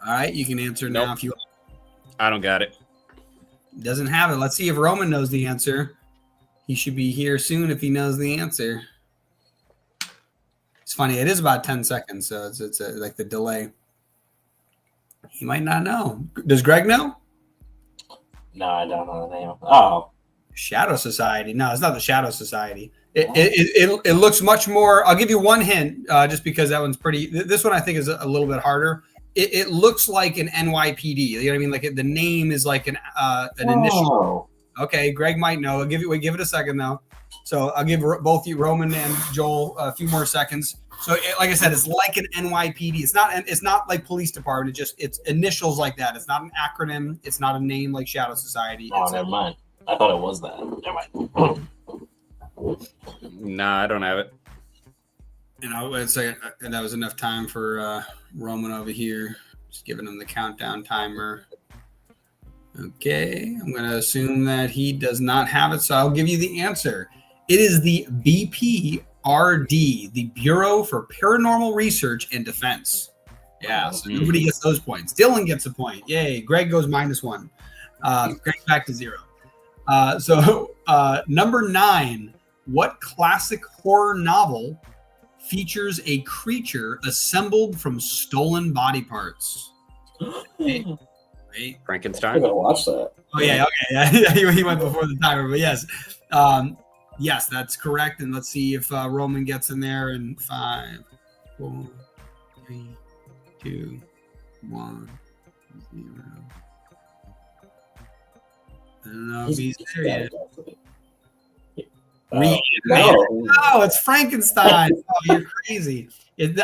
All right, you can answer now if you want. I don't got it. Doesn't have it. Let's see if Roman knows the answer. He should be here soon if he knows the answer. It's funny. It is about 10 seconds, so it's like the delay. He might not know. Does Greg know? No, I don't know the name. Oh. Shadow Society. No, it's not the Shadow Society. It looks much more. I'll give you one hint just because that one's pretty. This one I think is a little bit harder. It looks like an NYPD. You know what I mean? Like the name is like an initial. Okay, Greg might know. Give it a second though. So I'll give both you, Roman and Joel, a few more seconds. So like I said, it's like an NYPD. It's not like police department. It's initials like that. It's not an acronym. It's not a name like Shadow Society. Oh, never mind. I thought it was that. Never mind. Nah, I don't have it. It's like, and that was enough time for Roman over here. Just giving him the countdown timer. Okay, I'm going to assume that he does not have it, so I'll give you the answer. It is the BPRD, the Bureau for Paranormal Research and Defense. Yeah, so nobody gets those points. Dylan gets a point. Yay. Greg goes -1. Greg's back to 0. So number 9, what classic horror novel features a creature assembled from stolen body parts? Okay. Right. Frankenstein. I gotta watch that. Oh yeah, okay, yeah. He went before the timer, but yes, yes, that's correct. And let's see if Roman gets in there in 5, 4, 3, 2, 1, 0. I don't know if he's there yet. No, it's Frankenstein. Oh, you're crazy.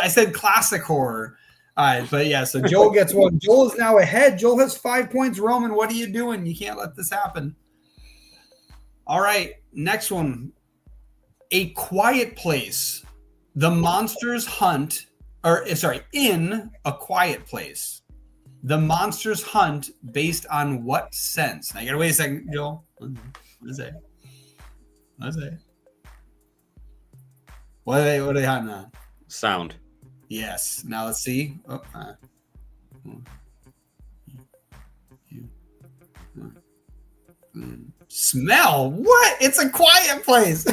I said classic horror. All right, but yeah, so Joel gets 1. Joel is now ahead. Joel has 5 points. Roman, what are you doing? You can't let this happen. All right, next one. A Quiet Place. The monsters hunt, in A Quiet Place. The monsters hunt based on what sense? Now you gotta wait a second, Joel. What is it? What are they hunting on? Sound. Yes. Now let's see. Smell? What? It's A Quiet Place.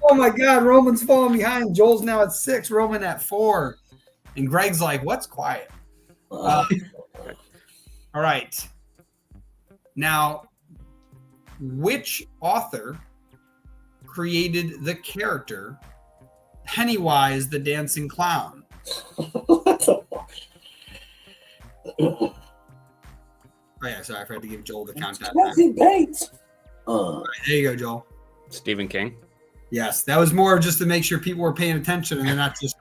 Oh my God. Roman's falling behind. Joel's now at 6. Roman at 4. And Greg's like, what's quiet? All right. Now, which author created the character Pennywise the Dancing Clown? Oh yeah, sorry, I forgot to give Joel the countdown. Bates. Right, there you go, Joel. Stephen King. Yes, that was more just to make sure people were paying attention and they're not just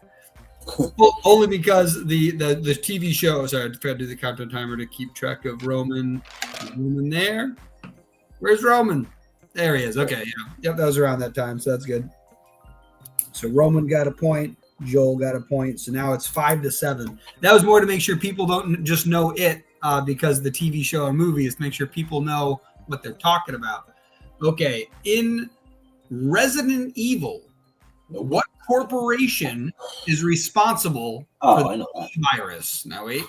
well, only because the TV show. Sorry, I forgot to do the countdown timer to keep track of Roman. Roman there. Where's Roman? There he is. Okay, yeah. Yep, that was around that time, so that's good. So Roman got a point. Joel got a point. So now it's 5-7. That was more to make sure people don't just know it because the TV show or movie is to make sure people know what they're talking about. Okay, in Resident Evil, what corporation is responsible for I know the virus? Now wait.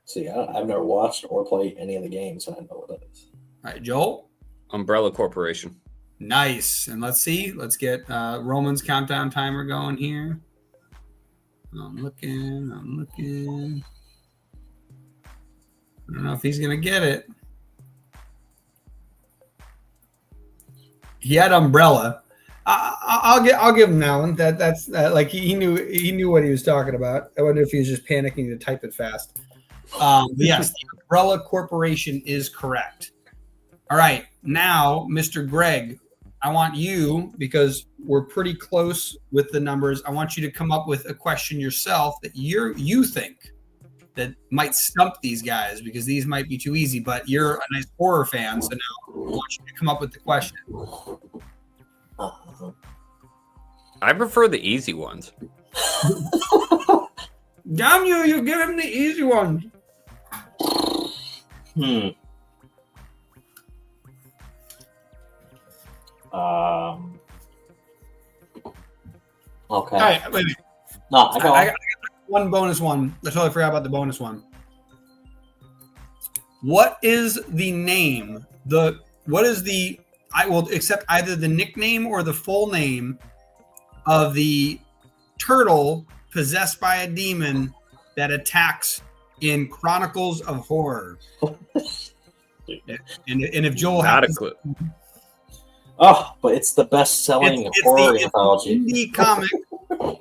See, I've never watched or played any of the games, and I know what that is. All right, Joel. Umbrella Corporation. Nice. And let's see. Let's get Roman's countdown timer going here. I'm looking. I don't know if he's gonna get it. He had Umbrella. I'll give him that one. That's like he knew what he was talking about. I wonder if he was just panicking to type it fast. But yes, the Umbrella Corporation is correct. All right, now Mr. Greg, I want you, because we're pretty close with the numbers, I want you to come up with a question yourself that you think that might stump these guys, because these might be too easy, but you're a nice horror fan, so now I want you to come up with the question. I prefer the easy ones. Damn you give him the easy ones. Okay. All right, wait. No, I got one bonus one. I totally forgot about the bonus one. What is the name? I will accept either the nickname or the full name of the turtle possessed by a demon that attacks in Chronicles of Horror. and if Joel Not has a clue. Oh, but it's the best-selling horror anthology. Indie comic.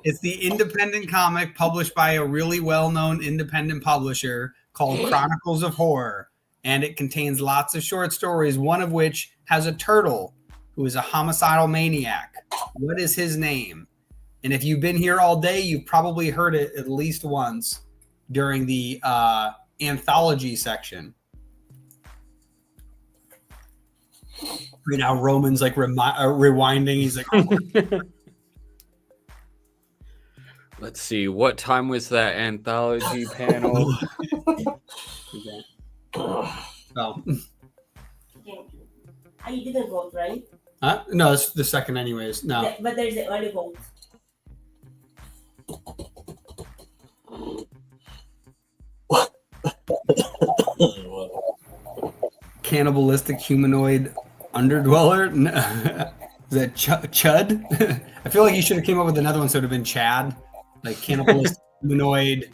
It's the independent comic published by a really well-known independent publisher called Chronicles of Horror, and it contains lots of short stories, one of which has a turtle who is a homicidal maniac. What is his name? And if you've been here all day, you've probably heard it at least once during the anthology section. Right now, Roman's like rewinding. He's like, oh. Let's see. What time was that anthology panel? Oh. You didn't vote, right? Huh? No, it's the second anyways. No. But there's the early vote. Cannibalistic humanoid underdweller? No. Is that Chud? I feel like you should have came up with another one, so it would have been Chad. Like cannibalistic humanoid.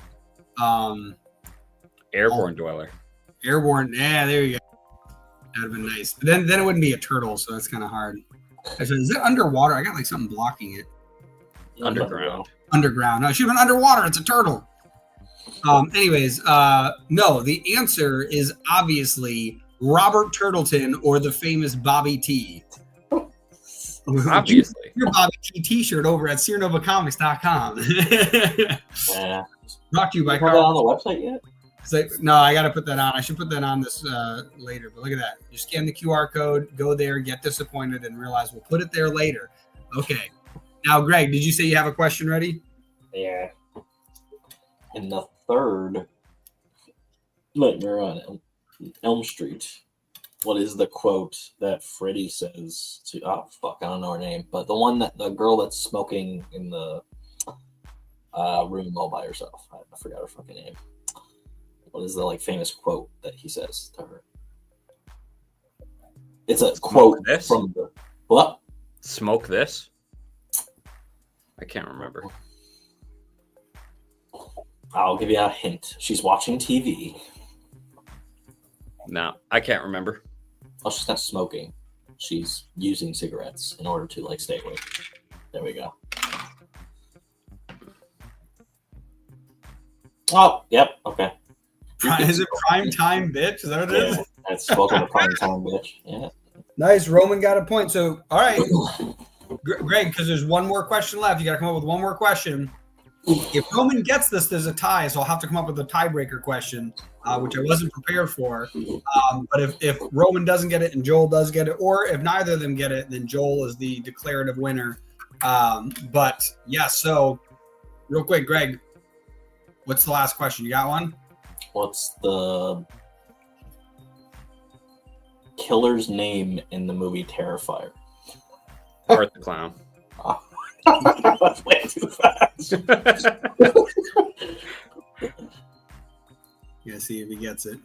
Airborne dweller. Airborne. Yeah, there you go. That would have been nice. But then it wouldn't be a turtle, so that's kind of hard. Actually, is it underwater? I got like something blocking it. Underground. Underground. No, it should have been underwater. It's a turtle. Anyways, no, the answer is obviously Robert Turtleton or the famous Bobby T. Obviously. Your Bobby T t-shirt over at SeerNovaComics.com. Yeah. Brought to you by Put that Carl. on the website yet? It's like, no, I got to put that on. I should put that on this later. But look at that. You scan the QR code, go there, get disappointed, and realize we'll put it there later. Okay. Now, Greg, did you say you have a question ready? Yeah. And the third, look, you're on Elm Street. What is the quote that Freddy says to? Oh fuck, I don't know her name, but the girl that's smoking in the room all by herself. I forgot her fucking name. What is the famous quote that he says to her? It's a quote from the what? Smoke this? I can't remember. I'll give you a hint. She's watching TV. No, I can't remember. Oh, she's not smoking. She's using cigarettes in order to stay awake. There we go. Oh, yep. Okay. Is it prime time, bitch? Is that what it is? That's welcome to prime time, bitch. Yeah. Nice. Roman got a point. So, all right, Greg, because there's one more question left. You got to come up with one more question. If Roman gets this, there's a tie, so I'll have to come up with a tiebreaker question, which I wasn't prepared for. But if Roman doesn't get it and Joel does get it, or if neither of them get it, then Joel is the declarative winner. But yeah, so real quick, Greg, what's the last question? You got one? What's the killer's name in the movie Terrifier? Art the Clown. That's way too fast. Yeah, see if he gets it.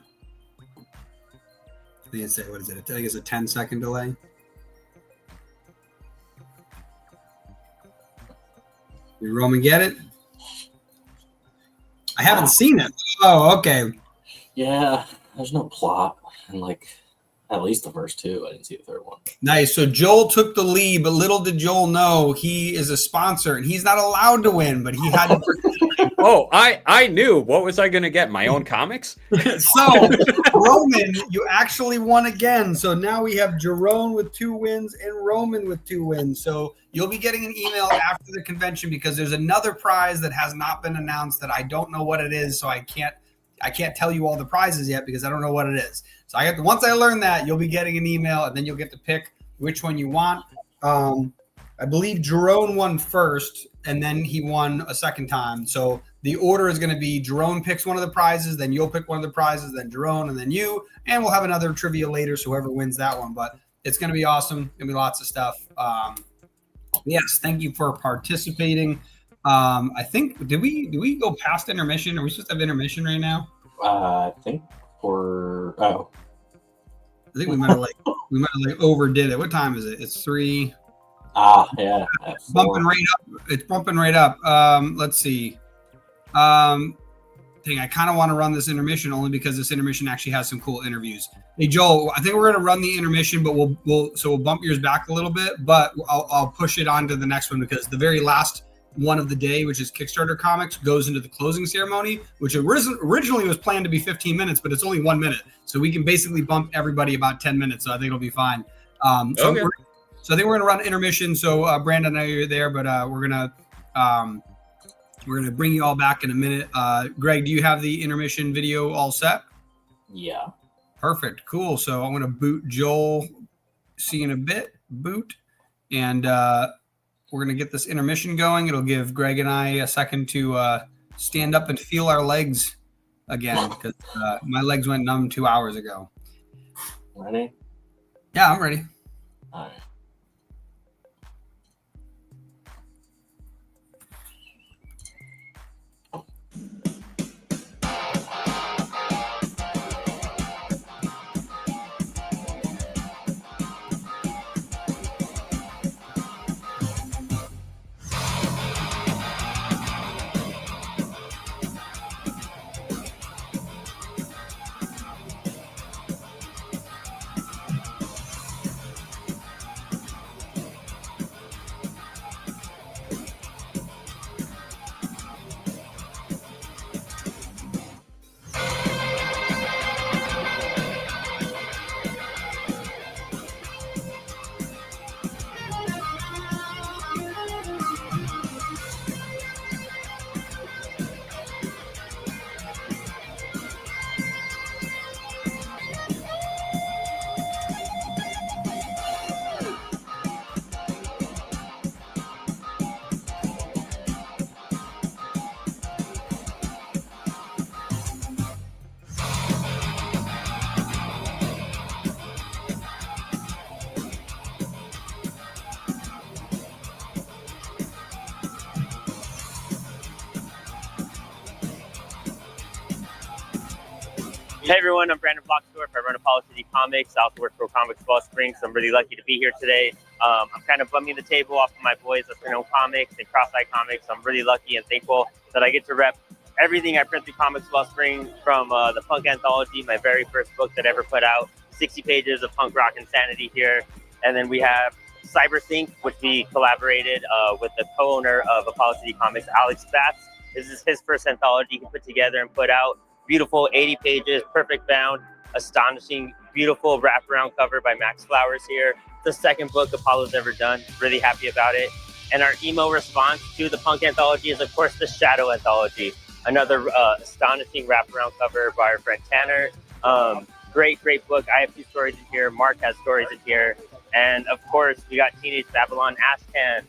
I think it's what is it? I think it's a 10-second delay. Did Roman get it? I haven't seen it. Oh, okay. Yeah, there's no plot, and like at least the first two. I didn't see the third one. Nice. So Joel took the lead, but little did Joel know he is a sponsor and he's not allowed to win, but he had to. Oh, I knew. What was I going to get? My own comics? So, Roman, you actually won again. So now we have Jerome with 2 wins and Roman with 2 wins. So you'll be getting an email after the convention because there's another prize that has not been announced that I don't know what it is. So I can't tell you all the prizes yet because I don't know what it is. So once I learn that, you'll be getting an email and then you'll get to pick which one you want. I believe Jerome won first and then he won a second time. So the order is going to be Jerome picks one of the prizes, then you'll pick one of the prizes, then Jerome, and then you. And we'll have another trivia later, so whoever wins that one. But it's going to be awesome. Going to be lots of stuff. Yes, thank you for participating. I think did we go past intermission? Are we supposed to have intermission right now? I think I think we might have overdid it. What time is it? It's 3. Yeah. It's bumping right up. It's bumping right up. Let's see. I kind of want to run this intermission only because this intermission actually has some cool interviews. Hey Joel, I think we're going to run the intermission, but we'll bump yours back a little bit, but I'll push it on to the next one because the very last one of the day, which is Kickstarter Comics, goes into the closing ceremony, which originally was planned to be 15 minutes, but it's only 1 minute. So we can basically bump everybody about 10 minutes. So I think it'll be fine. So I think we're going to run intermission. So Brandon, I know you're there, but we're going to bring you all back in a minute. Greg, do you have the intermission video all set? Yeah. Perfect. Cool. So I'm going to boot Joel. See you in a bit. Boot. And we're going to get this intermission going. It'll give Greg and I a second to stand up and feel our legs again because my legs went numb 2 hours ago. Ready? Yeah, I'm ready. All right. Hey everyone, I'm Brandon Blocksdorf. I run Apollo City Comics. I also work for Comics Ball Springs, so I'm really lucky to be here today. I'm kind of bumming the table off of my boys at Astronome Comics and Cross-Eye Comics. I'm really lucky and thankful that I get to rep everything I print through Comics Ball Springs, from the Punk Anthology, my very first book that I ever put out, 60 pages of punk rock insanity here. And then we have CyberSync, which we collaborated with the co-owner of Apollo City Comics, Alex Batts. This is his first anthology he put together and put out. Beautiful 80 pages, perfect bound, astonishing, beautiful wraparound cover by Max Flowers here. The second book Apollo's ever done. Really happy about it. And our emo response to the punk anthology is, of course, the Shadow Anthology, another astonishing wraparound cover by our friend Tanner. Great book. I have 2 stories in here. Mark has stories in here. And of course, we got Teenage Babylon Ashcan.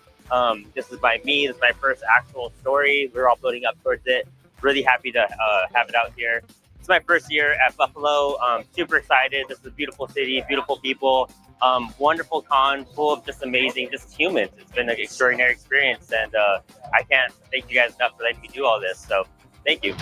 This is by me. This is my first actual story. We're all building up towards it. Really happy to have it out here. It's my first year at Buffalo. Super excited. This is a beautiful city, beautiful people, wonderful con, full of just amazing, just humans. It's been an extraordinary experience, and I can't thank you guys enough for letting me do all this. So thank you.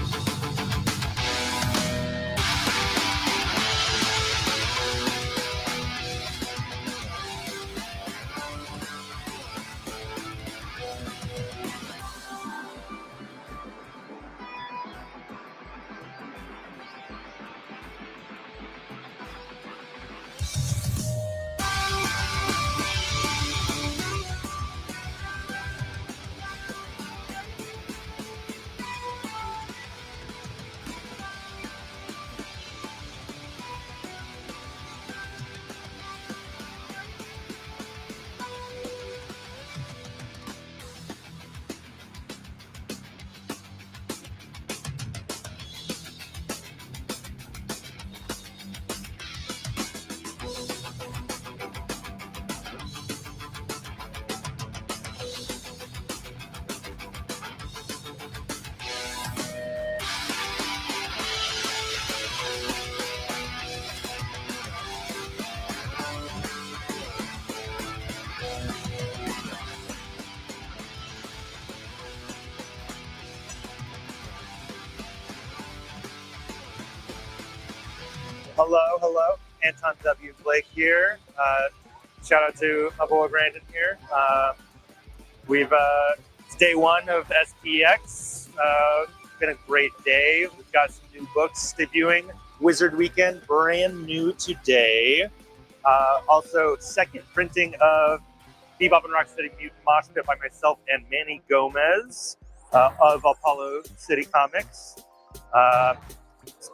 Hello. Anton W. Blake here. Shout out to my boy Brandon here. It's day 1 of SPX. Been a great day. We've got some new books debuting. Wizard Weekend, brand new today. Also, second printing of Bebop and Rocksteady Mutant Mosh Pit by myself and Manny Gomez of Apollo City Comics.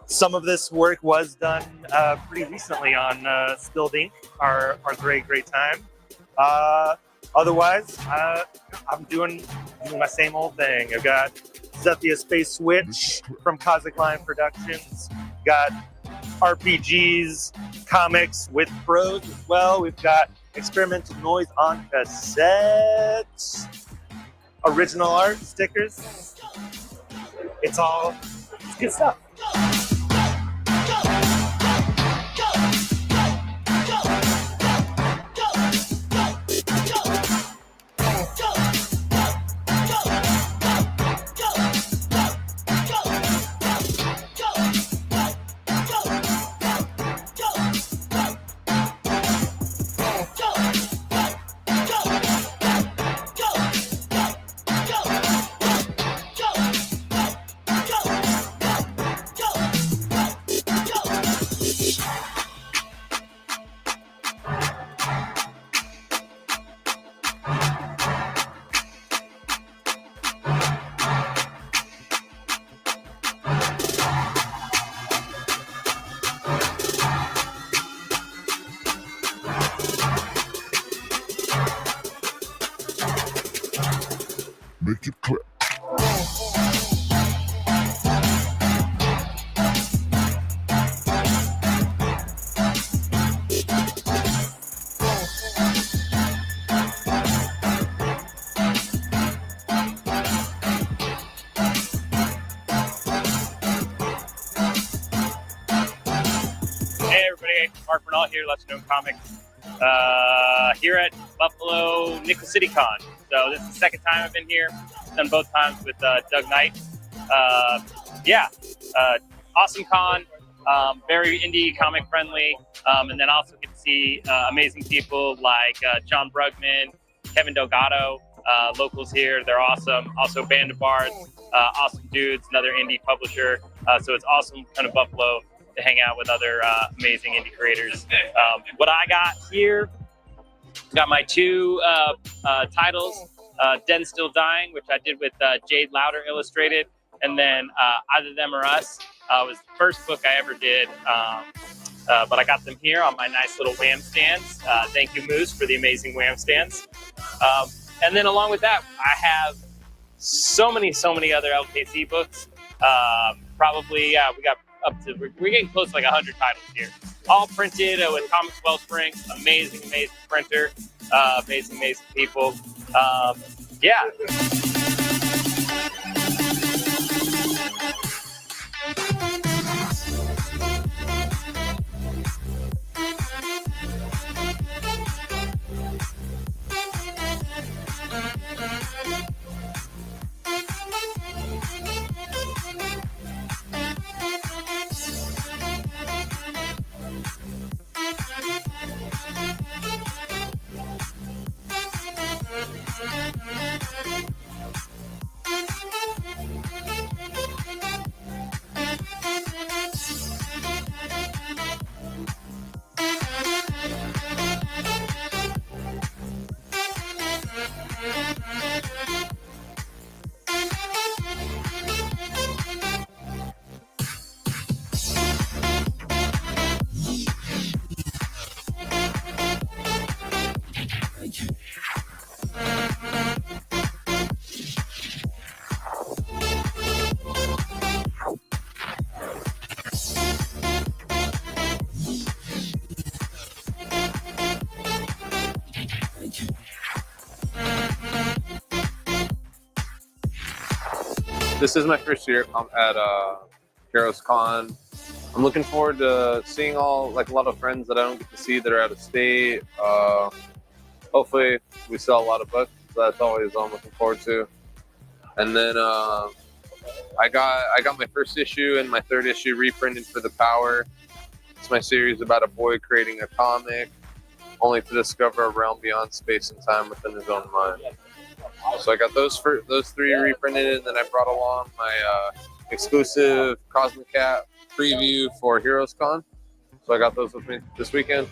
Some of this work was done pretty recently on Spilled Ink, our great time. Otherwise, I'm doing my same old thing. I've got Zethia Space Switch from Cosmic Lion Productions. Got RPGs, comics with prose as well. We've got Experimental Noise on cassette, original art, stickers. It's good stuff. Make it clap. Hey everybody, Mark Bernal here, Let's Know Comics. Here at Buffalo Nickel City Con. So this is the second time I've been here. Done both times with Doug Knight. Awesome con. Very indie comic friendly. And then also get to see amazing people like John Brugman, Kevin Delgado, locals here. They're awesome. Also Band of Bards, awesome dudes, another indie publisher. So it's awesome kind of Buffalo to hang out with other amazing indie creators. What I got here, got my 2 titles, Den Still Dying, which I did with Jade Louder illustrated, and then Either Them or Us was the first book I ever did, but I got them here on my nice little wham stands. Thank you, Moose, for the amazing wham stands. And then along with that, I have so many other LKC books. Probably, we got up to, we're getting close to like 100 titles here. All printed with Comics Wellspring. Amazing printer. Amazing people. Yeah. This is my first year at Heroes Con. I'm looking forward to seeing a lot of friends that I don't get to see that are out of state. Hopefully we sell a lot of books. That's always what I'm looking forward to. And then I got my first issue and my third issue reprinted for The Power. It's my series about a boy creating a comic only to discover a realm beyond space and time within his own mind. So I got those three reprinted, and then I brought along my exclusive Cosmic Cat preview for Heroes Con. So I got those with me this weekend.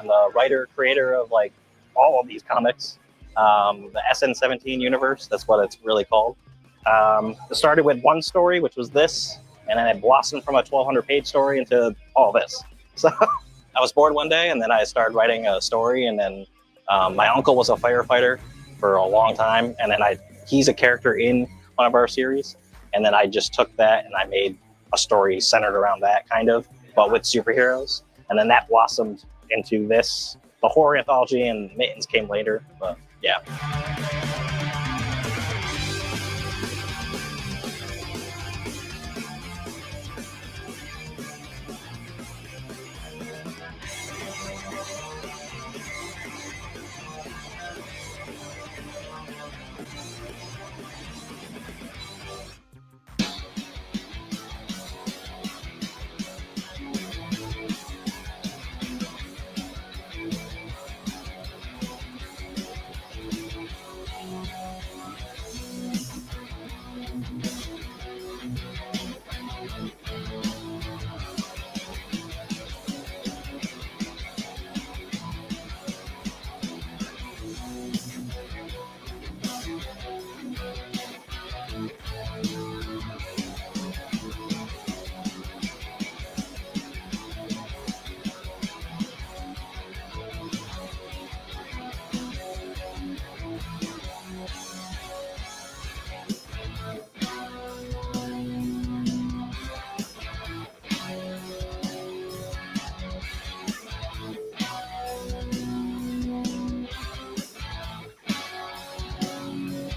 I'm the writer, creator of like all of these comics. The SN17 universe, that's what it's really called. It started with one story, which was this, and then it blossomed from a 1,200 page story into all this. So I was bored one day, and then I started writing a story, and then my uncle was a firefighter for a long time, and then he's a character in one of our series, and then I just took that and I made a story centered around that kind of, but with superheroes, and then that blossomed into this, the horror anthology, and Mittens came later, but yeah.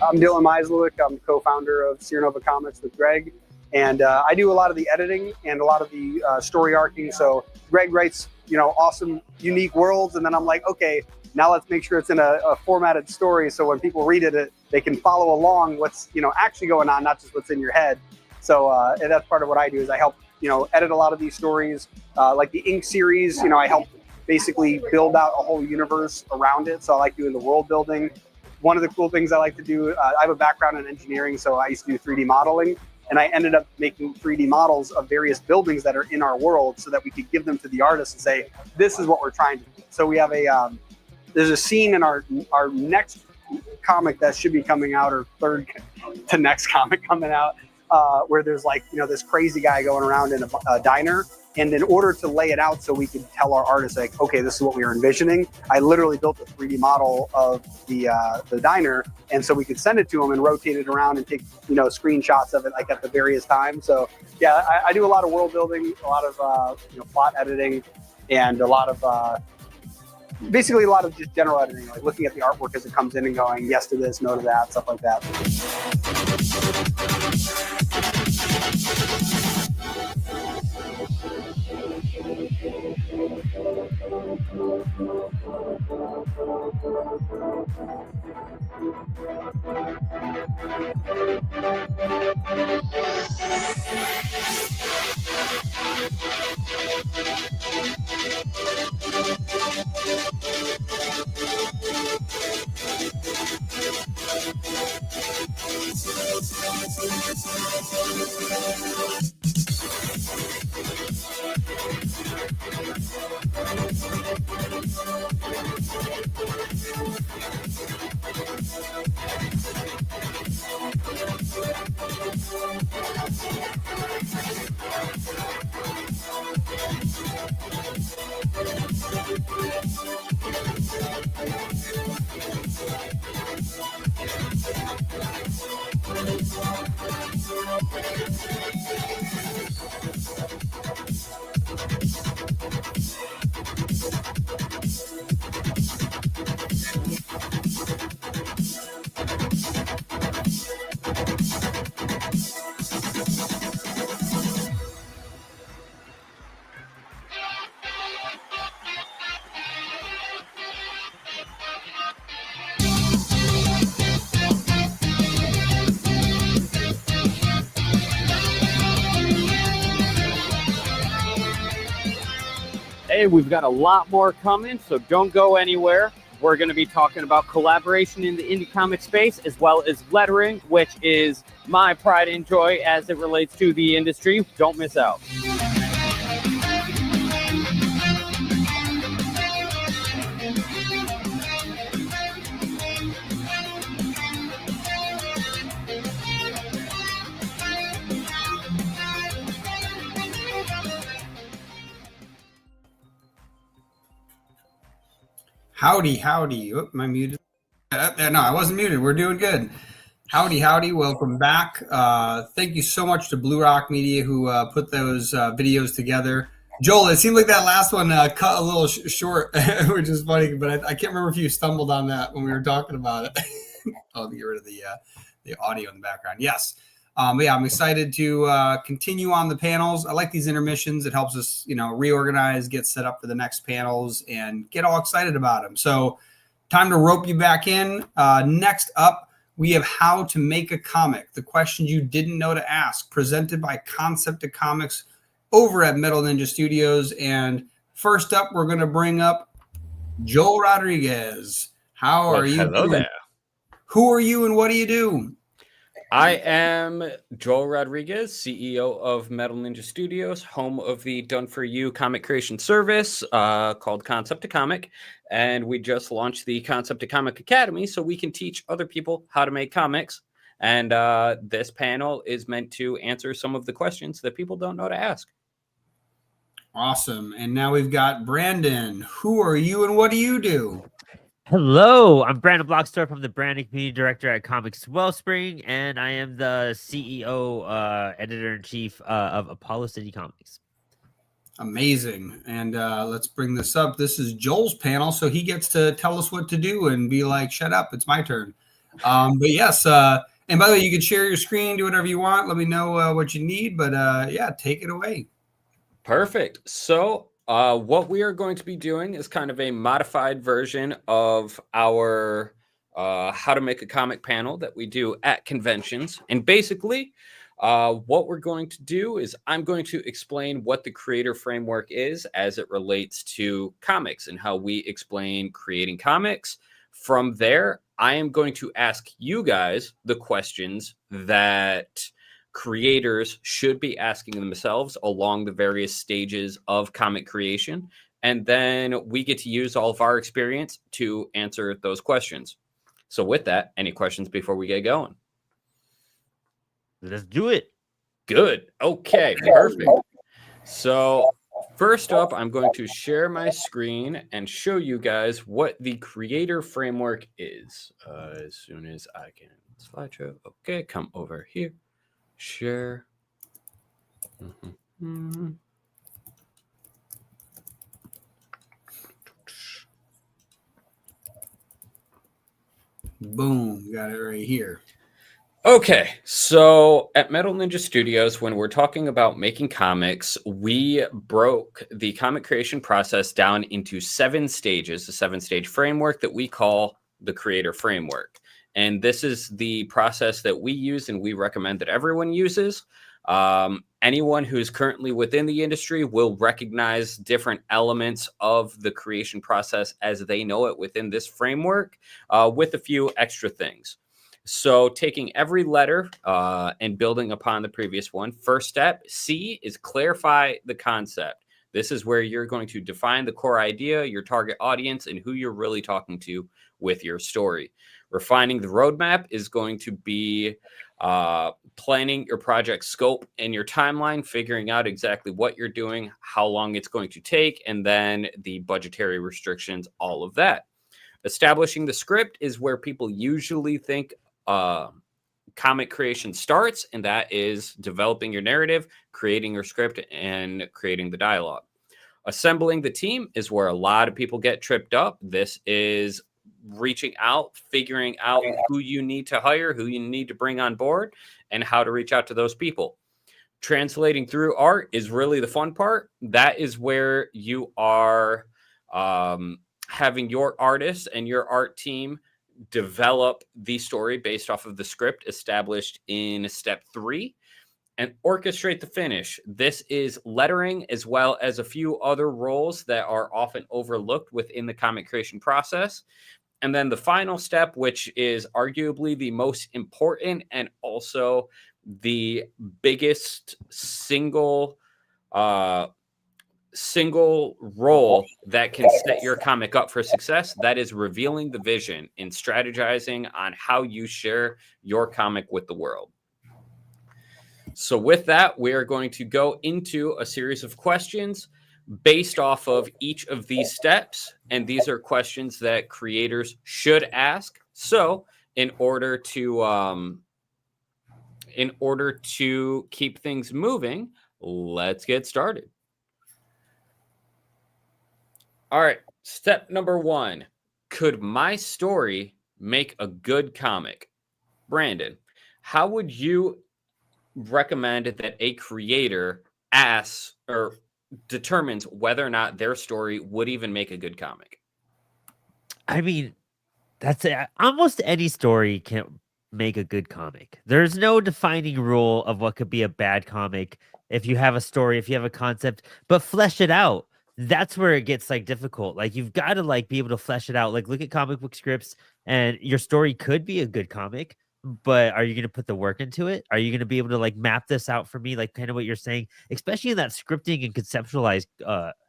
I'm Dylan Meislowick. I'm co-founder of Nova Comics with Greg, and I do a lot of the editing and a lot of the story arcing. So Greg writes, awesome, unique worlds, and then I'm like, okay, now let's make sure it's in a formatted story, so when people read it, they can follow along what's actually going on, not just what's in your head. So and that's part of what I do is I help edit a lot of these stories, like the Ink series. I help basically build out a whole universe around it. So I like doing the world building. One of the cool things I like to do, I have a background in engineering, so I used to do 3D modeling, and I ended up making 3D models of various buildings that are in our world so that we could give them to the artists and say, this is what we're trying to do. So we have there's a scene in our next comic that should be coming out, or third to next comic coming out, where there's this crazy guy going around in a diner. And in order to lay it out so we could tell our artists, like, okay, this is what we were envisioning, I literally built a 3D model of the diner, and so we could send it to them and rotate it around and take screenshots of it at the various times. So yeah, I do a lot of world building, a lot of plot editing, and a lot of basically a lot of just general editing, like looking at the artwork as it comes in and going yes to this, no to that, stuff like that. Hey, we've got a lot more coming, so don't go anywhere. We're going to be talking about collaboration in the indie comic space, as well as lettering, which is my pride and joy as it relates to the industry. Don't miss out. Howdy, howdy. Oh, am I muted? No, I wasn't muted. We're doing good. Howdy, howdy. Welcome back. Thank you so much to Blue Rock Media who put those videos together. Joel, it seemed like that last one cut a little short, which is funny, but I can't remember if you stumbled on that when we were talking about it. Oh, to get rid of the audio in the background. Yes. But yeah, I'm excited to continue on the panels. I like these intermissions. It helps us, reorganize, get set up for the next panels, and get all excited about them. So time to rope you back in. Next up, we have how to make a comic, the questions you didn't know to ask, presented by Concept to Comics over at Metal Ninja Studios. And first up, we're going to bring up Joel Rodriguez. How are you? Hello there. Who are you and what do you do? I am Joel Rodriguez, CEO of Metal Ninja Studios, home of the done-for-you comic creation service called Concept to Comic. And we just launched the Concept to Comic Academy so we can teach other people how to make comics. And this panel is meant to answer some of the questions that people don't know to ask. Awesome. And now we've got Brandon. Who are you and what do you do? Hello, I'm Brandon Blockstorff. I'm the branding community director at Comics Wellspring, and I am the CEO, editor-in-chief of Apollo City Comics. Amazing. And let's bring this up. This is Joel's panel, so he gets to tell us what to do and be like, shut up, it's my turn. But yes, and by the way, you can share your screen, do whatever you want. Let me know what you need, but yeah, take it away. Perfect. So, what we are going to be doing is kind of a modified version of our how to make a comic panel that we do at conventions. And basically, what we're going to do is I'm going to explain what the creator framework is as it relates to comics and how we explain creating comics. From there, I am going to ask you guys the questions that creators should be asking themselves along the various stages of comic creation. And then we get to use all of our experience to answer those questions. So, with that, any questions before we get going? Let's do it. Good. Okay, perfect. So, first up, I'm going to share my screen and show you guys what the creator framework is. As soon as I can slideshow. Okay, come over here. Share. Boom, got it right here. Okay, so at Metal Ninja Studios, when we're talking about making comics, we broke the comic creation process down into 7 stages, a 7-stage framework that we call the creator framework. And this is the process that we use and we recommend that everyone uses. Anyone who's currently within the industry will recognize different elements of the creation process as they know it within this framework, with a few extra things. So taking every letter and building upon the previous one. First step, C, is clarify the concept. This is where you're going to define the core idea, your target audience, and who you're really talking to with your story. Refining the roadmap is going to be planning your project scope and your timeline, figuring out exactly what you're doing, how long it's going to take, and then the budgetary restrictions, all of that. Establishing the script is where people usually think comic creation starts, and that is developing your narrative, creating your script, and creating the dialogue. Assembling the team is where a lot of people get tripped up. This is reaching out, figuring out who you need to hire, who you need to bring on board, and how to reach out to those people. Translating through art is really the fun part. That is where you are having your artists and your art team develop the story based off of the script established in step 3 and orchestrate the finish. This is lettering as well as a few other roles that are often overlooked within the comic creation process. And then the final step, which is arguably the most important and also the biggest single role that can set your comic up for success, that is revealing the vision and strategizing on how you share your comic with the world. So with that, we are going to go into a series of questions based off of each of these steps. And these are questions that creators should ask. So in order to keep things moving, let's get started. All right. Step number 1. Could my story make a good comic? Brandon, how would you recommend that a creator asks or determines whether or not their story would even make a good comic? I mean, that's it. Almost any story can make a good comic. There's no defining rule of what could be a bad comic. If you have a story, if you have a concept, but flesh it out. That's where it gets like difficult. Like you've got to like be able to flesh it out. Like look at comic book scripts and your story could be a good comic, but are you going to put the work into it? Are you going to be able to like map this out for me? Like kind of what you're saying, especially in that scripting and conceptualized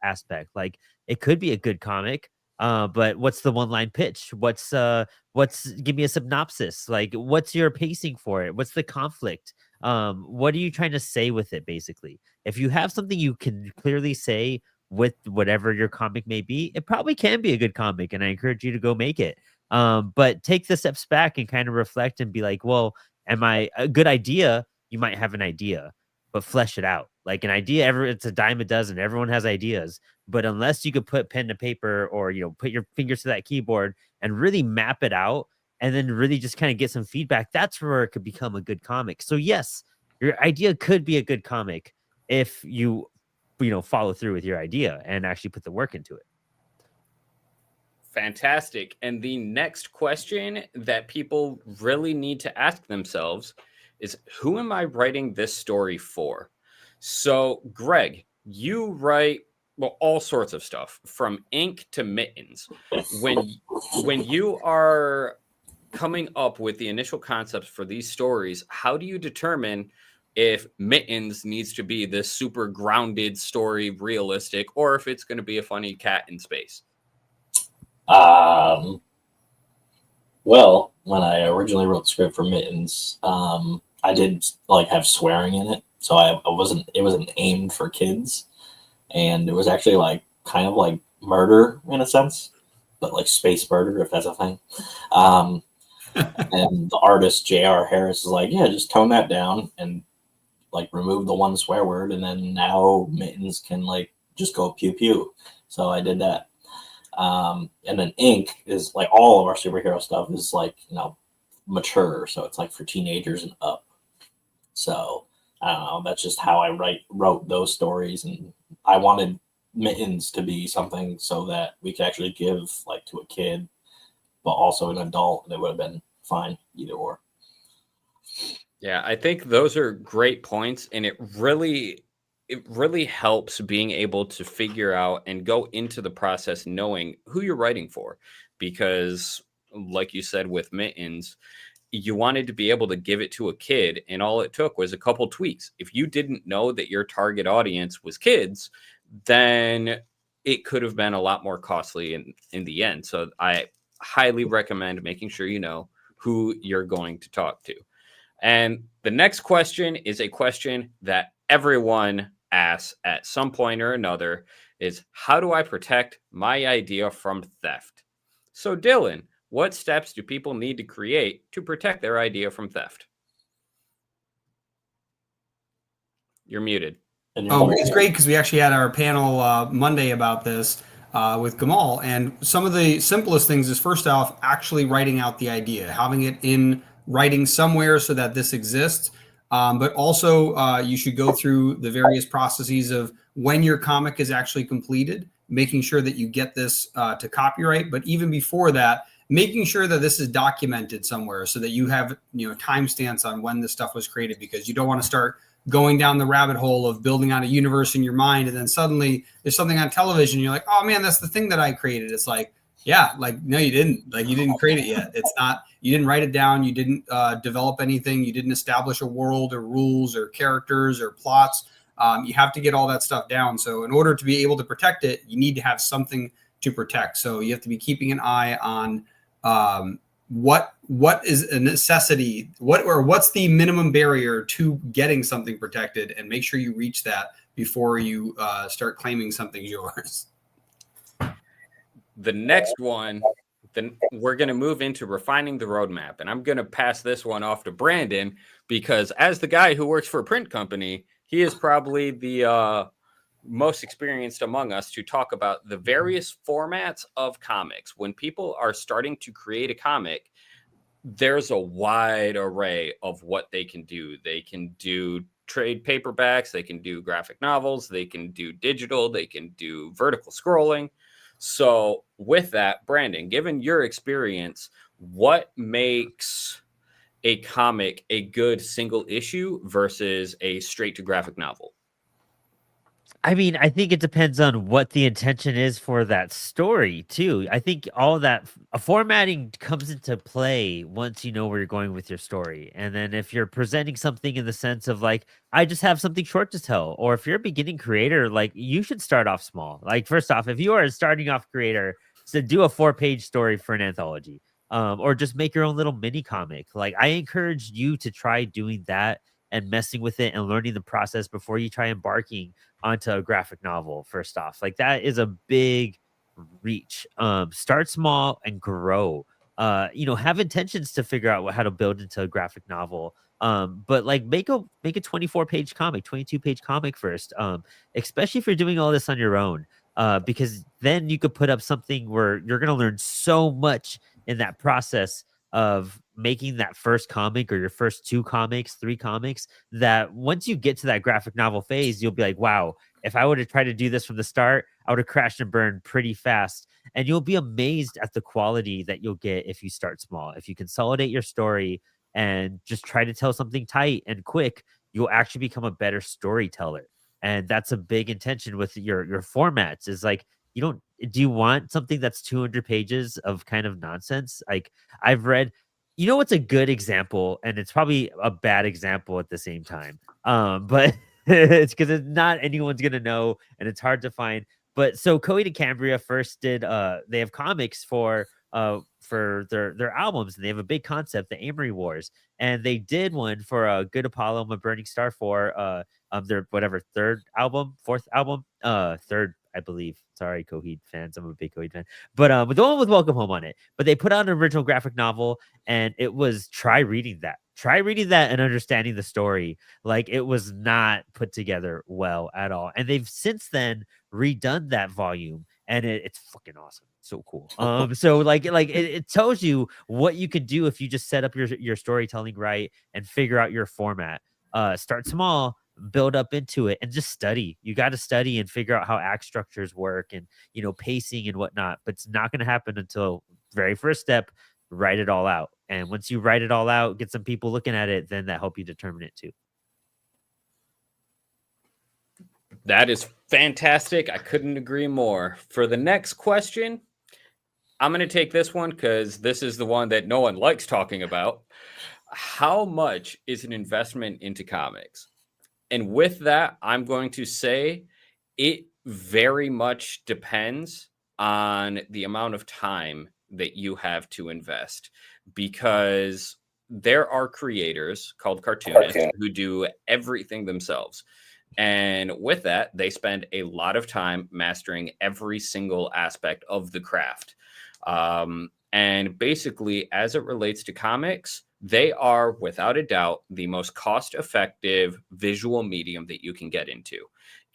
aspect. Like it could be a good comic, but what's the one-line pitch? What's give me a synopsis? Like what's your pacing for it? What's the conflict? What are you trying to say with it? Basically, if you have something you can clearly say with whatever your comic may be, it probably can be a good comic, and I encourage you to go make it. But take the steps back and kind of reflect and be like, well, am I a good idea? You might have an idea, but flesh it out. Like an idea, it's a dime a dozen. Everyone has ideas, but unless you could put pen to paper or, put your fingers to that keyboard and really map it out and then really just kind of get some feedback, that's where it could become a good comic. So yes, your idea could be a good comic if you follow through with your idea and actually put the work into it. Fantastic. And the next question that people really need to ask themselves is, who am I writing this story for? So, Greg, you write all sorts of stuff from ink to mittens. When you are coming up with the initial concepts for these stories, how do you determine if Mittens needs to be this super grounded story, realistic, or if it's going to be a funny cat in space? Well, when I originally wrote the script for Mittens, I did like have swearing in it, so it wasn't aimed for kids, and it was actually like kind of like murder in a sense, but like space murder, if that's a thing. And the artist J.R. Harris is like, yeah, just tone that down and like remove the one swear word, and then now Mittens can like just go pew pew. So I did that. And then ink is like all of our superhero stuff is like, mature. So it's like for teenagers and up. So I don't know. That's just how I wrote those stories. And I wanted Mittens to be something so that we could actually give like to a kid, but also an adult. And it would have been fine either or. Yeah, I think those are great points. And it really helps being able to figure out and go into the process knowing who you're writing for, because like you said with Mittens, you wanted to be able to give it to a kid, and all it took was a couple tweaks. If you didn't know that your target audience was kids, then it could have been a lot more costly in the end. So I highly recommend making sure you know who you're going to talk to. And the next question is a question that everyone asks at some point or another, is how do I protect my idea from theft? So Dylan, what steps do people need to create to protect their idea from theft? You're muted. Oh, it's great because we actually had our panel Monday about this with Gamal, and some of the simplest things is, first off, actually writing out the idea, having it in writing somewhere so that this exists. But also, you should go through the various processes of when your comic is actually completed, making sure that you get this to copyright. But even before that, making sure that this is documented somewhere so that you have timestamps on when this stuff was created, because you don't want to start going down the rabbit hole of building out a universe in your mind, and then suddenly there's something on television. You're like, oh man, that's the thing that I created. It's like, yeah, like, no, you didn't. Like, you didn't create it yet. It's not, you didn't write it down. You didn't develop anything. You didn't establish a world or rules or characters or plots. You have to get all that stuff down. So in order to be able to protect it, you need to have something to protect. So you have to be keeping an eye on what is a necessity, what's the minimum barrier to getting something protected, and make sure you reach that before you start claiming something's yours. The next one, then we're going to move into refining the roadmap. And I'm going to pass this one off to Brandon, because as the guy who works for a print company, he is probably the most experienced among us to talk about the various formats of comics. When people are starting to create a comic, there's a wide array of what they can do. They can do trade paperbacks, they can do graphic novels, they can do digital, they can do vertical scrolling. So with that, Brandon, given your experience, what makes a comic a good single issue versus a straight to graphic novel? I mean, I think it depends on what the intention is for that story too. I think all that formatting comes into play once you know where you're going with your story. And then if you're presenting something in the sense of like, I just have something short to tell, or if you're a beginning creator, like, you should start off small. Like, first off, if you are a starting off creator, so do a 4-page story for an anthology, or just make your own little mini comic. Like, I encourage you to try doing that and messing with it and learning the process before you try embarking onto a graphic novel. First off, like, that is a big reach. Start small and grow. Have intentions to figure out how to build into a graphic novel. But like, make a 24-page comic, 22-page comic first. Especially if you're doing all this on your own. Because then you could put up something where you're gonna learn so much in that process of making that first comic or your first 2 comics, 3 comics, that once you get to that graphic novel phase, you'll be like, wow, if I would have tried to do this from the start, I would have crashed and burned pretty fast. And you'll be amazed at the quality that you'll get if you start small. If you consolidate your story and just try to tell something tight and quick, you'll actually become a better storyteller. And that's a big intention with your formats, is like, do you want something that's 200 pages of kind of nonsense? Like, I've read, what's a good example, and it's probably a bad example at the same time. But it's because it's not anyone's gonna know, and it's hard to find. But so Coheed and Cambria first did they have comics for their albums, and they have a big concept, the Amory Wars, and they did one for Good Apollo, My Burning Star, for their fourth album, third, I believe. Sorry, Coheed fans, I'm a big Coheed fan, but the one with Welcome Home on it. But they put out an original graphic novel, and it was try reading that and understanding the story. Like, it was not put together well at all, and they've since then redone that volume, and it's fucking awesome. So cool. So it tells you what you could do if you just set up your storytelling right and figure out your format. Start small, build up into it, and just study. You got to study and figure out how act structures work, and pacing and whatnot. But it's not going to happen until very first step, write it all out. And once you write it all out, get some people looking at it, then that help you determine it too. That is fantastic. I couldn't agree more. For the next question, I'm going to take this one because this is the one that no one likes talking about. How much is an investment into comics? And with that, I'm going to say it very much depends on the amount of time that you have to invest, because there are creators called cartoonists who do everything themselves. And with that, they spend a lot of time mastering every single aspect of the craft. And basically, as it relates to comics, they are, without a doubt, the most cost-effective visual medium that you can get into.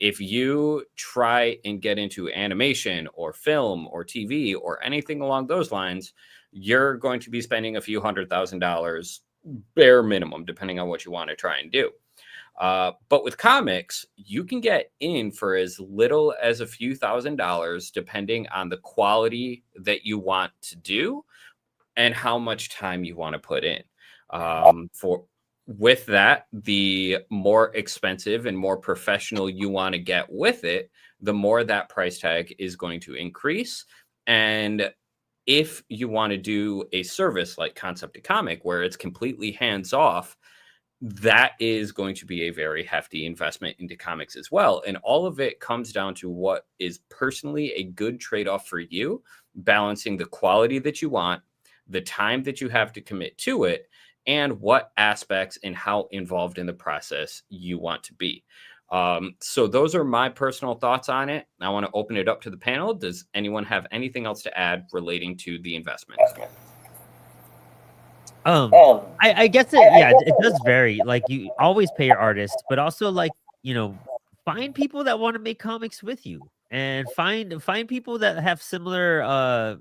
If you try and get into animation or film or TV or anything along those lines, you're going to be spending a few $100,000 bare minimum, depending on what you want to try and do. But with comics, you can get in for as little as a few $1,000s, depending on the quality that you want to do and how much time you want to put in. With that, the more expensive and more professional you want to get with it, the more that price tag is going to increase. And if you want to do a service like Concept to Comic, where it's completely hands off, that is going to be a very hefty investment into comics as well. And all of it comes down to what is personally a good trade-off for you, balancing the quality that you want, the time that you have to commit to it, and what aspects and how involved in the process you want to be. So those are my personal thoughts on it. I want to open it up to the panel. Does anyone have anything else to add relating to the investment? I guess it does vary. Like, you always pay your artist, but also, like, find people that want to make comics with you, and find people that have similar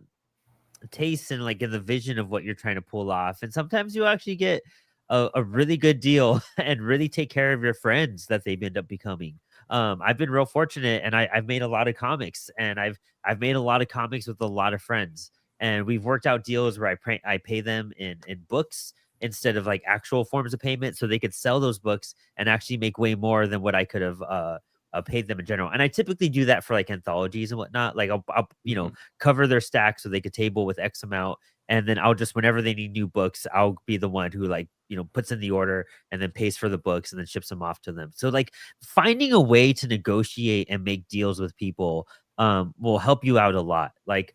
tastes and like in the vision of what you're trying to pull off. And sometimes you actually get a really good deal and really take care of your friends that they've end up becoming. I've been real fortunate, and I've made a lot of comics, and I've made a lot of comics with a lot of friends. And we've worked out deals where I pay them in books instead of like actual forms of payment, so they could sell those books and actually make way more than what I could have paid them in general. And I typically do that for like anthologies and whatnot. Like, I'll cover their stack so they could table with X amount, and then I'll just, whenever they need new books, I'll be the one who puts in the order and then pays for the books and then ships them off to them. So like, finding a way to negotiate and make deals with people will help you out a lot. Like,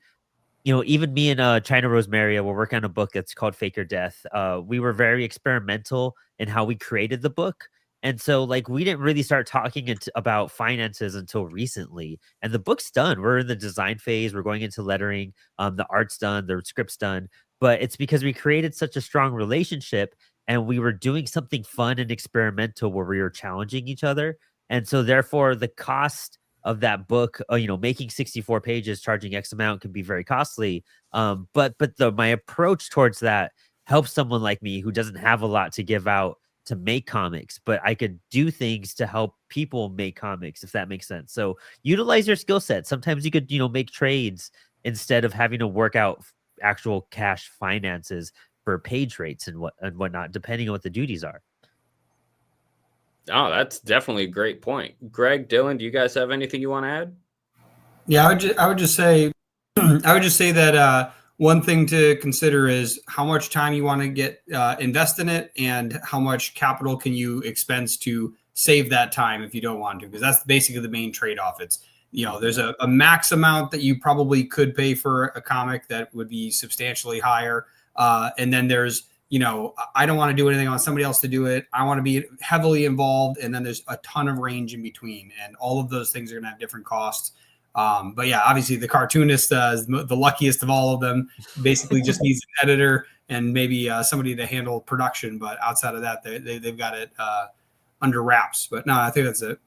even me and China Rosemaria were working on a book that's called Fake or Death. We were very experimental in how we created the book. And so, like, we didn't really start talking about finances until recently. And the book's done. We're in the design phase. We're going into lettering. The art's done. The script's done. But it's because we created such a strong relationship, and we were doing something fun and experimental where we were challenging each other. And so, therefore, the cost of that book, making 64 pages, charging X amount, can be very costly. But my approach towards that help someone like me who doesn't have a lot to give out to make comics, but I could do things to help people make comics, if that makes sense. So utilize your skill set. Sometimes you could, make trades instead of having to work out actual cash finances for page rates and whatnot, depending on what the duties are. Oh, that's definitely a great point. Greg, Dylan, do you guys have anything you want to add? Yeah, I would just say that one thing to consider is how much time you want to get invest in it, and how much capital can you expense to save that time if you don't want to, because that's basically the main trade-off. It's there's a max amount that you probably could pay for a comic that would be substantially higher, and then there's I don't want to do anything. I want somebody else to do it. I want to be heavily involved, and then there's a ton of range in between, and all of those things are going to have different costs. But yeah, obviously the cartoonist is the luckiest of all of them. Basically, just needs an editor and maybe somebody to handle production. But outside of that, they've got it under wraps. But no, I think that's it.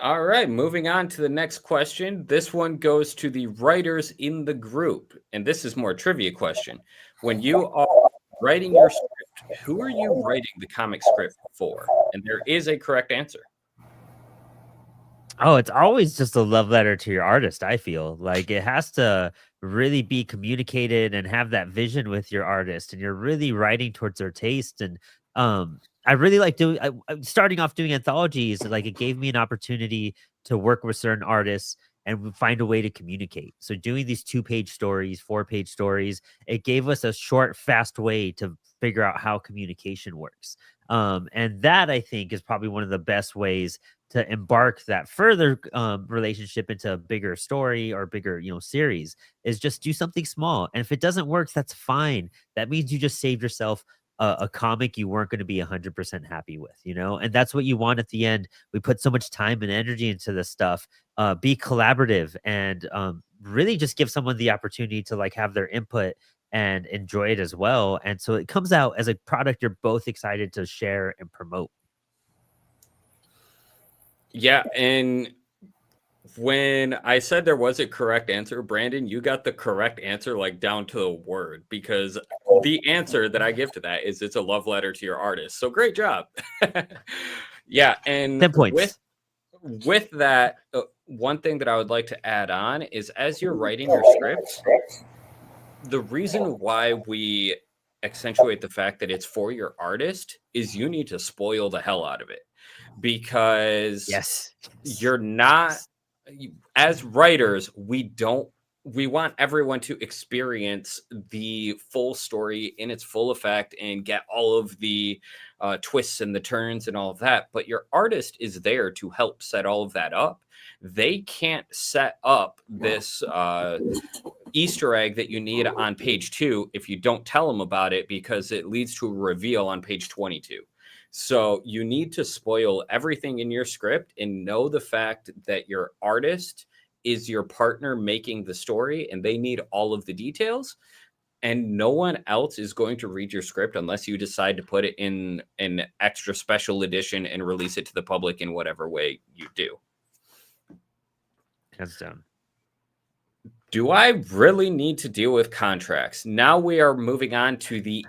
All right, moving on to the next question. This one goes to the writers in the group, and this is more a trivia question. When you are writing your script, who are you writing the comic script for? And there is a correct answer. Oh, it's always just a love letter to your artist. I feel like it has to really be communicated and have that vision with your artist, and you're really writing towards their taste. And I really like starting off doing anthologies. Like, it gave me an opportunity to work with certain artists and find a way to communicate. So doing these 2-page stories, 4-page stories, it gave us a short, fast way to figure out how communication works. And that, I think, is probably one of the best ways to embark that further relationship into a bigger story or bigger, series, is just do something small. And if it doesn't work, that's fine. That means you just saved yourself a comic you weren't going to be 100% happy with, and that's what you want at the end. We put so much time and energy into this stuff. Be collaborative and really just give someone the opportunity to have their input and enjoy it as well. And so it comes out as a product you're both excited to share and promote. Yeah, and when I said there was a correct answer, Brandon, you got the correct answer down to the word, because the answer that I give to that is it's a love letter to your artist. So great job. Yeah, and 10 points. With that, one thing that I would like to add on is, as you're writing your scripts, the reason why we accentuate the fact that it's for your artist is you need to spoil the hell out of it, because you're not, as writers, we want everyone to experience the full story in its full effect and get all of the twists and the turns and all of that. But your artist is there to help set all of that up. They can't set up this Easter egg that you need on page 2 if you don't tell them about it, because it leads to a reveal on page 22. So you need to spoil everything in your script and know the fact that your artist is your partner making the story, and they need all of the details. And no one else is going to read your script unless you decide to put it in an extra special edition and release it to the public in whatever way you do. Hands down. Do I really need to deal with contracts? Now we are moving on to the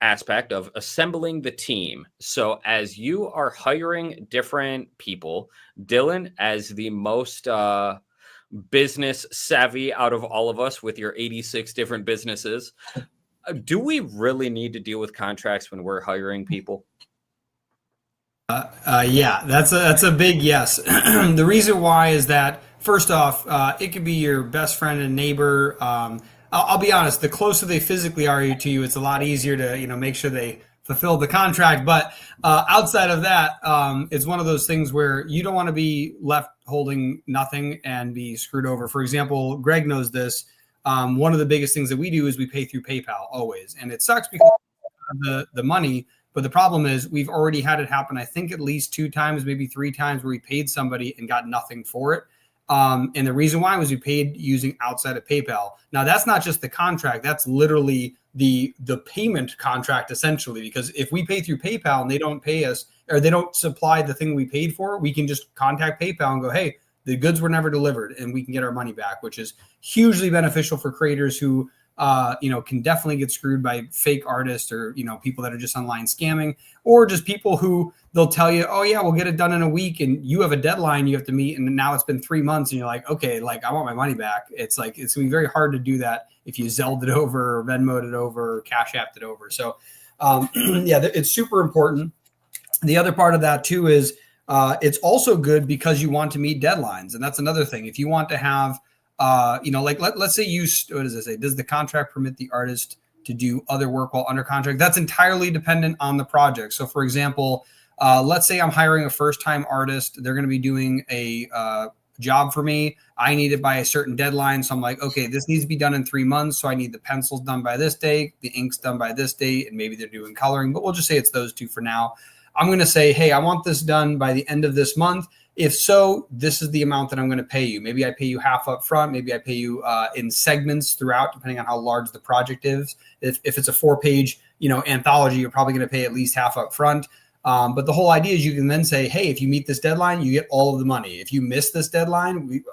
aspect of assembling the team. So as you are hiring different people, Dylan, as the most business savvy out of all of us with your 86 different businesses, do we really need to deal with contracts when we're hiring people? Yeah, that's a big yes. The reason why is that, first off, it could be your best friend and neighbor. I'll be honest, the closer they physically are to you, it's a lot easier to make sure they fulfill the contract. But outside of that, it's one of those things where you don't want to be left holding nothing and be screwed over. For example, Greg knows this. One of the biggest things that we do is we pay through PayPal always. And it sucks because of the money. But the problem is we've already had it happen, I think, at least 2 times, maybe 3 times, where we paid somebody and got nothing for it. And the reason why was we paid using outside of PayPal. Now, that's not just the contract. That's literally the payment contract, essentially, because if we pay through PayPal and they don't pay us, or they don't supply the thing we paid for, we can just contact PayPal and go, hey, the goods were never delivered, and we can get our money back, which is hugely beneficial for creators who can definitely get screwed by fake artists or, people that are just online scamming, or just people who they'll tell you, oh yeah, we'll get it done in a week. And you have a deadline you have to meet. And now it's been 3 months and you're like, okay, like I want my money back. It's like, it's gonna be very hard to do that if you Zeld'd it over or Venmo'd it over or Cash App'd it over. So it's super important. The other part of that too is it's also good because you want to meet deadlines. And that's another thing. If you want to have, let's say what does it say? Does the contract permit the artist to do other work while under contract? That's entirely dependent on the project. So for example, let's say I'm hiring a first-time artist. They're going to be doing a job for me. I need it by a certain deadline. So I'm like, okay, this needs to be done in 3 months. So I need the pencils done by this date, the inks done by this date, and maybe they're doing coloring, but we'll just say it's those two for now. I'm going to say, hey, I want this done by the end of this month. If so, this is the amount that I'm going to pay you. Maybe I pay you half up front. Maybe I pay you in segments throughout, depending on how large the project is. If it's a 4-page, anthology, you're probably going to pay at least half up front. But the whole idea is you can then say, hey, if you meet this deadline, you get all of the money. If you miss this deadline,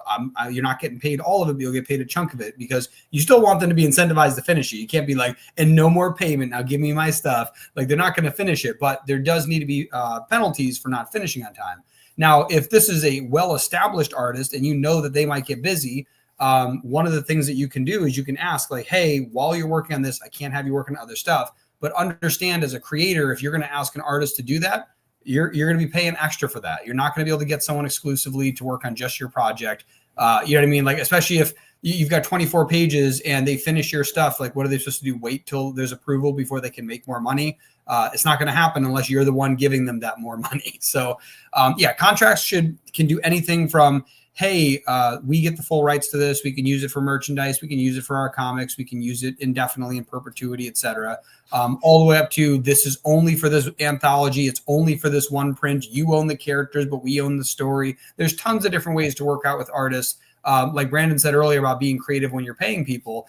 you're not getting paid all of it, but you'll get paid a chunk of it because you still want them to be incentivized to finish it. You can't be like, and no more payment. Now give me my stuff. Like they're not going to finish it, but there does need to be penalties for not finishing on time. Now, if this is a well-established artist and you know that they might get busy, one of the things that you can do is you can ask like, hey, while you're working on this, I can't have you working on other stuff. But understand as a creator, if you're going to ask an artist to do that, you're going to be paying extra for that. You're not going to be able to get someone exclusively to work on just your project. You know what I mean? Like, especially if you've got 24 pages and they finish your stuff, like what are they supposed to do? Wait till there's approval before they can make more money? It's not going to happen unless you're the one giving them that more money. So contracts can do anything from, hey, we get the full rights to this. We can use it for merchandise. We can use it for our comics. We can use it indefinitely in perpetuity, etc. All the way up to this is only for this anthology. It's only for this one print. You own the characters, but we own the story. There's tons of different ways to work out with artists. Like Brandon said earlier about being creative when you're paying people.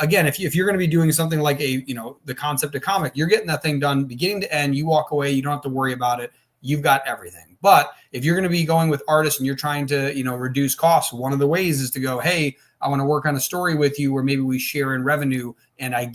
Again, if you're going to be doing something like the concept of comic, you're getting that thing done beginning to end. You walk away. You don't have to worry about it. You've got everything. But if you're going to be going with artists and you're trying to, reduce costs, one of the ways is to go, hey, I want to work on a story with you where maybe we share in revenue and I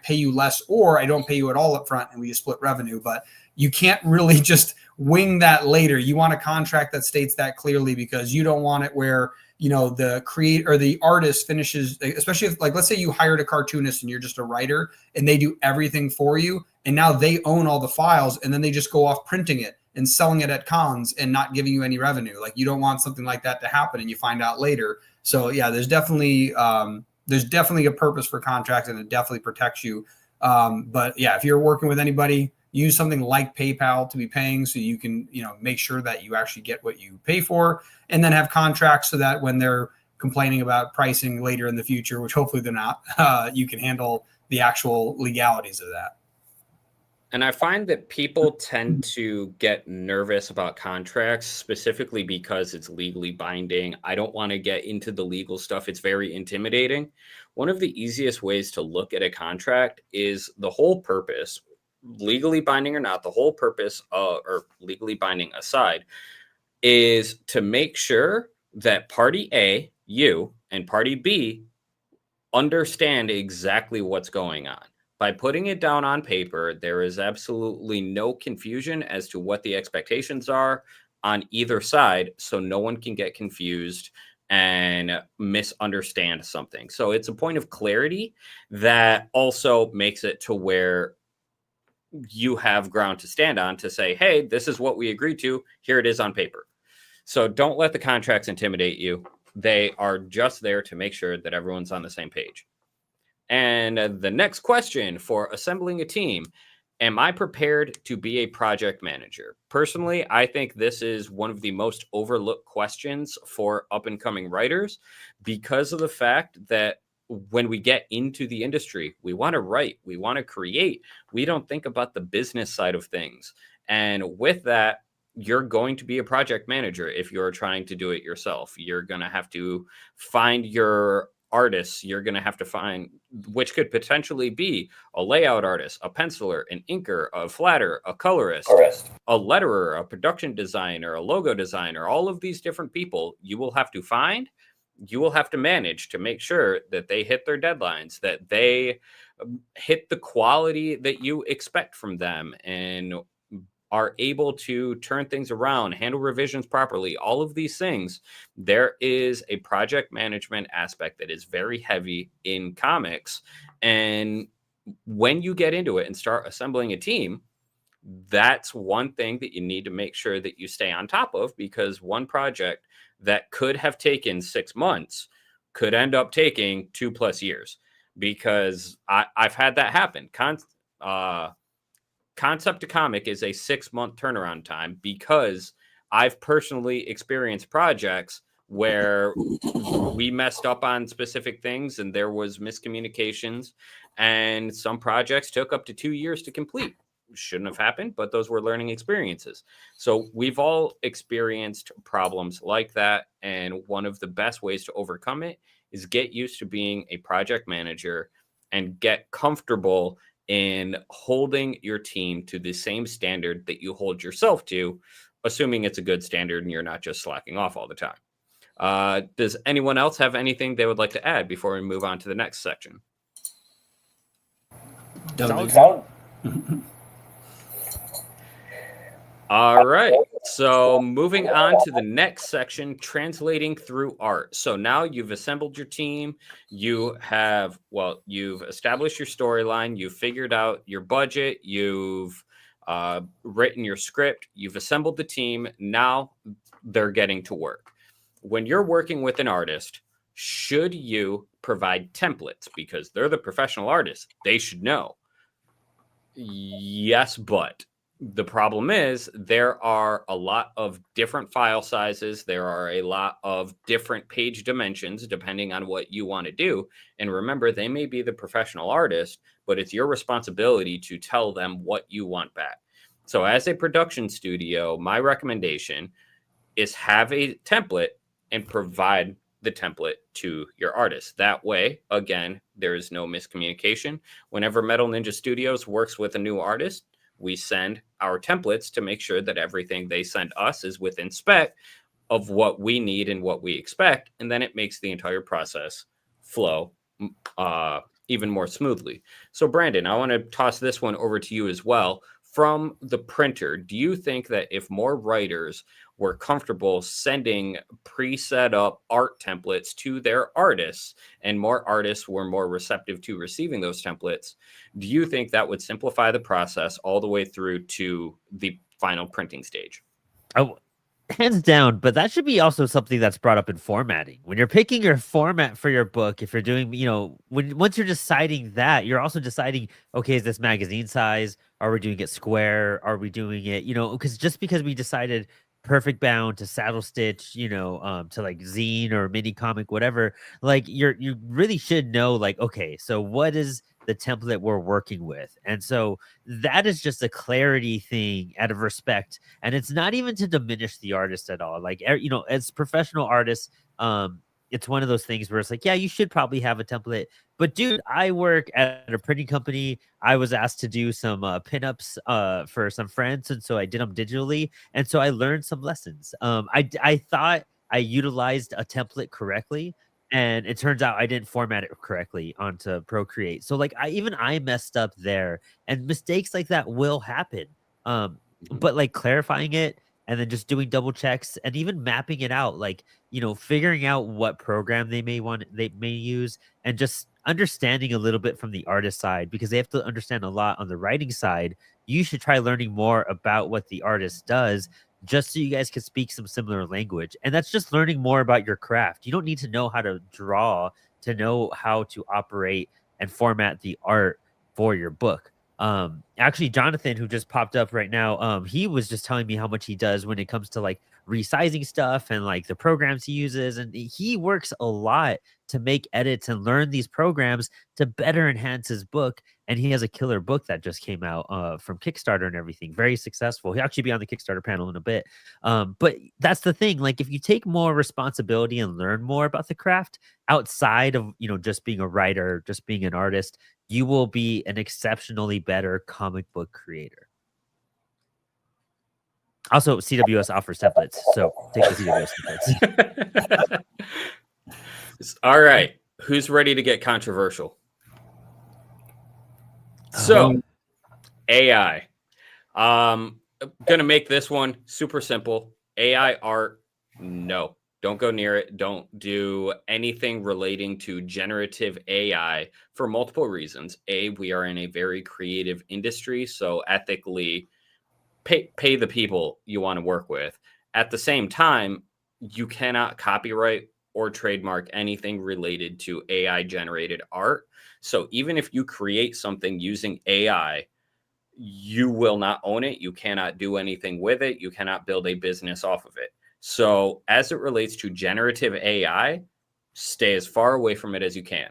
pay you less, or I don't pay you at all up front and we just split revenue. But you can't really just wing that later. You want a contract that states that clearly because you don't want it where, the creator or the artist finishes, especially if, like, let's say you hired a cartoonist and you're just a writer and they do everything for you. And now they own all the files and then they just go off printing it and selling it at cons and not giving you any revenue. Like you don't want something like that to happen and you find out later. So yeah, there's definitely a purpose for contracts and it definitely protects you. But yeah, if you're working with anybody, use something like PayPal to be paying so you can, make sure that you actually get what you pay for, and then have contracts so that when they're complaining about pricing later in the future, which hopefully they're not, you can handle the actual legalities of that. And I find that people tend to get nervous about contracts specifically because it's legally binding. I don't want to get into the legal stuff. It's very intimidating. One of the easiest ways to look at a contract is the whole purpose, legally binding or not, the whole purpose, or legally binding aside, is to make sure that party A, you, and party B understand exactly what's going on. By putting it down on paper, there is absolutely no confusion as to what the expectations are on either side, so no one can get confused and misunderstand something. So it's a point of clarity that also makes it to where you have ground to stand on to say, hey, this is what we agreed to. Here it is on paper. So don't let the contracts intimidate you. They are just there to make sure that everyone's on the same page. And the next question for assembling a team: am I prepared to be a project manager? Personally, I think this is one of the most overlooked questions for up-and-coming writers because of the fact that when we get into the industry, we want to write, we want to create. We don't think about the business side of things. And with that, you're going to be a project manager if you're trying to do it yourself. You're going to have to find your artists you're going to have to find, which could potentially be a layout artist, a penciler, an inker, a flatter, a colorist, a letterer, a production designer, a logo designer. All of these different people you will have to find, you will have to manage to make sure that they hit their deadlines, that they hit the quality that you expect from them, and are able to turn things around, handle revisions properly, all of these things. There is a project management aspect that is very heavy in comics. And when you get into it and start assembling a team, that's one thing that you need to make sure that you stay on top of, because one project that could have taken 6 months could end up taking 2+ years, because I've had that happen. Concept to comic is a 6-month turnaround time, because I've personally experienced projects where we messed up on specific things and there was miscommunications, and some projects took up to 2 years to complete. Shouldn't have happened, but those were learning experiences. So we've all experienced problems like that, and one of the best ways to overcome it is get used to being a project manager and get comfortable in holding your team to the same standard that you hold yourself to, assuming it's a good standard and you're not just slacking off all the time. Does anyone else have anything they would like to add before we move on to the next section? All right, so moving on to the next section, translating through art. So now you've assembled your team, you've established your storyline, you've figured out your budget, you've written your script, you've assembled the team. Now they're getting to work. When you're working with an artist, should you provide templates? Because they're the professional artists, they should know. Yes, but the problem is there are a lot of different file sizes. There are a lot of different page dimensions depending on what you want to do. And remember, they may be the professional artist, but it's your responsibility to tell them what you want back. So as a production studio, my recommendation is have a template and provide the template to your artist. That way, again, there is no miscommunication. Whenever Metal Ninja Studios works with a new artist, we send our templates to make sure that everything they send us is within spec of what we need and what we expect. And then it makes the entire process flow even more smoothly. So Brandon, I want to toss this one over to you as well. From the printer, do you think that if more writers were comfortable sending preset up art templates to their artists, and more artists were more receptive to receiving those templates, do you think that would simplify the process all the way through to the final printing stage? Oh, hands down, but that should be also something that's brought up in formatting. When you're picking your format for your book, if you're doing, once you're deciding that, you're also deciding, okay, is this magazine size? Are we doing it square? Are we doing it, because just because we decided perfect bound to saddle stitch, to like zine or mini comic, whatever, like you really should know, like, okay, so what is the template we're working with? And so that is just a clarity thing out of respect, and it's not even to diminish the artist at all. Like, as professional artists, it's one of those things where it's like, yeah, you should probably have a template. But dude, I work at a printing company. I was asked to do some pinups for some friends, and so I did them digitally, and so I learned some lessons. I thought I utilized a template correctly, and it turns out I didn't format it correctly onto Procreate. So like I messed up there, and mistakes like that will happen. But like clarifying it and then just doing double checks and even mapping it out, like, figuring out what program they may use, and just understanding a little bit from the artist side, because they have to understand a lot on the writing side. You should try learning more about what the artist does, just so you guys can speak some similar language. And that's just learning more about your craft. You don't need to know how to draw to know how to operate and format the art for your book. Actually, Jonathan, who just popped up right now, he was just telling me how much he does when it comes to like resizing stuff and like the programs he uses. And he works a lot to make edits and learn these programs to better enhance his book. And he has a killer book that just came out from Kickstarter and everything. Very successful. He'll actually be on the Kickstarter panel in a bit. But that's the thing. Like, if you take more responsibility and learn more about the craft outside of, just being a writer, just being an artist, you will be an exceptionally better comic book creator. Also, CWS offers templates, so take the CWS templates. All right, who's ready to get controversial? So, AI. Gonna make this one super simple. AI art, no. Don't go near it. Don't do anything relating to generative AI for multiple reasons. A, we are in a very creative industry, so ethically pay the people you want to work with. At the same time, you cannot copyright or trademark anything related to AI generated art. So even if you create something using AI, you will not own it. You cannot do anything with it. You cannot build a business off of it. So as it relates to generative AI, stay as far away from it as you can.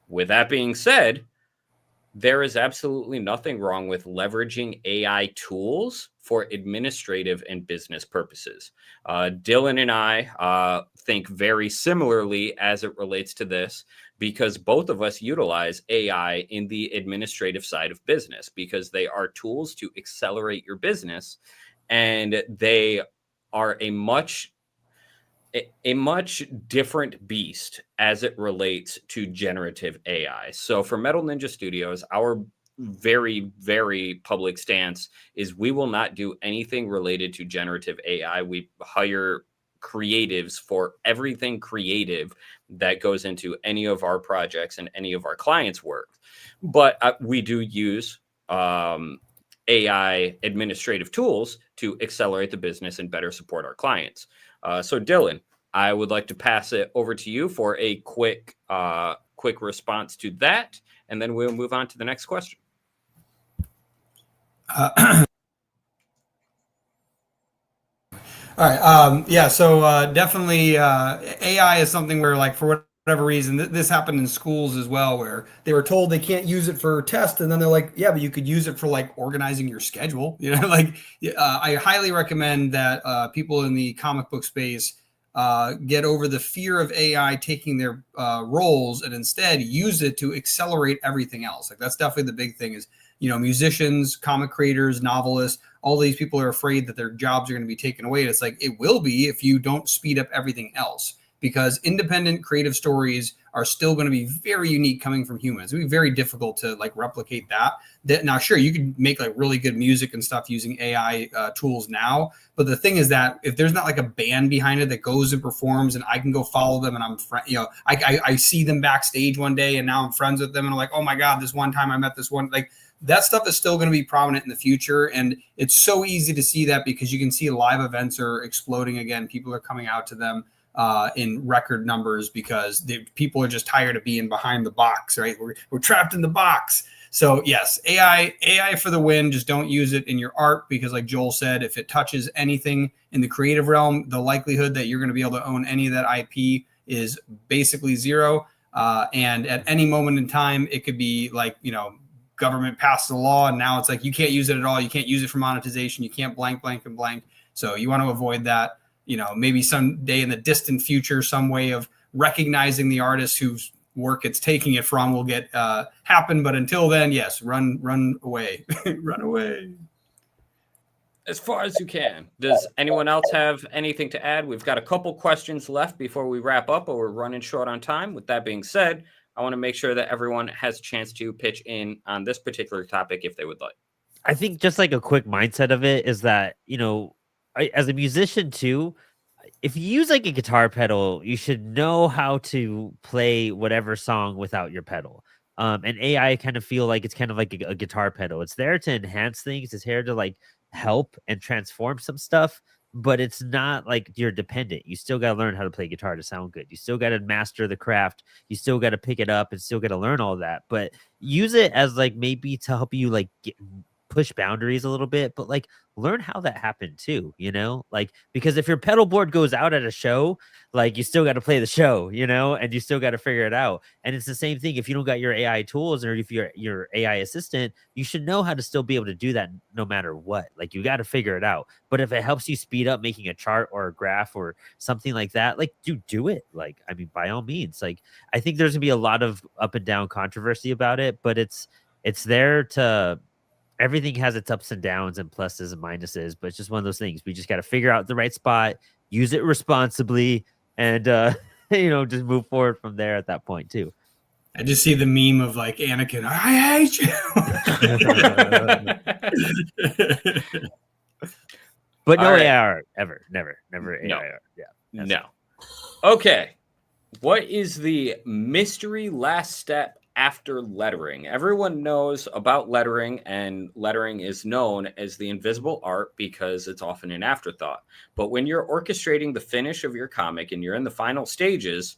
With that being said, there is absolutely nothing wrong with leveraging AI tools for administrative and business purposes. Dylan and I think very similarly as it relates to this, because both of us utilize AI in the administrative side of business, because they are tools to accelerate your business, and they are a much different beast as it relates to generative AI. So for Metal Ninja Studios, our very, very public stance is we will not do anything related to generative AI. We hire creatives for everything creative that goes into any of our projects and any of our clients' work. But we do use AI administrative tools to accelerate the business and better support our clients. So Dylan, I would like to pass it over to you for a quick response to that, and then we'll move on to the next question. All right. Yeah. So definitely AI is something where, like, for whatever reason, this happened in schools as well, where they were told they can't use it for tests, and then they're like, yeah, but you could use it for like organizing your schedule. Like I highly recommend that people in the comic book space get over the fear of AI taking their roles and instead use it to accelerate everything else. Like, that's definitely the big thing is, musicians, comic creators, novelists, all these people are afraid that their jobs are going to be taken away. And it's like, it will be if you don't speed up everything else, because independent creative stories are still going to be very unique coming from humans. It'll be very difficult to like replicate that. Now, sure, you can make like really good music and stuff using AI tools now. But the thing is that if there's not like a band behind it that goes and performs, and I can go follow them, and I'm I see them backstage one day and now I'm friends with them, and I'm like, oh my God, this one time I met this one, like, that stuff is still going to be prominent in the future. And it's so easy to see that because you can see live events are exploding again. People are coming out to them in record numbers because people are just tired of being behind the box, right? We're trapped in the box. So yes, AI for the win. Just don't use it in your art, because like Joel said, if it touches anything in the creative realm, the likelihood that you're going to be able to own any of that IP is basically zero. And at any moment in time, it could be like, government passed a law and now it's like, you can't use it at all. You can't use it for monetization. You can't blank. So you want to avoid that. Maybe someday in the distant future, some way of recognizing the artist whose work it's taking it from will get happen. But until then, yes, run away, run away. As far as you can. Does anyone else have anything to add? We've got a couple questions left before we wrap up, but we're running short on time. With that being said, I want to make sure that everyone has a chance to pitch in on this particular topic if they would like. I think just like a quick mindset of it is that, as a musician too, if you use like a guitar pedal, you should know how to play whatever song without your pedal. And AI kind of feel like it's kind of like a guitar pedal. It's there to enhance things. It's here to like help and transform some stuff, but it's not like you're dependent. You still got to learn how to play guitar to sound good. You still got to master the craft. You still got to pick it up and still got to learn all that, but use it as like maybe to help you like push boundaries a little bit, but like learn how that happened too, you know? Like, because if your pedal board goes out at a show, like you still got to play the show, you know, and you still got to figure it out. And it's the same thing if you don't got your AI tools or if you're your AI assistant, you should know how to still be able to do that no matter what. Like you got to figure it out. But if it helps you speed up making a chart or a graph or something like that, like do it. Like, I mean, by all means, like I think there's gonna be a lot of up and down controversy about it, but it's there to, everything has its ups and downs and pluses and minuses, but it's just one of those things. We just got to figure out the right spot, use it responsibly, and you know, just move forward from there at that point too. I just see the meme of like Anakin, I hate you. But no All right. AI art ever, never AI No. art. Yeah. No. Okay. What is the mystery last step after lettering? Everyone knows about lettering, and lettering is known as the invisible art because it's often an afterthought. But when you're orchestrating the finish of your comic and you're in the final stages,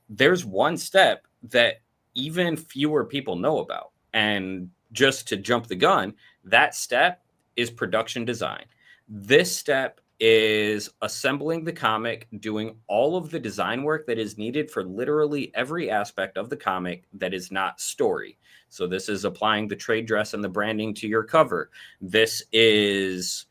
there's one step that even fewer people know about. And just to jump the gun, that step is production design. This step is assembling the comic, doing all of the design work that is needed for literally every aspect of the comic that is not story. So this is applying the trade dress and the branding to your cover. This is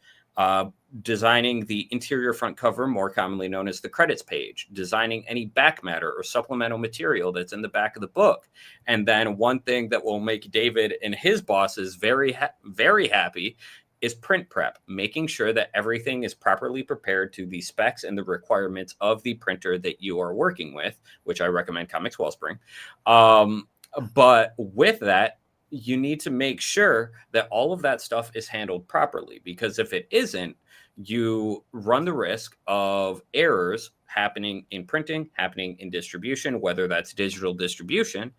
designing the interior front cover, more commonly known as the credits page, designing any back matter or supplemental material that's in the back of the book. And then one thing that will make David and his bosses very happy is print prep, making sure that everything is properly prepared to the specs and the requirements of the printer that you are working with, which I recommend Comics Wellspring. But with that, you need to make sure that all of that stuff is handled properly, because if it isn't, you run the risk of errors happening in printing, happening in distribution, whether that's digital distribution.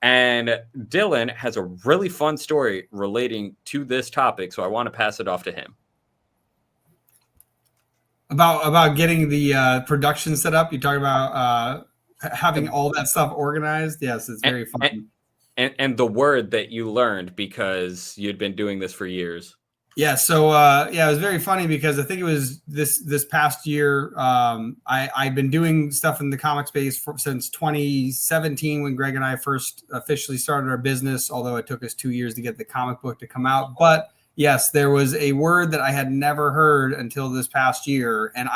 And Dylan has a really fun story relating to this topic, so I want to pass it off to him. About getting the production set up. You talk about having all that stuff organized. Yes, it's very fun. And the word that you learned because you'd been doing this for years. Yeah, so it was very funny because I think it was this past year. I've been doing stuff in the comic space since 2017 when Greg and I first officially started our business, although it took us 2 years to get the comic book to come out. But yes, there was a word that I had never heard until this past year, and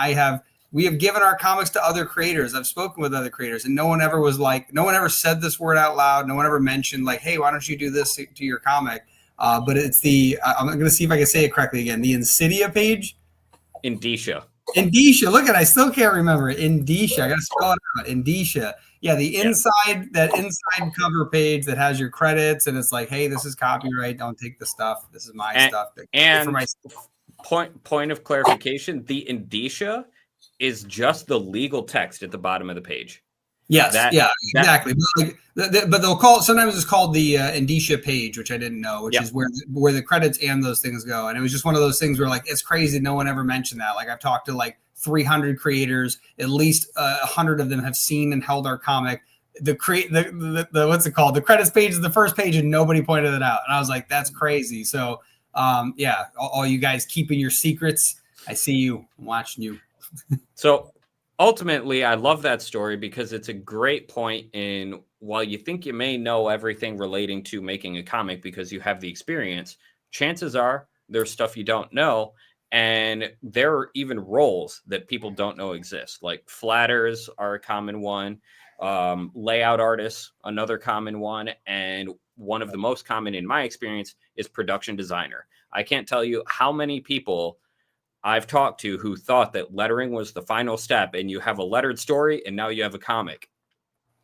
we have given our comics to other creators. I've spoken with other creators, and no one ever said this word out loud. No one ever mentioned like, hey, why don't you do this to your comic? But it's I'm going to see if I can say it correctly again. The Insidia page. Indicia. Look I still can't remember it. Indicia. I got to spell it out. Indicia. Yeah, that inside cover page that has your credits, and it's like, hey, this is copyright. Don't take the stuff. This is my stuff. And point of clarification: the indicia is just the legal text at the bottom of the page. Yes, exactly. But they'll call it, sometimes it's called the indicia page, which I didn't know, which is where the credits and those things go. And it was just one of those things where like, it's crazy. No one ever mentioned that. Like I've talked to like 300 creators, at least 100 of them have seen and held our comic. The what's it called? The credits page is the first page and nobody pointed it out. And I was like, that's crazy. So all you guys keeping your secrets. I see you. I'm watching you. So ultimately, I love that story because it's a great point in, while you think you may know everything relating to making a comic because you have the experience, chances are there's stuff you don't know. And there are even roles that people don't know exist. Like flatters are a common one. Layout artists, another common one. And one of the most common in my experience is production designer. I can't tell you how many people I've talked to who thought that lettering was the final step and you have a lettered story and now you have a comic.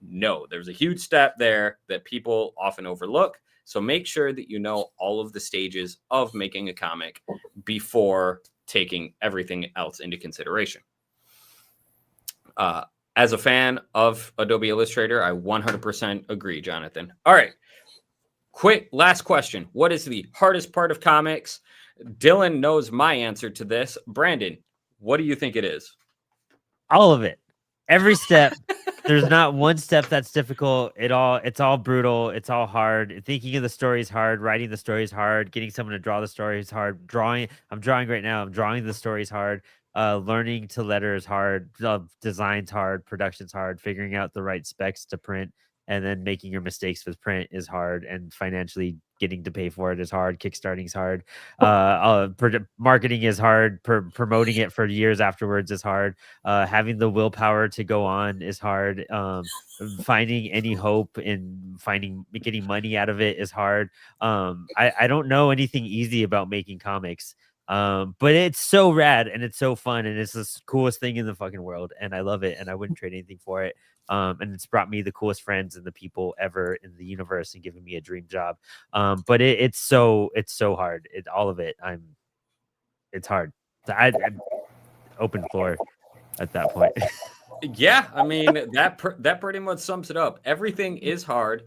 No, there's a huge step there that people often overlook. So make sure that you know all of the stages of making a comic before taking everything else into consideration. As a fan of Adobe Illustrator, I 100% agree, Jonathan. All right. Quick last question. What is the hardest part of comics? Dylan knows my answer to this. Brandon, what do you think it is? All of it. Every step. There's not one step that's difficult. It's all brutal. It's all hard. Thinking of the story is hard. Writing the story is hard. Getting someone to draw the story is hard. I'm drawing right now. I'm drawing the story is hard. Learning to letter is hard. Design's hard. Production's hard. Figuring out the right specs to print and then making your mistakes with print is hard. And financially getting to pay for it is hard. Kickstarting is hard. Marketing is hard. Promoting it for years afterwards is hard. Having the willpower to go on is hard. Finding any hope in getting money out of it is hard. I don't know anything easy about making comics. But it's so rad and it's so fun and it's the coolest thing in the fucking world and I love it and I wouldn't trade anything for it. And it's brought me the coolest friends and the people ever in the universe and given me a dream job. But it's so hard. All of it. It's hard. I'm open floor at that point. Yeah, I mean that pretty much sums it up. Everything is hard.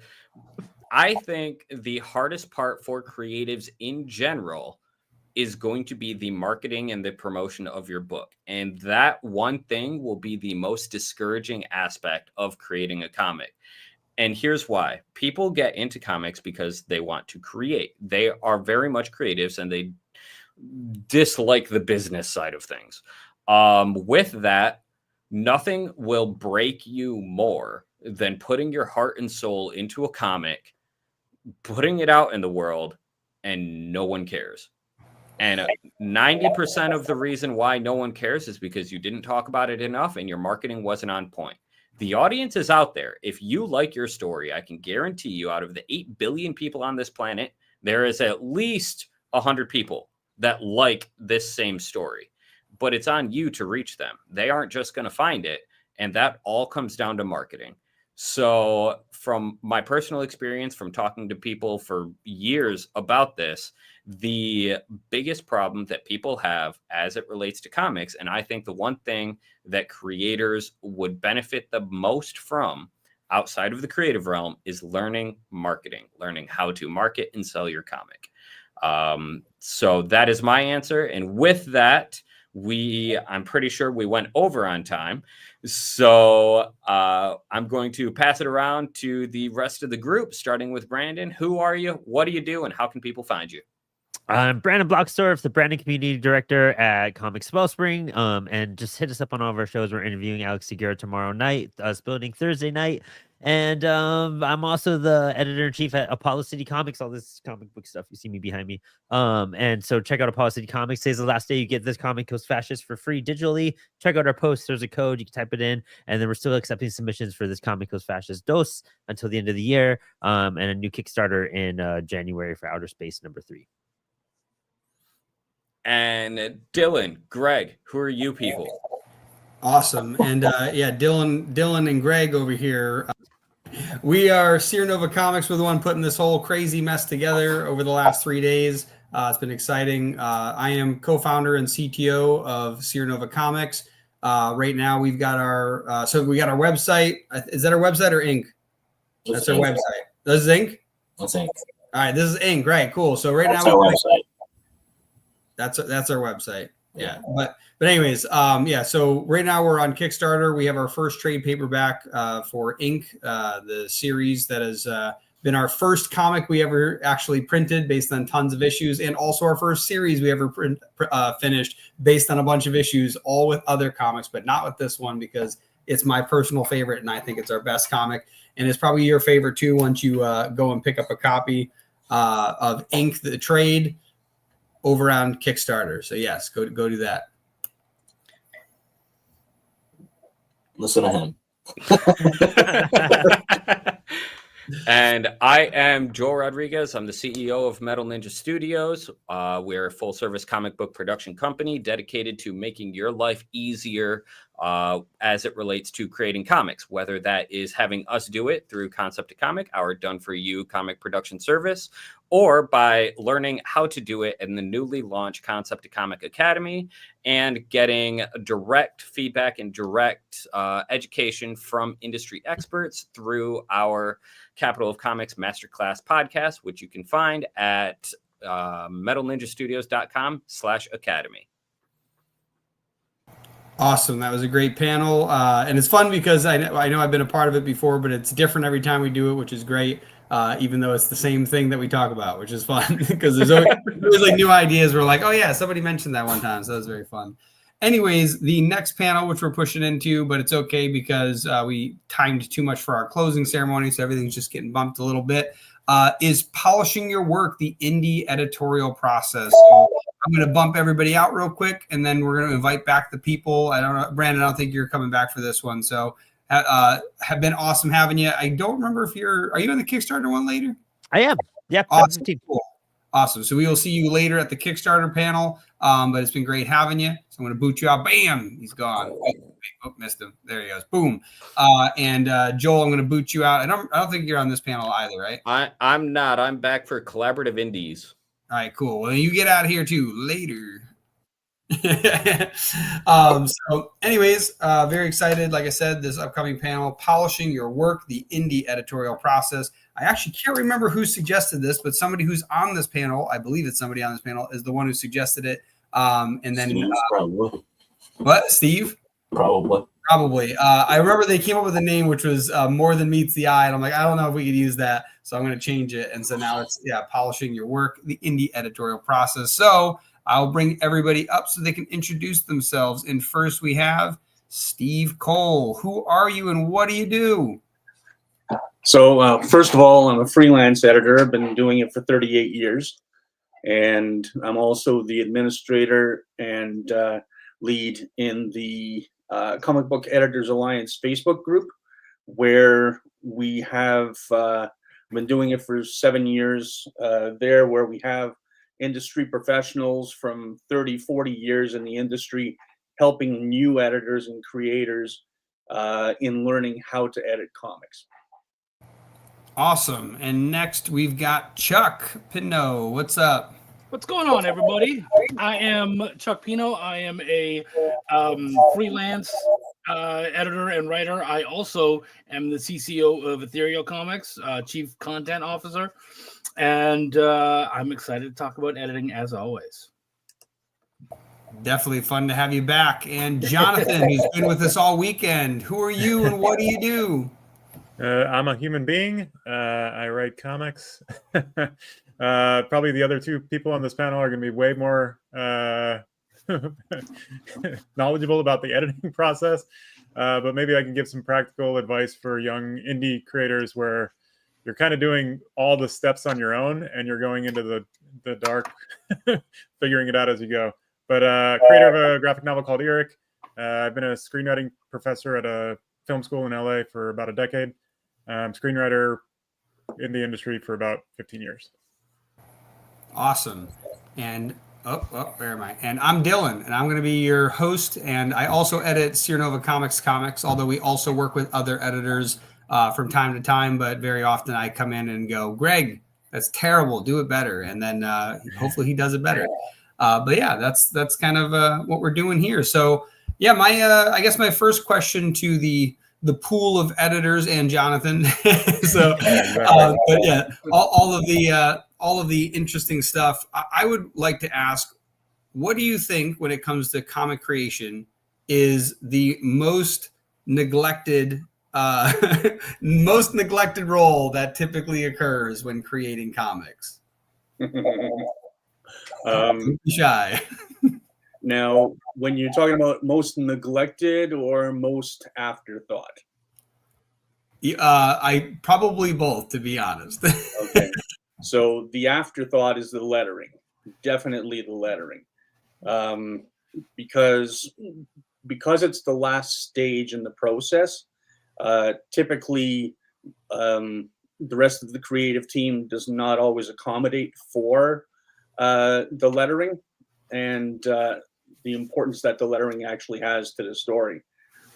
I think the hardest part for creatives in general is going to be the marketing and the promotion of your book. And that one thing will be the most discouraging aspect of creating a comic. And here's why. People get into comics because they want to create. They are very much creatives and they dislike the business side of things. With that, nothing will break you more than putting your heart and soul into a comic, putting it out in the world, and no one cares. And 90% of the reason why no one cares is because you didn't talk about it enough and your marketing wasn't on point. The audience is out there. If you like your story, I can guarantee you out of the 8 billion people on this planet, there is at least 100 people that like this same story. But it's on you to reach them. They aren't just going to find it. And that all comes down to marketing. So from my personal experience, from talking to people for years about this, the biggest problem that people have as it relates to comics, and I think the one thing that creators would benefit the most from outside of the creative realm is learning marketing, learning how to market and sell your comic. So that is my answer. And with that, I'm pretty sure we went over on time. So I'm going to pass it around to the rest of the group, starting with Brandon. Who are you? What do you do? And how can people find you? I'm Brandon Blocksdorf, the branding community director at Comics Wellspring. And just hit us up on all of our shows. We're interviewing Alex Segura tomorrow night, Building Thursday night. And I'm also the editor-in-chief at Apollo City Comics, all this comic book stuff. You see me behind me. And so check out Apollo City Comics. Today's the last day you get this Comic Goes Fascist for free digitally. Check out our post. There's a code. You can type it in. And then we're still accepting submissions for this Comic Goes Fascist Dos until the end of the year. And a new Kickstarter in January for Outer Space #3. And Dylan, Greg, who are you people? Awesome. And yeah, Dylan and Greg over here. We are Sierra Nova Comics. We're the one putting this whole crazy mess together over the last 3 days. It's been exciting. I am co-founder and CTO of Sierra Nova Comics. Right now, we've got our we got our website. Is that our website or Inc? That's our website. This is Inc. That's Inc. All right, this is Inc. Right, cool. So right That's now, our website. That's our website. Yeah. But anyways, yeah. So right now we're on Kickstarter. We have our first trade paperback for Inc., the series that has been our first comic we ever actually printed based on tons of issues, and also our first series we ever finished based on a bunch of issues, all with other comics, but not with this one because it's my personal favorite and I think it's our best comic. And it's probably your favorite too once you go and pick up a copy of Inc., the trade, over on Kickstarter. So yes, go do that. Listen to him. And I am Joel Rodriguez. I'm the CEO of Metal Ninja Studios. We're a full-service comic book production company dedicated to making your life easier as it relates to creating comics, whether that is having us do it through Concept to Comic, our done-for-you comic production service, or by learning how to do it in the newly launched Concept to Comic Academy and getting direct feedback and direct education from industry experts through our Capital of Comics Masterclass podcast, which you can find at metalninjastudios.com/academy. Awesome. That was a great panel. And it's fun because I know I've been a part of it before, but it's different every time we do it, which is great. Even though it's the same thing that we talk about, which is fun because there's always like new ideas. We're like, oh yeah, somebody mentioned that one time. So that was very fun. Anyways, the next panel, which we're pushing into, but it's okay because we timed too much for our closing ceremony. So everything's just getting bumped a little bit, is polishing your work, the indie editorial process. So I'm going to bump everybody out real quick, and then we're going to invite back the people. I don't know, Brandon, I don't think you're coming back for this one. So have been awesome having you. I don't remember if are you on the Kickstarter one later? I am. Yeah. Awesome. Cool. Awesome. So we will see you later at the Kickstarter panel. But it's been great having you. So I'm going to boot you out. Bam. He's gone. Oh, missed him. There he goes. Boom. And Joel, I'm going to boot you out. I don't think you're on this panel either, right? I'm not. I'm back for collaborative indies. All right, cool. Well, you get out of here too later. So anyways, very excited. Like I said, this upcoming panel, polishing your work, the indie editorial process. I actually can't remember who suggested this, but somebody who's on this panel, I believe it's somebody on this panel, is the one who suggested it. And then probably. What, Steve? Probably. I remember they came up with a name which was More Than Meets the Eye, and I'm like, I don't know if we could use that, so I'm going to change it. And so now it's polishing your work, the indie editorial process. So I'll bring everybody up so they can introduce themselves. And first we have Steve Cole. Who are you and what do you do? So first of all, I'm a freelance editor. I've been doing it for 38 years. And I'm also the administrator and lead in the Comic Book Editors Alliance Facebook group, where we have been doing it for 7 years there, where we have industry professionals from 30, 40 years in the industry helping new editors and creators in learning how to edit comics. Awesome. And next we've got Chuck Pinot. What's up? What's going on, everybody? I am Chuck Pino. I am a freelance editor and writer. I also am the CCO of Ethereal Comics, Chief Content Officer. And I'm excited to talk about editing as always. Definitely fun to have you back. And Jonathan, who's been with us all weekend. Who are you and what do you do? I'm a human being. I write comics. Probably the other two people on this panel are going to be way more knowledgeable about the editing process. But maybe I can give some practical advice for young indie creators where you're kind of doing all the steps on your own and you're going into the dark, figuring it out as you go. But creator of a graphic novel called Eric. I've been a screenwriting professor at a film school in LA for about a decade. Screenwriter in the industry for about 15 years. Awesome. And where am I? And I'm Dylan, and I'm going to be your host. And I also edit Sierra Nova Comics, although we also work with other editors from time to time. But very often I come in and go, Greg, that's terrible. Do it better. And then hopefully he does it better. But yeah, that's kind of what we're doing here. So yeah, I guess my first question to the pool of editors and Jonathan. So, but yeah, all of the interesting stuff. I would like to ask, what do you think when it comes to comic creation is the most neglected role that typically occurs when creating comics? Shy. Now, when you're talking about most neglected or most afterthought? I probably both, to be honest. Okay. So the afterthought is the lettering. Definitely the lettering. Because it's the last stage in the process, typically the rest of the creative team does not always accommodate for the lettering and the importance that the lettering actually has to the story.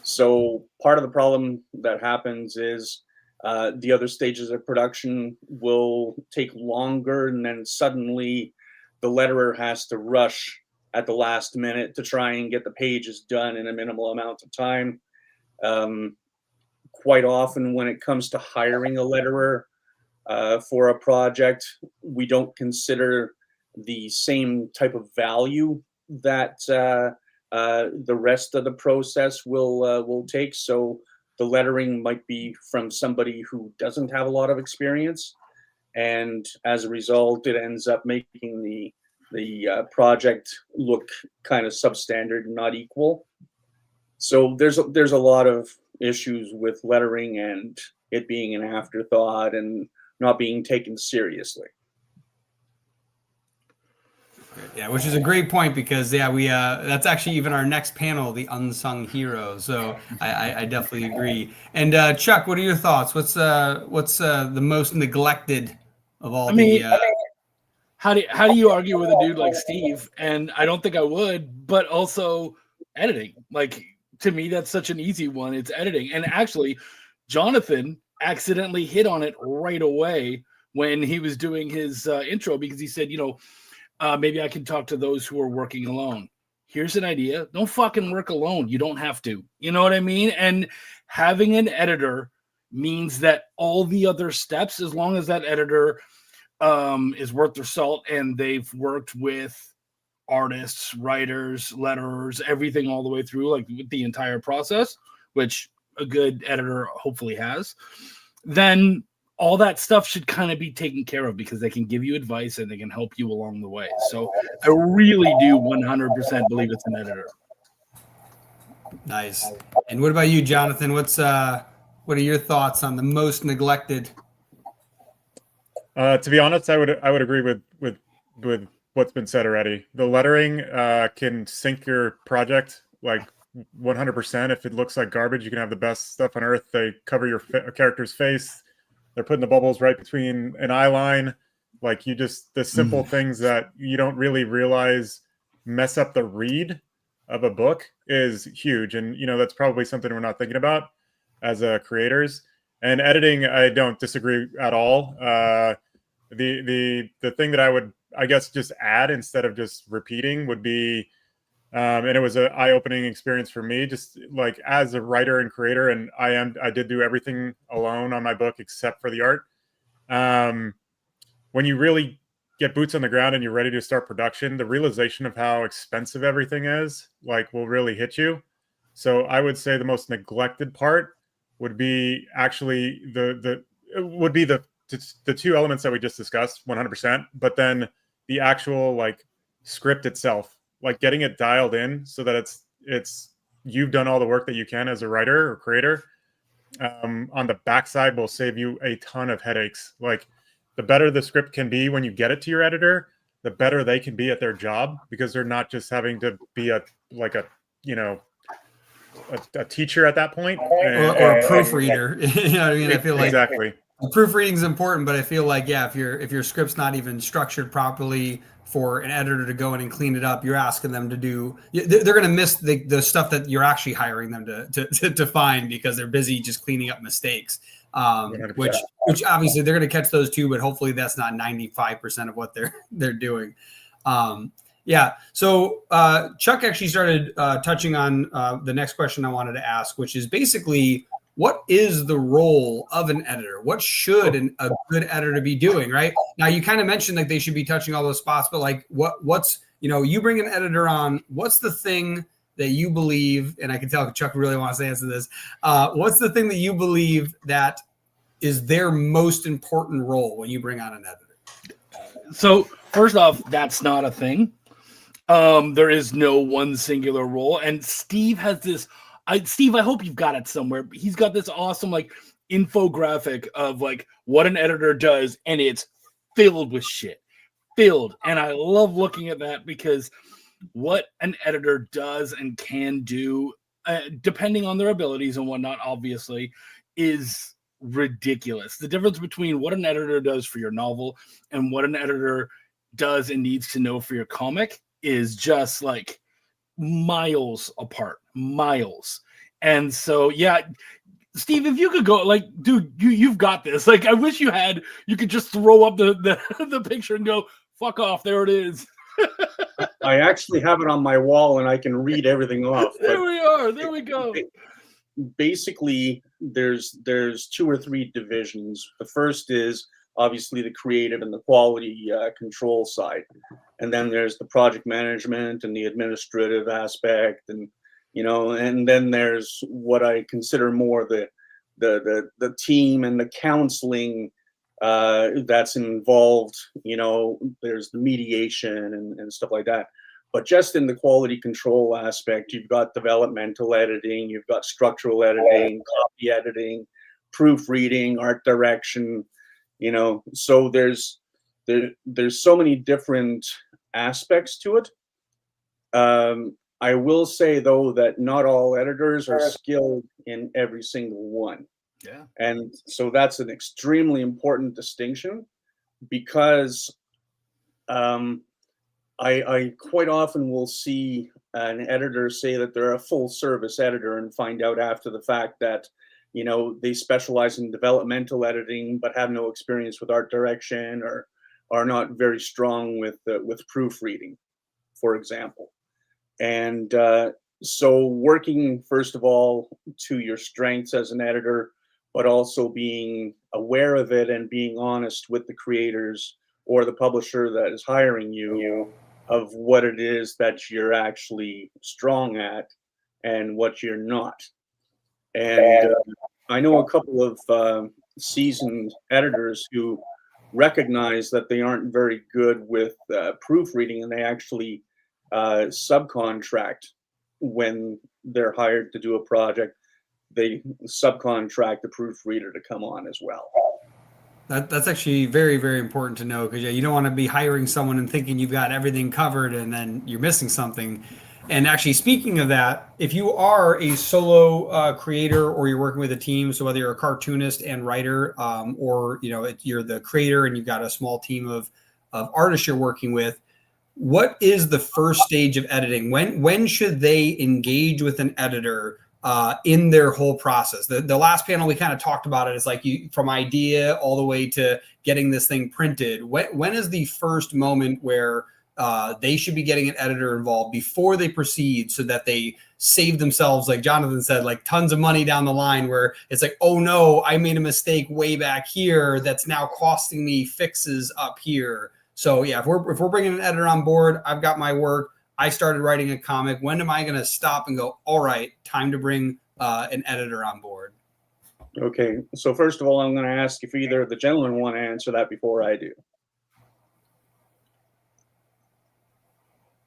So part of the problem that happens is the other stages of production will take longer, and then suddenly the letterer has to rush at the last minute to try and get the pages done in a minimal amount of time. Quite often when it comes to hiring a letterer for a project, we don't consider the same type of value that the rest of the process will take. So the lettering might be from somebody who doesn't have a lot of experience, and as a result, it ends up making the project look kind of substandard and not equal. So there's a lot of issues with lettering and it being an afterthought and not being taken seriously. Yeah, which is a great point because we that's actually even our next panel, the unsung heroes. So I definitely agree. And Chuck, what are your thoughts? What's the most neglected of all how do you argue with a dude like Steve? And I don't think I would, but also editing. Like, to me, that's such an easy one. It's editing. And actually, Jonathan accidentally hit on it right away when he was doing his intro, because he said, maybe I can talk to those who are working alone. Here's an idea. Don't fucking work alone. You don't have to. You know what I mean? And having an editor means that all the other steps, as long as that editor is worth their salt and they've worked with artists, writers, letterers, everything all the way through, like the entire process, which a good editor hopefully has, then all that stuff should kind of be taken care of because they can give you advice and they can help you along the way. So I really do 100% believe it's an editor. Nice. And what about you, Jonathan? What are your thoughts on the most neglected? To be honest, I would agree with what's been said already. The lettering can sink your project like 100%. If it looks like garbage, you can have the best stuff on earth. They cover your character's face. They're putting the bubbles right between an eye line. Like, the simple things that you don't really realize mess up the read of a book is huge. And, that's probably something we're not thinking about as creators. And editing, I don't disagree at all. The thing that I would, I guess, just add instead of just repeating would be, and it was an eye-opening experience for me, just like as a writer and creator, and I did do everything alone on my book except for the art. When you really get boots on the ground and you're ready to start production, the realization of how expensive everything is, will really hit you. So I would say the most neglected part would be actually the two elements that we just discussed, 100%, but then the actual script itself, getting it dialed in so that it's you've done all the work that you can as a writer or creator. On the backside will save you a ton of headaches. The better the script can be when you get it to your editor, the better they can be at their job, because they're not just having to be a teacher at that point, or a proofreader. You know what I mean? I feel like exactly. Proofreading is important, but I feel like, if your script's not even structured properly for an editor to go in and clean it up, you're asking them to do. They're going to miss the stuff that you're actually hiring them to find because they're busy just cleaning up mistakes. Which obviously they're going to catch those too, but hopefully that's not 95% of what they're doing. So Chuck actually started touching on the next question I wanted to ask, which is basically, what is the role of an editor? What should a good editor be doing? Right now, you kind of mentioned they should be touching all those spots, but what's you bring an editor on, what's the thing that you believe, and I can tell Chuck really wants to answer this. What's the thing that you believe that is their most important role when you bring on an editor? So first off, that's not a thing. There is no one singular role. And Steve has this, Steve, I hope you've got it somewhere. He's got this awesome infographic of what an editor does, and it's filled with shit. And I love looking at that because what an editor does and can do, depending on their abilities and whatnot, obviously, is ridiculous. The difference between what an editor does for your novel and what an editor does and needs to know for your comic is just miles apart. And so, Steve, if you could go, dude, you've got this. I wish you could just throw up the picture and go, fuck off, there it is. I actually have it on my wall and I can read everything off. There we are. There we go. Basically, there's 2 or 3 divisions. The first is obviously the creative and the quality control side. And then there's the project management and the administrative aspect, and and then there's what I consider more the team and the counseling that's involved. There's the mediation and stuff like that. But just in the quality control aspect, you've got developmental editing, you've got structural editing, copy editing, proofreading, art direction. So there's so many different aspects to it. I will say, though, that not all editors are skilled in every single one. Yeah. And so that's an extremely important distinction, because I quite often will see an editor say that they're a full service editor and find out after the fact that, they specialize in developmental editing but have no experience with art direction, or are not very strong with proofreading, for example. And so working, first of all, to your strengths as an editor, but also being aware of it and being honest with the creators or the publisher that is hiring you of what it is that you're actually strong at and what you're not. And I know a couple of seasoned editors who recognize that they aren't very good with proofreading, and they actually subcontract when they're hired to do a project. They subcontract the proofreader to come on as well. That's actually very, very important to know, because you don't want to be hiring someone and thinking you've got everything covered and then you're missing something. And actually, speaking of that, if you are a solo creator or you're working with a team, so whether you're a cartoonist and writer, or you're the creator and you've got a small team of artists you're working with, what is the first stage of editing? When should they engage with an editor in their whole process? The last panel we kind of talked about it. It's like from idea all the way to getting this thing printed. When is the first moment where they should be getting an editor involved before they proceed, so that they save themselves, like Jonathan said, like tons of money down the line, where it's like, oh no, I made a mistake way back here that's now costing me fixes up here. So yeah, if we're bringing an editor on board, I've got my work, I started writing a comic, when am I going to stop and go, all right, time to bring an editor on board? Okay, so first of all, I'm going to ask if either of the gentlemen want to answer that before I do.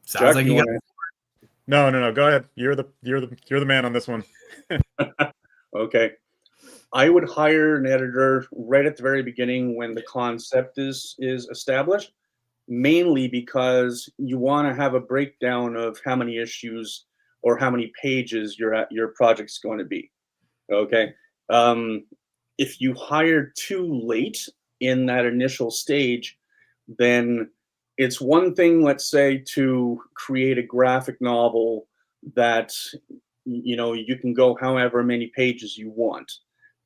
Sounds like you got. No. Go ahead. You're the man on this one. Okay. I would hire an editor right at the very beginning when the concept is established, mainly because you want to have a breakdown of how many issues or how many pages your project's going to be. Okay. If you hire too late in that initial stage, then it's one thing, let's say, to create a graphic novel that you can go however many pages you want.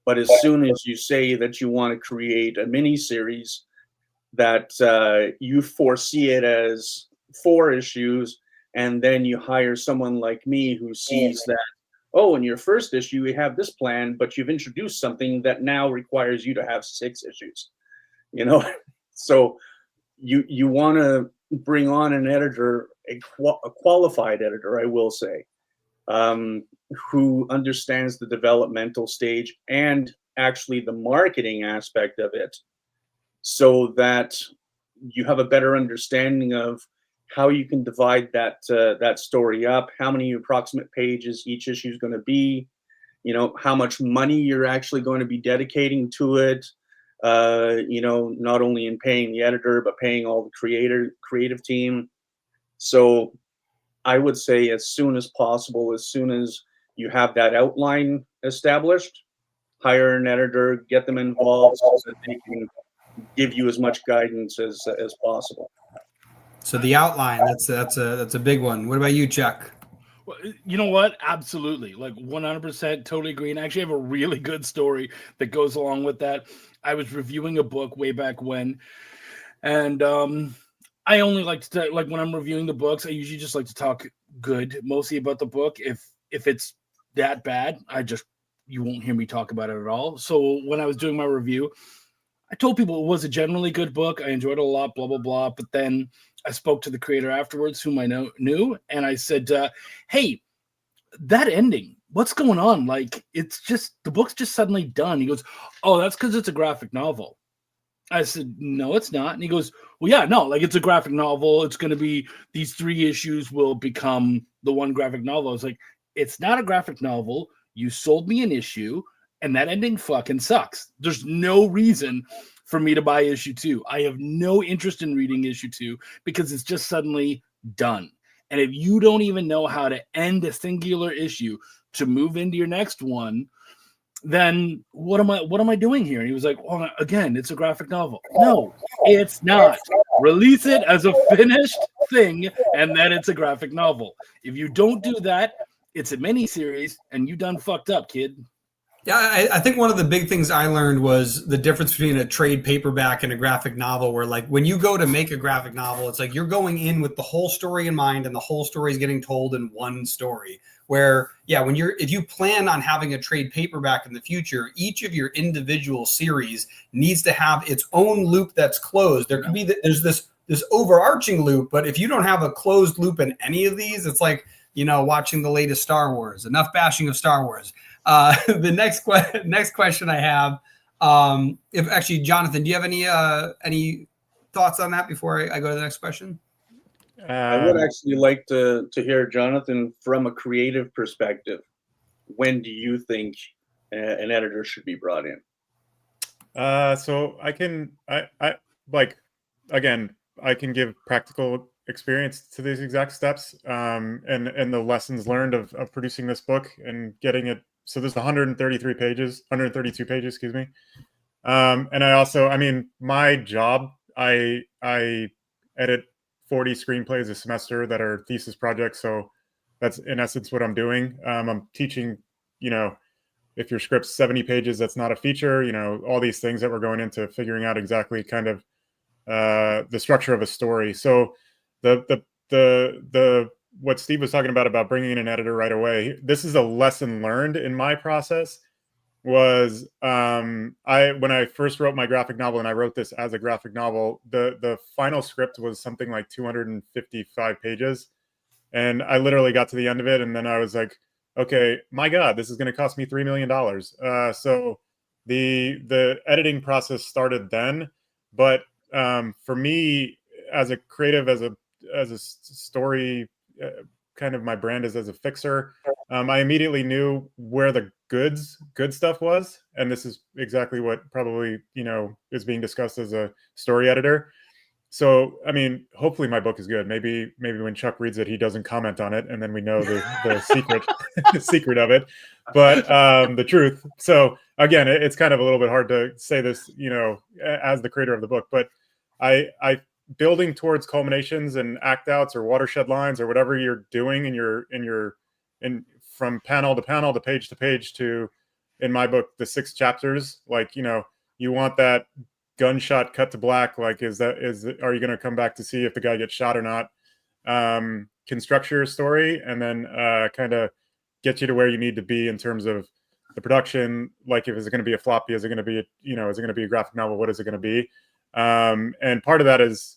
But as soon as you say that you want to create a mini series that you foresee it as 4 issues, and then you hire someone like me who sees that, oh, in your first issue you have this plan, but you've introduced something that now requires you to have 6 issues. So you want to bring on an editor, a qualified editor, I will say, who understands the developmental stage and actually the marketing aspect of it, so that you have a better understanding of how you can divide that story up, how many approximate pages each issue is going to be, how much money you're actually going to be dedicating to it, not only in paying the editor, but paying all the creative team. So I would say as soon as possible, as soon as you have that outline established, hire an editor, get them involved so that they can give you as much guidance as possible. So the outline, that's a big one. What about you, Chuck? Well, you know what? Absolutely. Like 100% totally agree. And I actually have a really good story that goes along with that. I was reviewing a book way back when, and I only like to, like, when I'm reviewing the books, I usually just like to talk good mostly about the book. If it's that bad, you won't hear me talk about it at all. So when I was doing my review, I told people it was a generally good book. I enjoyed it a lot, blah, blah, blah. But then I spoke to the creator afterwards, whom I knew, and I said, hey, that ending, what's going on? Like, it's just, the book's just suddenly done. He goes, oh, that's because it's a graphic novel. I said, no, it's not. And he goes, well, yeah, no, like, it's a graphic novel. It's going to be, these 3 issues will become the one graphic novel. I was like, it's not a graphic novel. You sold me an issue, and that ending fucking sucks. There's no reason for me to buy issue 2. I have no interest in reading issue 2 because it's just suddenly done. And if you don't even know how to end a singular issue to move into your next one, then what am I doing here? And he was like, well, again, it's a graphic novel. No, it's not. Release it as a finished thing, and then it's a graphic novel. If you don't do that, it's a mini series, and you done fucked up, kid. Yeah, I think one of the big things I learned was the difference between a trade paperback and a graphic novel, where like when you go to make a graphic novel, it's like you're going in with the whole story in mind and the whole story is getting told in one story. Where, yeah, if you plan on having a trade paperback in the future, each of your individual series needs to have its own loop that's closed. There could be, there's this overarching loop, but if you don't have a closed loop in any of these, it's like, watching the latest Star Wars. Enough bashing of Star Wars. The next question I have, if actually, Jonathan, do you have any thoughts on that before I go to the next question? I would actually like to hear, Jonathan, from a creative perspective. When do you think an editor should be brought in? So I can give practical experience to these exact steps, and the lessons learned of producing this book and getting it. So there's 132 pages, excuse me. And I also, my job, I edit 40 screenplays a semester that are thesis projects. So that's in essence what I'm doing. I'm teaching, if your script's 70 pages, that's not a feature, all these things that we're going into figuring out exactly kind of the structure of a story. So the what Steve was talking about bringing in an editor right away, this is a lesson learned in my process. Was when I first wrote my graphic novel, and I wrote this as a graphic novel, the final script was something like 255 pages, and I literally got to the end of it, and then I was like, okay, my God, this is going to cost me $3 million. So the editing process started then, but for me as a creative, as a story, kind of my brand is as a fixer. I immediately knew where the good stuff was, and this is exactly what probably is being discussed as a story editor. So hopefully my book is good. Maybe when Chuck reads it, he doesn't comment on it, and then we know the secret the secret of it. But the truth. So again, it's kind of a little bit hard to say this, as the creator of the book, but I building towards culminations and act outs or watershed lines or whatever you're doing in from panel to panel to page to, in my book, the 6 chapters. Like, you want that gunshot cut to black. Like, are you going to come back to see if the guy gets shot or not? Can structure your story and then kind of get you to where you need to be in terms of the production. Like, if it's going to be a floppy, is it going to be is it going to be a graphic novel? What is it going to be? And part of that is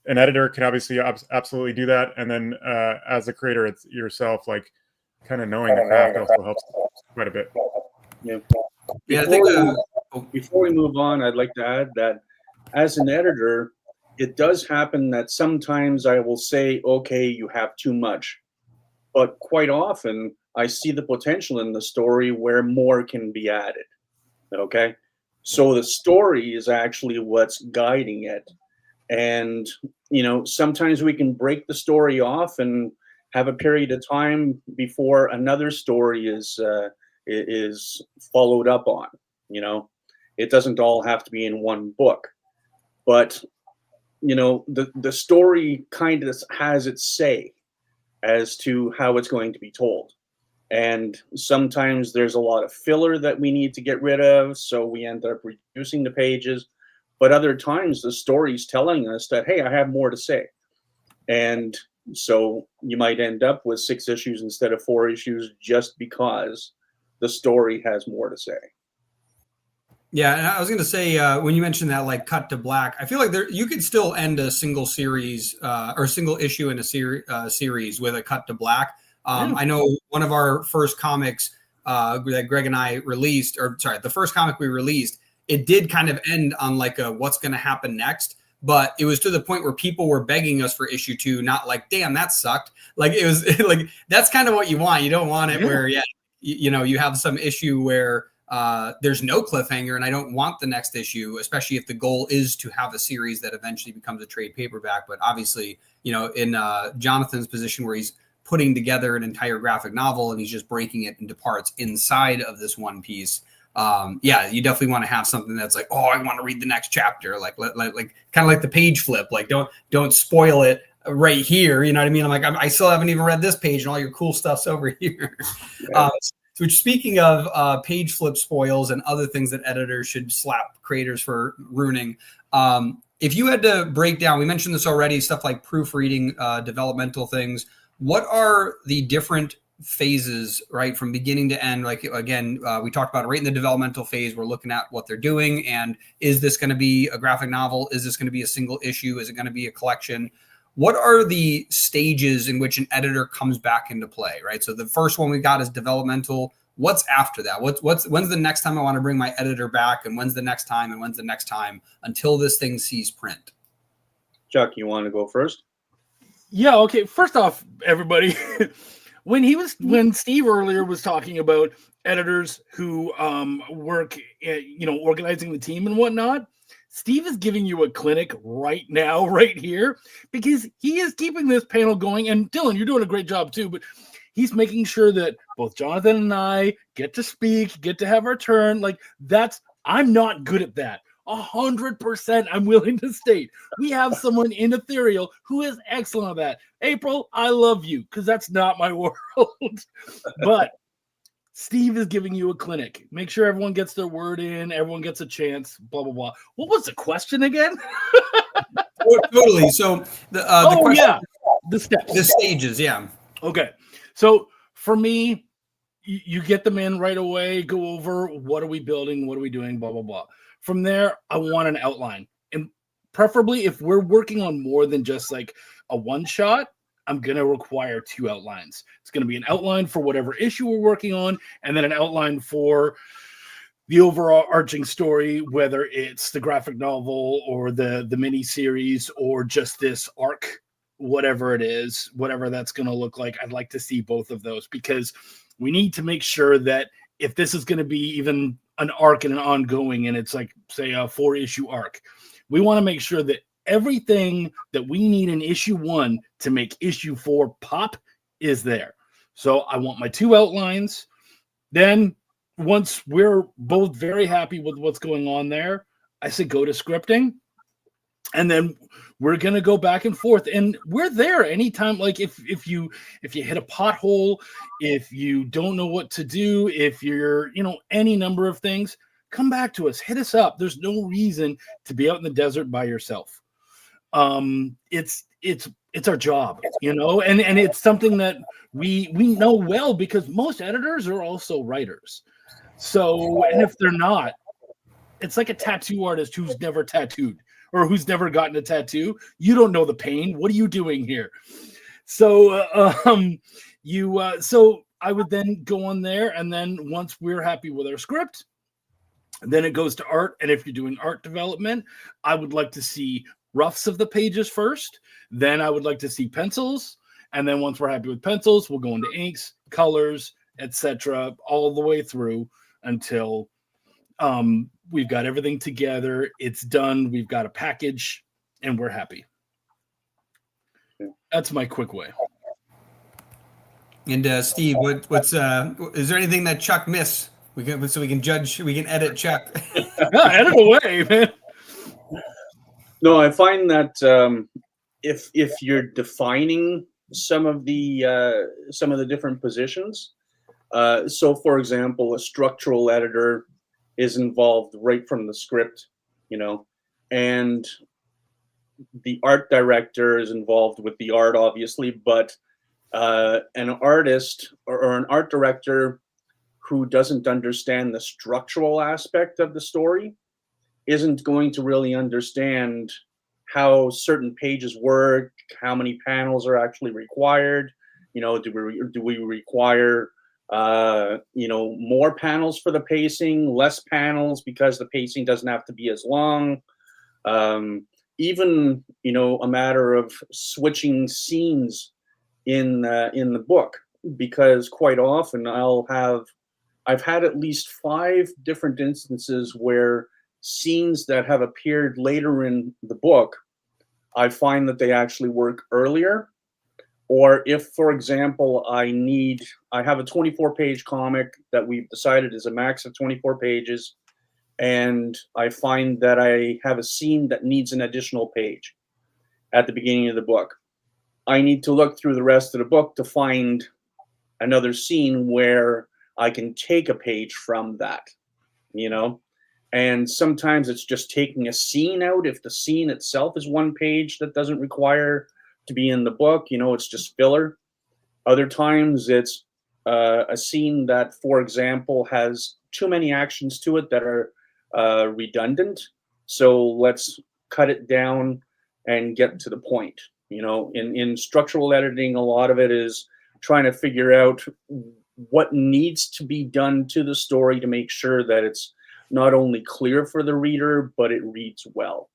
an editor can obviously absolutely do that. And then as a creator, it's yourself, like kind of knowing the craft also helps quite a bit. Yeah. Yeah, Before we move on, I'd like to add that as an editor, it does happen that sometimes I will say, okay, you have too much. But quite often, I see the potential in the story where more can be added. Okay? So the story is actually what's guiding it. And, sometimes we can break the story off and have a period of time before another story is followed up on. It doesn't all have to be in one book, but the story kind of has its say as to how it's going to be told. And sometimes there's a lot of filler that we need to get rid of, so we end up reducing the pages. But other times the story's telling us that, hey, I have more to say. And so you might end up with 6 issues instead of 4 issues just because the story has more to say. Yeah, and I was going to say when you mentioned that like cut to black, I feel like you could still end a single series or a single issue in a series with a cut to black. I know one of our first comics that Greg and I released, or sorry, the first comic we released, it did kind of end on like a what's going to happen next. But it was to the point where people were begging us for issue 2, not like, damn, that sucked. Like it was like, that's kind of what you want. You don't want it where, you have some issue where there's no cliffhanger, and I don't want the next issue, especially if the goal is to have a series that eventually becomes a trade paperback. But obviously, in Jonathan's position where he's putting together an entire graphic novel and he's just breaking it into parts inside of this one piece. You definitely want to have something that's like, oh, I want to read the next chapter, like kind of like the page flip. Like don't spoil it right here. You know what I mean? I'm like, I still haven't even read this page, and all your cool stuff's over here. Which, speaking of page flip spoils and other things that editors should slap creators for ruining, if you had to break down, we mentioned this already, stuff like proofreading, developmental things. What are the different phases, right, from beginning to end? Like, again, we talked about it right in the developmental phase. We're looking at what they're doing, and is this going to be a graphic novel? Is this going to be a single issue? Is it going to be a collection? What are the stages in which an editor comes back into play, right? So the first one we got is developmental. What's after that? When's the next time I want to bring my editor back, and when's the next time, and when's the next time until this thing sees print? Chuck, you want to go first? Yeah. Okay. First off, everybody, when Steve earlier was talking about editors who work, organizing the team and whatnot, Steve is giving you a clinic right now, right here, because he is keeping this panel going. And Dylan, you're doing a great job too, but he's making sure that both Jonathan and I get to speak, get to have our turn. Like I'm not good at that. 100% I'm willing to state. We have someone in Ethereal who is excellent at that. April, I love you, because that's not my world. But Steve is giving you a clinic. Make sure everyone gets their word in, everyone gets a chance, blah, blah, blah. What was the question again? Totally. So the question, the steps. The stages, yeah. Okay. So for me, you get them in right away, go over what are we building, what are we doing, blah, blah, blah. From there, I want an outline. And preferably if we're working on more than just like a one shot, I'm going to require 2 outlines. It's going to be an outline for whatever issue we're working on, and then an outline for the overarching story, whether it's the graphic novel or the mini series or just this arc, whatever it is, whatever that's going to look like. I'd like to see both of those, because we need to make sure that if this is going to be even an arc and an ongoing, and it's like, say, a 4-issue arc, we want to make sure that everything that we need in issue 1 to make issue 4 pop is there. So I want my 2 outlines. Then once we're both very happy with what's going on there, I say go to scripting. And then we're going to go back and forth, and we're there anytime. Like if you hit a pothole, if you don't know what to do, if you're, any number of things, come back to us, hit us up. There's no reason to be out in the desert by yourself. It's our job, and it's something that we know well, because most editors are also writers. So, and if they're not, it's like a tattoo artist who's never tattooed or who's never gotten a tattoo. You don't know the pain. What are you doing here? So, so I would then go on there, and then once we're happy with our script, then it goes to art. And if you're doing art development, I would like to see roughs of the pages first. Then I would like to see pencils. And then once we're happy with pencils, we'll go into inks, colors, etc., all the way through until we've got everything together. It's done. We've got a package, and we're happy. That's my quick way. And Steve, what's is there anything that Chuck missed? We can judge. We can edit Chuck. Edit away, man. No, I find that if you're defining some of the different positions, so for example, a structural editor is involved right from the script, and the art director is involved with the art, obviously, but an artist or an art director who doesn't understand the structural aspect of the story isn't going to really understand how certain pages work, how many panels are actually required. You know, do we require you know, more panels for the pacing, less panels because the pacing doesn't have to be as long. Even, you know, a matter of switching scenes in the book, because quite often I've had at least 5 different instances where scenes that have appeared later in the book, I find that they actually work earlier. Or if, for example, I have a 24-page comic that we've decided is a max of 24 pages, and I find that I have a scene that needs an additional page at the beginning of the book. I need to look through the rest of the book to find another scene where I can take a page from that, you know? And sometimes it's just taking a scene out. If the scene itself is 1 page that doesn't require to be in the book, you know, it's just filler. Other times it's a scene that, for example, has too many actions to it that are redundant. So let's cut it down and get to the point. You know, in structural editing, a lot of it is trying to figure out what needs to be done to the story to make sure that it's not only clear for the reader, but it reads well.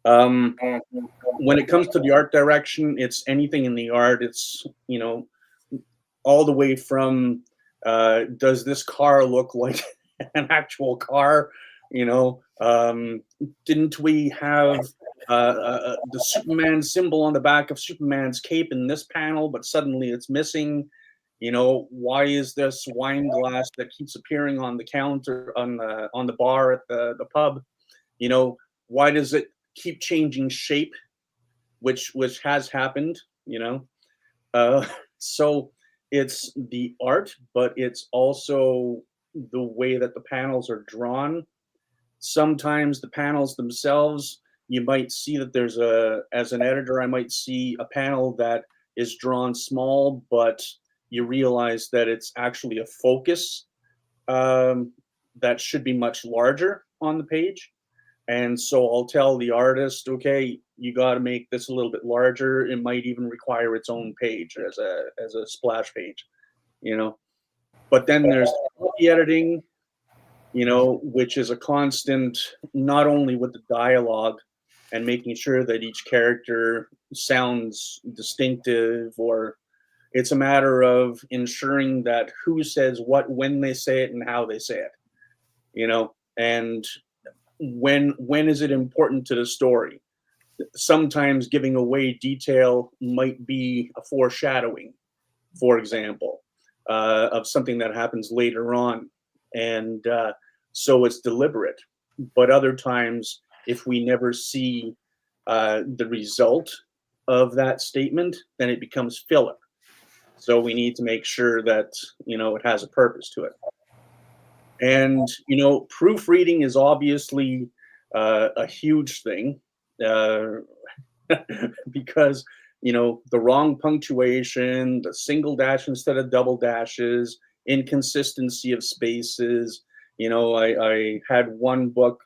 When it comes to the art direction, it's anything in the art. It's, you know, all the way from does this car look like an actual car? You know, didn't we have the Superman symbol on the back of Superman's cape in this panel, but suddenly it's missing? You know, why is this wine glass that keeps appearing on the counter on the bar at the pub? You know, why does it keep changing shape, which has happened? You know, so it's the art, but it's also the way that the panels are drawn. Sometimes the panels themselves, you might see that there's as an editor, I might see a panel that is drawn small, but you realize that it's actually a focus that should be much larger on the page. And so I'll tell the artist, okay, you got to make this a little bit larger. It might even require its own page as a splash page, you know. But then there's copy editing, you know, which is a constant, not only with the dialogue and making sure that each character sounds distinctive, or it's a matter of ensuring that who says what, when they say it, and how they say it, you know, and when is it important to the story. Sometimes giving away detail might be a foreshadowing, for example, of something that happens later on, and so it's deliberate. But other times, if we never see the result of that statement, then it becomes filler. So we need to make sure that, you know, it has a purpose to it. And, you know, proofreading is obviously a huge thing because, you know, the wrong punctuation, the single dash instead of double dashes, inconsistency of spaces. You know, I had one book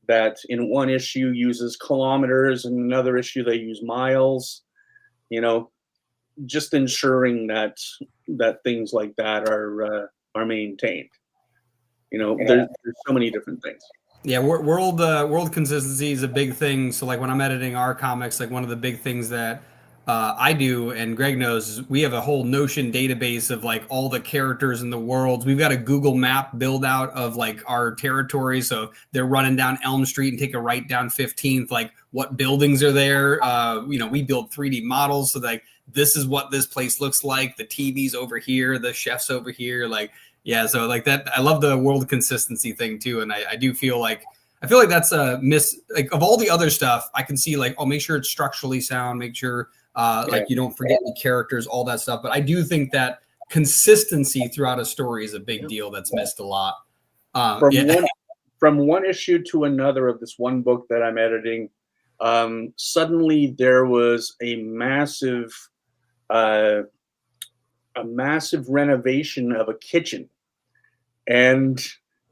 that in one issue uses kilometers, and another issue they use miles. You know, just ensuring that things like that are maintained. You know, there's so many different things. Yeah, world consistency is a big thing. So like when I'm editing our comics, like one of the big things that I do, and Greg knows, is we have a whole Notion database of like all the characters in the worlds. We've got a Google map build out of like our territory. So they're running down Elm Street and take a right down 15th, like what buildings are there. You know, we build 3D models. So like, this is what this place looks like. The TV's over here, the chef's over here. Like, yeah. So like that, I love the world consistency thing too. And I do feel like, that's a miss, like of all the other stuff, I can see like, oh, make sure it's structurally sound, make sure like you don't forget the characters, all that stuff. But I do think that consistency throughout a story is a big deal that's missed a lot. From one issue to another of this one book that I'm editing, suddenly there was a massive renovation of a kitchen and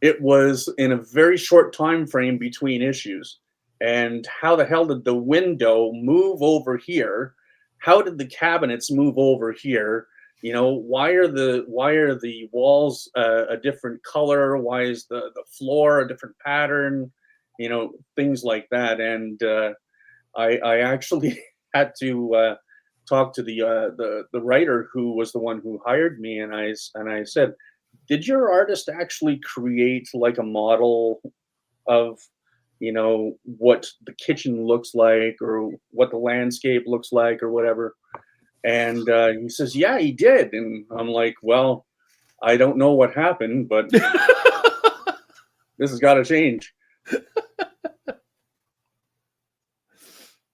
it was in a very short time frame between issues. And how the hell did the window move over here? How did the cabinets move over here? You know, why are the walls a different color? Why is the floor a different pattern? You know, things like that. And I actually had to talk to the writer who was the one who hired me, and I said, did your artist actually create like a model of, you know, what the kitchen looks like or what the landscape looks like or whatever? And he says, yeah, he did. And I'm like, well, I don't know what happened, but this has got to change.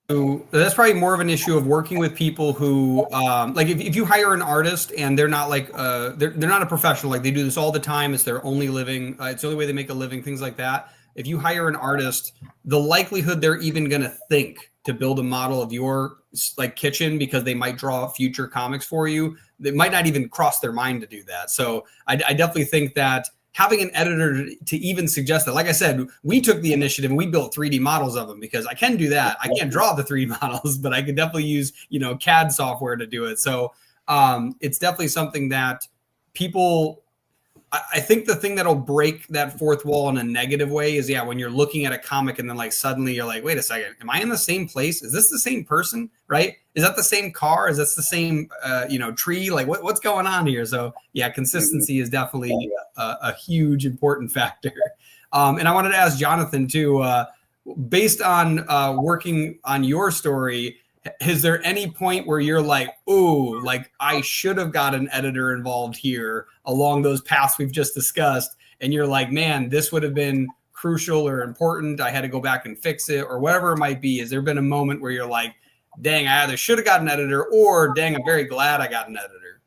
So that's probably more of an issue of working with people who, like, if you hire an artist and they're not like, they're not a professional, like they do this all the time, it's their only living, it's the only way they make a living, things like that. If you hire an artist, the likelihood they're even going to think to build a model of your like kitchen because they might draw future comics for you, they might not even cross their mind to do that. So I definitely think that having an editor to even suggest that, like I said, we took the initiative and we built 3D models of them because I can do that. I can't draw the 3D models, but I could definitely use, you know, CAD software to do it. So it's definitely something that people, I think the thing that'll break that fourth wall in a negative way is, when you're looking at a comic and then like suddenly you're like, wait a second, am I in the same place? Is this the same person? Right? Is that the same car? Is this the same, tree? Like what's going on here? So consistency is definitely a huge important factor. And I wanted to ask Jonathan too, based on working on your story, is there any point where you're like, ooh, like I should have got an editor involved here along those paths we've just discussed, and you're like, man, this would have been crucial or important, I had to go back and fix it, or whatever it might be? Has there been a moment where you're like, dang, I either should have got an editor, or dang, I'm very glad I got an editor?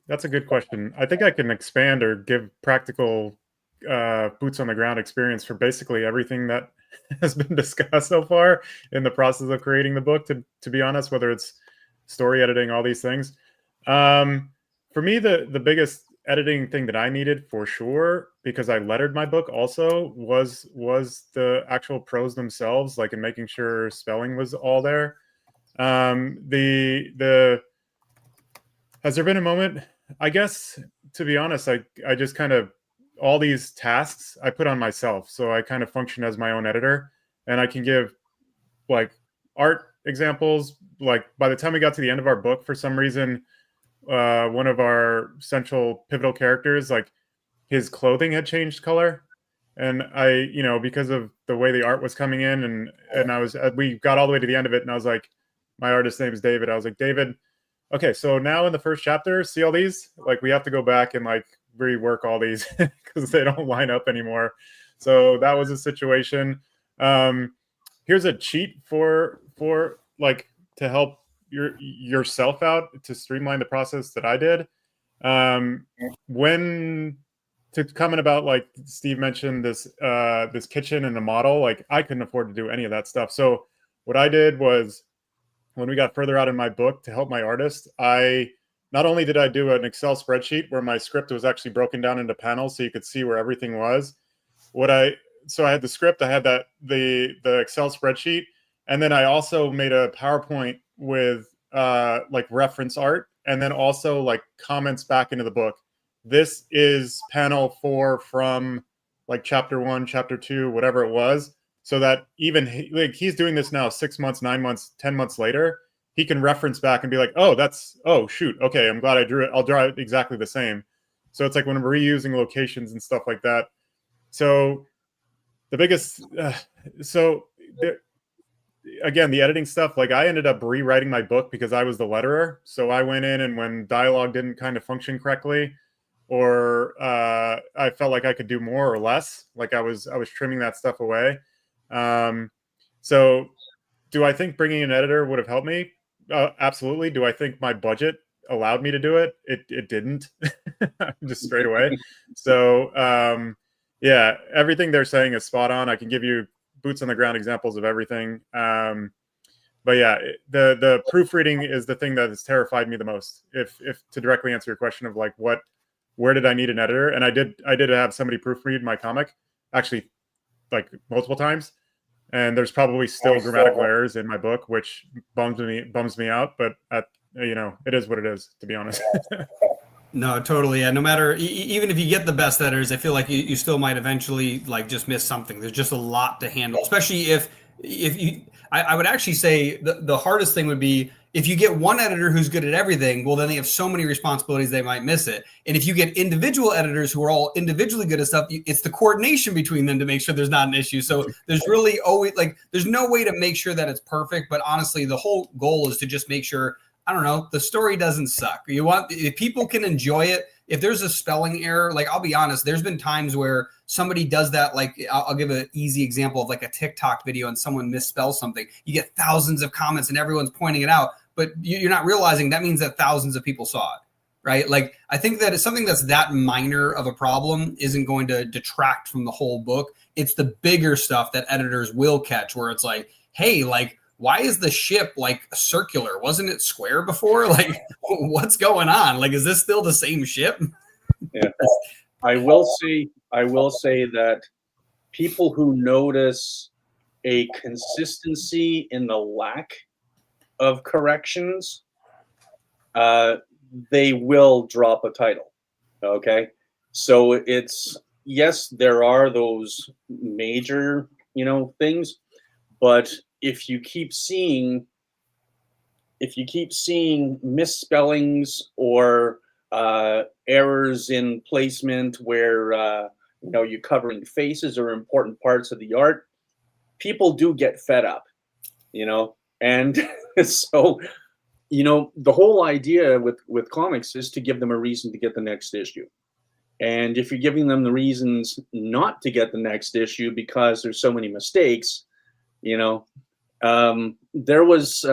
That's a good question. I think I can expand or give practical boots on the ground experience for basically everything that has been discussed so far in the process of creating the book, to be honest, whether it's story editing, all these things. For me, the biggest editing thing that I needed for sure, because I lettered my book also, was the actual prose themselves, like in making sure spelling was all there. Has there been a moment? I guess, to be honest, I just kind of, all these tasks I put on myself. So I kind of function as my own editor, and I can give like art examples. Like by the time we got to the end of our book, for some reason, one of our central pivotal characters, like his clothing had changed color. And I, because of the way the art was coming in, and we got all the way to the end of it, and I was like, my artist's name is David. I was like, David, okay, so now in the first chapter, see all these? Like we have to go back and like rework all these because they don't line up anymore. So that was a situation. Here's a cheat for like to help yourself out to streamline the process that I did. When to comment about, like Steve mentioned, this kitchen and the model, like I couldn't afford to do any of that stuff. So what I did was, when we got further out in my book, to help my artist, not only did I do an Excel spreadsheet where my script was actually broken down into panels so you could see where everything was. So I had the script, I had the Excel spreadsheet, and then I also made a PowerPoint with like reference art, and then also like comments back into the book. This is panel 4 from like chapter 1, chapter 2, whatever it was. So that even he's doing this now 6 months, 9 months, 10 months later, he can reference back and be like, oh, shoot. Okay, I'm glad I drew it. I'll draw it exactly the same. So it's like when we're reusing locations and stuff like that. So the biggest, again, the editing stuff, like I ended up rewriting my book because I was the letterer. So I went in, and when dialogue didn't kind of function correctly, or I felt like I could do more or less, like I was trimming that stuff away. So do I think bringing an editor would have helped me? Absolutely. Do I think my budget allowed me to do it? It didn't, just straight away. So yeah, everything they're saying is spot on. I can give you boots on the ground examples of everything. But yeah, the proofreading is the thing that has terrified me the most. If to directly answer your question of like what where did I need an editor? And I did have somebody proofread my comic, actually, like multiple times. And there's probably still grammatical errors in my book, which bums me out. But it is what it is, to be honest. No, totally. Yeah. No matter, even if you get the best editors, I feel like you still might eventually like just miss something. There's just a lot to handle, especially if you, I would actually say the hardest thing would be if you get one editor who's good at everything, well, then they have so many responsibilities, they might miss it. And if you get individual editors who are all individually good at stuff, it's the coordination between them to make sure there's not an issue. So there's really always like, there's no way to make sure that it's perfect, but honestly, the whole goal is to just make sure, I don't know, the story doesn't suck. You want, if people can enjoy it, if there's a spelling error, like I'll be honest, there's been times where somebody does that. Like I'll give an easy example of like a TikTok video and someone misspells something. You get thousands of comments and everyone's pointing it out, but you're not realizing that means that thousands of people saw it, right? Like I think that it's something that's that minor of a problem isn't going to detract from the whole book. It's the bigger stuff that editors will catch where it's like, hey, like, why is the ship like circular? Wasn't it square before? Like, what's going on? Like, is this still the same ship? Yeah, I will say that people who notice a consistency in the lack of corrections, they will drop a title. Okay, so it's, yes, there are those major, things, but if you keep seeing misspellings or errors in placement where you're covering faces or important parts of the art, people do get fed up, and so the whole idea with comics is to give them a reason to get the next issue. And if you're giving them the reasons not to get the next issue because there's so many mistakes, there was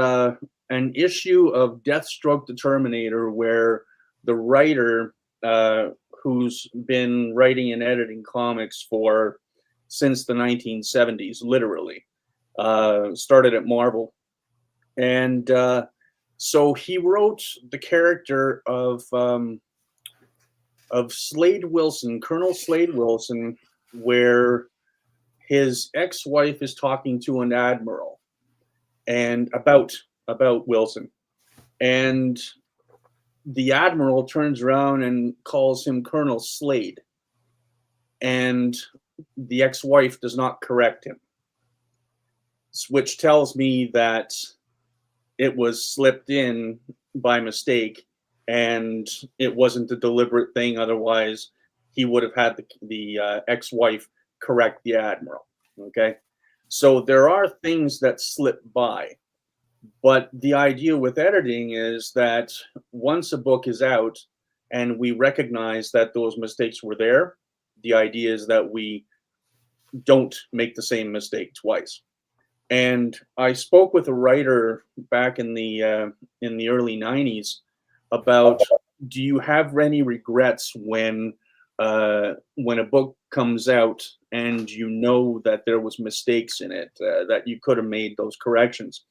an issue of Deathstroke the Terminator where the writer, who's been writing and editing comics since the 1970s, literally, started at Marvel. And so he wrote the character of Slade Wilson, Colonel Slade Wilson, where his ex-wife is talking to an admiral and about Wilson, and the admiral turns around and calls him Colonel Slade, and the ex-wife does not correct him, which tells me that it was slipped in by mistake and it wasn't a deliberate thing. Otherwise he would have had the ex-wife correct the admiral. Okay, so there are things that slip by, but the idea with editing is that once a book is out and we recognize that those mistakes were there, the idea is that we don't make the same mistake twice. And I spoke with a writer back in the early 90s about, do you have any regrets when a book comes out and you know that there was mistakes in it, that you could have made those corrections?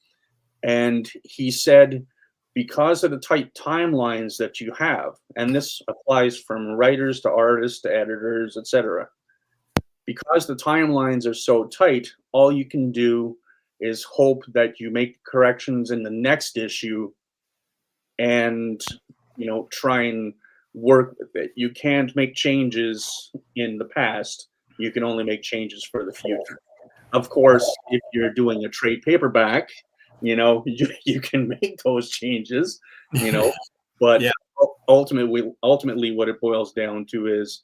And he said, because of the tight timelines that you have, and this applies from writers to artists to editors, etc., because the timelines are so tight, all you can do is hope that you make corrections in the next issue and try and work with it. You can't make changes in the past. You can only make changes for the future. Of course, if you're doing a trade paperback, you can make those changes, but yeah. ultimately what it boils down to is,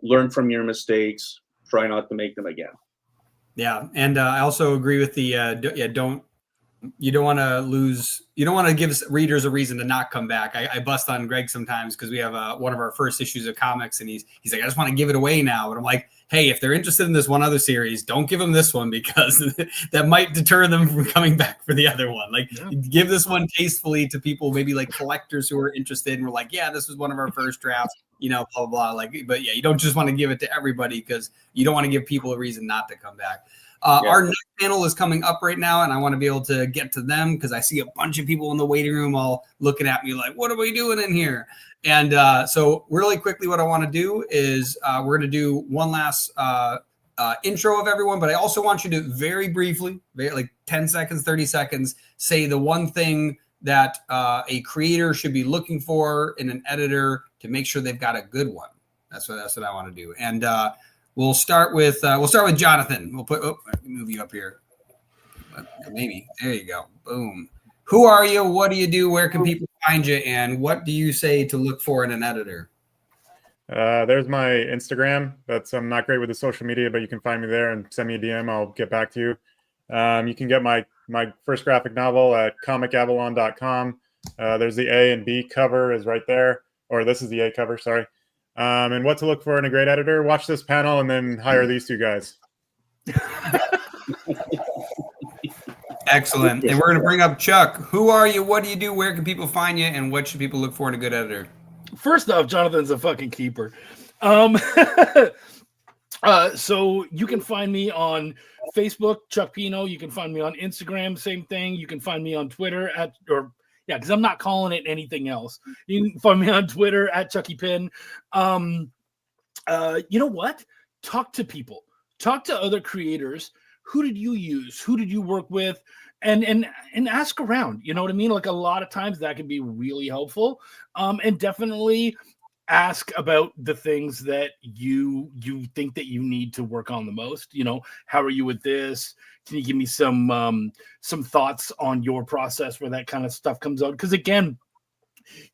learn from your mistakes, try not to make them again. Yeah. And I also agree with you don't want to give readers a reason to not come back. I bust on Greg sometimes because we have one of our first issues of comics and he's like, I just want to give it away now. And I'm like, hey, if they're interested in this one other series, don't give them this one because that might deter them from coming back for the other one. Like, give this one tastefully to people, maybe like collectors who are interested and we're like, yeah, this was one of our first drafts, blah, blah, blah. Like, but yeah, you don't just want to give it to everybody because you don't want to give people a reason not to come back. Our next panel is coming up right now, and I want to be able to get to them because I see a bunch of people in the waiting room all looking at me like, what are we doing in here? And so really quickly, what I want to do is we're going to do one last intro of everyone, but I also want you to very briefly, like 10 seconds, 30 seconds, say the one thing that a creator should be looking for in an editor to make sure they've got a good one. That's what I want to do. And we'll start with Jonathan. We'll put move you up here. Maybe there you go. Boom. Who are you? What do you do? Where can people find you? And what do you say to look for in an editor? There's my Instagram. I'm not great with the social media, but you can find me there and send me a DM. I'll get back to you. You can get my first graphic novel at comicavalon.com. There's the A and B cover is right there, or this is the A cover, sorry. And what to look for in a great editor, watch this panel and then hire these two guys. Excellent. And we're going to bring up Chuck. Who are you? What do you do? Where can people find you? And what should people look for in a good editor? First off, Jonathan's a fucking keeper. So you can find me on Facebook, Chuck Pino. You can find me on Instagram, same thing. You can find me on Twitter because I'm not calling it anything else. You can find me on Twitter at Chucky Pin. You know what? Talk to people. Talk to other creators. Who did you use? Who did you work with? And ask around. You know what I mean? Like a lot of times that can be really helpful. And definitely ask about the things that you think that you need to work on the most. You know, how are you with this? Can you give me some thoughts on your process where that kind of stuff comes out? Because again,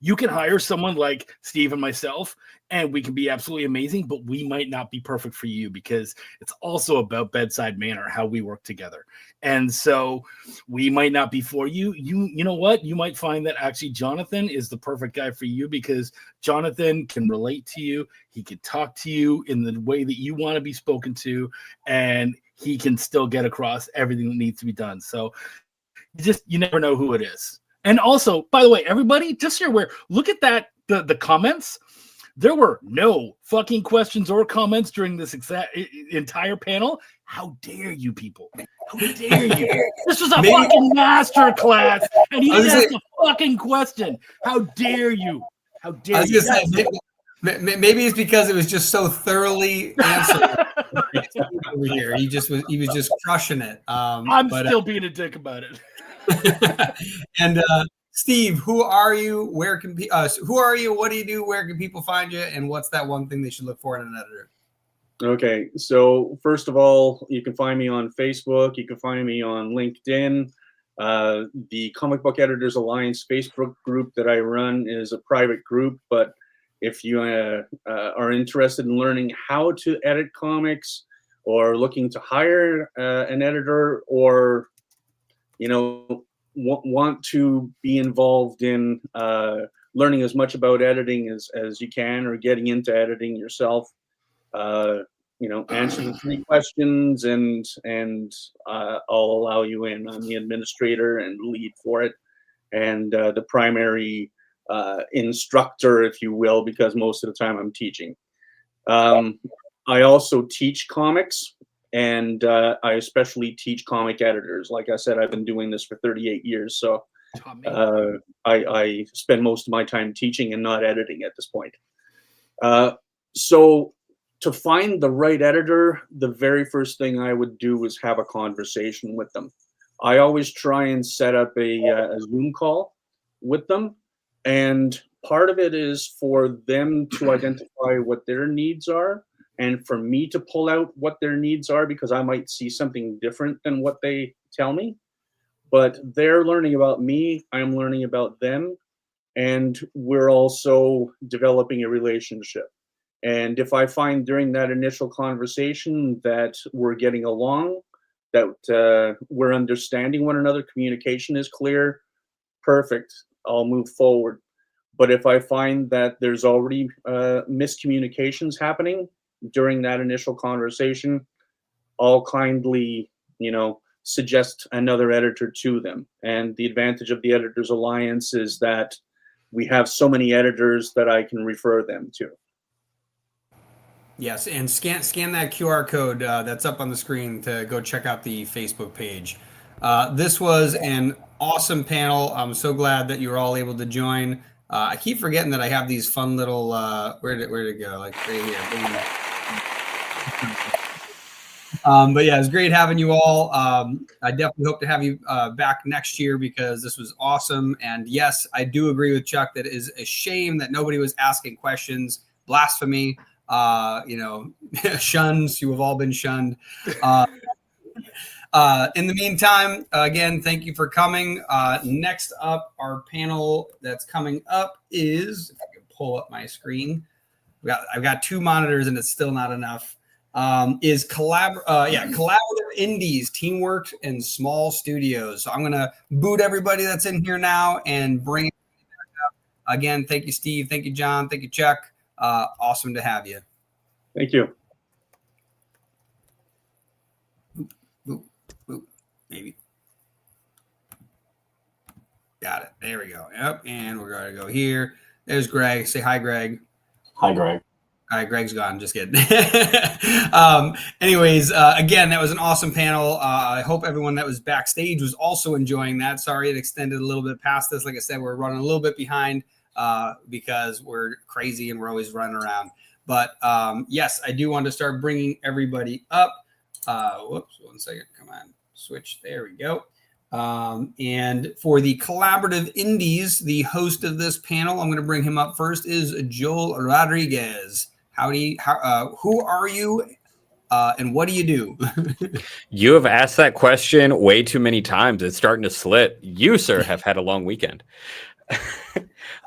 you can hire someone like Steve and myself, and we can be absolutely amazing, but we might not be perfect for you because it's also about bedside manner, how we work together. And so we might not be for you. You know what? You might find that actually Jonathan is the perfect guy for you because Jonathan can relate to you. He can talk to you in the way that you want to be spoken to, and he can still get across everything that needs to be done. So you never know who it is. And also, by the way, everybody, just so you're aware, look at that, the comments. There were no fucking questions or comments during this entire panel. How dare you people? How dare you? This was a fucking master class, and he didn't ask a fucking question. How dare you? How dare you? Maybe it's because it was just so thoroughly answered over here. He was just crushing it. I'm still being a dick about it. And Steve, who are you? Who are you? What do you do? Where can people find you? And what's that one thing they should look for in an editor? Okay, so first of all, you can find me on Facebook. You can find me on LinkedIn. The Comic Book Editors Alliance Facebook group that I run is a private group, but if you are interested in learning how to edit comics or looking to hire an editor or want to be involved in learning as much about editing as you can or getting into editing yourself, answer the 3 questions and I'll allow you in. I'm the administrator and lead for it and the primary instructor, if you will, because most of the time I'm teaching. I also teach comics. And I especially teach comic editors. Like I said, I've been doing this for 38 years. So I spend most of my time teaching and not editing at this point. So to find the right editor, the very first thing I would do is have a conversation with them. I always try and set up a Zoom call with them. And part of it is for them to identify what their needs are, and for me to pull out what their needs are, because I might see something different than what they tell me. But they're learning about me, I'm learning about them, and we're also developing a relationship. And if I find during that initial conversation that we're getting along, that we're understanding one another, communication is clear, perfect, I'll move forward. But if I find that there's already miscommunications happening during that initial conversation, I'll kindly, suggest another editor to them. And the advantage of the Editors Alliance is that we have so many editors that I can refer them to. Yes, and scan that QR code that's up on the screen to go check out the Facebook page. This was an awesome panel. I'm so glad that you were all able to join. I keep forgetting that I have these fun little where'd it go? Like right here. But yeah, it's great having you all. I definitely hope to have you back next year because this was awesome. And yes, I do agree with Chuck that it is a shame that nobody was asking questions. Blasphemy. Shuns. You have all been shunned. In the meantime, again, thank you for coming. Next up, our panel that's coming up is, if I can pull up my screen, I've got two monitors and it's still not enough. Is collaborative indies, teamwork, and small studios. So I'm gonna boot everybody that's in here now and bring it back up. Again, thank you, Steve. Thank you, John. Thank you, Chuck. Awesome to have you. Thank you. Maybe. Got it. There we go. Yep. And we're going to go here. There's Greg. Say hi, Greg. Hi, Greg. All right, Greg's gone. Just kidding. Anyways, again, that was an awesome panel. I hope everyone that was backstage was also enjoying that. Sorry it extended a little bit past this. Like I said, we're running a little bit behind because we're crazy and we're always running around. But yes, I do want to start bringing everybody up. Whoops, 1 second. Come on. Switch. There we go. And for the collaborative indies, the host of this panel, I'm going to bring him up first, is Joel Rodriguez. Who are you and what do you do? You have asked that question way too many times. It's starting to slit. You, sir, have had a long weekend.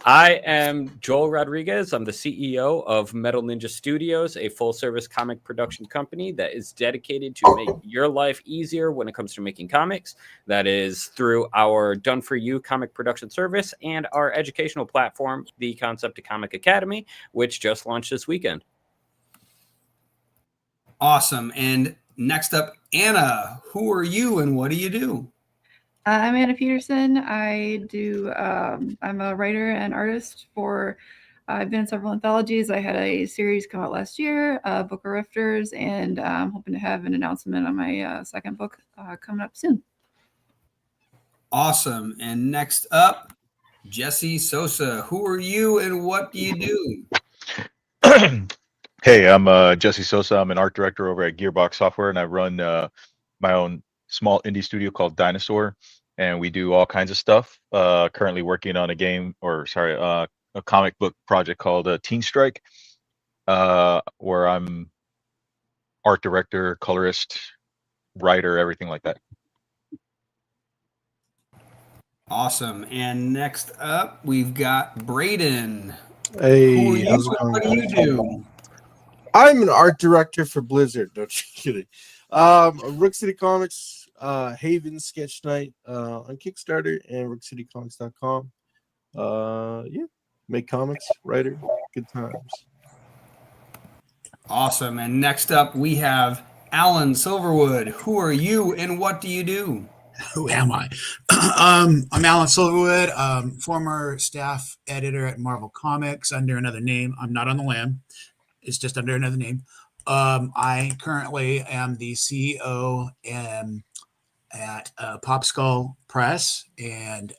I am Joel Rodriguez. I'm the CEO of Metal Ninja Studios, a full-service comic production company that is dedicated to make your life easier when it comes to making comics. That is through our done-for-you comic production service and our educational platform, the Concept to Comic Academy, which just launched this weekend. Awesome. And next up, Anna. Who are you and what do you do? I'm Anna Peterson. I'm a writer and artist for, I've been in several anthologies. I had a series come out last year, Book of Rifters, and I'm hoping to have an announcement on my second book coming up soon. Awesome. And next up, Jesse Sosa. Who are you and what do you do? Hey, I'm Jesse Sosa. I'm an art director over at Gearbox Software, and I run my own small indie studio called Dinosaur, and we do all kinds of stuff. Currently working on a comic book project called Teen Strike, where I'm art director, colorist, writer, everything like that. Awesome. And next up, we've got Braden. Hey, who are you how's it and going? what do you do? I'm an art director for Blizzard. No, just kidding. Rook City Comics, Haven Sketch Night on Kickstarter and rookcitycomics.com. Yeah, make comics, writer, good times. Awesome. And next up, we have Alan Silverwood. Who are you and what do you do? Who am I? I'm Alan Silverwood, former staff editor at Marvel Comics under another name. I'm not on the lam. It's just under another name. I currently am the CEO at Pop Skull Press and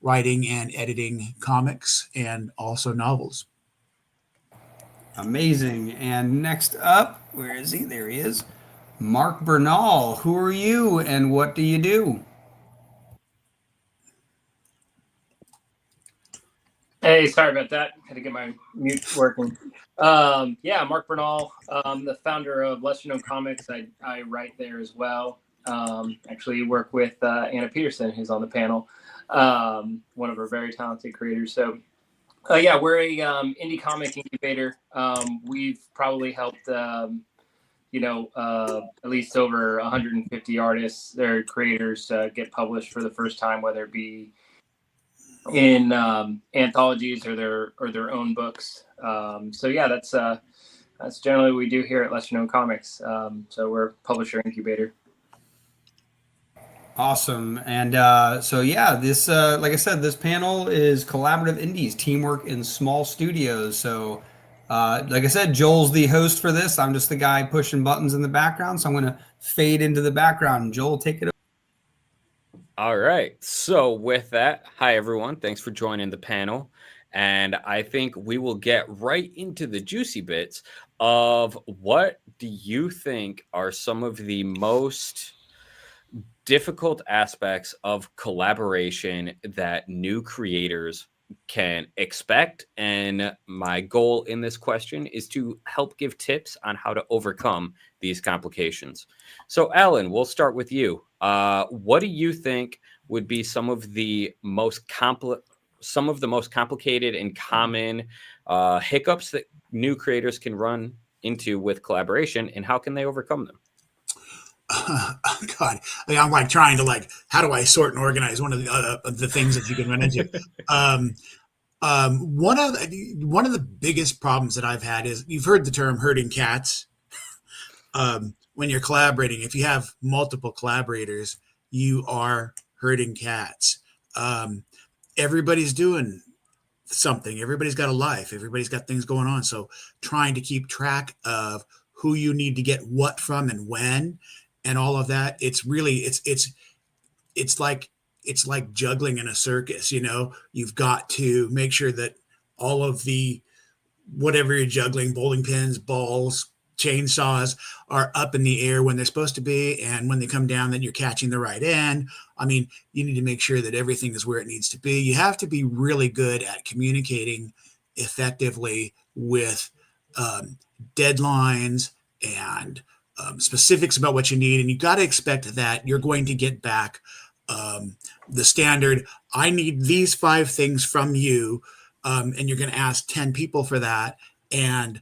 writing and editing comics and also novels. Amazing. And next up, where is he? There he is. Mark Bernal. Who are you and what do you do? Hey, sorry about that. Had to get my mute working. Mark Bernal. I'm the founder of Lesser Known Comics. I write there as well. Actually work with Anna Peterson, who's on the panel, one of our very talented creators. So, we're a indie comic incubator. We've probably helped, at least over 150 artists or creators get published for the first time, whether it be in anthologies or their own books. That's generally what we do here at Lesser Known Comics. So we're a publisher incubator. Awesome. And this, like I said, this panel is collaborative indies, teamwork in small studios. So Like I said, Joel's the host for this. I'm just the guy pushing buttons in the background. So I'm going to fade into the background. Joel, take it over. All right. So with that, hi everyone. Thanks for joining the panel. And I think we will get right into the juicy bits of what do you think are some of the most difficult aspects of collaboration that new creators can expect. And my goal in this question is to help give tips on how to overcome these complications. So, Alan, we'll start with you. What do you think would be some of the most complicated and common hiccups that new creators can run into with collaboration, and how can they overcome them? God, I'm like trying to how do I sort and organize one of the things that you can run into. One of the biggest problems that I've had is, you've heard the term herding cats. When you're collaborating, if you have multiple collaborators, you are herding cats. Everybody's doing something. Everybody's got a life. Everybody's got things going on. So trying to keep track of who you need to get what from and when, and all of that, it's like juggling in a circus. You've got to make sure that all of the whatever you're juggling, bowling pins, balls, chainsaws, are up in the air when they're supposed to be, and when they come down, then you're catching the right end. I mean, you need to make sure that everything is where it needs to be. You have to be really good at communicating effectively with deadlines and specifics about what you need, and you got to expect that you're going to get back the standard, I need these 5 things from you, and you're going to ask 10 people for that, and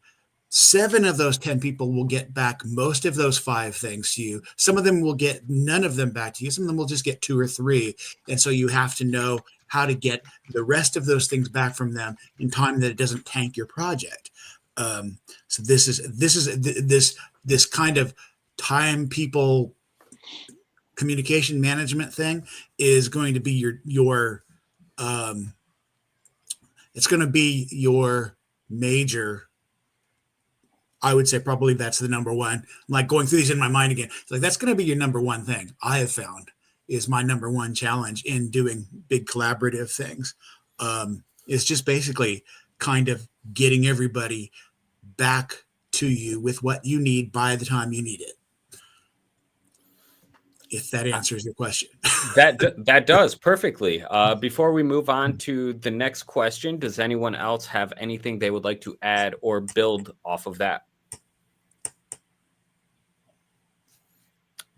7 of those 10 people will get back most of those 5 things to you. Some of them will get none of them back to you. Some of them will just get 2 or 3, and so you have to know how to get the rest of those things back from them in time that it doesn't tank your project. So this kind of time people communication management thing is going to be your it's going to be your major. I would say probably that's the number one. I'm like going through these in my mind again. It's like, that's going to be your number one thing I have found is my number one challenge in doing big collaborative things. It's just basically kind of getting everybody back to you with what you need by the time you need it. If that answers your question. That does perfectly. Before we move on to the next question, does anyone else have anything they would like to add or build off of that?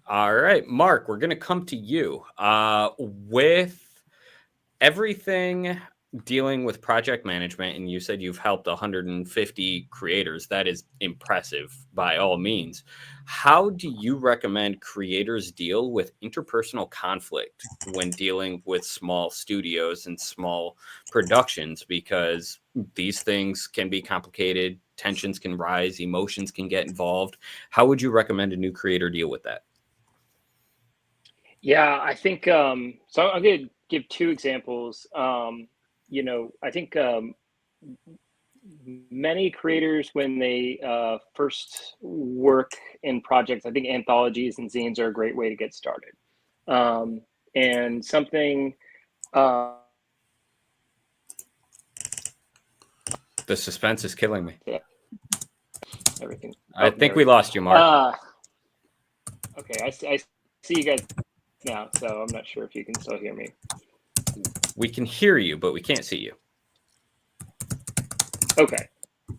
All right, Mark, we're going to come to you. With everything dealing with project management, and you said you've helped 150 creators. That is impressive by all means. How do you recommend creators deal with interpersonal conflict when dealing with small studios and small productions? Because these things can be complicated, tensions can rise, emotions can get involved. How would you recommend a new creator deal with that? Yeah, I think so. I'm going to give 2 examples. I think many creators, when they first work in projects, I think anthologies and zines are a great way to get started. And something. The suspense is killing me. Yeah. Everything. I think we lost you, Mark. Okay, I see you guys now, so I'm not sure if you can still hear me. We can hear you, but we can't see you. Okay.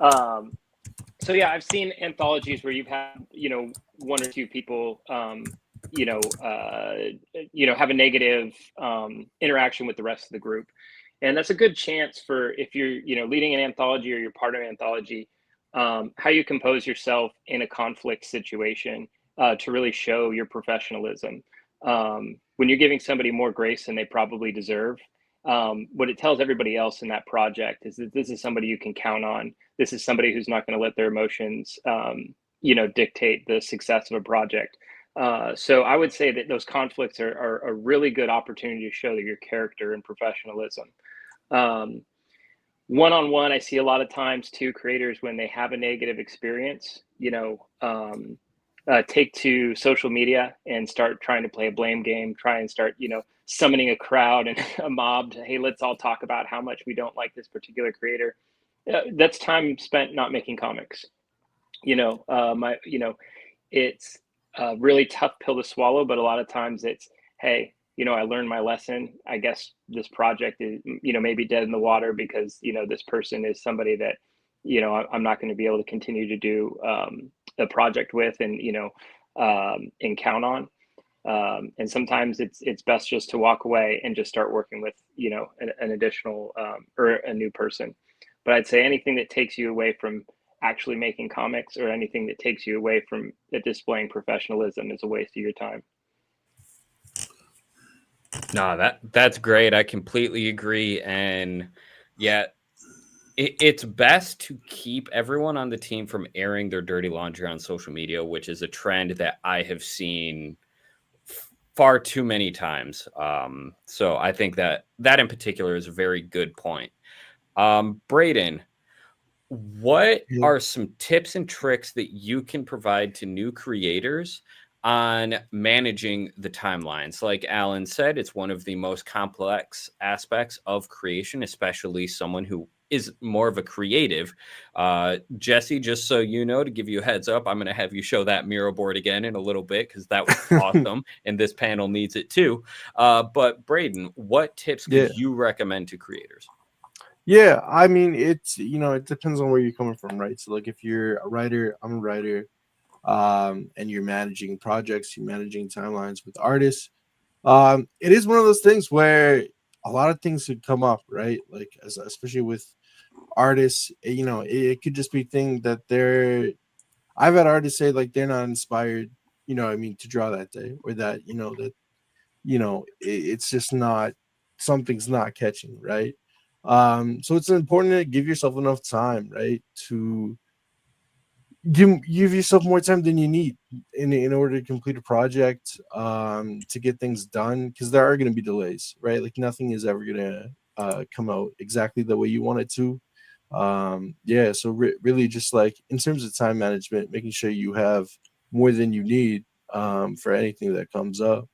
So yeah, I've seen anthologies where you've had, 1 or 2 people, have a negative interaction with the rest of the group. And that's a good chance for, if you're, leading an anthology or you're part of an anthology, how you compose yourself in a conflict situation to really show your professionalism. When you're giving somebody more grace than they probably deserve, what it tells everybody else in that project is that this is somebody you can count on. This is somebody who's not going to let their emotions, dictate the success of a project. So I would say that those conflicts are a really good opportunity to show your character and professionalism. one-on-one, I see a lot of times too, creators, when they have a negative experience, take to social media and start trying to play a blame game, try and start, summoning a crowd and a mob to, hey, let's all talk about how much we don't like this particular creator. That's time spent not making comics. It's a really tough pill to swallow, but a lot of times it's, hey, I learned my lesson. I guess this project is, maybe dead in the water because, this person is somebody that, I'm not going to be able to continue to do a project with and, and count on. And sometimes it's best just to walk away and just start working with, an additional or a new person. But I'd say anything that takes you away from actually making comics or anything that takes you away from displaying professionalism is a waste of your time. No, that's great. I completely agree. And yeah, it's best to keep everyone on the team from airing their dirty laundry on social media, which is a trend that I have seen far too many times. So I think that in particular is a very good point. Braden, what are some tips and tricks that you can provide to new creators on managing the timelines? Like Alan said, it's one of the most complex aspects of creation, especially someone who is more of a creative. Jesse, just so you know, to give you a heads up, I'm going to have you show that Miro board again in a little bit because that was awesome, and this panel needs it too. But Braden, what tips could you recommend to creators? Yeah, I mean, it's, it depends on where you're coming from, right? So like if you're a writer, I'm a writer, and you're managing projects, you're managing timelines with artists. It is one of those things where a lot of things could come up, right? Like especially with artists, it could just be thing that I've had artists say like they're not inspired, to draw that day, or that, it's just not, something's not catching, right? So it's important to give yourself enough time, right, to give yourself more time than you need in order to complete a project, to get things done, because there are going to be delays, right? Like nothing is ever going to come out exactly the way you want it to. So really just like in terms of time management, making sure you have more than you need for anything that comes up.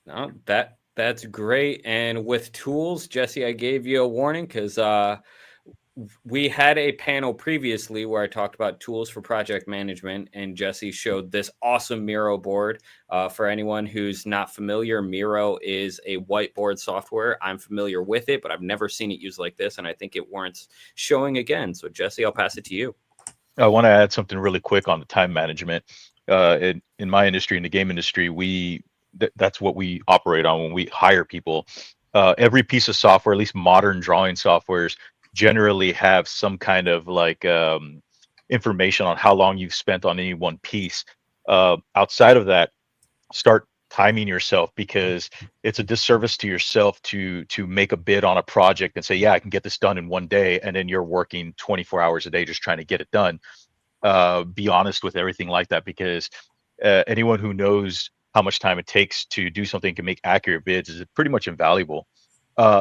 No, that's great. And with tools, Jesse, I gave you a warning because we had a panel previously where I talked about tools for project management, and Jesse showed this awesome Miro board. For anyone who's not familiar, Miro is a whiteboard software. I'm familiar with it, but I've never seen it used like this, and I think it warrants showing again. So Jesse, I'll pass it to you. I want to add something really quick on the time management. In my industry, in the game industry, that's what we operate on when we hire people. Every piece of software, at least modern drawing softwares, generally have some kind of like information on how long you've spent on any one piece. Outside of that, start timing yourself, because it's a disservice to yourself to make a bid on a project and say, yeah, I can get this done in one day, and then you're working 24 hours a day just trying to get it done. Be honest with everything like that, because anyone who knows how much time it takes to do something can make accurate bids is pretty much invaluable.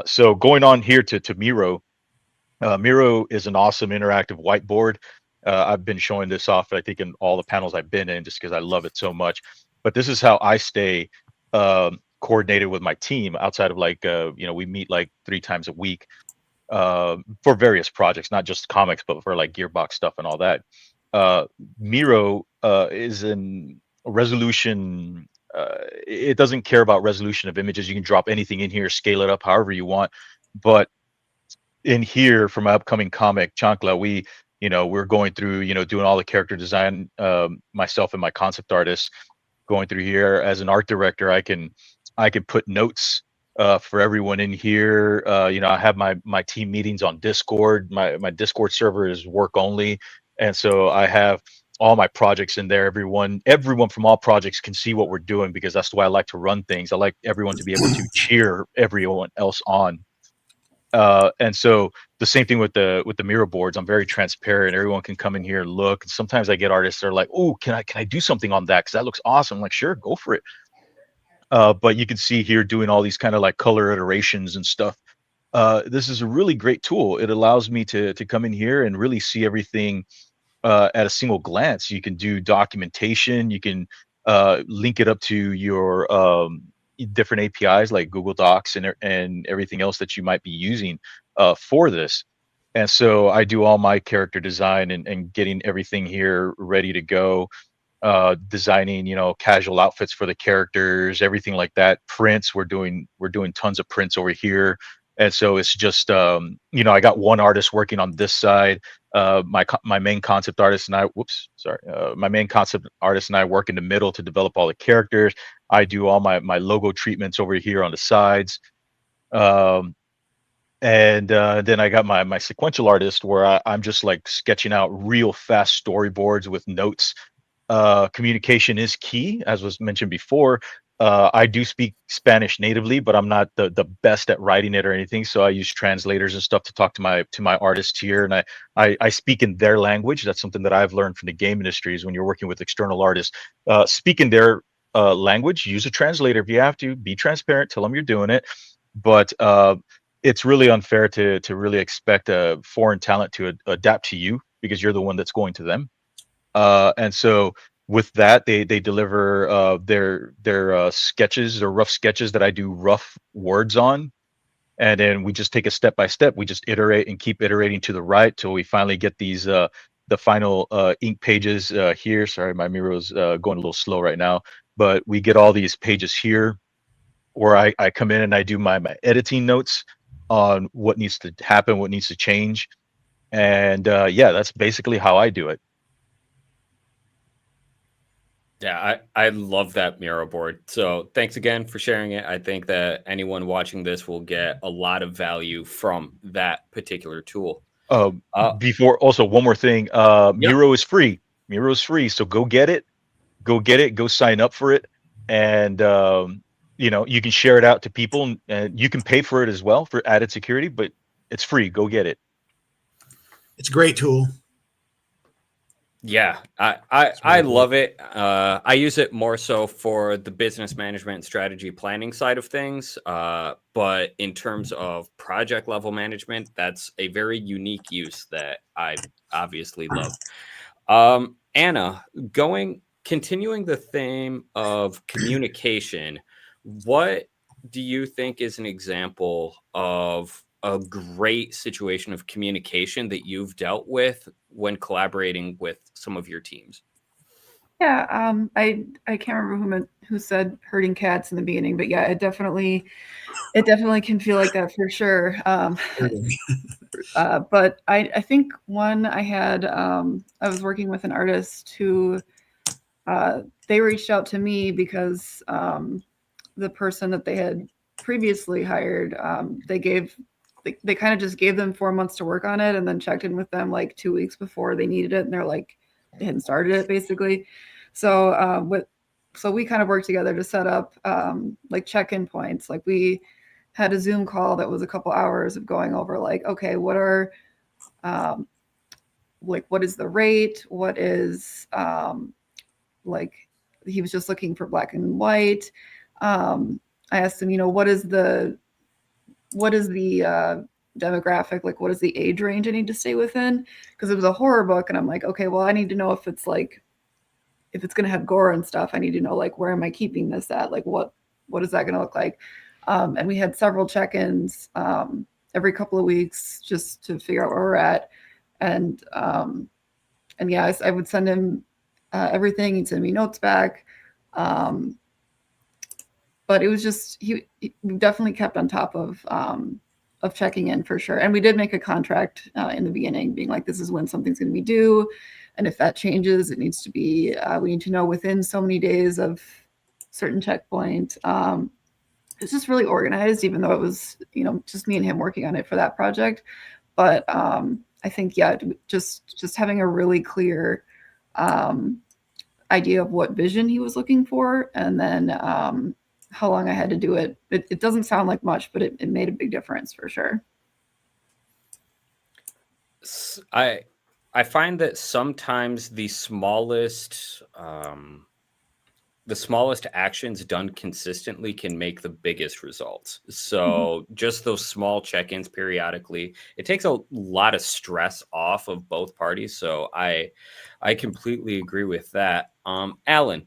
So going on here to Miro. Miro is an awesome interactive whiteboard. I've been showing this off, I think, in all the panels I've been in, just because I love it so much. But this is how I stay coordinated with my team outside of like, we meet like 3 times a week for various projects, not just comics, but for like Gearbox stuff and all that. Miro is in resolution. It doesn't care about resolution of images. You can drop anything in here, scale it up however you want. But in here, for my upcoming comic, Chancla, we're going through, doing all the character design, myself and my concept artist going through here. As an art director, I can put notes for everyone in here. I have my team meetings on Discord. My Discord server is work only. And so I have all my projects in there. Everyone from all projects can see what we're doing, because that's the way I like to run things. I like everyone to be able to cheer everyone else on. And so the same thing with the Miro boards. I'm very transparent. Everyone can come in here and look. And sometimes I get artists that are like, "Oh, can I do something on that? Because that looks awesome." I'm like, sure, go for it. But you can see here doing all these kind of like color iterations and stuff. this is a really great tool. It allows me to come in here and really see everything at a single glance. You can do documentation. You can link it up to your different APIs like Google Docs and everything else that you might be using for this. And so I do all my character design and getting everything here ready to go. Designing, casual outfits for the characters, everything like that. Prints, we're doing tons of prints over here. And so it's just, I got one artist working on this side. My main concept artist and I, my main concept artist and I work in the middle to develop all the characters. I do all my logo treatments over here on the sides. And then I got my sequential artist where I'm just like sketching out real fast storyboards with notes. Communication is key, as was mentioned before. I do speak Spanish natively, but I'm not the best at writing it or anything. So I use translators and stuff to talk to my artists here, and I speak in their language. That's something that I've learned from the game industry is when you're working with external artists, speak in their language. Use a translator if you have to. Be transparent. Tell them you're doing it, but it's really unfair to really expect a foreign talent to adapt to you because you're the one that's going to them. And so with that, they deliver their sketches or rough sketches that I do rough words on, and then we just take a step by step. We just iterate and keep iterating to the right till we finally get these the final ink pages here. Sorry, my Miro's going a little slow right now, but we get all these pages here where I come in and I do my editing notes on what needs to happen, what needs to change, and yeah, that's basically how I do it. Yeah, I love that Miro board. So thanks again for sharing it. I think that anyone watching this will get a lot of value from that particular tool. Before, also one more thing, Yep. Miro is free. Miro is free, so go get it. Go sign up for it, and you can share it out to people, and you can pay for it as well for added security, but it's free. Go get it. It's a great tool. Yeah, I love it. I use it more so for the business management and strategy planning side of things. But in terms of project level management, that's a very unique use that I obviously love. Anna, continuing the theme of communication, what do you think is an example of a great situation of communication that you've dealt with when collaborating with some of your teams? Yeah, I can't remember who said herding cats in the beginning, but yeah, it definitely can feel like that for sure. But I think one I had, I was working with an artist who they reached out to me because the person that they had previously hired, they kind of just gave them 4 months to work on it and then checked in with them like 2 weeks before they needed it, and they're like, they hadn't started it basically. So so we kind of worked together to set up like check-in points. Like we had a Zoom call that was a couple hours of going over like, okay, what are what is the rate? What is like he was just looking for black and white. I asked him, what is the demographic, like what is the age range I need to stay within? Because it was a horror book, and I'm like, okay, well, I need to know if it's going to have gore and stuff. I need to know like where am I keeping this at? Like what is that going to look like? And we had several check-ins every couple of weeks just to figure out where we're at. And yeah, I would send him everything. He'd send me notes back. But it was just he definitely kept on top of checking in for sure. And we did make a contract in the beginning, being like, this is when something's going to be due, and if that changes, it needs to be. We need to know within so many days of certain checkpoint. It's just really organized, even though it was just me and him working on it for that project. But I think just having a really clear idea of what vision he was looking for, and then how long I had to do it. It doesn't sound like much, but it made a big difference for sure. I find that sometimes the smallest the smallest actions done consistently can make the biggest results. So just those small check-ins periodically, it takes a lot of stress off of both parties. So I completely agree with that. Alan,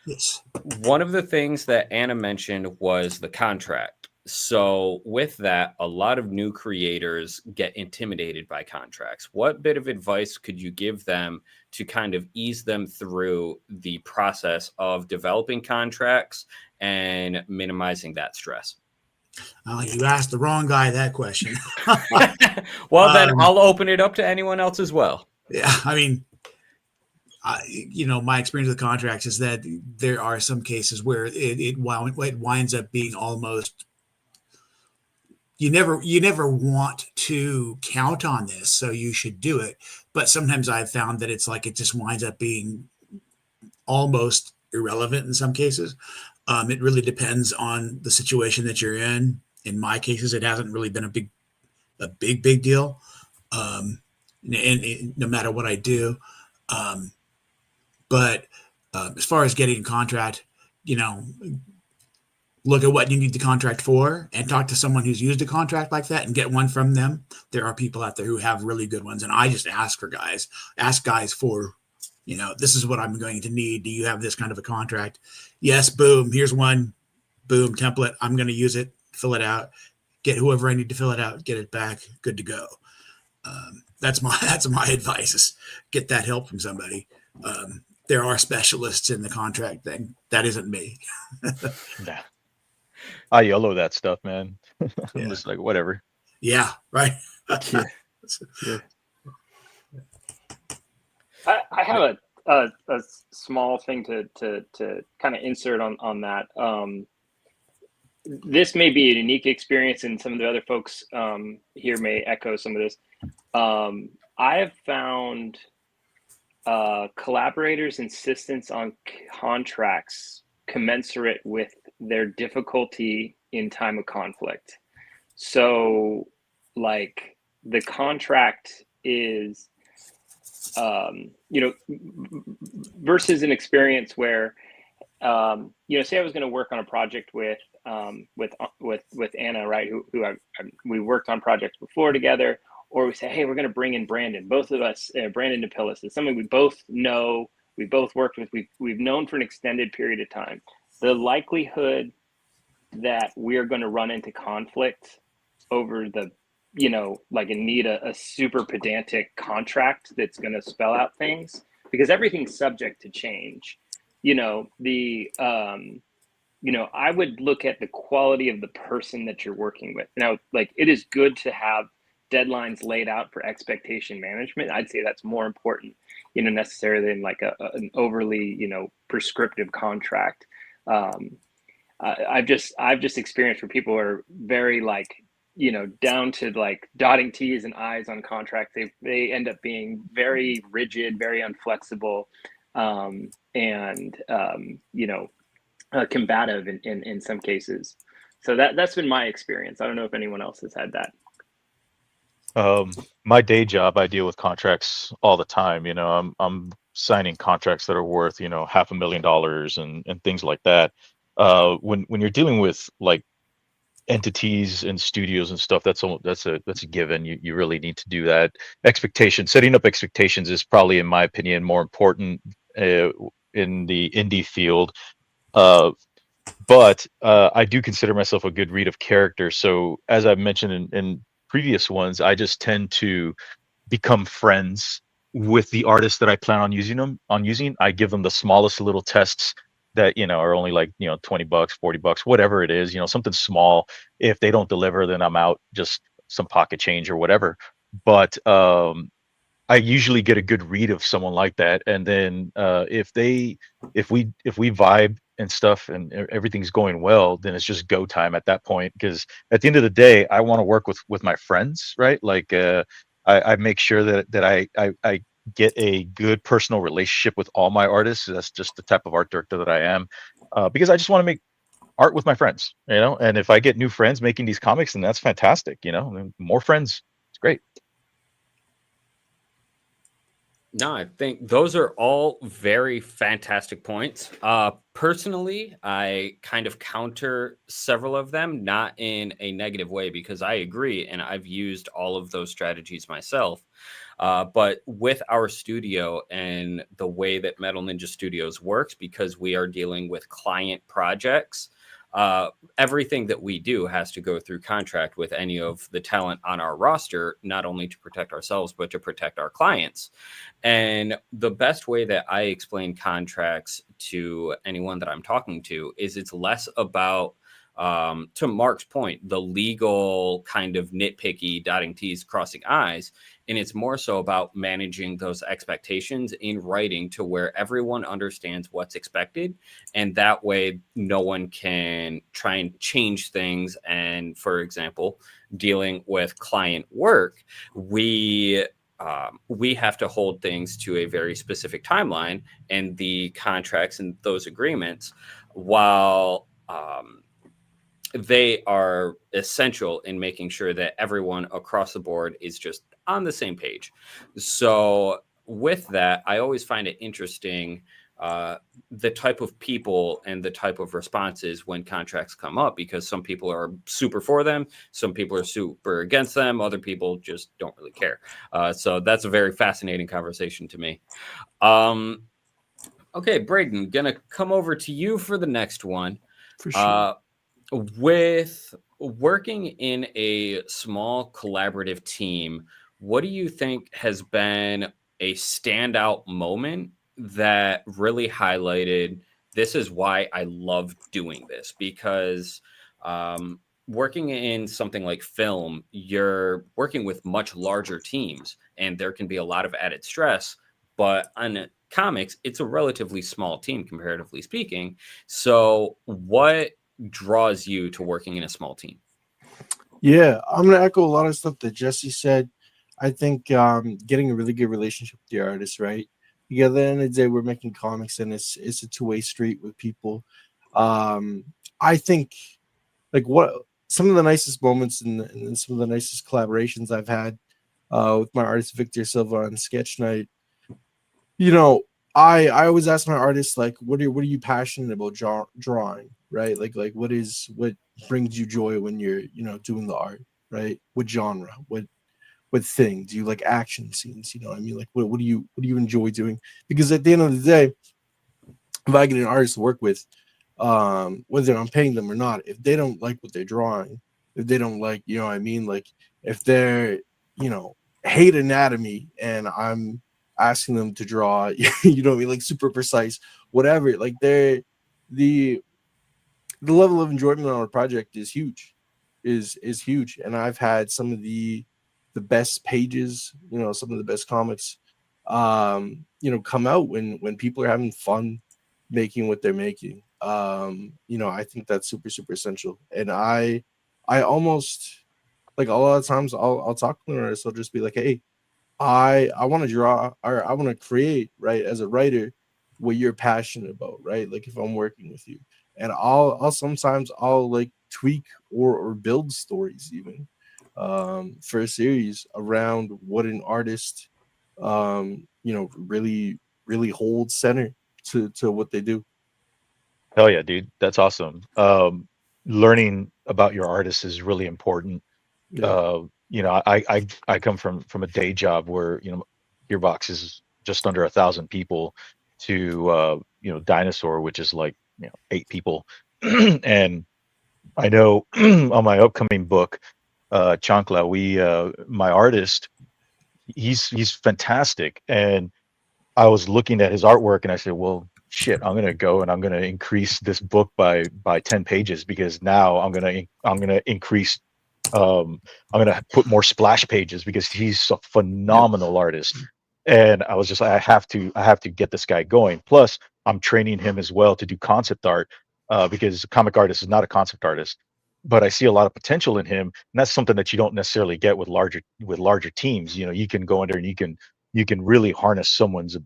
Yes. one of the things that Anna mentioned was the contract. So with that, a lot of new creators get intimidated by contracts. What bit of advice could you give them to kind of ease them through the process of developing contracts and minimizing that stress? You asked the wrong guy that question. Well, then I'll open it up to anyone else as well. Yeah, I mean, my experience with contracts is that there are some cases where it winds up being almost, you never want to count on this, so you should do it. But sometimes I've found that it's like it just winds up being almost irrelevant in some cases. It really depends on the situation that you're in. In my cases, it hasn't really been a big deal, and no matter what I do. But as far as getting a contract, look at what you need the contract for and talk to someone who's used a contract like that and get one from them. There are people out there who have really good ones. And I just ask guys for, this is what I'm going to need. Do you have this kind of a contract? Yes. Boom. Here's one. Boom. Template. I'm going to use it. Fill it out. Get whoever I need to fill it out. Get it back. Good to go. That's my advice, is get that help from somebody. There are specialists in the contract thing. That isn't me. Yeah. I YOLO that stuff, man. I'm just like, whatever. Yeah, right. Yeah. I have a small thing to kind of insert on that. This may be a unique experience, and some of the other folks here may echo some of this. I have found collaborators' insistence on contracts commensurate with their difficulty in time of conflict. So, like, the contract is, versus an experience where, say I was going to work on a project with Anna, right? Who we worked on projects before together. Or we say, hey, we're going to bring in Brandon. Both of us, Brandon DePillis, is somebody we both know, we both worked with, we've known for an extended period of time. The likelihood that we're going to run into conflict over the, and need a super pedantic contract that's going to spell out things, because everything's subject to change. I would look at the quality of the person that you're working with. Now, like, it is good to have deadlines laid out for expectation management. I'd say that's more important, necessarily than like an overly, prescriptive contract. I've just experienced where people are very down to like dotting T's and I's on contracts. They end up being very rigid, very unflexible, and combative in some cases. So that's been my experience. I don't know if anyone else has had that. My day job, I deal with contracts all the time. I'm signing contracts that are worth, $500,000 and things like that. When you're dealing with like entities and studios and stuff, that's a given. You really need to do that. Setting up expectations is probably, in my opinion, more important in the indie field. But I do consider myself a good read of character. So as I've mentioned in previous ones, I just tend to become friends with the artists that I plan on using. I give them the smallest little tests that are only like $20, $40, whatever it is, something small. If they don't deliver, then I'm out just some pocket change or whatever. But I usually get a good read of someone like that, and then if we vibe and stuff and everything's going well, then it's just go time at that point. Because at the end of the day, I want to work with my friends, right? Like I make sure that I get a good personal relationship with all my artists. That's just the type of art director that I am, because I just want to make art with my friends, and if I get new friends making these comics, then that's fantastic. More friends, it's great. No, I think those are all very fantastic points. Personally, I kind of counter several of them, not in a negative way, because I agree and I've used all of those strategies myself. But with our studio and the way that Metal Ninja Studios works, because we are dealing with client projects, everything that we do has to go through contract with any of the talent on our roster, not only to protect ourselves, but to protect our clients. And the best way that I explain contracts to anyone that I'm talking to is it's less about, to Mark's point, the legal kind of nitpicky dotting T's, crossing I's. And it's more so about managing those expectations in writing to where everyone understands what's expected. And that way, no one can try and change things. And for example, dealing with client work, we have to hold things to a very specific timeline, and the contracts and those agreements, while they are essential in making sure that everyone across the board is just on the same page. So with that, I always find it interesting, the type of people and the type of responses when contracts come up, because some people are super for them, some people are super against them, other people just don't really care. So that's a very fascinating conversation to me. Okay, Braden, gonna come over to you for the next one. For sure. With working in a small collaborative team, what do you think has been a standout moment that really highlighted this is why I love doing this? Because working in something like film, you're working with much larger teams and there can be a lot of added stress. But on comics, it's a relatively small team, comparatively speaking. So, what draws you to working in a small team? Yeah, I'm gonna echo a lot of stuff that Jesse said. I think getting a really good relationship with the artist, right? Because at the end of the day, we're making comics, and it's a two-way street with people. I think like what some of the nicest moments and some of the nicest collaborations I've had with my artist Victor Silva on Sketch Night. You know, I always ask my artists like, what are you passionate about drawing, right? Like what brings you joy when you're doing the art, right? What genre? What thing? Do you like action scenes? You know what I mean? Like what do you enjoy doing? Because at the end of the day, if I get an artist to work with, whether I'm paying them or not, if they don't like what they're drawing, if they don't like, you know what I mean, like if they're, hate anatomy and I'm asking them to draw, you know what I mean, like super precise, whatever, like the level of enjoyment on a project is huge, is huge. And I've had some of the best pages, some of the best comics, come out when people are having fun making what they're making. I think that's super, super essential. And I almost like a lot of times I'll talk to an artist, I'll just be like, hey, I want to draw or I want to create, right, as a writer, what you're passionate about, right? Like if I'm working with you. And I'll sometimes I'll like tweak or build stories even for a series around what an artist really really holds center to what they do. Hell yeah, dude. That's awesome. Learning about your artist is really important. Yeah. I come from a day job where, Gearbox is just under 1,000 people to, Dinosaur, which is like, 8 people. And I know on my upcoming book, Chancla, my artist, he's fantastic. And I was looking at his artwork and I said, well, shit, I'm gonna go and I'm gonna increase this book by 10 pages because now I'm gonna increase I'm gonna put more splash pages because he's a phenomenal artist. And I was just like, I have to get this guy going. Plus, I'm training him as well to do concept art because a comic artist is not a concept artist. But I see a lot of potential in him, and that's something that you don't necessarily get with larger teams. You can go in there and you can really harness someone's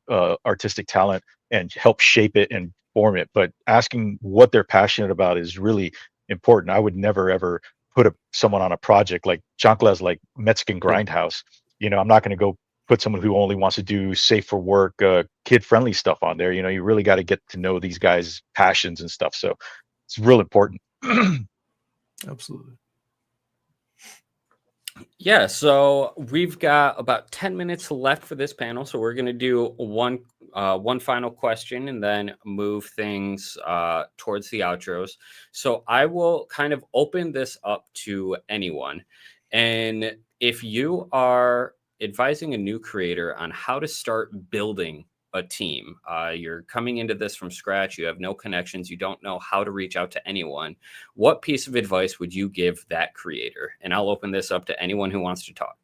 artistic talent and help shape it and form it. But asking what they're passionate about is really important. I would never ever put someone on a project like Chancla's like Mexican Grindhouse. I'm not going to go put someone who only wants to do safe for work, kid-friendly stuff on there. You know, you really got to get to know these guys' passions and stuff. So it's real important. Absolutely. Yeah, so we've got about 10 minutes left for this panel. So we're going to do one final question and then move things towards the outros. So I will kind of open this up to anyone. And if you are advising a new creator on how to start building a team, you're coming into this from scratch, you have no connections, you don't know how to reach out to anyone, what piece of advice would you give that creator? And I'll open this up to anyone who wants to talk.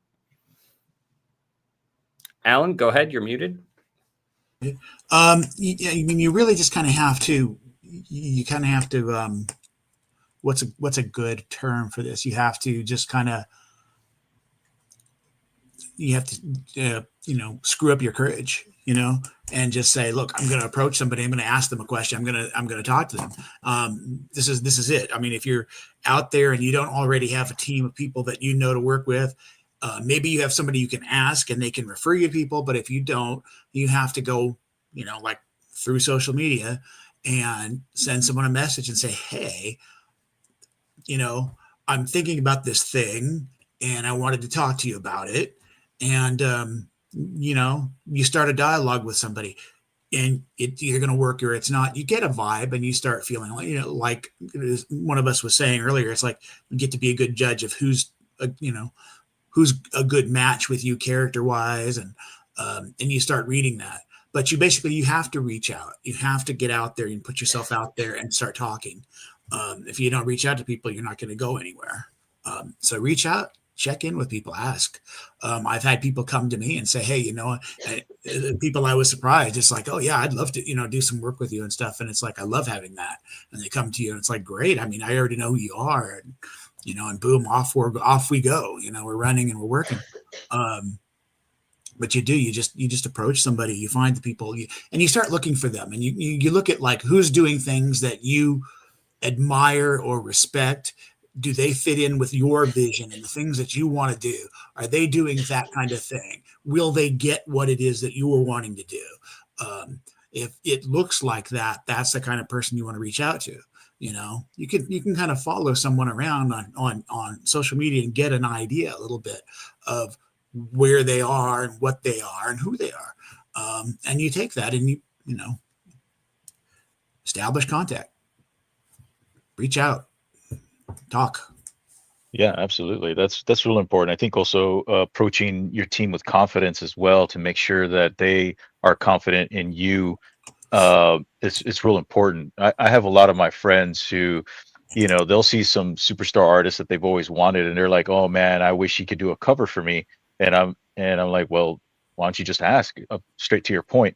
Alan, go ahead, you're muted. I mean, you really just kind of have to, what's a good term for this? You have to just kind of, screw up your courage, and just say, look, I'm going to approach somebody. I'm going to ask them a question. I'm going to talk to them. This is it. I mean, if you're out there and you don't already have a team of people that you know to work with, maybe you have somebody you can ask and they can refer you to people. But if you don't, you have to go, like through social media and send someone a message and say, hey, I'm thinking about this thing and I wanted to talk to you about it. And, you start a dialogue with somebody and it's either going to work or it's not. You get a vibe and you start feeling like, like one of us was saying earlier, it's like you get to be a good judge of who's a good match with you character wise. And you start reading that, but you have to reach out. You have to get out there and put yourself out there and start talking. If you don't reach out to people, you're not going to go anywhere. So reach out, check in with people, ask. I've had people come to me and say, hey, people I was surprised. It's like, oh yeah, I'd love to, do some work with you and stuff. And it's like, I love having that. And they come to you and it's like, great. I mean, I already know who you are. And, and boom, off we go. We're running and we're working. But you just approach somebody, you find the people and you start looking for them. And you look at like who's doing things that you admire or respect. Do they fit in with your vision and the things that you want to do? Are they doing that kind of thing? Will they get what it is that you were wanting to do? If it looks like that, that's the kind of person you want to reach out to. You can kind of follow someone around on social media and get an idea a little bit of where they are and what they are and who they are. And you take that and you establish contact, reach out, talk. Yeah, absolutely. That's real important. I think also approaching your team with confidence as well to make sure that they are confident in you. It's real important. I have a lot of my friends who, they'll see some superstar artists that they've always wanted, and they're like, "Oh man, I wish he could do a cover for me." And I'm like, "Well, why don't you just ask straight to your point?"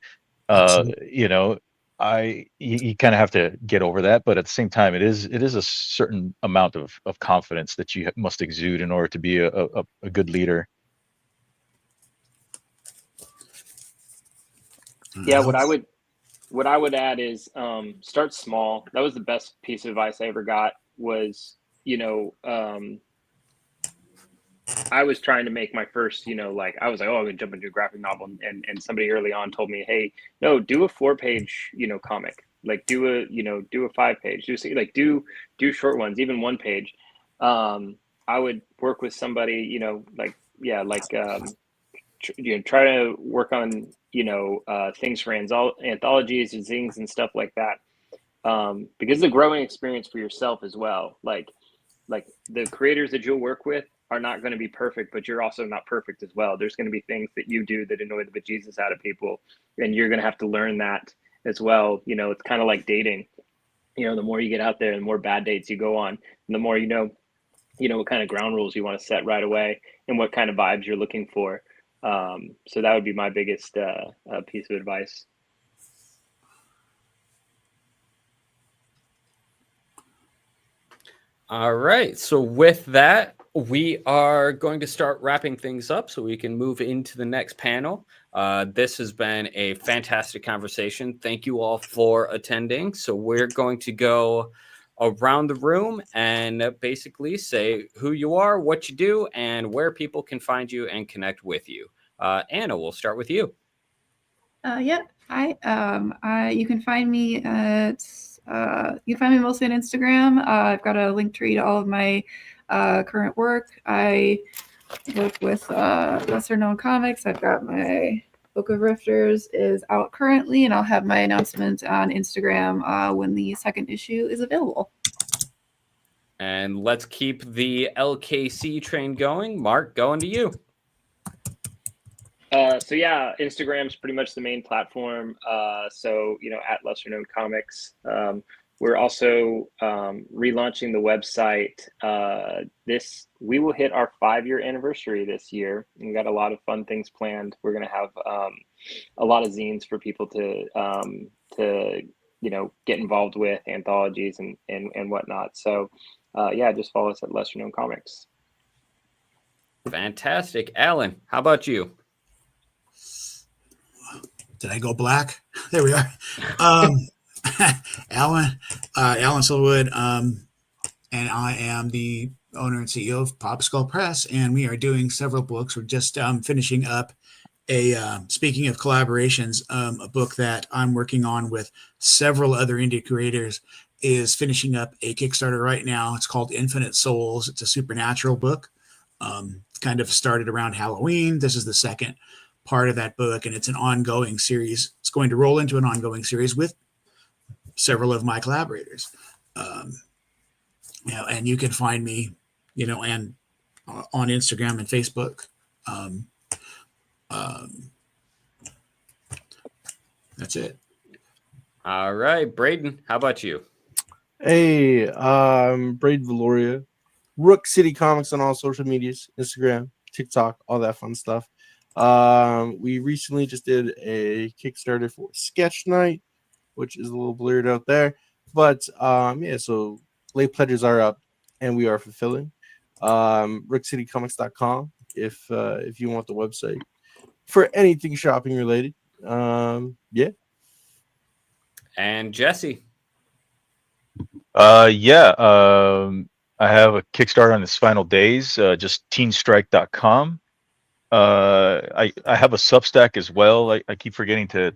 You kind of have to get over that, but at the same time, it is a certain amount of confidence that you must exude in order to be a good leader. Yeah, what I would add is start small. That was the best piece of advice I ever got was, I was trying to make my first, I was like, oh, I'm gonna jump into a graphic novel, and somebody early on told me, hey, no, do a 4-page, comic, like do a 5-page, do short ones, even 1 page. I would work with somebody, try to work on, things for anthologies and zines and stuff like that, because it's a growing experience for yourself as well. Like the creators that you'll work with are not going to be perfect, but you're also not perfect as well. There's going to be things that you do that annoy the bejesus out of people, and you're going to have to learn that as well. It's kind of like dating. The more you get out there, the more bad dates you go on, and the more what kind of ground rules you want to set right away and what kind of vibes you're looking for. So that would be my biggest piece of advice. All right. So with that, we are going to start wrapping things up so we can move into the next panel. This has been a fantastic conversation. Thank you all for attending. So we're going to go around the room and basically say who you are, what you do, and where people can find you and connect with you. Anna, we'll start with you. Yeah. Hi. You can find me at mostly on Instagram. I've got a link tree to all of my current work. I work with lesser known comics. I've got my Book of Rifters is out currently, and I'll have my announcement on Instagram when the second issue is available. And let's keep the LKC train going. Mark, going to you. So yeah, Instagram's pretty much the main platform. So at Lesser Known Comics. We're also relaunching the website. We will hit our 5-year anniversary this year. We got a lot of fun things planned. We're gonna have a lot of zines for people to get involved with, anthologies and whatnot. So just follow us at Lesser Known Comics. Fantastic. Alan, how about you? Did I go black? There we are. Alan Silverwood, and I am the owner and CEO of Pop Skull Press, and we are doing several books. We're just finishing up speaking of collaborations, a book that I'm working on with several other indie creators is finishing up a Kickstarter right now. It's called Infinite Souls. It's a supernatural book. Kind of started around Halloween. This is the second part of that book, and it's an ongoing series. It's going to roll into an ongoing series with several of my collaborators. And you can find me, and on Instagram and Facebook. That's it. All right, Braden, how about you? Hey, Braid Valoria, Rook City Comics on all social medias, Instagram, TikTok, all that fun stuff. We recently just did a Kickstarter for Sketch Night, which is a little blurred out there, but so late pledges are up and we are fulfilling. RookCityComics.com if you want the website for anything shopping related. And Jesse. I have a Kickstarter on its final days, just teenstrike.com. I have a Substack as well. I keep forgetting to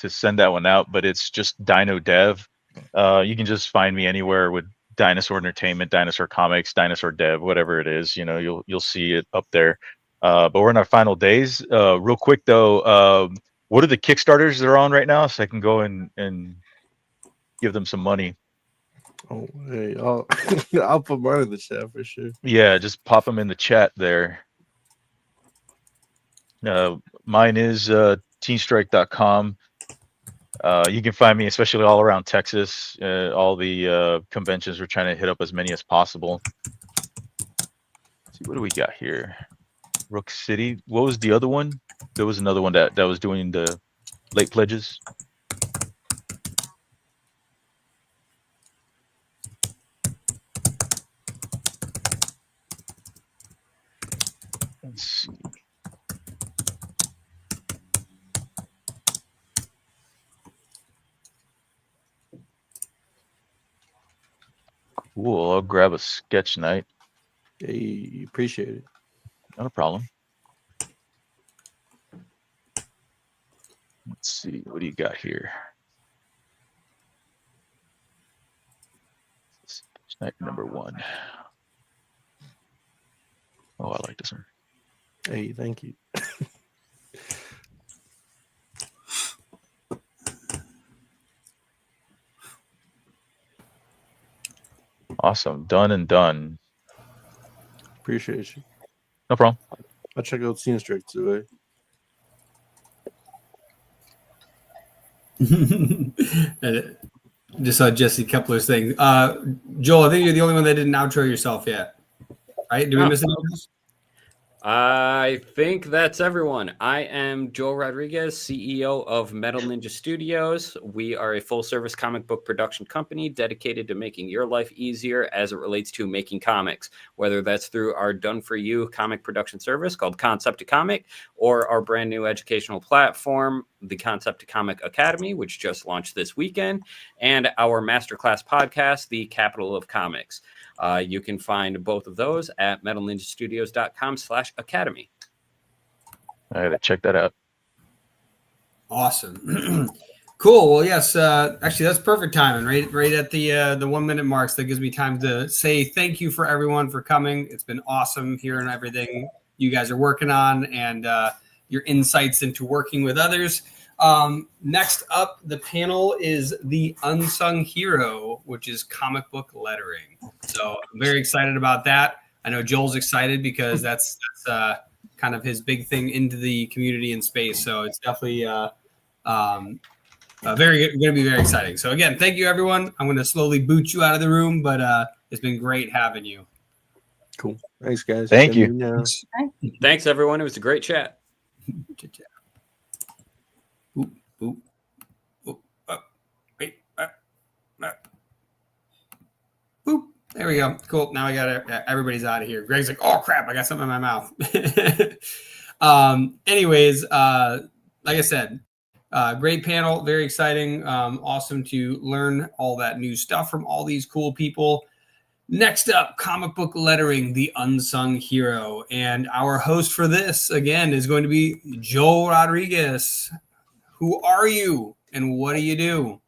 send that one out, but it's just Dino Dev. You can just find me anywhere with Dinosaur Entertainment, Dinosaur Comics, Dinosaur Dev, whatever it is. You'll see it up there. But we're in our final days. Real quick though, what are the Kickstarters they're on right now, so I can go and give them some money? Oh, hey, I'll put mine in the chat for sure. Yeah, just pop them in the chat there. Mine is teenstrike.com. You can find me, especially all around Texas. All the conventions, we're trying to hit up as many as possible. Let's see, what do we got here? Rook City. What was the other one? There was another one that was doing the late pledges. Let's see. Cool. I'll grab a Sketch Night. Hey, appreciate it. Not a problem. Let's see. What do you got here? Sketch Night number 1. Oh, I like this one. Hey, thank you. Awesome. Done and done. Appreciate you. No problem. I'll check out Scene Strike today. Just saw Jesse Kepler's thing. Joel, I think you're the only one that didn't outro yourself yet. Right? Do we miss anything else? I think that's everyone. I am Joel Rodriguez, CEO of Metal Ninja Studios. We are a full-service comic book production company dedicated to making your life easier as it relates to making comics, whether that's through our done-for-you comic production service called Concept to Comic, or our brand new educational platform, the Concept to Comic Academy, which just launched this weekend, and our masterclass podcast, The Capital of Comics. You can find both of those at metalninjastudios.com/academy. I gotta check that out. Awesome. Cool. Well, yes. Actually, that's perfect timing. Right at the 1 minute marks. That gives me time to say thank you for everyone for coming. It's been awesome hearing everything you guys are working on and your insights into working with others. Next up, the panel is the unsung hero, which is comic book lettering. So I'm very excited about that. I know Joel's excited because that's kind of his big thing into the community and space. So it's definitely going to be very exciting. So again, thank you everyone. I'm going to slowly boot you out of the room, but it's been great having you. Cool. Thanks, guys. Thank you. Thanks everyone. It was a great chat. Boop, boop, boop, wait, boop. There we go. Cool. Now I got everybody's out of here. Greg's like, oh crap, I got something in my mouth. Anyways, like I said, great panel, very exciting. Awesome to learn all that new stuff from all these cool people. Next up, comic book lettering, the unsung hero. And our host for this, again, is going to be Joel Rodriguez. Who are you and what do you do?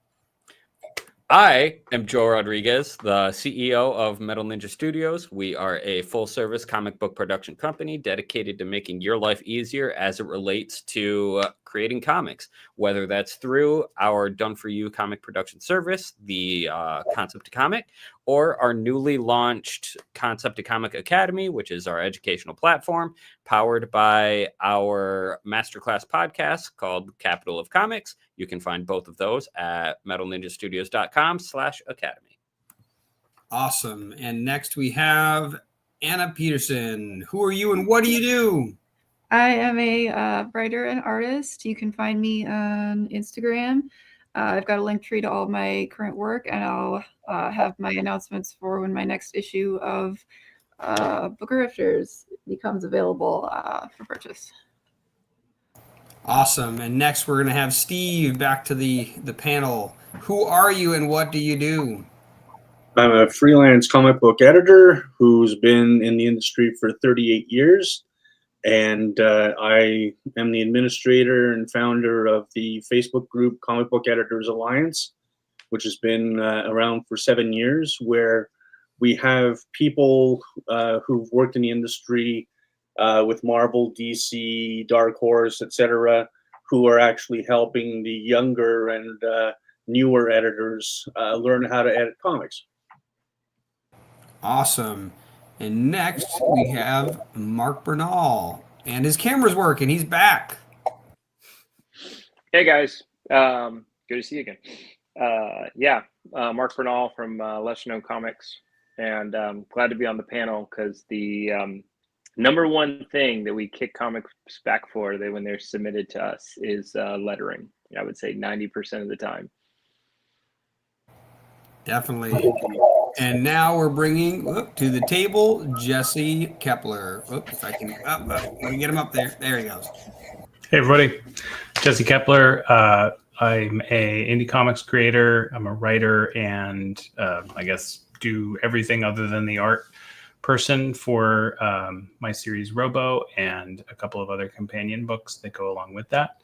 I am Joe Rodriguez, the CEO of Metal Ninja Studios. We are a full-service comic book production company dedicated to making your life easier as it relates to creating comics, whether that's through our done-for-you comic production service, the Concept to Comic, or our newly launched Concept to Comic Academy, which is our educational platform, powered by our masterclass podcast called Capital of Comics. You can find both of those at metalninjastudios.com/academy. Awesome. And next we have Anna Peterson. Who are you and what do you do? I am a writer and artist. You can find me on Instagram. I've got a link tree to all my current work, and I'll have my announcements for when my next issue of Book of Rifters becomes available for purchase. Awesome. And next we're going to have Steve back to the panel. Who are you and what do you do? I'm a freelance comic book editor who's been in the industry for 38 years. And I am the administrator and founder of the Facebook group Comic Book Editors Alliance, which has been around for 7 years, where we have people who've worked in the industry with Marvel, DC, Dark Horse, etc., who are actually helping the younger and newer editors learn how to edit comics. Awesome. And next we have Mark Bernal. And his camera's working. He's back. Hey guys, good to see you again. Mark Bernal from Lesser Known Comics, and glad to be on the panel because the number one thing that we kick comics back for when they're submitted to us is lettering. I would say 90% of the time. Definitely. And now we're bringing to the table Jesse Kepler. If I can, let me get him up there. There he goes. Hey everybody, Jesse Kepler. I'm a indie comics creator. I'm a writer, and I guess do everything other than the art person for my series Robo and a couple of other companion books that go along with that.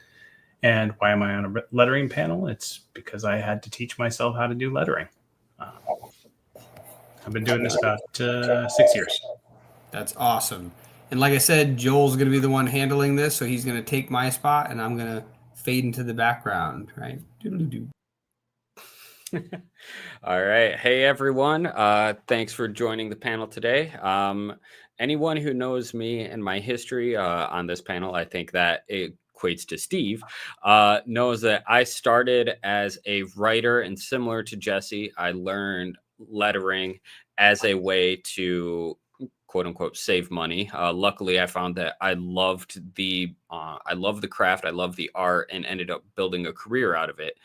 And why am I on a lettering panel? It's because I had to teach myself how to do lettering. I've been doing this about 6 years. That's awesome. And like I said, Joel's going to be the one handling this, so he's going to take my spot, and I'm going to fade into the background, right? Doodle-doo. All right. Hey, everyone. Thanks for joining the panel today. Anyone who knows me and my history on this panel, I think that equates to Steve, knows that I started as a writer, and similar to Jesse, I learned lettering as a way to quote unquote save money. Luckily, I found that I loved the craft, I loved the art, and ended up building a career out of it.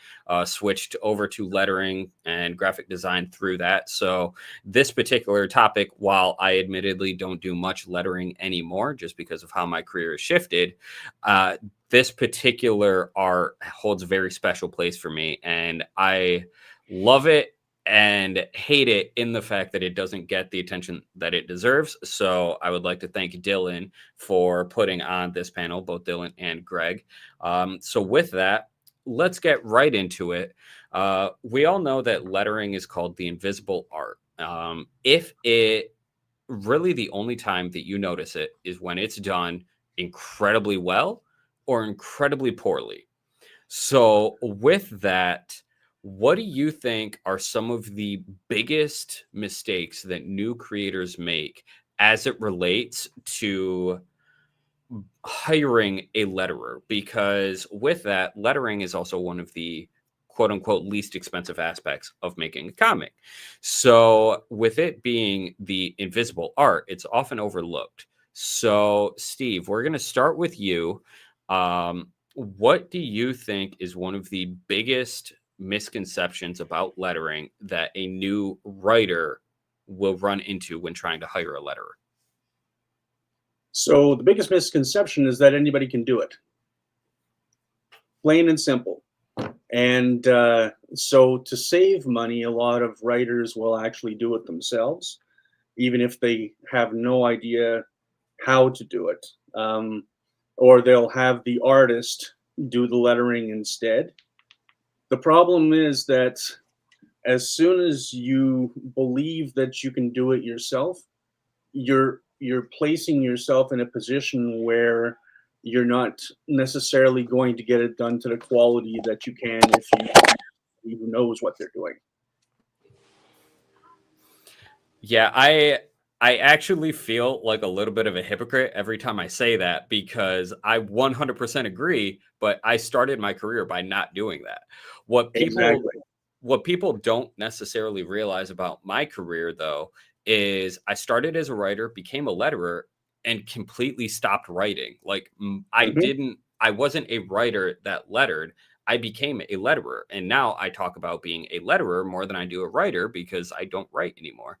Switched over to lettering and graphic design through that. So this particular topic, while I admittedly don't do much lettering anymore, just because of how my career has shifted, this particular art holds a very special place for me, and I love it and hate it in the fact that it doesn't get the attention that it deserves. So I would like to thank Dylan for putting on this panel, both Dylan and Greg. So with that, let's get right into it. We all know that lettering is called the invisible art. If it really, the only time that you notice it is when it's done incredibly well or incredibly poorly. So with that, what do you think are some of the biggest mistakes that new creators make as it relates to hiring a letterer? Because with that, lettering is also one of the quote unquote least expensive aspects of making a comic. So with it being the invisible art, it's often overlooked. So Steve, we're going to start with you. What do you think is one of the biggest misconceptions about lettering that a new writer will run into when trying to hire a letterer? So the biggest misconception is that anybody can do it. Plain and simple. And so to save money, a lot of writers will actually do it themselves, even if they have no idea how to do it. Or they'll have the artist do the lettering instead. The problem is that as soon as you believe that you can do it yourself, you're placing yourself in a position where you're not necessarily going to get it done to the quality that you can if you who knows what they're doing. Yeah, I actually feel like a little bit of a hypocrite every time I say that, because I 100% agree, but I started my career by not doing that. What people don't necessarily realize about my career, though, is I started as a writer, became a letterer, and completely stopped writing. Like I wasn't a writer that lettered. I became a letterer, and now I talk about being a letterer more than I do a writer because I don't write anymore.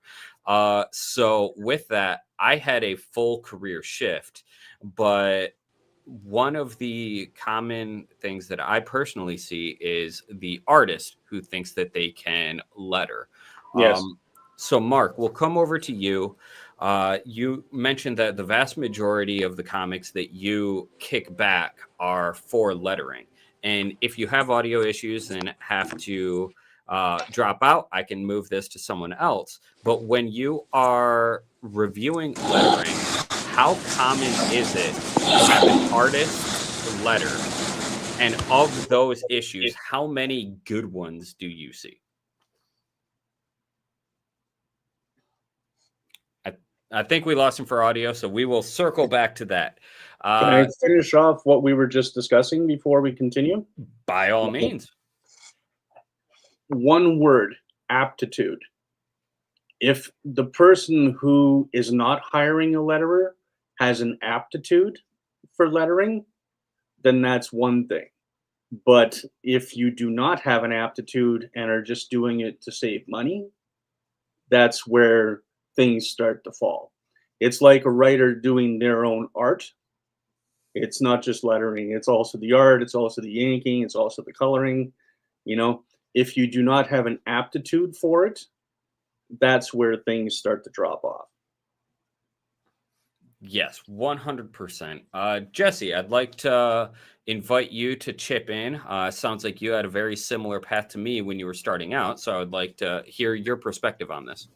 So with that, I had a full career shift, but one of the common things that I personally see is the artist who thinks that they can letter. Yes. So Mark, we'll come over to you. You mentioned that the vast majority of the comics that you kick back are for lettering. And if you have audio issues and have to drop out, I can move this to someone else. But when you are reviewing lettering, how common is it to have an artist letter? And of those issues, how many good ones do you see? I think we lost him for audio, so we will circle back to that. Can I finish off what we were just discussing before we continue? By all means. One word: aptitude. If the person who is not hiring a letterer has an aptitude for lettering, then that's one thing. But if you do not have an aptitude and are just doing it to save money, that's where things start to fall. It's like a writer doing their own art. It's not just lettering, it's also the art, it's also the inking, it's also the coloring. You know, if you do not have an aptitude for it, that's where things start to drop off. Yes, 100%. Jesse, I'd like to invite you to chip in. Sounds like you had a very similar path to me when you were starting out, so I'd like to hear your perspective on this.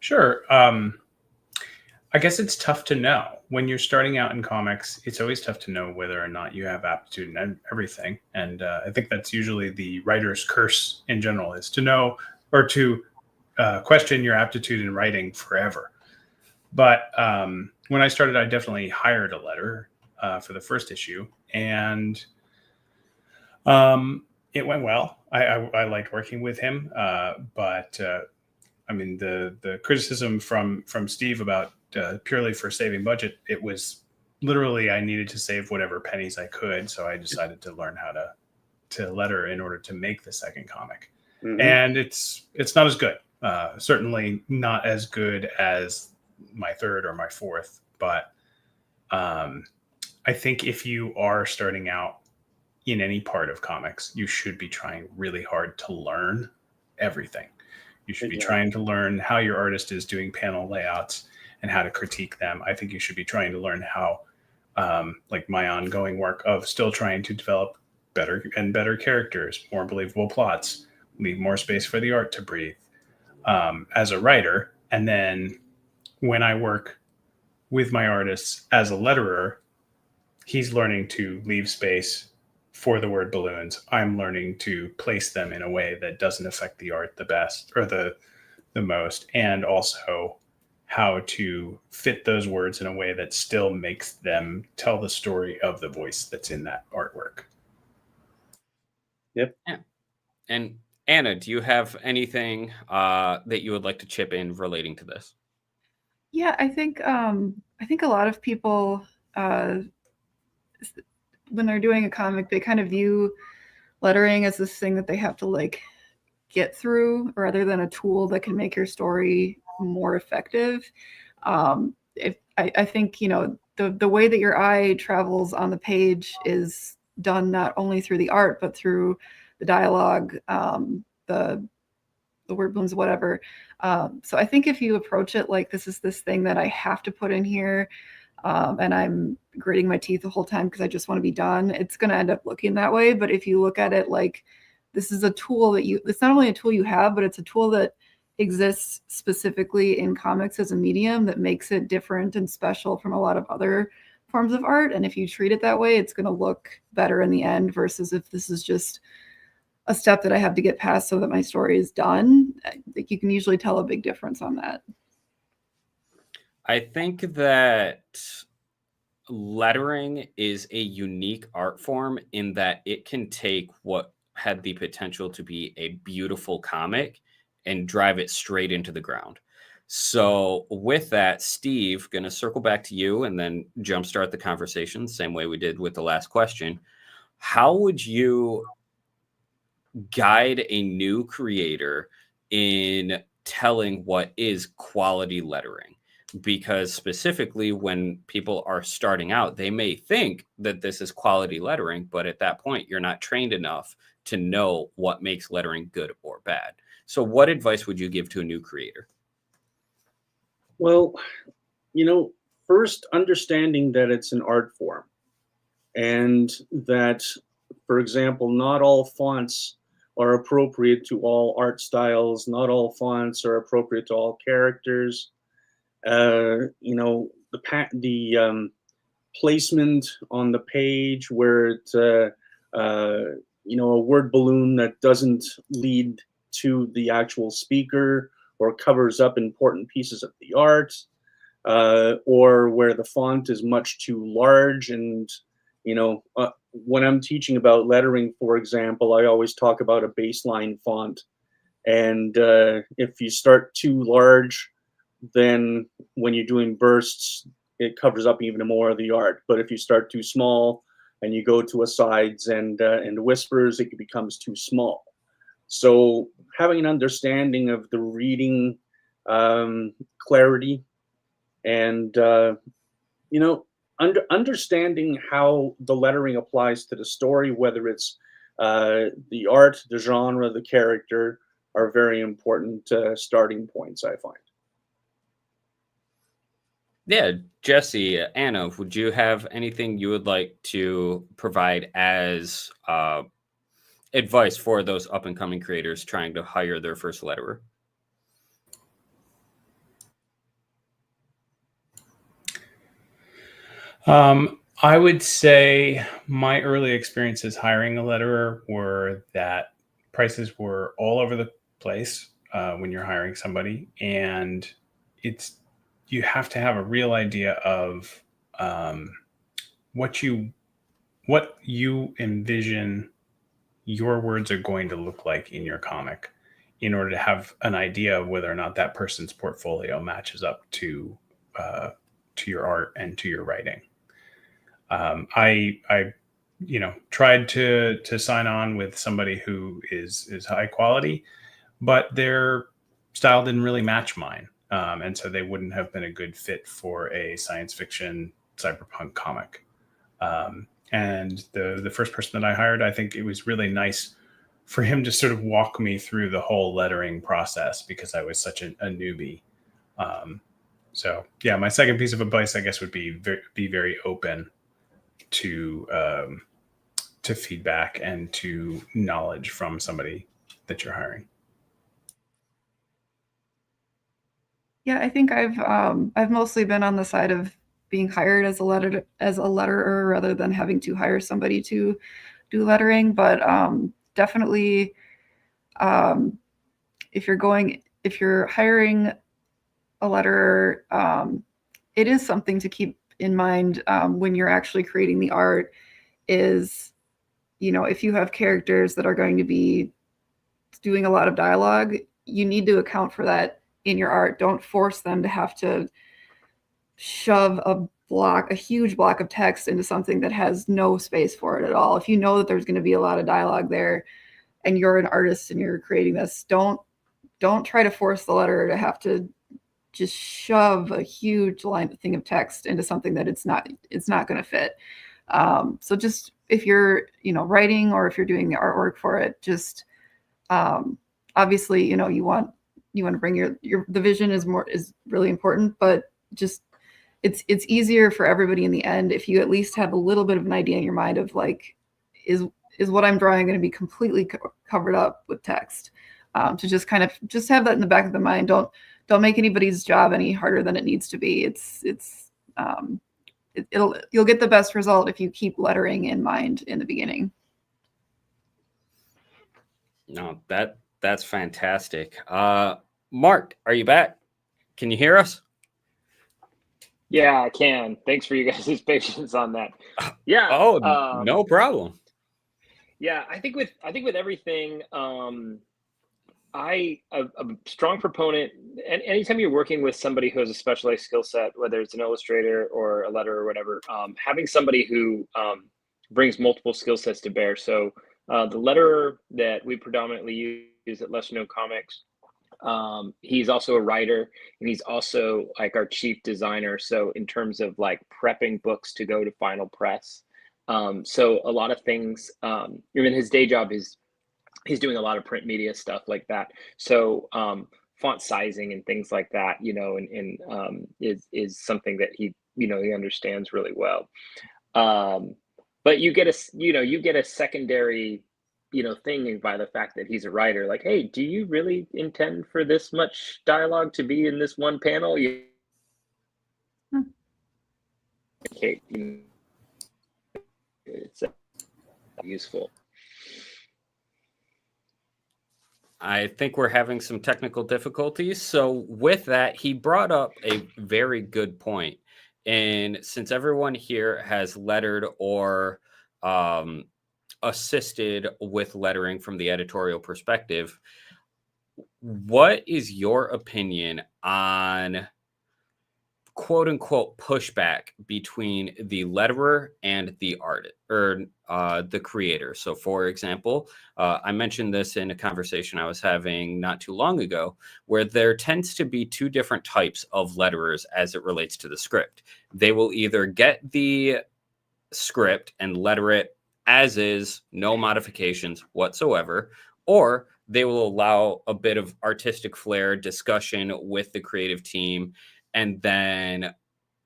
Sure. I guess it's tough to know. When you're starting out in comics, it's always tough to know whether or not you have aptitude in everything. And I think that's usually the writer's curse in general, is to know or to question your aptitude in writing forever. But when I started, I definitely hired a letterer for the first issue. And it went well. I liked working with him. But I mean, the criticism from Steve about purely for saving budget, it was literally I needed to save whatever pennies I could. So I decided to learn how to letter in order to make the second comic. Mm-hmm. And it's not as good. Certainly not as good as my third or my fourth. But I think if you are starting out in any part of comics, you should be trying really hard to learn everything. You should be Yeah. trying to learn how your artist is doing panel layouts and how to critique them. I think you should be trying to learn how, like my ongoing work of still trying to develop better and better characters, more believable plots, leave more space for the art to breathe, as a writer. And then when I work with my artists as a letterer, he's learning to leave space for the word balloons. I'm learning to place them in a way that doesn't affect the art the best or the most, and also how to fit those words in a way that still makes them tell the story of the voice that's in that artwork. Yep. Yeah. And Anna, do you have anything that you would like to chip in relating to this? Yeah, I think a lot of people when they're doing a comic, they kind of view lettering as this thing that they have to like get through rather than a tool that can make your story more effective. I think, you know, the way that your eye travels on the page is done not only through the art, but through the dialogue, the word balloons, whatever. So I think if you approach it like this is this thing that I have to put in here, and I'm gritting my teeth the whole time because I just want to be done, it's going to end up looking that way. But if you look at it like this is a tool that it's not only a tool you have, but it's a tool that exists specifically in comics as a medium that makes it different and special from a lot of other forms of art. And if you treat it that way, it's going to look better in the end versus if this is just a step that I have to get past so that my story is done. I think you can usually tell a big difference on that. I think that lettering is a unique art form in that it can take what had the potential to be a beautiful comic and drive it straight into the ground. So with that, Steve, going to circle back to you and then jumpstart the conversation, same way we did with the last question. How would you guide a new creator in telling what is quality lettering? Because specifically when people are starting out, they may think that this is quality lettering, but at that point, you're not trained enough to know what makes lettering good or bad. So what advice would you give to a new creator? Well, you know, first understanding that it's an art form and that, for example, not all fonts are appropriate to all art styles. Not all fonts are appropriate to all characters. You know, the placement on the page where it, you know, a word balloon that doesn't lead to the actual speaker or covers up important pieces of the art, or where the font is much too large. And, you know, when I'm teaching about lettering, for example, I always talk about a baseline font. And if you start too large, then when you're doing bursts, it covers up even more of the art. But if you start too small and you go to a sides and whispers, it becomes too small. So having an understanding of the reading clarity and, you know, understanding how the lettering applies to the story, whether it's the art, the genre, the character, are very important starting points, I find. Yeah, Jesse, Anna, would you have anything you would like to provide as advice for those up and coming creators trying to hire their first letterer? I would say my early experiences hiring a letterer were that prices were all over the place when you're hiring somebody, and you have to have a real idea of what you envision your words are going to look like in your comic in order to have an idea of whether or not that person's portfolio matches up to your art and to your writing. I you know, tried to sign on with somebody who is high quality, but their style didn't really match mine. And so they wouldn't have been a good fit for a science fiction cyberpunk comic. And the first person that I hired, I think it was really nice for him to sort of walk me through the whole lettering process because I was such a newbie. So yeah, my second piece of advice, I guess, would be very open to feedback and to knowledge from somebody that you're hiring. Yeah, I think I've mostly been on the side of being hired as a letterer rather than having to hire somebody to do lettering. But definitely, if you're hiring a letterer, it is something to keep in mind when you're actually creating the art. Is, if you have characters that are going to be doing a lot of dialogue, you need to account for that in your art. Don't force them to have to shove a huge block of text into something that has no space for it at all. If you know that there's going to be a lot of dialogue there and you're an artist and you're creating this, don't try to force the letterer to have to just shove a huge thing of text into something that it's not going to fit. So just if you're writing or if you're doing the artwork for it, just obviously you want to bring the vision is really important, but just it's easier for everybody in the end if you at least have a little bit of an idea in your mind of like, is what I'm drawing going to be completely covered up with text? To just kind of have that in the back of the mind. Don't make anybody's job any harder than it needs to be. You'll get the best result if you keep lettering in mind in the beginning. No, that's fantastic. Mark, are you back? Can you hear us? Yeah, I can. Thanks for you guys' patience on that. Yeah. Oh, no problem. Yeah, I think with everything, I'm a strong proponent. And anytime you're working with somebody who has a specialized skill set, whether it's an illustrator or a letterer or whatever, having somebody who brings multiple skill sets to bear. So the letterer that we predominantly use at Lesser Known Comics, he's also a writer and he's also like our chief designer. So in terms of like prepping books to go to final press, so a lot of things, even his day job he's doing a lot of print media stuff like that. So font sizing and things like that, is something that he understands really well. But you get a secondary thing by the fact that he's a writer. Like, hey, do you really intend for this much dialogue to be in this one panel? Okay, it's useful. I think we're having some technical difficulties. So with that, he brought up a very good point. And since everyone here has lettered or assisted with lettering from the editorial perspective, what is your opinion on quote unquote pushback between the letterer and the artist or the creator? So for example, I mentioned this in a conversation I was having not too long ago, where there tends to be two different types of letterers as it relates to the script. They will either get the script and letter it as is, no modifications whatsoever, or they will allow a bit of artistic flair discussion with the creative team and then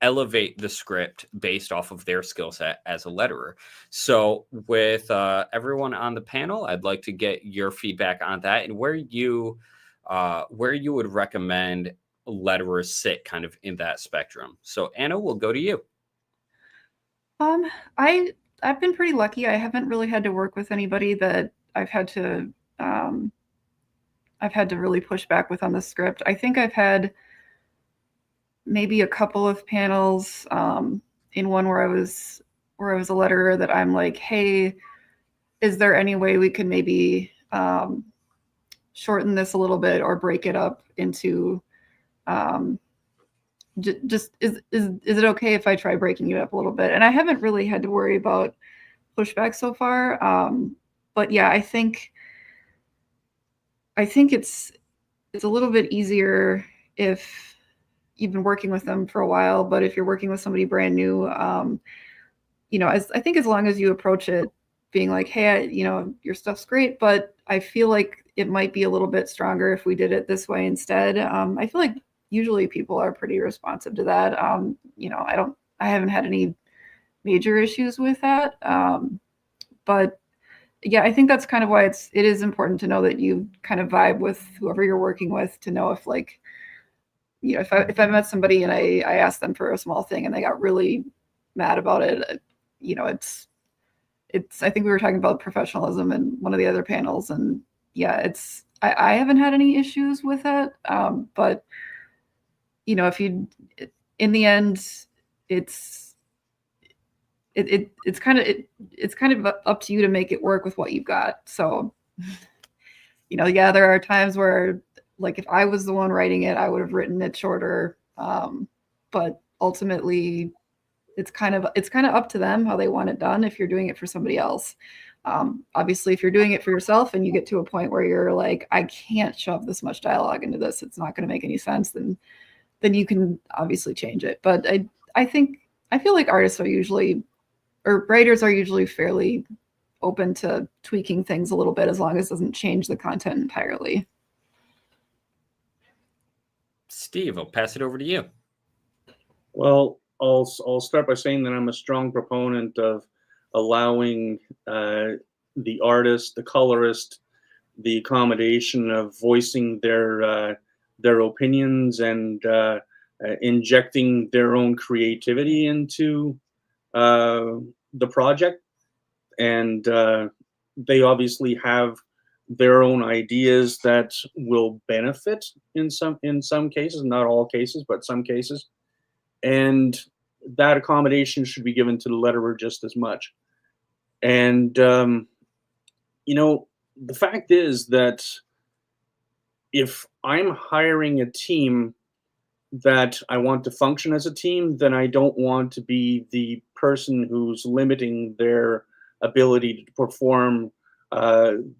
elevate the script based off of their skill set as a letterer. So with everyone on the panel, I'd like to get your feedback on that and where you would recommend letterers sit kind of in that spectrum. So Anna, we'll go to you. I've been pretty lucky. I haven't really had to work with anybody that I've had to really push back with on the script. I think I've had maybe a couple of panels in one where I was a letterer that I'm like, hey, is there any way we could maybe shorten this a little bit or break it up into just is it okay if I try breaking it up a little bit? And I haven't really had to worry about pushback so far. But yeah, I think it's a little bit easier if you've been working with them for a while, but if you're working with somebody brand new, I think as long as you approach it being like, hey, your stuff's great, but I feel like it might be a little bit stronger if we did it this way instead. I feel like usually people are pretty responsive to that. I haven't had any major issues with that. But yeah, I think that's kind of why it is important to know that you kind of vibe with whoever you're working with, to know if, like, if I met somebody and I asked them for a small thing and they got really mad about it, I think we were talking about professionalism in one of the other panels, and yeah, I haven't had any issues with it. But if you, in the end, it's kind of up to you to make it work with what you've got. So, yeah, there are times where, like, if I was the one writing it, I would have written it shorter. But ultimately, it's kind of up to them how they want it done if you're doing it for somebody else. Obviously, if you're doing it for yourself and you get to a point where you're like, I can't shove this much dialogue into this, it's not going to make any sense, then you can obviously change it. But I feel like writers are usually fairly open to tweaking things a little bit, as long as it doesn't change the content entirely. Steve, I'll pass it over to you. Well, I'll start by saying that I'm a strong proponent of allowing the artist, the colorist, the accommodation of voicing their opinions and injecting their own creativity into the project. And they obviously have their own ideas that will benefit in some cases, not all cases, but some cases. And that accommodation should be given to the letterer just as much. And, the fact is that if I'm hiring a team that I want to function as a team, then I don't want to be the person who's limiting their ability to perform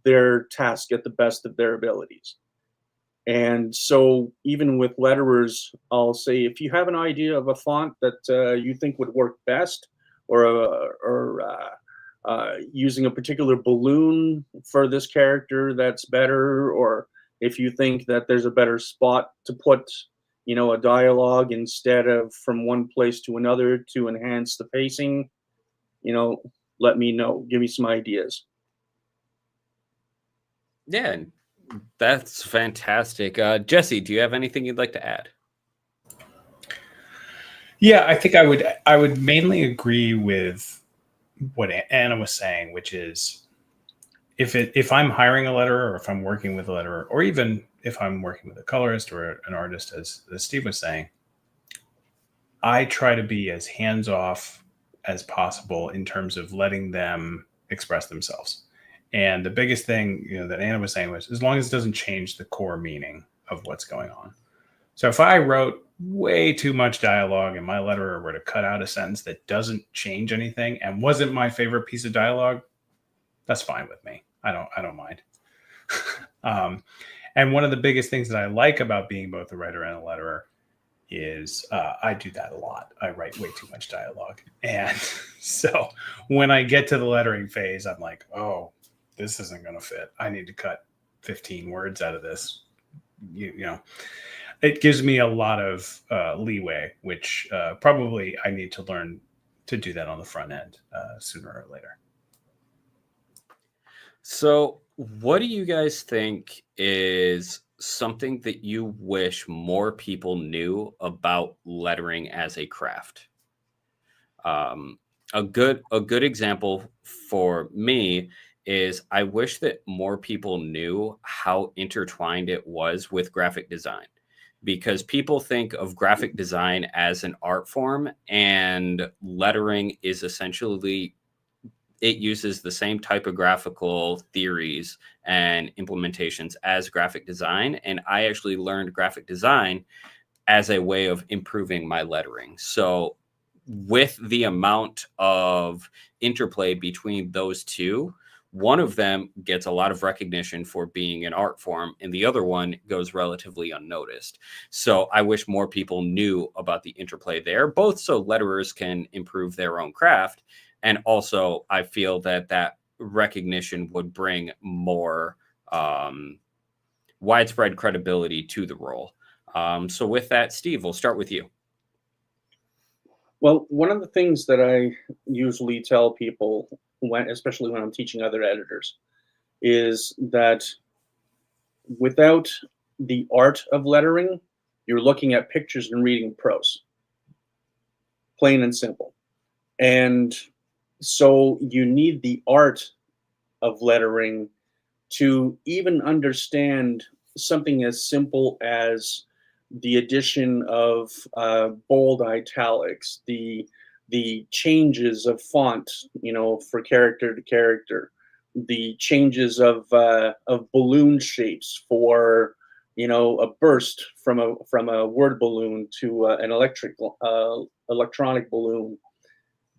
their task at the best of their abilities. And so even with letterers, I'll say, if you have an idea of a font that you think would work best, or using a particular balloon for this character that's better, or if you think that there's a better spot to put, a dialogue instead of from one place to another to enhance the pacing, let me know. Give me some ideas. Yeah, that's fantastic. Jesse, do you have anything you'd like to add? Yeah, I think I would mainly agree with what Anna was saying, which is if I'm hiring a letterer, or if I'm working with a letterer, or even if I'm working with a colorist or an artist, as Steve was saying, I try to be as hands-off as possible in terms of letting them express themselves. And the biggest thing, that Anna was saying was, as long as it doesn't change the core meaning of what's going on. So if I wrote way too much dialogue and my letterer were to cut out a sentence that doesn't change anything and wasn't my favorite piece of dialogue, that's fine with me. I don't mind. And one of the biggest things that I like about being both a writer and a letterer is I do that a lot. I write way too much dialogue. And so when I get to the lettering phase, I'm like, oh, this isn't going to fit. I need to cut 15 words out of this. It gives me a lot of leeway, which probably I need to learn to do that on the front end sooner or later. So what do you guys think is something that you wish more people knew about lettering as a craft? A good example for me is I wish that more people knew how intertwined it was with graphic design, because people think of graphic design as an art form, and lettering is essentially, it uses the same typographical theories and implementations as graphic design. And I actually learned graphic design as a way of improving my lettering. So with the amount of interplay between those two, one of them gets a lot of recognition for being an art form, and the other one goes relatively unnoticed. So I wish more people knew about the interplay there, both so letterers can improve their own craft, and also I feel that recognition would bring more widespread credibility to the role. So with that, Steve, we'll start with you. Well, one of the things that I usually tell people, especially when I'm teaching other editors, is that without the art of lettering, you're looking at pictures and reading prose. Plain and simple. And so you need the art of lettering to even understand something as simple as the addition of bold italics, the changes of font, for character to character, the changes of balloon shapes for, a burst from a word balloon to an electronic balloon,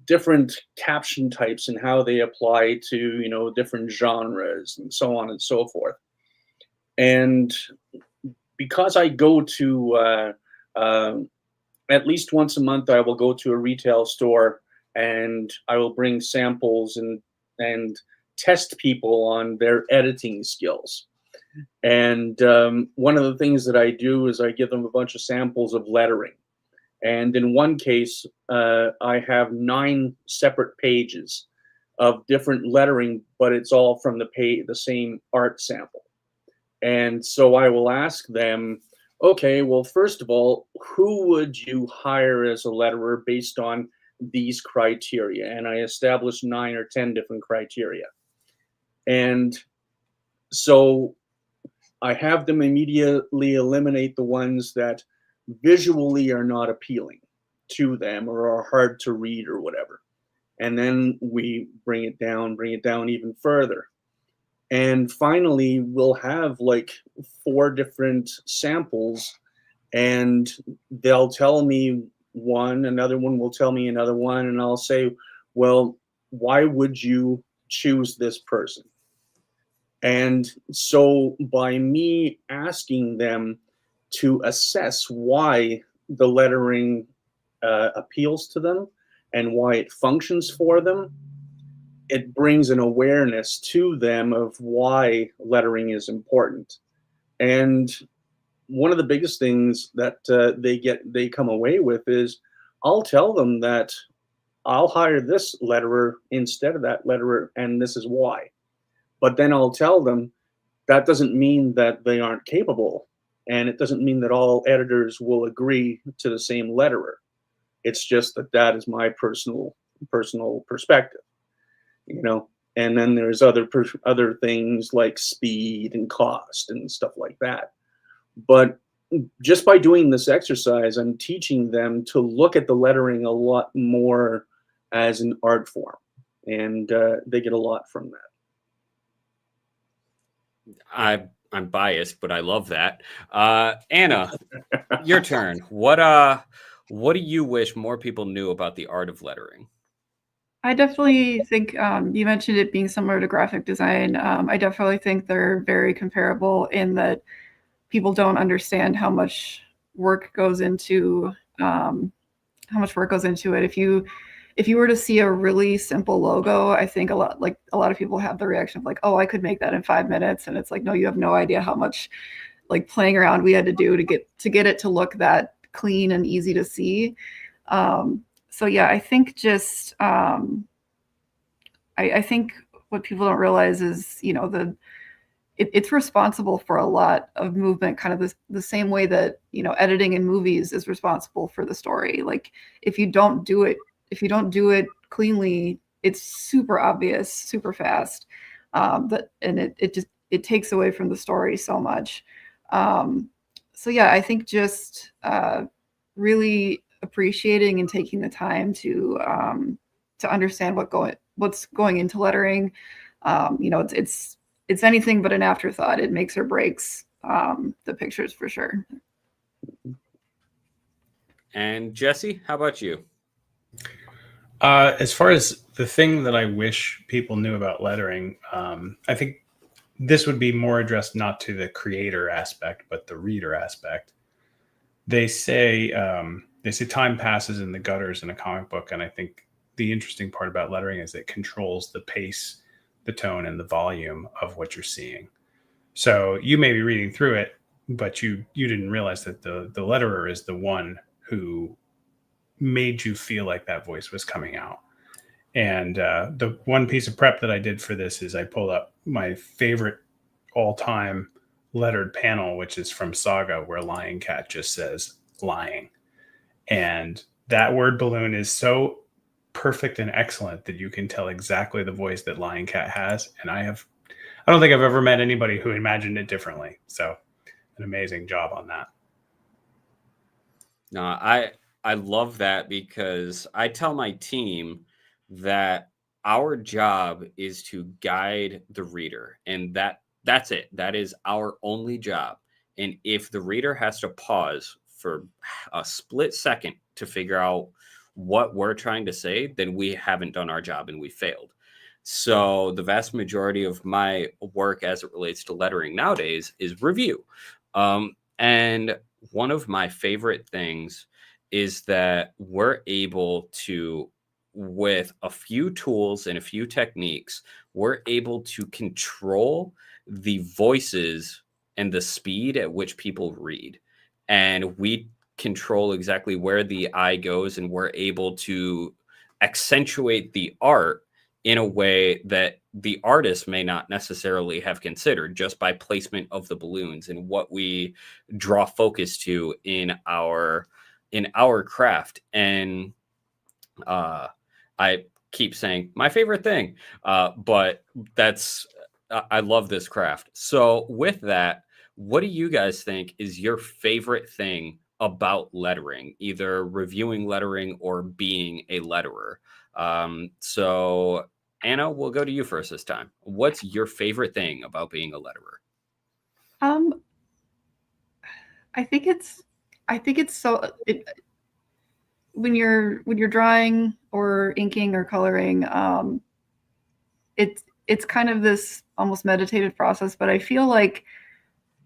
different caption types and how they apply to, different genres and so on and so forth. And because I go to at least once a month, I will go to a retail store and I will bring samples and test people on their editing skills. And one of the things that I do is I give them a bunch of samples of lettering. And in one case, I have 9 separate pages of different lettering, but it's all from the same art sample. And so I will ask them, okay, well, first of all, who would you hire as a letterer based on these criteria? And I established 9 or 10 different criteria. And so I have them immediately eliminate the ones that visually are not appealing to them or are hard to read or whatever. And then we bring it down even further. And finally, we'll have like 4 different samples and they'll tell me one, another one will tell me another one. And I'll say, well, why would you choose this person? And so by me asking them to assess why the lettering appeals to them and why it functions for them, it brings an awareness to them of why lettering is important. And one of the biggest things that they come away with is, I'll tell them that I'll hire this letterer instead of that letterer, and this is why. But then I'll tell them that doesn't mean that they aren't capable, and it doesn't mean that all editors will agree to the same letterer. It's just that is my personal perspective. And then there's other things like speed and cost and stuff like that. But just by doing this exercise, I'm teaching them to look at the lettering a lot more as an art form, and they get a lot from that. I'm biased, but I love that. Anna, your turn. What do you wish more people knew about the art of lettering? I definitely think you mentioned it being similar to graphic design. I definitely think they're very comparable in that people don't understand how much work goes into it. If you were to see a really simple logo, I think a lot of people have the reaction of like, oh, I could make that in 5 minutes, and it's like, no, you have no idea how much like playing around we had to do to get it to look that clean and easy to see. So yeah, I think just I think what people don't realize is, it's responsible for a lot of movement, kind of the same way that, editing in movies is responsible for the story. Like if you don't do it cleanly, it's super obvious, super fast. It takes away from the story so much. So yeah, I think just really appreciating and taking the time to understand what's going into lettering. It's anything but an afterthought. It makes or breaks the pictures for sure. And Jesse, how about you? As far as the thing that I wish people knew about lettering, I think this would be more addressed not to the creator aspect, but the reader aspect. They say time passes in the gutters in a comic book, and I think the interesting part about lettering is it controls the pace the tone and the volume of what you're seeing. So you may be reading through it, but you didn't realize that the letterer is the one who made you feel like that voice was coming out. And the one piece of prep that I did for this is I pulled up my favorite all-time lettered panel, which is from Saga, where Lion Cat just says lying. And that word balloon is so perfect and excellent that you can tell exactly the voice that Lion Cat has. And I don't think I've ever met anybody who imagined it differently. So an amazing job on that. No, I love that, because I tell my team that our job is to guide the reader, and that's it. That is our only job. And if the reader has to pause for a split second to figure out what we're trying to say, then we haven't done our job and we failed. So the vast majority of my work as it relates to lettering nowadays is review. And one of my favorite things is that we're able to, with a few tools and a few techniques, we're able to control the voices and the speed at which people read. And we control exactly where the eye goes, and we're able to accentuate the art in a way that the artist may not necessarily have considered, just by placement of the balloons and what we draw focus to in our craft. And I keep saying my favorite thing, but I love this craft. So with that, what do you guys think is your favorite thing about lettering, either reviewing lettering or being a letterer? So Anna, we'll go to you first this time. What's your favorite thing about being a letterer? I think it's so when you're drawing or inking or coloring, it's kind of this almost meditative process. But I feel like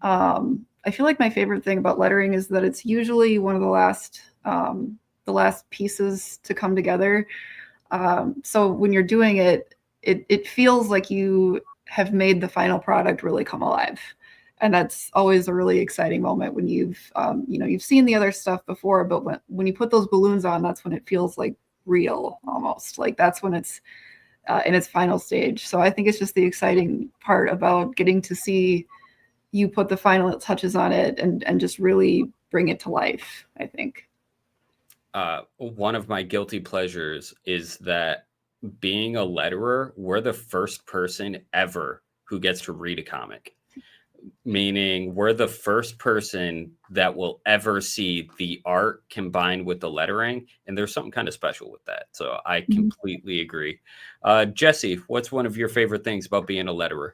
my favorite thing about lettering is that it's usually one of the last pieces to come together. So when you're doing it, it feels like you have made the final product really come alive. And that's always a really exciting moment when you've seen the other stuff before, but when you put those balloons on, that's when it feels like real, almost like that's when it's in its final stage. So I think it's just the exciting part about getting to see you put the final touches on it and just really bring it to life, I think. One of my guilty pleasures is that being a letterer, we're the first person ever who gets to read a comic. Meaning we're the first person that will ever see the art combined with the lettering. And there's something kind of special with that. So I completely agree. Jesse, what's one of your favorite things about being a letterer?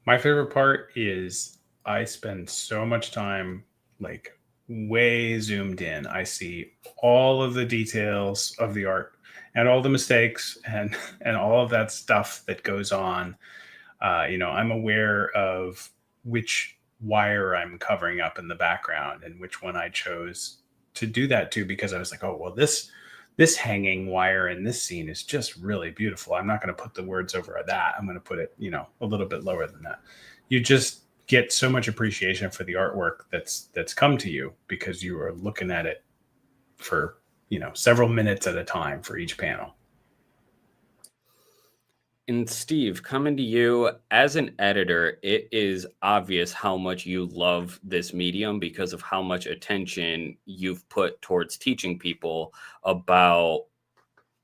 My favorite part is I spend so much time like way zoomed in. I see all of the details of the art and all the mistakes and all of that stuff that goes on. I'm aware of which wire I'm covering up in the background and which one I chose to do that to, because I was like, oh, well, this hanging wire in this scene is just really beautiful. I'm not going to put the words over that. I'm going to put it, a little bit lower than that. You just get so much appreciation for the artwork that's come to you because you are looking at it for, several minutes at a time for each panel. And Steve, coming to you as an editor, it is obvious how much you love this medium because of how much attention you've put towards teaching people about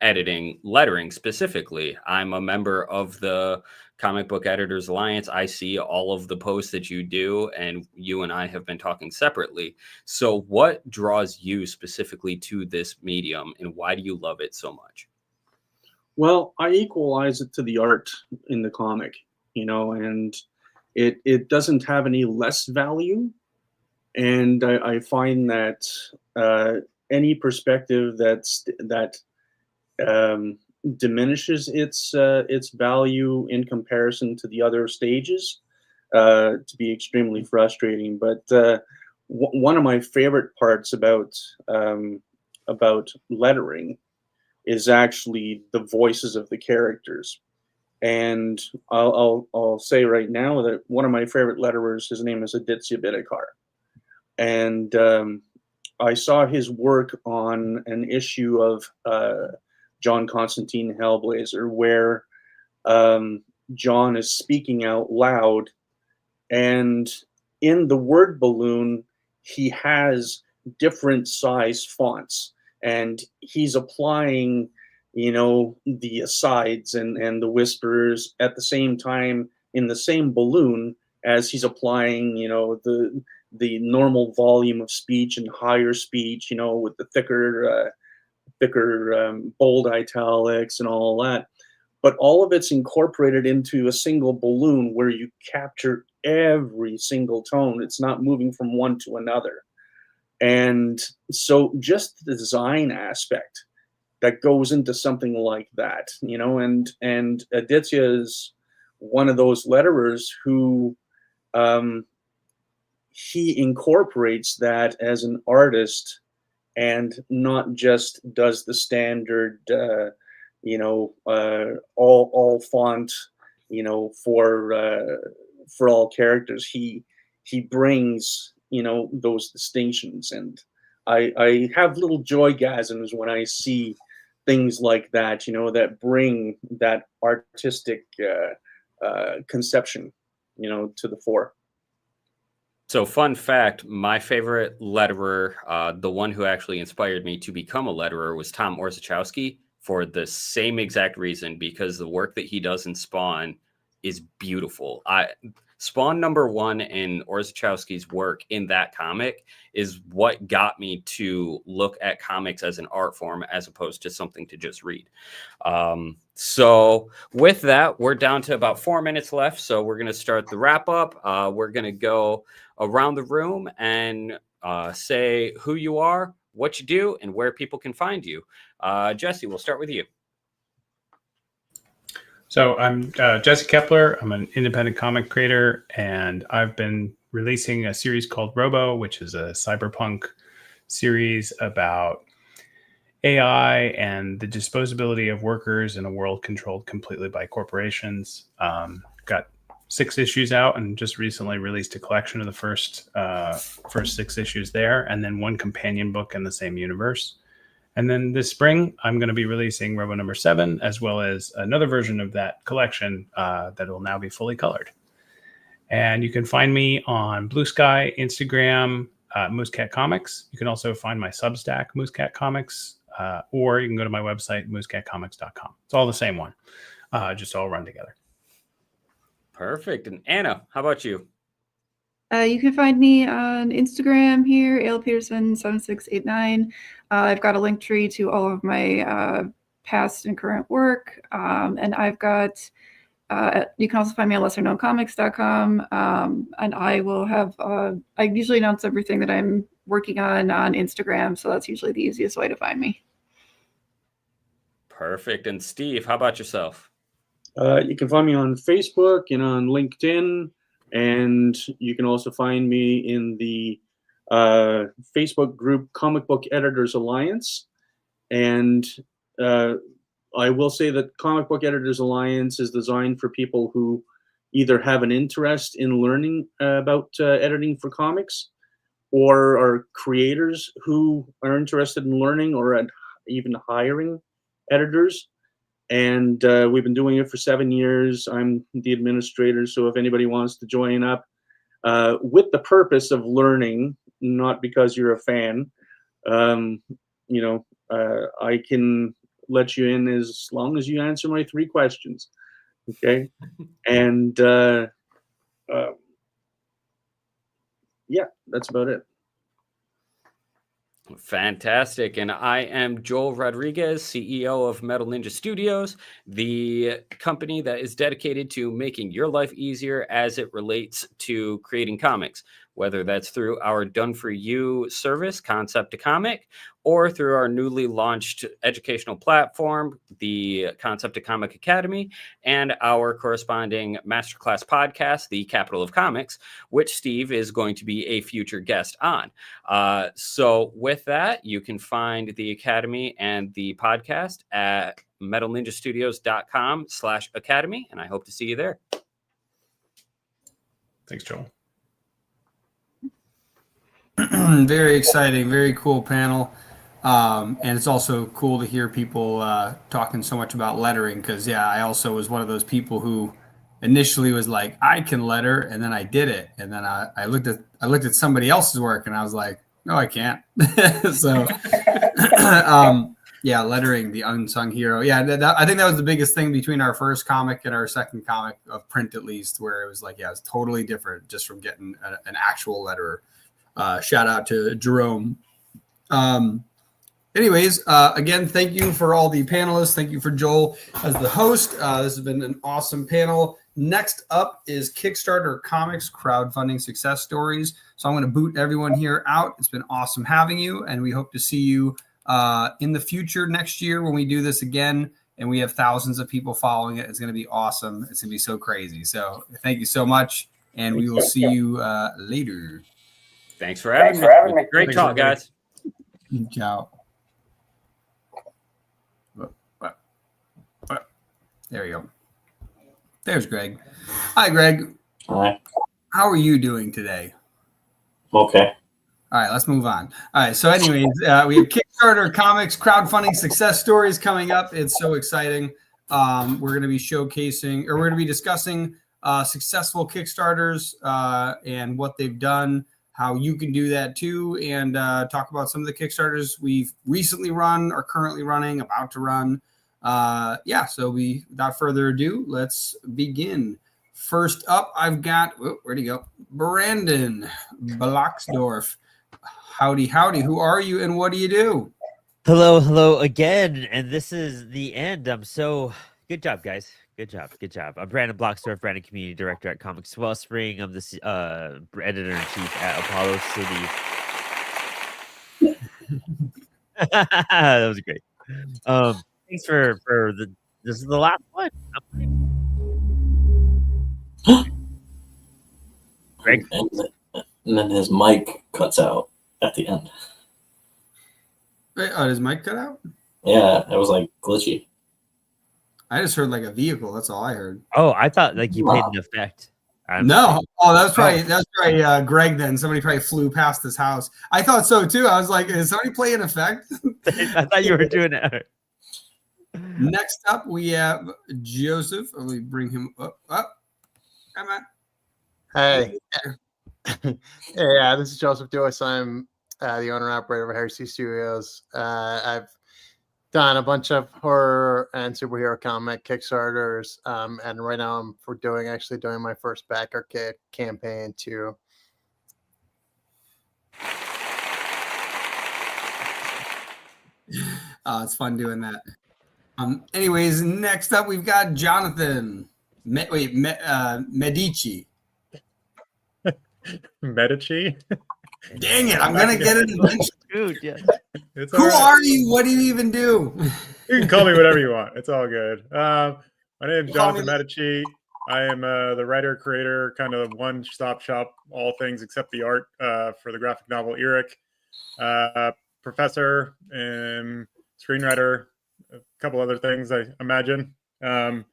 editing lettering specifically. I'm a member of the Comic Book Editors Alliance. I see all of the posts that you do, and you and I have been talking separately. So what draws you specifically to this medium, and why do you love it so much? Well, I equalize it to the art in the comic, and it doesn't have any less value. And I find that any perspective that diminishes its value in comparison to the other stages to be extremely frustrating. But one of my favorite parts about lettering is actually the voices of the characters. And I'll say right now that one of my favorite letterers, his name is Aditya Bidikar. And I saw his work on an issue of John Constantine Hellblazer, where John is speaking out loud, and in the word balloon, he has different size fonts, and he's applying, the asides and the whispers at the same time in the same balloon as he's applying, the normal volume of speech and higher speech, with the thicker bold italics and all that. But all of it's incorporated into a single balloon where you capture every single tone. It's not moving from one to another. And so just the design aspect that goes into something like that, and Aditya is one of those letterers who he incorporates that as an artist and not just does the standard all font, for all characters. He brings, those distinctions, and I have little joygasms when I see things like that, that bring that artistic conception, to the fore. So, fun fact, my favorite letterer, the one who actually inspired me to become a letterer, was Tom Orzechowski, for the same exact reason, because the work that he does in Spawn is beautiful. Spawn #1 and Orzechowski's work in that comic is what got me to look at comics as an art form as opposed to something to just read. So with that, we're down to about 4 minutes left. So we're going to start the wrap up. We're going to go around the room and say who you are, what you do, and where people can find you. Jesse, we'll start with you. So I'm Jesse Kepler. I'm an independent comic creator, and I've been releasing a series called Robo, which is a cyberpunk series about AI and the disposability of workers in a world controlled completely by corporations. Got 6 issues out and just recently released a collection of the first 6 issues there, and then 1 companion book in the same universe. And then this spring, I'm going to be releasing Robo #7, as well as another version of that collection that will now be fully colored. And you can find me on Blue Sky, Instagram, Moosecat Comics. You can also find my Substack, Moosecat Comics, or you can go to my website, moosecatcomics.com. It's all the same one, just all run together. Perfect. And Anna, how about you? You can find me on Instagram here, ALPeterson7689. I've got a link tree to all of my past and current work. And I've got, you can also find me at lesserknowncomics.com. And I will have, I usually announce everything that I'm working on Instagram. So that's usually the easiest way to find me. Perfect. And Steve, how about yourself? You can find me on Facebook and on LinkedIn. And you can also find me in the Facebook group Comic Book Editors Alliance. And I will say that Comic Book Editors Alliance is designed for people who either have an interest in learning about editing for comics, or are creators who are interested in learning or even hiring editors. And we've been doing it for 7 years. I'm the administrator, so if anybody wants to join up with the purpose of learning, not because you're a fan, I can let you in as long as you answer my 3 questions. Okay? And yeah, that's about it. Fantastic. And I am Joel Rodriguez, CEO of Metal Ninja Studios, the company that is dedicated to making your life easier as it relates to creating comics, whether that's through our Done For You service, Concept to Comic, or through our newly launched educational platform, the Concept to Comic Academy, and our corresponding masterclass podcast, The Capital of Comics, which Steve is going to be a future guest on. So with that, you can find the Academy and the podcast at metalninjastudios.com/academy, and I hope to see you there. Thanks, Joel. Very exciting, very cool panel. And it's also cool to hear people talking so much about lettering, because I also was one of those people who initially was like, I can letter, and then I did it, and then I looked at somebody else's work, and I was like, no, I can't. So lettering, the unsung hero. I think that was the biggest thing between our first comic and our second comic, of print at least, where it was like, it's totally different just from getting an actual letterer. Shout out to Jerome. Anyways, again, thank you for all the panelists. Thank you for Joel as the host. This has been an awesome panel. Next up is Kickstarter Comics crowdfunding success stories. So I'm going to boot everyone here out. It's been awesome having you, and we hope to see you in the future next year when we do this again, and we have thousands of people following it. It's going to be awesome. It's going to be so crazy. So thank you so much, and we will see you later. Thanks for having me. Great talk, guys. Ciao. There you go. There's Greg. Hi, Greg. Hi. How are you doing today? Okay. All right, let's move on. All right, so anyways, we have Kickstarter Comics crowdfunding success stories coming up. It's so exciting. We're going to be showcasing, or we're going to be discussing successful Kickstarters and what they've done, how you can do that too, and talk about some of the Kickstarters we've recently run, are currently running, about to run. So without further ado, let's begin. First up, I've got, where'd he go? Brandon Blocksdorf. Howdy. Who are you and what do you do? Hello again. And this is the end. Good job, guys. Good job. I'm Brandon Blocksdorf, Brandon Community Director at Comics Wellspring. I'm the Editor-in-Chief at Apollo City. That was great. Thanks for this is the last one. Greg? And then his mic cuts out at the end. Wait, his mic cut out? Yeah, it was like glitchy. I just heard like a vehicle. That's all I heard. Oh, I thought like you played an effect. No. Oh, that's probably Greg then. Somebody probably flew past his house. I thought so too. I was like, is somebody playing an effect? I thought you were doing it. Next up, we have Joseph. Let me bring him up. Come on. Hey. Yeah, this is Joseph Dewis. I'm the owner and operator of Heresy Studios. I've done a bunch of horror and superhero comic Kickstarters, and right now I'm actually doing my first backer campaign too. It's fun doing that. Anyways, next up we've got Jonathan Medici. Medici? Dang it, I'm gonna get it eventually. Dude, yeah. Who are you? What do you even do? You can call me whatever you want. It's all good. My name is Jonathan Medici. I am the writer, creator, kind of one-stop shop, all things except the art for the graphic novel Eric. Professor and screenwriter, a couple other things I imagine. And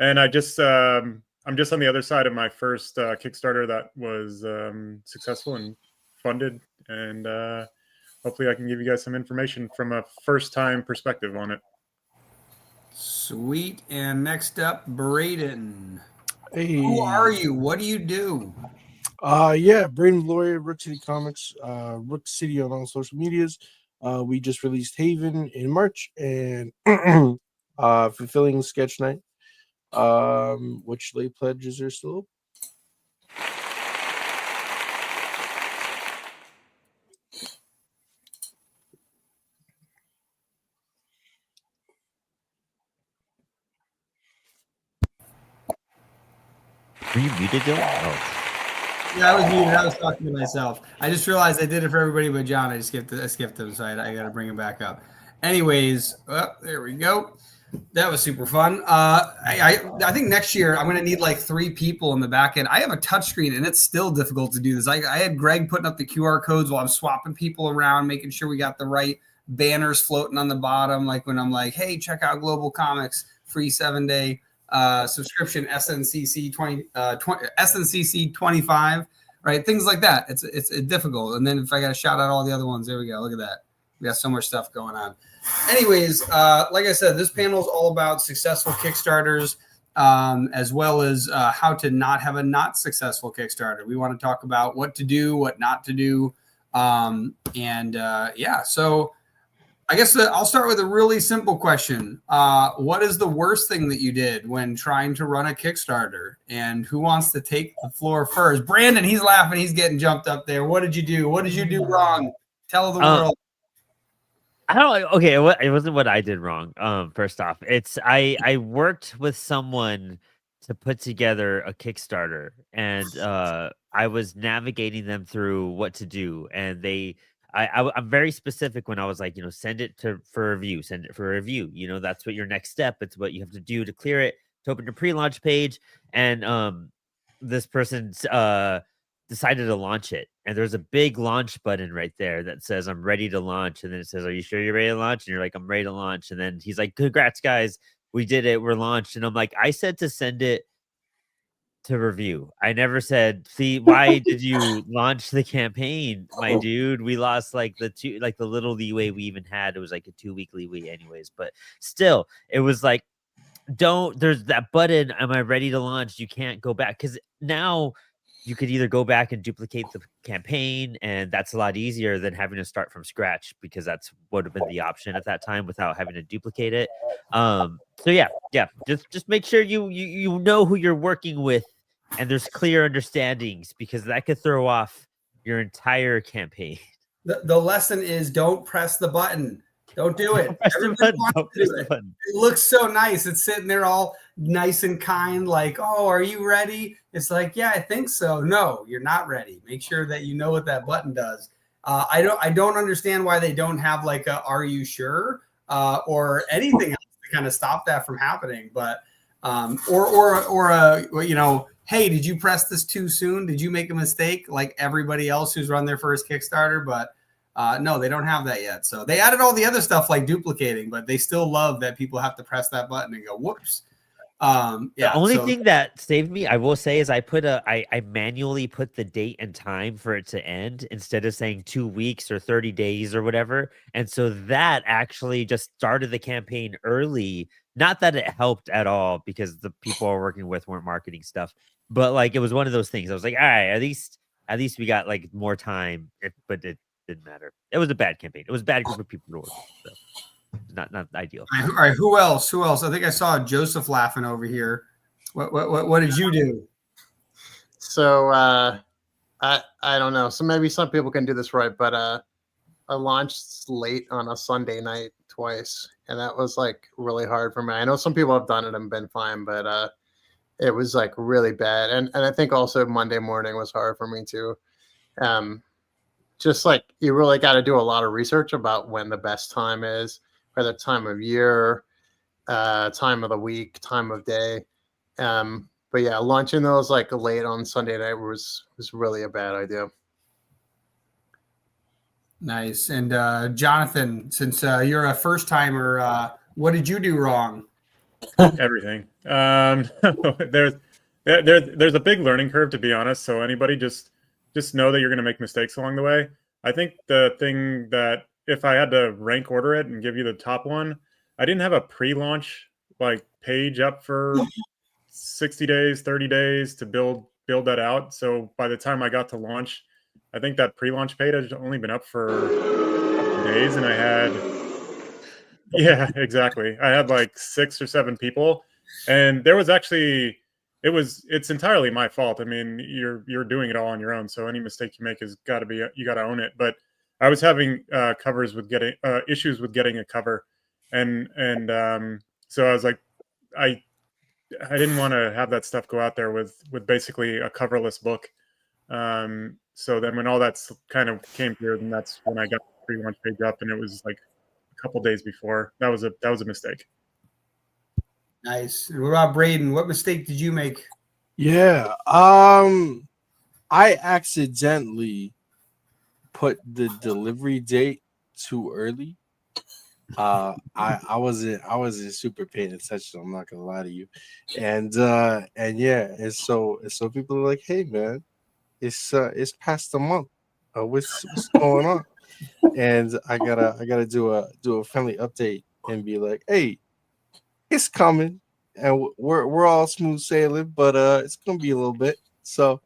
I'm just on the other side of my first Kickstarter that was successful and funded, and hopefully I can give you guys some information from a first-time perspective on it. Sweet. And next up, Braden. Hey. Who are you? What do you do? Braden Lawyer, Rook City Comics, Rook City on all social medias. We just released Haven in March and Fulfilling Sketch Night, which late pledges are still open. Were you muted, Dylan? Oh. Yeah, I was muted. I was talking to myself. I just realized I did it for everybody but John. I skipped him, so I got to bring him back up. Anyways, there we go. That was super fun. I think next year I'm going to need like 3 people in the back end. I have a touchscreen, and it's still difficult to do this. I had Greg putting up the QR codes while I'm swapping people around, making sure we got the right banners floating on the bottom, like when I'm like, hey, check out Global Comics, free 7-day subscription, SNCC 20, SNCC 25, right? Things like that. It's difficult. And then if I got to shout out all the other ones, there we go. Look at that. We got so much stuff going on. Anyways, like I said, this panel is all about successful Kickstarters, as well as how to not have a not successful Kickstarter. We want to talk about what to do, what not to do. Yeah, so I guess I'll start with a really simple question. What is the worst thing that you did when trying to run a Kickstarter? And who wants to take the floor first? Brandon, he's laughing. He's getting jumped up there. What did you do? What did you do wrong? Tell the world. I don't. Okay, it wasn't what I did wrong. First off, it's I worked with someone to put together a Kickstarter, and I was navigating them through what to do, and I'm very specific when I was like, send it for review, send it for review. That's what your next step. It's what you have to do to clear it, to open your pre-launch page, and this person decided to launch it. And there's a big launch button right there that says, I'm ready to launch. And then it says, are you sure you're ready to launch? And you're like, I'm ready to launch. And then he's like, congrats, guys. We did it. We're launched. And I'm like, I said to send it to review. I never said, see, why did you launch the campaign, my dude? We lost the little leeway we even had. It was like a 2-week leeway anyways. But still, it was like, there's that button. Am I ready to launch? You can't go back. Because now you could either go back and duplicate the campaign, and that's a lot easier than having to start from scratch, because that's would have been the option at that time without having to duplicate it. So yeah, just make sure you know who you're working with, and there's clear understandings, because that could throw off your entire campaign. The lesson is, don't press the button. Don't do it. It looks so nice. It's sitting there all nice and kind, like, oh, are you ready? It's like, yeah, I think so. No, you're not ready. Make sure that you know what that button does. I don't understand why they don't have like a "Are you sure?" Or anything else to kind of stop that from happening. But hey, did you press this too soon? Did you make a mistake like everybody else who's run their first Kickstarter? But no, they don't have that yet. So they added all the other stuff like duplicating, but they still love that people have to press that button and go, whoops. The only thing that saved me, I will say, is I manually put the date and time for it to end instead of saying 2 weeks or 30 days or whatever. And so that actually just started the campaign early. Not that it helped at all, because the people I were working with weren't marketing stuff, but like, it was one of those things. I was like, all right, at least we got like more time, but it didn't matter. It was a bad campaign. It was a bad group of people to work with. So not ideal. All right, who else? I think I saw Joseph laughing over here. What did you do? So I don't know. So maybe some people can do this right, but I launched late on a Sunday night twice, and that was like really hard for me. I know some people have done it and been fine, but it was like really bad. And I think also Monday morning was hard for me too. Just like, you really got to do a lot of research about when the best time is, whether time of year, time of the week, time of day. But yeah, launching those like late on Sunday night was really a bad idea. Nice. And Jonathan, since you're a first timer, what did you do wrong? Everything. There's a big learning curve, to be honest. So anybody just know that you're going to make mistakes along the way. I think the thing that, if I had to rank order it and give you the top one, I didn't have a pre-launch like page up for 60 days, 30 days to build that out. So by the time I got to launch, I think that pre-launch page had only been up for a couple days, and I had, yeah, exactly. I had like 6 or 7 people, and there was actually, it's entirely my fault. I mean, you're doing it all on your own, so any mistake you make you got to own it. But I was having issues with getting a cover, and so I was like, I didn't want to have that stuff go out there with basically a coverless book. So then when all that's kind of came through, then that's when I got the pre-launch page up, and it was like a couple days before. That was a mistake. Nice. And what about Braden? What mistake did you make? Yeah. I accidentally put the delivery date too early. I wasn't super paying attention. I'm not gonna lie to you, and yeah, and so people are like, hey man, it's past the month. What's going on? And I gotta do a friendly update and be like, hey, it's coming, and we're all smooth sailing, but it's gonna be a little bit. So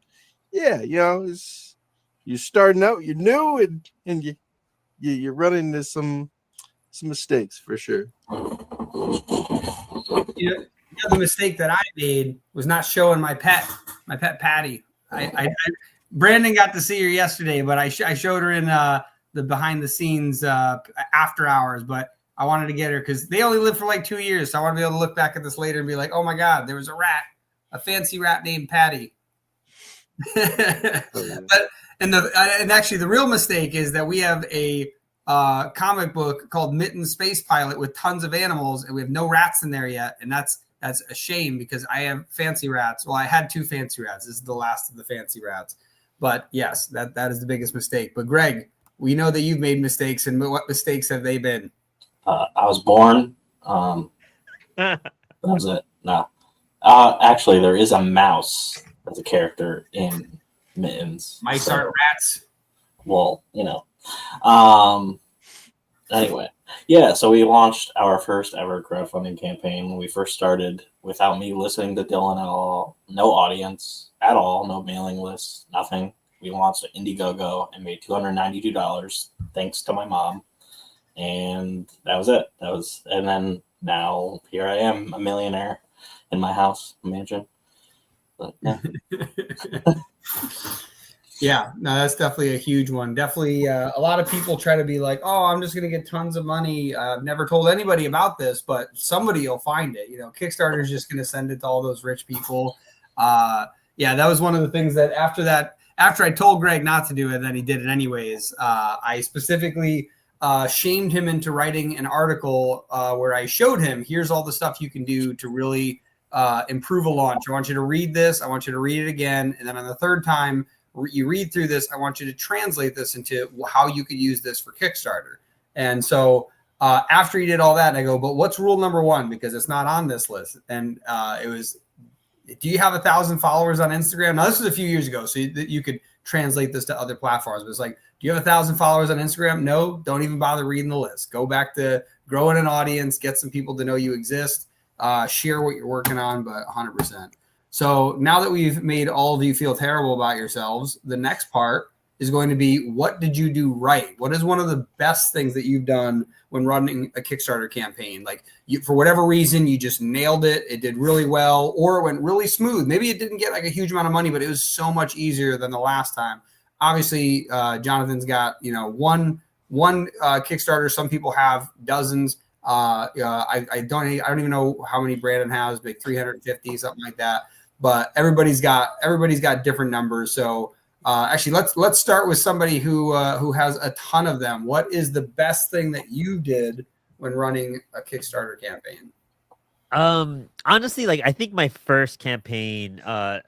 yeah, it's you're starting out, you're new, and you're running into some mistakes for sure. The mistake that I made was not showing my pet Patty. Brandon got to see her yesterday, but I showed her in the behind the scenes after hours. But I wanted to get her because they only live for like 2 years, so I want to be able to look back at this later and be like, oh my god, there was a fancy rat named Patty. And actually the real mistake is that we have a comic book called Mitten Space Pilot with tons of animals, and we have no rats in there yet, and that's a shame because I have fancy rats. Well, I had 2 fancy rats. This is the last of the fancy rats. But yes, that is the biggest mistake. But Greg, we know that you've made mistakes, and what mistakes have they been? I was born. That was it. No. Actually, there is a mouse as a character in Mittens. Mice aren't rats. Well, Anyway, yeah, so we launched our first ever crowdfunding campaign when we first started without me listening to Dylan at all. No audience at all, no mailing lists, nothing. We launched an Indiegogo and made $292 thanks to my mom. And that was it. And then now here I am, a millionaire in my house, mansion. But, yeah. Yeah, no, that's definitely a huge one. Definitely, a lot of people try to be like, "Oh, I'm just going to get tons of money." I've never told anybody about this, but somebody will find it. Kickstarter is just going to send it to all those rich people. Yeah, that was one of the things that after I told Greg not to do it, then he did it anyways. I specifically shamed him into writing an article where I showed him, here's all the stuff you can do to really improve a launch. I want you to read this. I want you to read it again, and then on the third time you read through this, I want you to translate this into how you could use this for Kickstarter. And so after he did all that, I go, but what's rule number 1? Because it's not on this list. And it was, do you have 1,000 followers on Instagram? Now, this was a few years ago, so you could translate this to other platforms. But it's like, do you have 1,000 followers on Instagram? No, don't even bother reading the list. Go back to growing an audience, get some people to know you exist, share what you're working on, but 100%. So now that we've made all of you feel terrible about yourselves, the next part is going to be, what did you do right? What is one of the best things that you've done when running a Kickstarter campaign? Like, for whatever reason, you just nailed it. It did really well, or it went really smooth. Maybe it didn't get like a huge amount of money, but it was so much easier than the last time. Obviously, Jonathan's got, one Kickstarter. Some people have dozens. I don't even know how many Brandon has, like 350, something like that. But everybody's got different numbers. So actually, let's start with somebody who has a ton of them. What is the best thing that you did when running a Kickstarter campaign? Honestly, like, I think my first campaign, on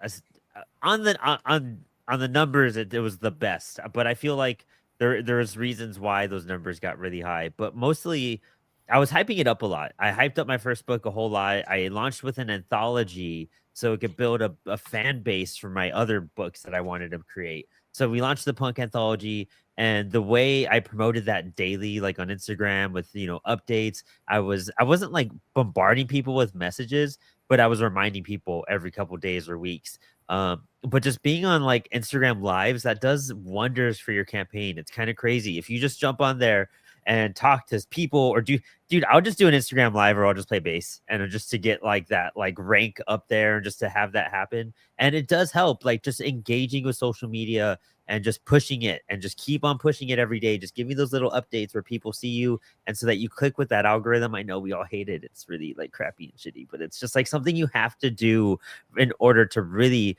the numbers, it was the best. But I feel like there's reasons why those numbers got really high. But mostly, I was hyping it up a lot. I hyped up my first book a whole lot. I launched with an anthology so it could build a fan base for my other books that I wanted to create. So we launched the Punk Anthology, and the way I promoted that daily, like on Instagram with, updates, I wasn't like bombarding people with messages, but I was reminding people every couple days or weeks. But just being on like Instagram lives, that does wonders for your campaign. It's kind of crazy. If you just jump on there and talk to people, or dude, I'll just do an Instagram live, or I'll just play bass, and just to get like that, like, rank up there, and just to have that happen. And it does help, like, just engaging with social media and just pushing it, and just keep on pushing it every day. Just give me those little updates where people see you, and so that you click with that algorithm. I know we all hate it. It's really like crappy and shitty, but it's just like something you have to do in order to really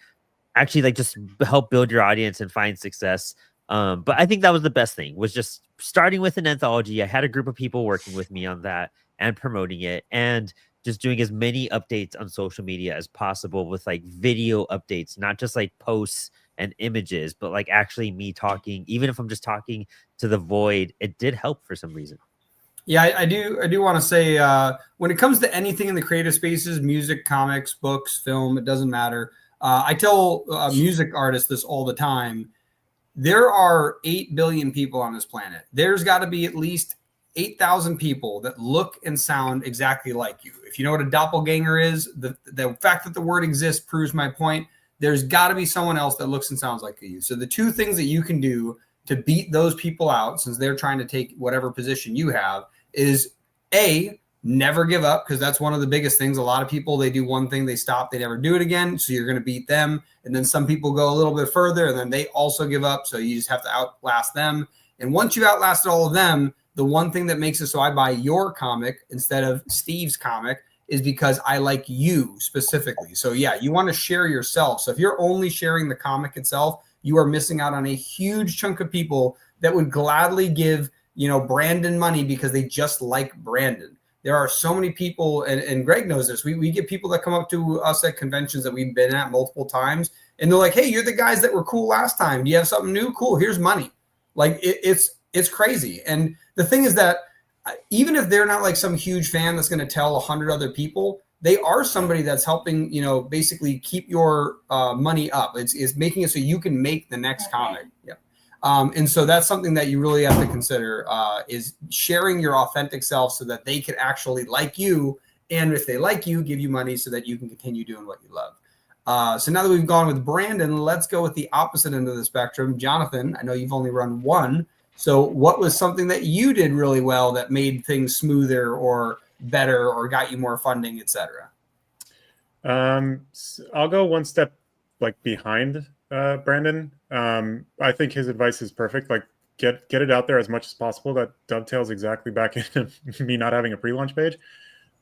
actually like just help build your audience and find success. But I think that was the best thing, was just starting with an anthology. I had a group of people working with me on that and promoting it, and just doing as many updates on social media as possible, with like video updates, not just like posts and images, but like actually me talking. Even if I'm just talking to the void, it did help for some reason. Yeah, I do want to say when it comes to anything in the creative spaces, music, comics, books, film, it doesn't matter. I tell music artists this all the time. There are 8 billion people on this planet. There's got to be at least 8,000 people that look and sound exactly like you. If you know what a doppelganger is, the fact that the word exists proves my point. There's got to be someone else that looks and sounds like you. So the two things that you can do to beat those people out, since they're trying to take whatever position you have, is A, never give up, because that's one of the biggest things. A lot of people, they do one thing, they stop, they never do it again. So you're going to beat them. And then some people go a little bit further and then they also give up. So you just have to outlast them. And once you outlasted all of them, the one thing that makes it so I buy your comic instead of Steve's comic is because I like you specifically. So yeah, you want to share yourself. So if you're only sharing the comic itself, you are missing out on a huge chunk of people that would gladly give, Brandon money because they just like Brandon. There are so many people, and Greg knows this. We get people that come up to us at conventions that we've been at multiple times, and they're like, "Hey, you're the guys that were cool last time. Do you have something new? Cool. Here's money." Like it's crazy. And the thing is that even if they're not like some huge fan that's going to tell 100 other people, they are somebody that's helping, basically keep your money up. It's making it so you can make the next comic. Yeah. And so that's something that you really have to consider is sharing your authentic self so that they can actually like you. And if they like you, give you money so that you can continue doing what you love. So now that we've gone with Brandon, let's go with the opposite end of the spectrum. Jonathan, I know you've only run one. So what was something that you did really well that made things smoother or better or got you more funding, etc.? I'll go one step behind Brandon. I think his advice is perfect. Like get it out there as much as possible. That dovetails exactly back into me not having a pre-launch page.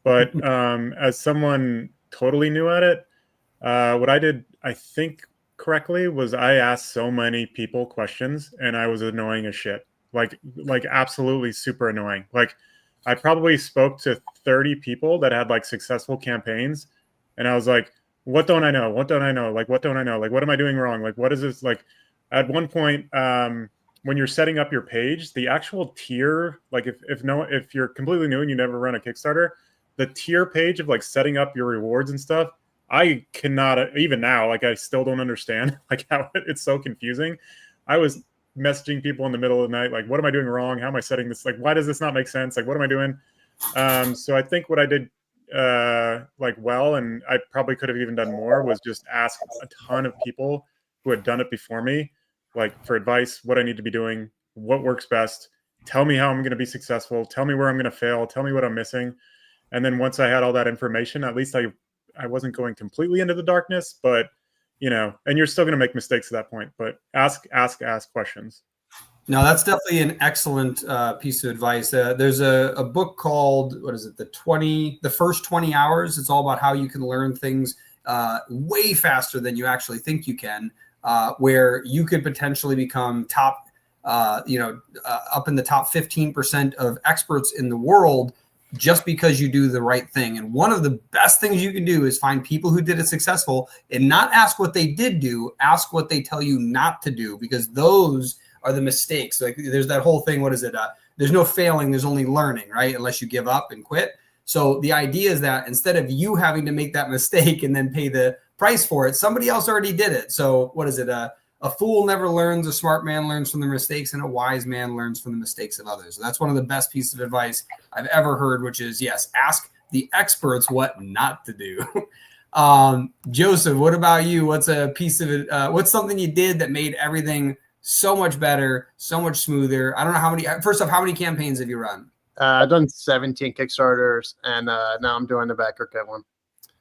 But as someone totally new at it, what I did, I think correctly, was I asked so many people questions and I was annoying as shit. Like absolutely super annoying. Like I probably spoke to 30 people that had successful campaigns. And I was like, what don't I know? What don't I know? Like, what don't I know? Like, what am I doing wrong? Like, what is this? Like, at one point, when you're setting up your page, the actual tier, like if you're completely new and you never run a Kickstarter, the tier page of setting up your rewards and stuff, I cannot, even now, I still don't understand how it's so confusing. I was messaging people in the middle of the night, what am I doing wrong? How am I setting this? Why does this not make sense? What am I doing? So I think what I did well, and I probably could have even done more, was just ask a ton of people who had done it before me, for advice, what I need to be doing, what works best, tell me how I'm going to be successful, tell me where I'm going to fail, tell me what I'm missing. And then once I had all that information, at least I wasn't going completely into the darkness, but and you're still going to make mistakes at that point, but ask questions. No, that's definitely an excellent piece of advice. There's a book called, what is it? The First 20 Hours. It's all about how you can learn things way faster than you actually think you can, where you could potentially become top, up in the top 15% of experts in the world just because you do the right thing. And one of the best things you can do is find people who did it successful and not ask what they did do, ask what they tell you not to do, because those are the mistakes. There's that whole thing. What is it? There's no failing. There's only learning, right? Unless you give up and quit. So the idea is that instead of you having to make that mistake and then pay the price for it, somebody else already did it. So what is it? A fool never learns, a smart man learns from their mistakes, and a wise man learns from the mistakes of others. So that's one of the best pieces of advice I've ever heard, which is, yes, ask the experts what not to do. Joseph, what about you? What's a piece of it? What's something you did that made everything so much better, so much smoother? I don't know how many, first off, how many campaigns have you run? I've done 17 Kickstarters, and now I'm doing the Backer Cut one.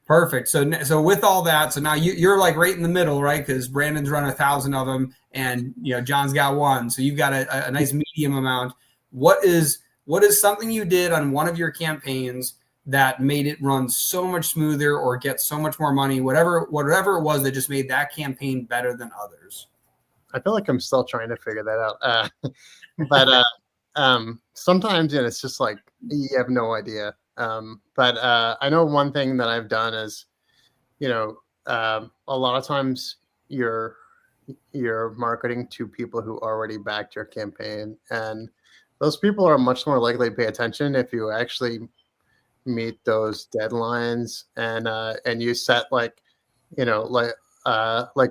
Perfect. So with all that, so now you're right in the middle, right? Because Brandon's run 1,000 of them, and John's got one. So you've got a nice medium amount. What is something you did on one of your campaigns that made it run so much smoother or get so much more money, whatever it was that just made that campaign better than others? I feel like I'm still trying to figure that out. But sometimes it's just you have no idea. But I know one thing that I've done is, a lot of times you're marketing to people who already backed your campaign. And those people are much more likely to pay attention if you actually meet those deadlines and you set like, you know, like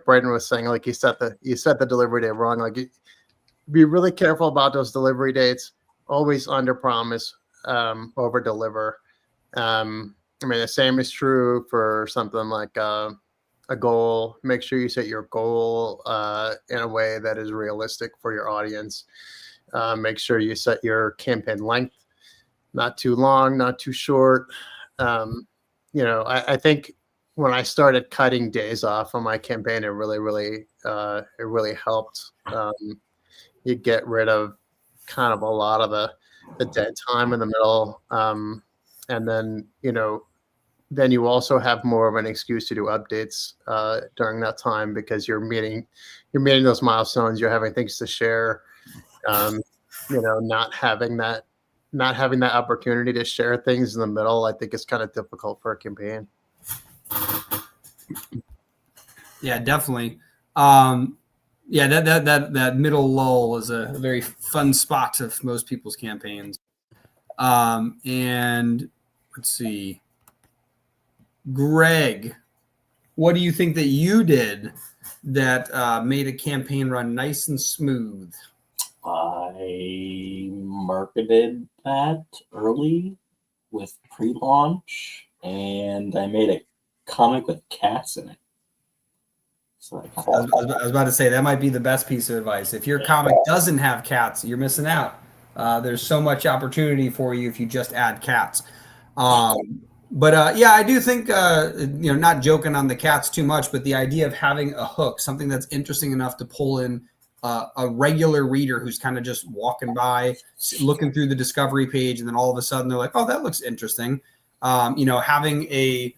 Brayden was saying, like you set the delivery date wrong. Like be really careful about those delivery dates. Always under promise, over deliver. I mean, the same is true for something like a goal. Make sure you set your goal in a way that is realistic for your audience. Make sure you set your campaign length, not too long, not too short. You know, I think when I started cutting days off on my campaign, it really helped. You get rid of kind of a lot of the dead time in the middle. And then, you know, then you also have more of an excuse to do updates during that time because you're meeting those milestones. You're having things to share. You know, not having that opportunity to share things in the middle, I think is kind of difficult for a campaign. Yeah, definitely. Yeah, that middle lull is a very fun spot of most people's campaigns. And let's see, Greg, what do you think that you did that made a campaign run nice and smooth? I marketed that early with pre-launch, and I made a comic with cats in it. So I was about to say that might be the best piece of advice. If your comic doesn't have cats, you're missing out. There's so much opportunity for you if you just add cats. But yeah, I do think, you know, not joking on the cats too much, but the idea of having a hook, something that's interesting enough to pull in a regular reader who's kind of just walking by, looking through the discovery page, and then all of a sudden they're like, oh, that looks interesting. You know, having a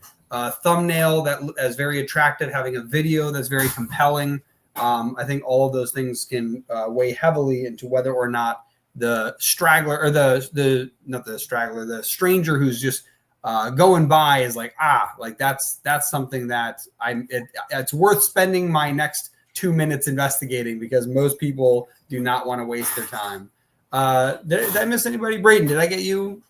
thumbnail that is very attractive, having a video that's very compelling. I think all of those things can weigh heavily into whether or not the straggler or the stranger who's just going by is like, like that's something that it's worth spending my next 2 minutes investigating, because most people do not want to waste their time. Did I miss anybody? Brayden, did I get you?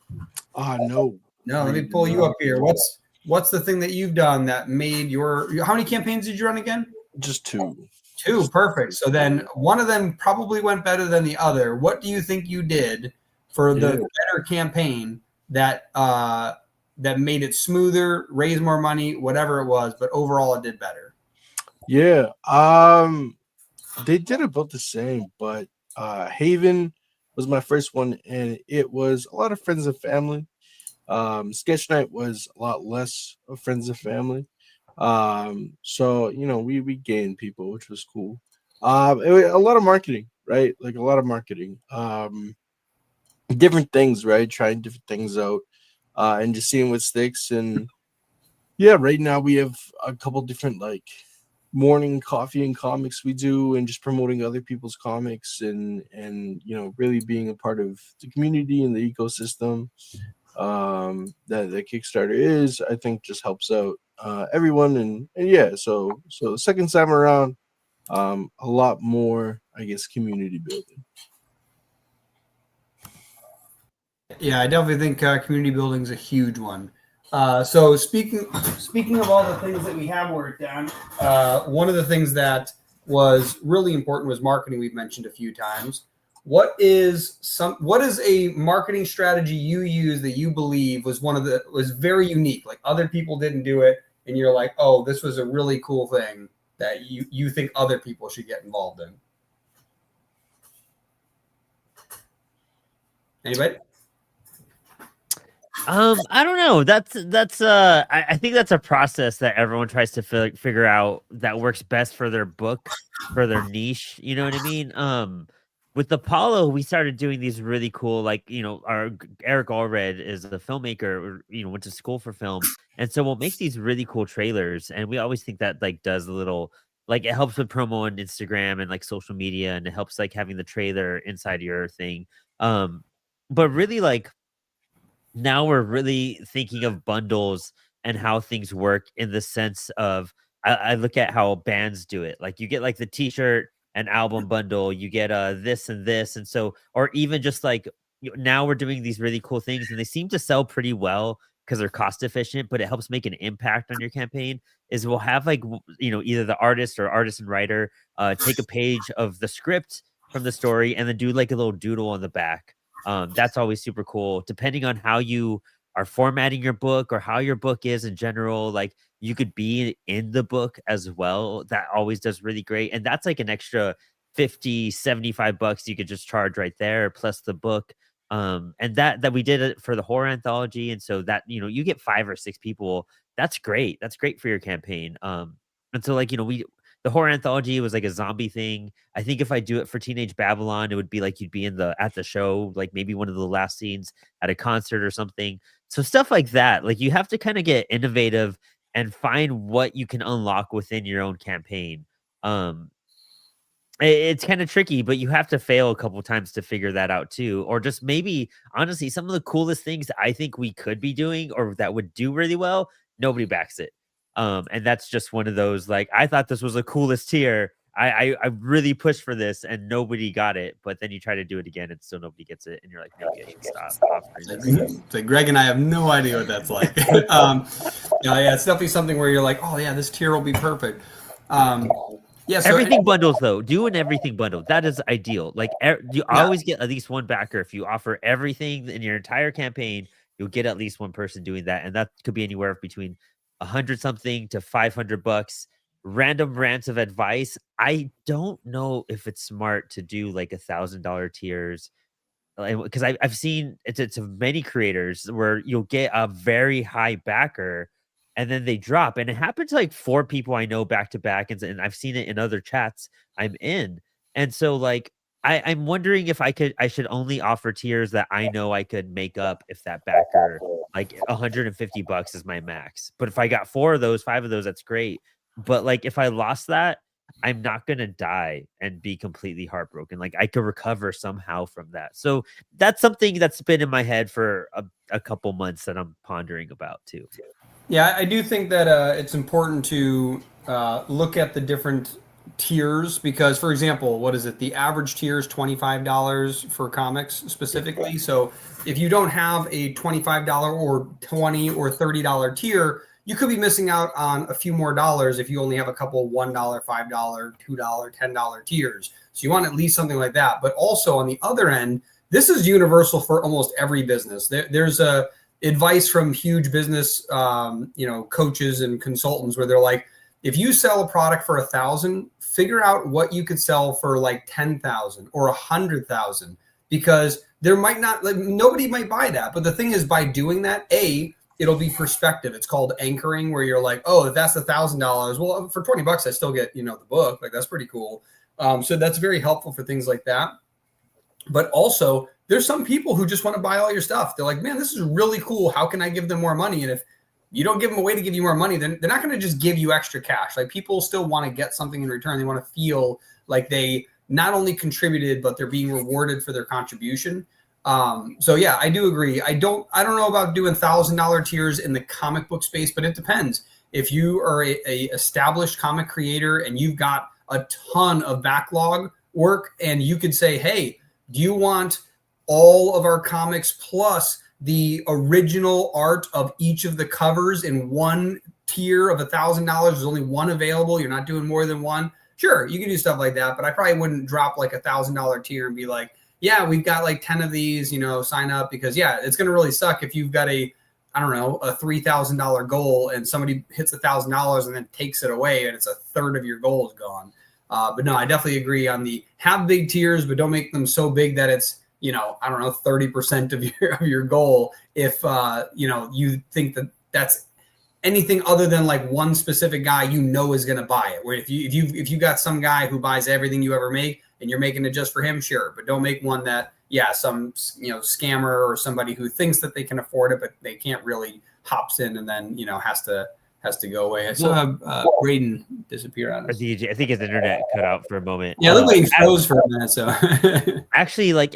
No. No, let me pull you up here. What's the thing that you've done that made how many campaigns did you run again? Just 2. 2, perfect. So then one of them probably went better than the other. What do you think you did for the better campaign that that made it smoother, raise more money, whatever it was, but overall it did better? Yeah, they did about the same, but Haven was my first one, and it was a lot of friends and family. Sketch Night was a lot less of friends and family. So you know, we gained people, which was cool. It was a lot of marketing, right? Like a lot of marketing. Different things, right? Trying different things out, and just seeing what sticks. And yeah, right now we have a couple different like morning coffee and comics we do, and just promoting other people's comics and you know, really being a part of the community and the ecosystem that Kickstarter is, I think just helps out everyone. And yeah, so the second time around, a lot more, I guess, community building. Yeah, I definitely think community building is a huge one. So speaking of all the things that we have worked on, one of the things that was really important was marketing. We've mentioned a few times. What is a marketing strategy you use that you believe was very unique, like other people didn't do it, and you're like, oh, this was a really cool thing that you think other people should get involved in? Anybody? I don't know. I think that's a process that everyone tries to figure out that works best for their book, for their niche. You know what I mean? With Apollo, we started doing these really cool, like, you know, Eric Allred is a filmmaker, you know, went to school for film. And so we'll make these really cool trailers. And we always think that like does a little, like it helps with promo on Instagram and like social media. And it helps like having the trailer inside your thing. But really like, now we're really thinking of bundles and how things work in the sense of I look at how bands do it. Like you get like the t-shirt an album bundle, you get this and this, and so, or even just like now we're doing these really cool things, and they seem to sell pretty well because they're cost efficient, but it helps make an impact on your campaign. Is we'll have like either the artist or artist and writer take a page of the script from the story and then do like a little doodle on the back. That's always super cool. Depending on how you are formatting your book or how your book is in general, like you could be in the book as well. That always does really great. And that's like an extra 50, 75 bucks you could just charge right there, plus the book. And that we did it for the horror anthology. And so that, you get 5 or 6 people. That's great. That's great for your campaign. And so like, the horror anthology was like a zombie thing. I think if I do it for Teenage Babylon, it would be like you'd be at the show, like maybe one of the last scenes at a concert or something. So stuff like that, like you have to kind of get innovative and find what you can unlock within your own campaign. It's kind of tricky, but you have to fail a couple times to figure that out too. Or just maybe, honestly, some of the coolest things I think we could be doing or that would do really well, nobody backs it. And that's just one of those, like, I thought this was the coolest tier. I really pushed for this and nobody got it, but then you try to do it again and still nobody gets it. And you're like, maybe I should stop offering this. So Greg and I have no idea what that's like. Yeah, it's definitely something where you're like, oh yeah, this tier will be perfect. Yeah, so everything bundles though. Do an everything bundle. That is ideal. Like you always get at least one backer. If you offer everything in your entire campaign, you'll get at least one person doing that, and that could be anywhere between 100 something to $500. Random rants of advice. I don't know if it's smart to do like $1,000 tiers, because I've seen it's many creators where you'll get a very high backer and then they drop, and it happened to like 4 people I know back to back, and I've seen it in other chats I'm in. And so like I'm wondering if I should only offer tiers that I know I could make up if that backer, like $150 is my max. But if I got 4 of those, 5 of those, that's great. But like if I lost that, I'm not gonna die and be completely heartbroken. Like I could recover somehow from that. So that's something that's been in my head for a couple months that I'm pondering about too. Yeah, I do think that it's important to look at the different tiers because, for example, what is it? The average tier is $25 for comics specifically. So if you don't have a $25 or $20 or $30 tier, you could be missing out on a few more dollars if you only have a couple $1, $5, $2, $10 tiers. So you want at least something like that. But also on the other end, this is universal for almost every business. There's a advice from huge business, coaches and consultants where they're like, if you sell a product for 1,000, figure out what you could sell for like 10,000 or 100,000, because there might not, like, nobody might buy that. But the thing is, by doing that, it'll be perspective. It's called anchoring, where you're like, oh, if that's $1,000, well, for $20, I still get, the book. Like, that's pretty cool. So that's very helpful for things like that. But also, there's some people who just want to buy all your stuff. They're like, man, this is really cool. How can I give them more money? And if you don't give them a way to give you more money, then they're not going to just give you extra cash. Like, people still want to get something in return. They want to feel like they not only contributed, but they're being rewarded for their contribution. So yeah, I do agree. I don't know about doing $1,000 tiers in the comic book space, but it depends. If you are a established comic creator and you've got a ton of backlog work, and you could say, hey, do you want all of our comics plus the original art of each of the covers in one tier of $1,000? There's only one available. You're not doing more than one. Sure, you can do stuff like that, but I probably wouldn't drop like $1,000 tier and be like, yeah, we've got like 10 of these, sign up, because yeah, it's going to really suck if you've got a $3,000 goal and somebody hits $1,000 and then takes it away and it's a third of your goal is gone. But no, I definitely agree on the have big tiers, but don't make them so big that it's, 30% of your goal. If, you think that that's anything other than like one specific guy, is going to buy it. Where if you got some guy who buys everything you ever make and you're making it just for him, sure. But don't make one that, some, scammer or somebody who thinks that they can afford it, but they can't really, hops in and then, has to go away. I still have Braden disappear on us. I think his internet cut out for a moment. Yeah, it looked like he froze for a minute. So actually, like,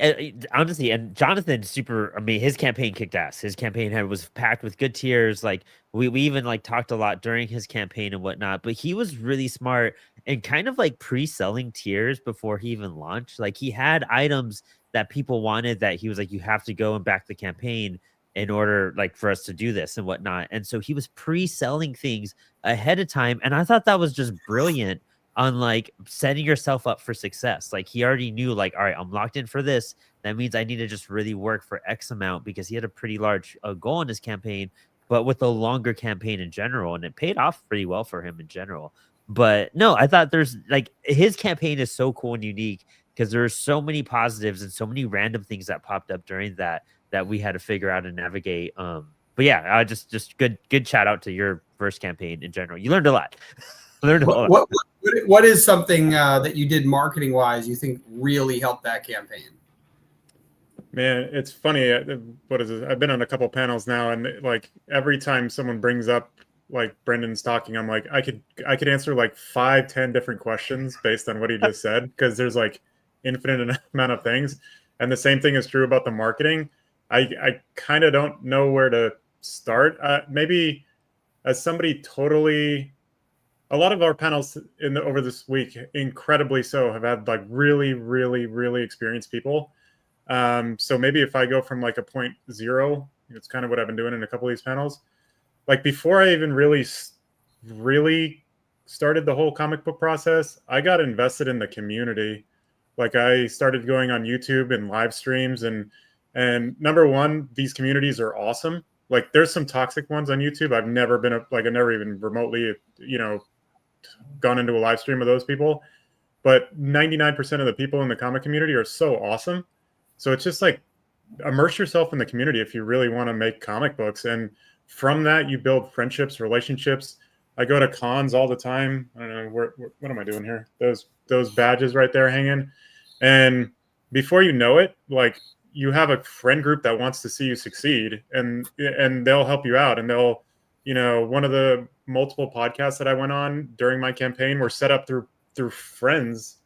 honestly, and Jonathan, his campaign kicked ass. His campaign was packed with good tiers. Like we even like talked a lot during his campaign and whatnot. But he was really smart and kind of like pre-selling tiers before he even launched. Like he had items that people wanted that he was like, you have to go and back the campaign in order like for us to do this and whatnot. And so he was pre-selling things ahead of time. And I thought that was just brilliant on like setting yourself up for success. Like he already knew like, all right, I'm locked in for this. That means I need to just really work for X amount, because he had a pretty large goal in his campaign, but with a longer campaign in general. And it paid off pretty well for him in general. But no, I thought there's like his campaign is so cool and unique because there's so many positives and so many random things that popped up during that we had to figure out and navigate. But yeah, I just good shout out to your first campaign in general. You learned a lot. Learned a lot. What is something that you did marketing wise you think really helped that campaign? Man, it's funny. What is it? I've been on a couple panels now, and like every time someone brings up like Brendan's talking, I'm like, I could answer like 5-10 different questions based on what he just said, because there's like infinite amount of things. And the same thing is true about the marketing. I kind of don't know where to start. Maybe as somebody totally, a lot of our panels over this week, incredibly so, have had like really, really, really experienced people. So maybe if I go from like a 0.0, it's kind of what I've been doing in a couple of these panels. Like before I even really started the whole comic book process, I got invested in the community. Like I started going on YouTube and live streams, and number one, these communities are awesome. Like there's some toxic ones on YouTube. I've never even remotely, gone into a live stream of those people. But 99% of the people in the comic community are so awesome. So it's just like immerse yourself in the community if you really want to make comic books. And from that, you build friendships, relationships. I go to cons all the time. I don't know, what am I doing here? Those badges right there hanging. And before you know it, like you have a friend group that wants to see you succeed, and they'll help you out. And they'll, one of the multiple podcasts that I went on during my campaign were set up through friends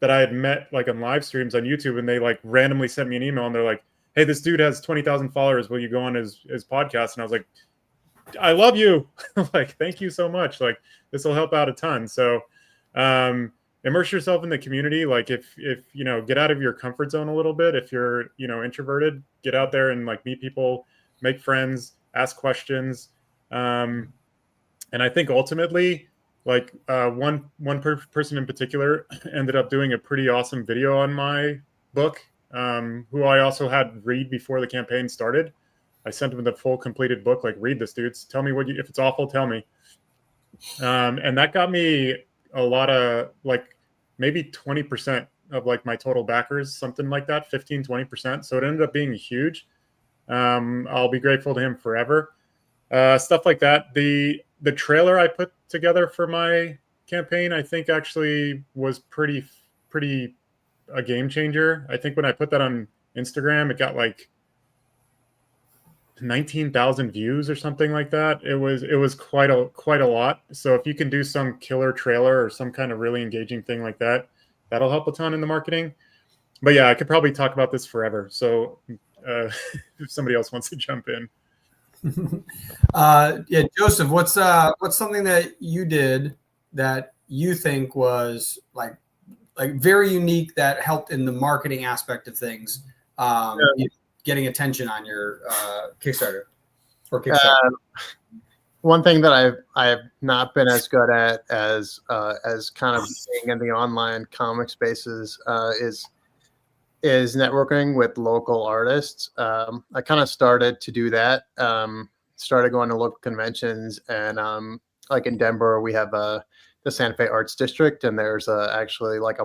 that I had met like on live streams on YouTube, and they like randomly sent me an email and they're like, hey, this dude has 20,000 followers. Will you go on his podcast? And I was like, I love you. Like, thank you so much. Like, this will help out a ton. So, immerse yourself in the community. Like if get out of your comfort zone a little bit. If you're, introverted, get out there and like meet people, make friends, ask questions. And I think ultimately, like one person in particular ended up doing a pretty awesome video on my book, who I also had read before the campaign started. I sent him the full completed book, like, read this, dudes. Tell me if it's awful, tell me. And that got me a lot of, like, maybe 20% of like my total backers, something like that, 15-20%. So it ended up being huge. I'll be grateful to him forever. Stuff like that. The trailer I put together for my campaign, I think actually was pretty a game changer. I think when I put that on Instagram, it got like 19,000 views or something like that. It was quite a lot. So if you can do some killer trailer or some kind of really engaging thing like that, that'll help a ton in the marketing. But yeah, I could probably talk about this forever. So if somebody else wants to jump in. Yeah, Joseph, what's something that you did that you think was like very unique that helped in the marketing aspect of things, getting attention on your Kickstarter or Kickstarter? One thing that I have not been as good at as kind of being in the online comic spaces is networking with local artists. I kind of started to do that. Started going to local conventions, and like in Denver, we have the Santa Fe Arts District, and there's actually like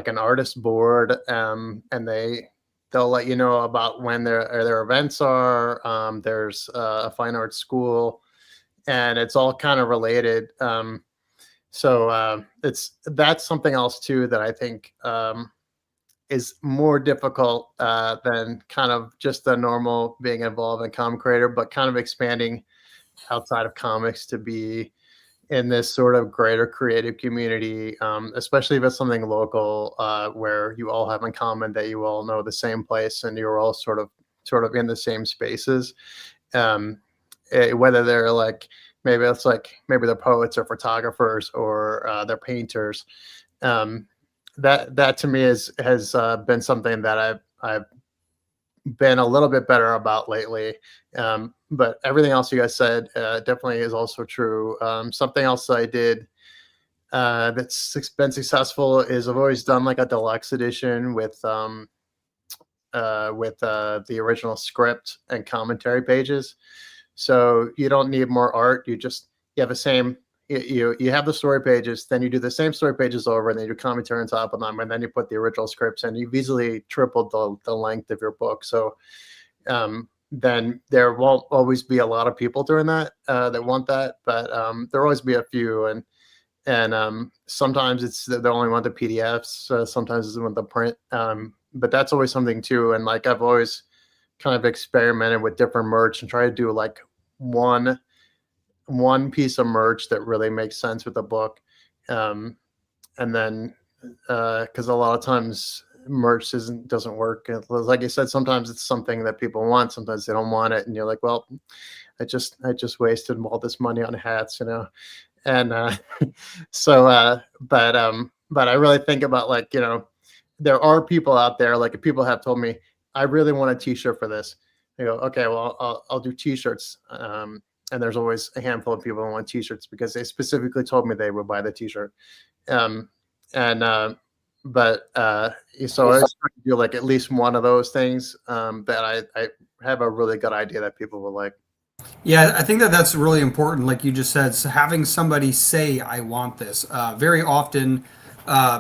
an artist board, and they'll let you know about when their events are. There's a fine arts school, and it's all kind of related. So that's something else too that I think is more difficult than kind of just the normal being involved in comic creator, but kind of expanding outside of comics to be in this sort of greater creative community, especially if it's something local where you all have in common that you all know the same place and you're all sort of in the same spaces. Whether they're like maybe it's like maybe they're poets or photographers or they're painters. That to me has been something that I've been a little bit better about lately. But everything else you guys said definitely is also true. Something else I did that's been successful is I've always done like a deluxe edition with the original script and commentary pages. So you don't need more art. You have the same. You have the story pages, then you do the same story pages over, and then you do commentary on top of them, and then you put the original scripts, and you've easily tripled the length of your book. So then there won't always be a lot of people doing that that want that, but there'll always be a few, and sometimes they only want the PDFs, sometimes it's want the print, but that's always something too. And like I've always kind of experimented with different merch and try to do like one piece of merch that really makes sense with the book, and then because a lot of times merch doesn't work. Like I said, sometimes it's something that people want, sometimes they don't want it, and you're like, well, I just wasted all this money on hats, and but I really think about, like, there are people out there, like if people have told me I really want a t-shirt for this, I go, okay, well I'll do t-shirts, and there's always a handful of people who want t-shirts because they specifically told me they would buy the t-shirt. So I try to do like at least one of those things that I have a really good idea that people will like. Yeah, I think that's really important. Like you just said, so having somebody say, I want this. Very often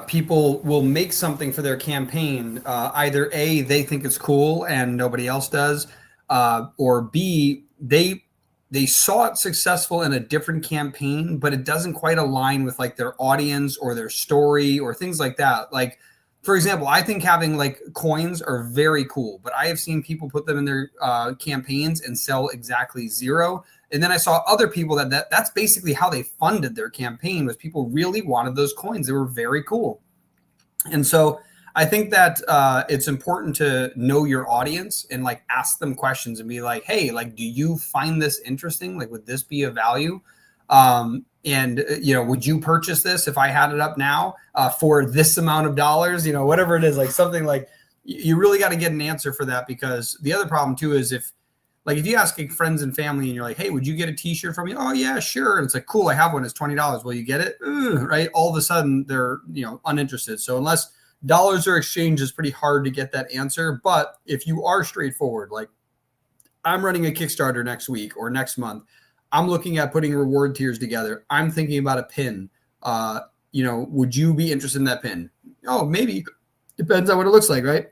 people will make something for their campaign. Either A, they think it's cool and nobody else does, or B, they saw it successful in a different campaign, but it doesn't quite align with like their audience or their story or things like that. Like, for example, I think having like coins are very cool, but I have seen people put them in their campaigns and sell exactly zero. And then I saw other people that's basically how they funded their campaign, was people really wanted those coins. They were very cool. And so I think that it's important to know your audience and like ask them questions and be like, hey, like, do you find this interesting? Like, would this be of value? And would you purchase this if I had it up now for this amount of dollars? Whatever it is, like something like, you really got to get an answer for that, because the other problem too is if you ask friends and family and you're like, hey, would you get a t-shirt from me? Oh yeah, sure. And it's like, cool, I have one. It's $20. Will you get it? Right. All of a sudden they're, uninterested. So unless dollars are exchanged, it's pretty hard to get that answer. But if you are straightforward, like I'm running a Kickstarter next week or next month, I'm looking at putting reward tiers together. I'm thinking about a pin. Would you be interested in that pin? Oh, maybe. Depends on what it looks like, right?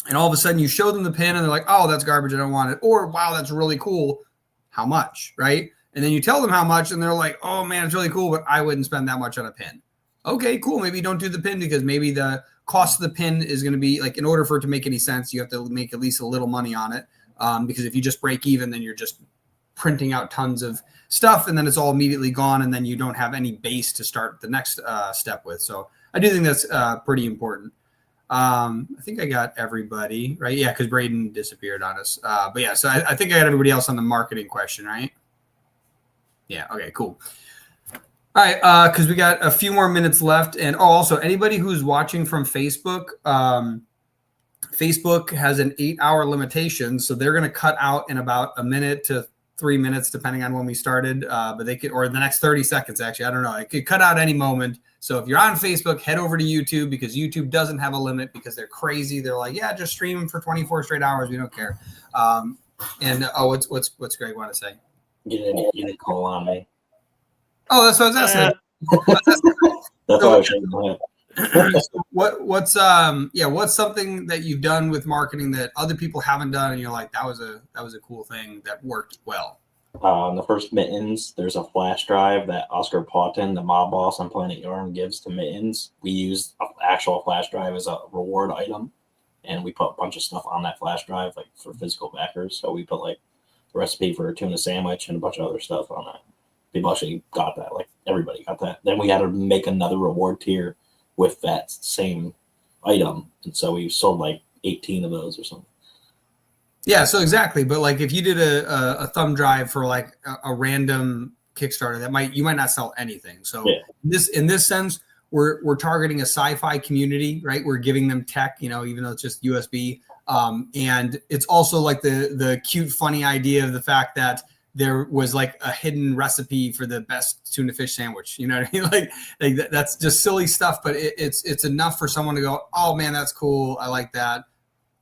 And all of a sudden you show them the pin and they're like, oh, that's garbage, I don't want it. Or, wow, that's really cool. How much, right? And then you tell them how much and they're like, oh man, it's really cool, but I wouldn't spend that much on a pin. Okay, cool. Maybe don't do the pin, because maybe the cost of the pin is going to be like, in order for it to make any sense, you have to make at least a little money on it. Because if you just break even, then you're just printing out tons of stuff and then it's all immediately gone, and then you don't have any base to start the next step with. So I do think that's pretty important. I think I got everybody right. Yeah, because Braden disappeared on us. But yeah, so I think I got everybody else on the marketing question, right? Yeah. Okay, cool. All right, because we got a few more minutes left. And also anybody who's watching from Facebook, Facebook has an 8-hour limitation. So they're going to cut out in about a minute to 3 minutes, depending on when we started, but they could, or the next 30 seconds, actually, I don't know. It could cut out any moment. So if you're on Facebook, head over to YouTube, because YouTube doesn't have a limit, because they're crazy. They're like, yeah, just stream for 24 straight hours. We don't care. What's Greg want to say? You didn't call on me. Oh, that's what I was asking. That's what I was saying. What's something that you've done with marketing that other people haven't done, and you're like, that was a cool thing that worked well? The first Mittens, there's a flash drive that Oscar Paughton, the mob boss on Planet Yarn, gives to Mittens. We used an actual flash drive as a reward item, and we put a bunch of stuff on that flash drive, like for physical backers. So we put like the recipe for a tuna sandwich and a bunch of other stuff on that. People actually got that. Like everybody got that. Then we had to make another reward tier with that same item, and so we sold like 18 of those or something. Yeah, so exactly. But like if you did a thumb drive for like a random Kickstarter that you might not sell anything. So Yeah. in this sense, we're targeting a sci-fi community, right? We're giving them tech, even though it's just USB. And it's also like the cute, funny idea of the fact that there was like a hidden recipe for the best tuna fish sandwich. You know what I mean? Like that's just silly stuff, but it's enough for someone to go, oh man, that's cool. I like that.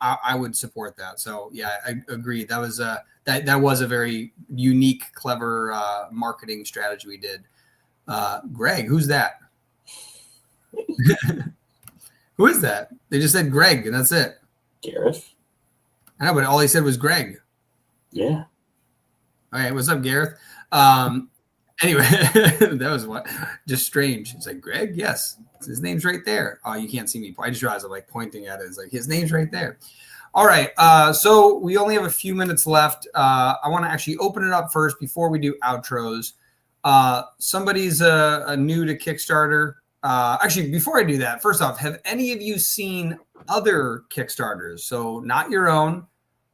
I would support that. So yeah, I agree. That was that was a very unique, clever marketing strategy we did. Greg, who's that? Who is that? They just said Greg, and that's it. Gareth. I know, but all he said was Greg. Yeah. All right, what's up, Gareth? Anyway, that was just strange. It's like, Greg, yes, his name's right there. Oh, you can't see me. I just realized I'm like pointing at it. It's like his name's right there. All right, so we only have a few minutes left. I want to actually open it up first before we do outros. Somebody's new to Kickstarter. Actually, before I do that, first off, have any of you seen other Kickstarters? So not your own,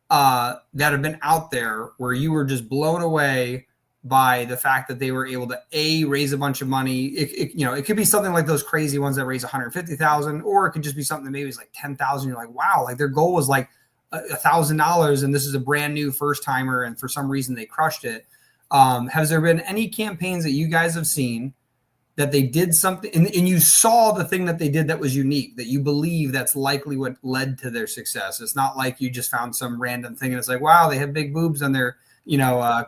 that have been out there where you were just blown away by the fact that they were able to raise a bunch of money. It could be something like those crazy ones that raise 150,000, or it could just be something that maybe is like 10,000. You're like, wow, like their goal was like $1,000, and this is a brand new first timer, and for some reason they crushed it. Has there been any campaigns that you guys have seen that they did something and you saw the thing that they did that was unique, that you believe that's likely what led to their success? It's not like you just found some random thing and it's like, wow, they have big boobs on their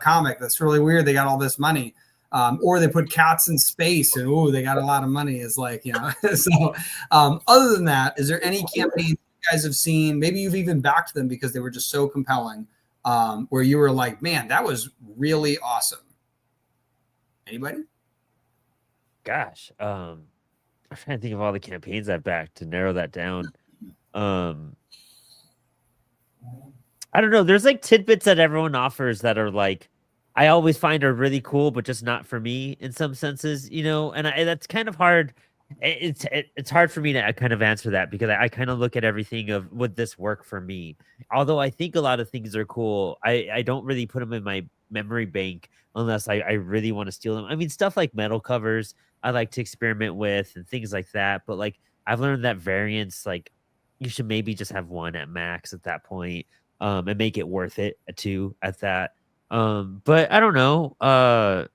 comic. That's really weird. They got all this money. Or they put cats in space and they got a lot of money. Is like, so other than that, is there any campaign you guys have seen, maybe you've even backed them because they were just so compelling, where you were like, man, that was really awesome? Anybody? Gosh, I'm trying to think of all the campaigns I've backed to narrow that down. I don't know. There's like tidbits that everyone offers that are like, I always find are really cool, but just not for me in some senses, and that's kind of hard. It's hard for me to kind of answer that because I kind of look at everything of, would this work for me? Although I think a lot of things are cool, I don't really put them in my memory bank unless I really want to steal them. I mean, stuff like metal covers, I like to experiment with and things like that. But like, I've learned that variants, like you should maybe just have one at max at that point, and make it worth it two at that. But I don't know.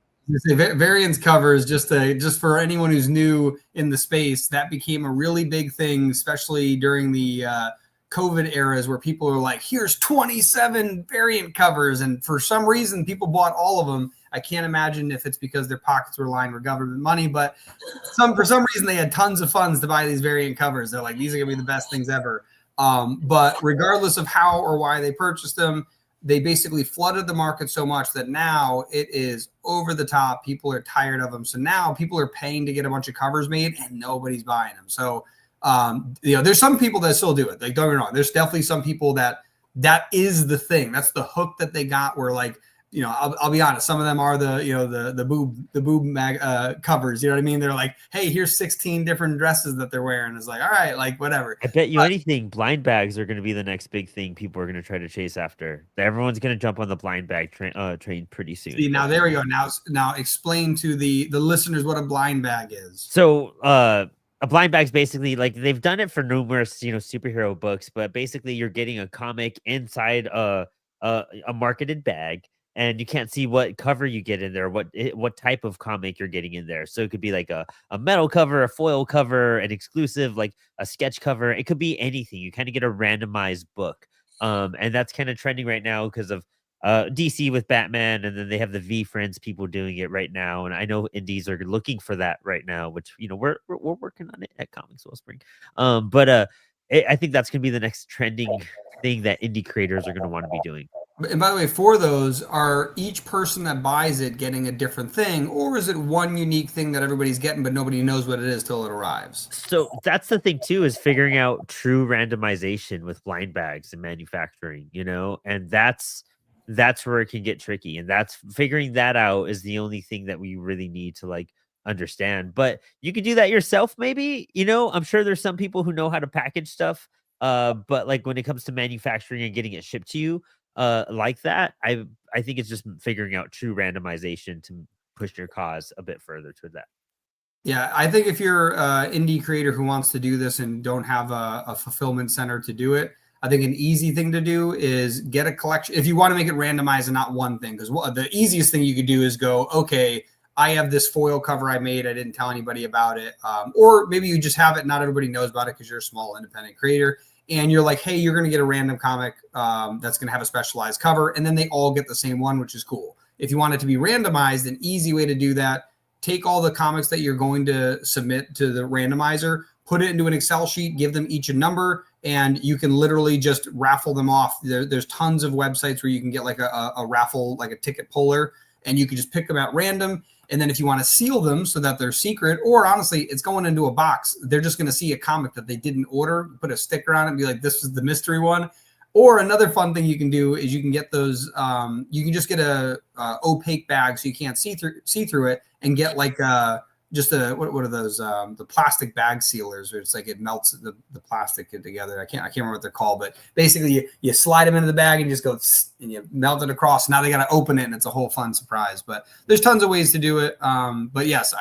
Variants covers, just for anyone who's new in the space, that became a really big thing, especially during the COVID eras, where people are like, here's 27 variant covers, and for some reason people bought all of them. I can't imagine if it's because their pockets were lined with government money, but for some reason they had tons of funds to buy these variant covers. They're like, these are gonna be the best things ever. But regardless of how or why they purchased them, they basically flooded the market so much that now it is over the top. People are tired of them. So now people are paying to get a bunch of covers made and nobody's buying them. So, there's some people that still do it. Like, don't get me wrong. There's definitely some people that is the thing. That's the hook that they got, where like, I'll be honest. Some of them are the boob mag covers. You know what I mean? They're like, hey, here's 16 different dresses that they're wearing. It's like, all right, like whatever. I bet you anything, blind bags are going to be the next big thing people are going to try to chase after. Everyone's going to jump on the blind bag train pretty soon. See, now there we go. Now explain to the listeners what a blind bag is. So a blind bag's basically like, they've done it for numerous superhero books, but basically you're getting a comic inside a marketed bag. And you can't see what cover you get in there, what type of comic you're getting in there. So it could be like a metal cover, a foil cover, an exclusive, like a sketch cover. It could be anything. You kind of get a randomized book. And that's kind of trending right now because of DC with Batman. And then they have the V Friends people doing it right now. And I know indies are looking for that right now, which, we're working on it at Comics Wellspring. But I think that's going to be the next trending thing that indie creators are going to want to be doing. And by the way, for those, are each person that buys it getting a different thing, or is it one unique thing that everybody's getting, but nobody knows what it is till it arrives? So that's the thing too, is figuring out true randomization with blind bags and manufacturing, and that's where it can get tricky. And that's figuring that out is the only thing that we really need to like understand. But you can do that yourself, maybe. I'm sure there's some people who know how to package stuff. But like when it comes to manufacturing and getting it shipped to you, like that, I think it's just figuring out true randomization push your cause a bit further to that. Yeah, I think if you're an indie creator who wants to do this and don't have a fulfillment center to do it, I think an easy thing to do is get a collection. If you want to make it randomized and not one thing, because the easiest thing you could do is go, okay, I have this foil cover I made. I didn't tell anybody about it. Or maybe you just have it. Not everybody knows about it because you're a small independent creator. And you're like, hey, you're going to get a random comic that's going to have a specialized cover. And then they all get the same one, which is cool. If you want it to be randomized, an easy way to do that, take all the comics that you're going to submit to the randomizer, put it into an Excel sheet, give them each a number, and you can literally just raffle them off. There's tons of websites where you can get like a raffle, like a ticket puller, and you can just pick them at random. And then if you want to seal them so that they're secret, or honestly, it's going into a box, they're just going to see a comic that they didn't order, put a sticker on it and be like, this is the mystery one. Or another fun thing you can do is you can get those, you can just get a opaque bag so you can't see through it, and get like just what are those, the plastic bag sealers, where it's like it melts the plastic together. I can't remember what they're called, but basically you slide them into the bag and just go and you melt it across. Now they got to open it and it's a whole fun surprise. But there's tons of ways to do it. But yes,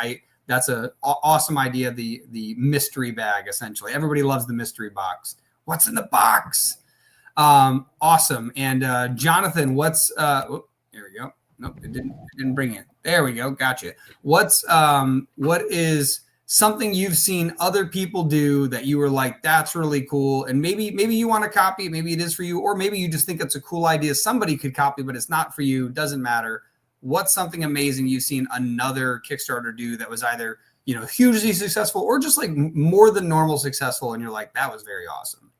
that's a awesome idea. The mystery bag, essentially. Everybody loves the mystery box. What's in the box? Awesome. And Jonathan, what's there we go. Nope, it didn't bring it. There we go. Gotcha. What is something you've seen other people do that you were like, that's really cool? And maybe you want to copy it, maybe it is for you, or maybe you just think it's a cool idea somebody could copy, but it's not for you. Doesn't matter. What's something amazing you've seen another Kickstarter do that was either, hugely successful or just like more than normal successful, and you're like, that was very awesome?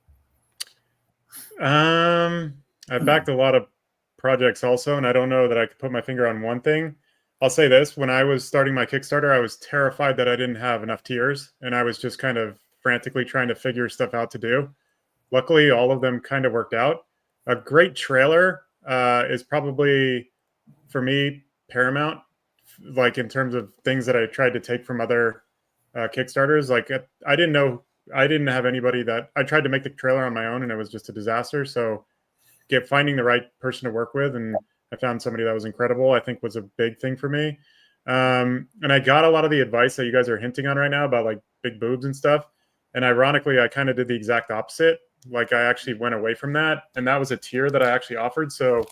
I backed a lot of projects also, and I don't know that I could put my finger on one thing. I'll say this: when I was starting my Kickstarter, I was terrified that I didn't have enough tiers, and I was just kind of frantically trying to figure stuff out to do. Luckily, all of them kind of worked out. A great trailer is probably, for me, paramount, like in terms of things that I tried to take from other Kickstarters. Like I didn't have anybody that I tried to make the trailer on my own, and it was just a disaster. So finding the right person to work with, and I found somebody that was incredible, I think was a big thing for me. And I got a lot of the advice that you guys are hinting on right now about like big boobs and stuff. And ironically, I kind of did the exact opposite. Like I actually went away from that, and that was a tier that I actually offered. So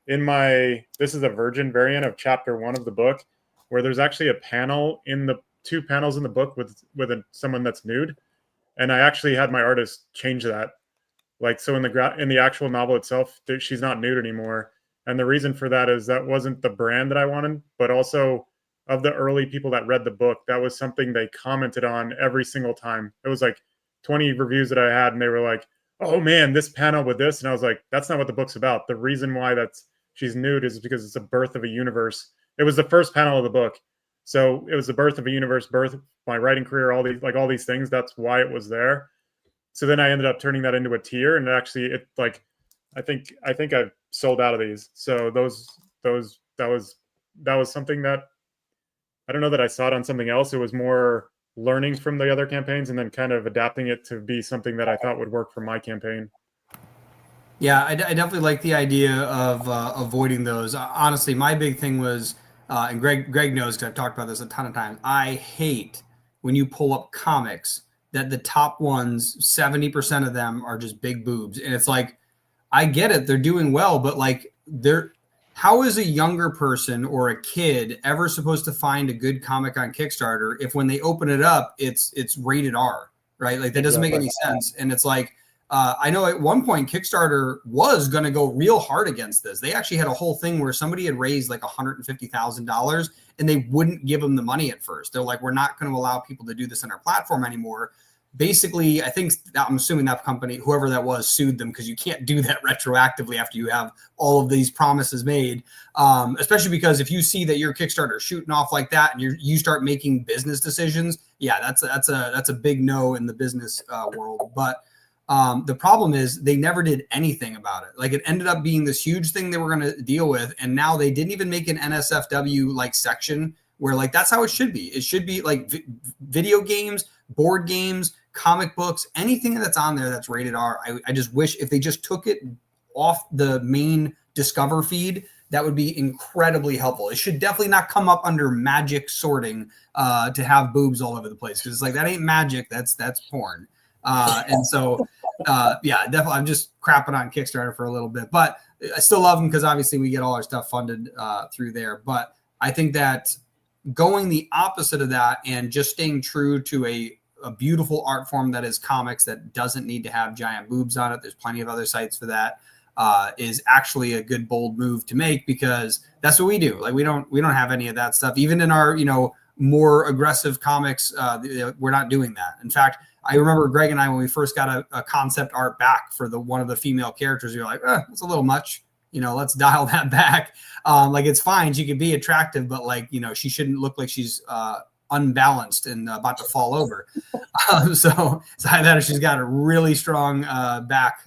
this is a virgin variant of chapter 1 of the book, where there's actually a panel in the 2 panels in the book with someone that's nude. And I actually had my artist change that. Like, so in the actual novel itself, she's not nude anymore. And the reason for that is that wasn't the brand that I wanted, but also of the early people that read the book, that was something they commented on every single time. It was like 20 reviews that I had, and they were like, oh man, this panel with this. And I was like, that's not what the book's about. The reason why she's nude is because it's a birth of a universe. It was the first panel of the book. So it was the birth of a universe, birth of my writing career, all these things. That's why it was there. So then I ended up turning that into a tier, and actually I think I've sold out of these. So that was something that I don't know that I saw it on something else. It was more learning from the other campaigns and then kind of adapting it to be something that I thought would work for my campaign. Yeah, I definitely like the idea of avoiding those. Honestly, my big thing was, and Greg knows because I've talked about this a ton of times, I hate when you pull up comics that the top ones, 70% of them are just big boobs. And it's like, I get it, they're doing well, but like how is a younger person or a kid ever supposed to find a good comic on Kickstarter if when they open it up, it's rated R, right? Like that doesn't make any sense. And it's like, I know at one point Kickstarter was going to go real hard against this. They actually had a whole thing where somebody had raised like $150,000 and they wouldn't give them the money at first. They're like, we're not going to allow people to do this on our platform anymore. Basically, I'm assuming that company, whoever that was, sued them because you can't do that retroactively after you have all of these promises made. Especially because if you see that your Kickstarter is shooting off like that and you start making business decisions, yeah, that's a big no in the business world. But the problem is they never did anything about it. Like it ended up being this huge thing they were going to deal with, and now they didn't even make an NSFW like section where like that's how it should be. It should be like video games, board games, comic books, anything that's on there that's rated R. I just wish if they just took it off the main Discover feed that would be incredibly helpful. It should definitely not come up under magic sorting to have boobs all over the place, because it's like, that ain't magic, that's porn. And so yeah, definitely, I'm just crapping on Kickstarter for a little bit, but I still love them because obviously we get all our stuff funded through there. But I think that going the opposite of that and just staying true to a beautiful art form that is comics, that doesn't need to have giant boobs on it, there's plenty of other sites for that, is actually a good, bold move to make, because that's what we do. Like, we don't have any of that stuff. Even in our, more aggressive comics, we're not doing that. In fact, I remember Greg and I, when we first got a concept art back for one of the female characters, you're like, it's a little much. Let's dial that back. Like, it's fine, she could be attractive, but like, she shouldn't look like she's unbalanced and about to fall over. So that she's got a really strong back.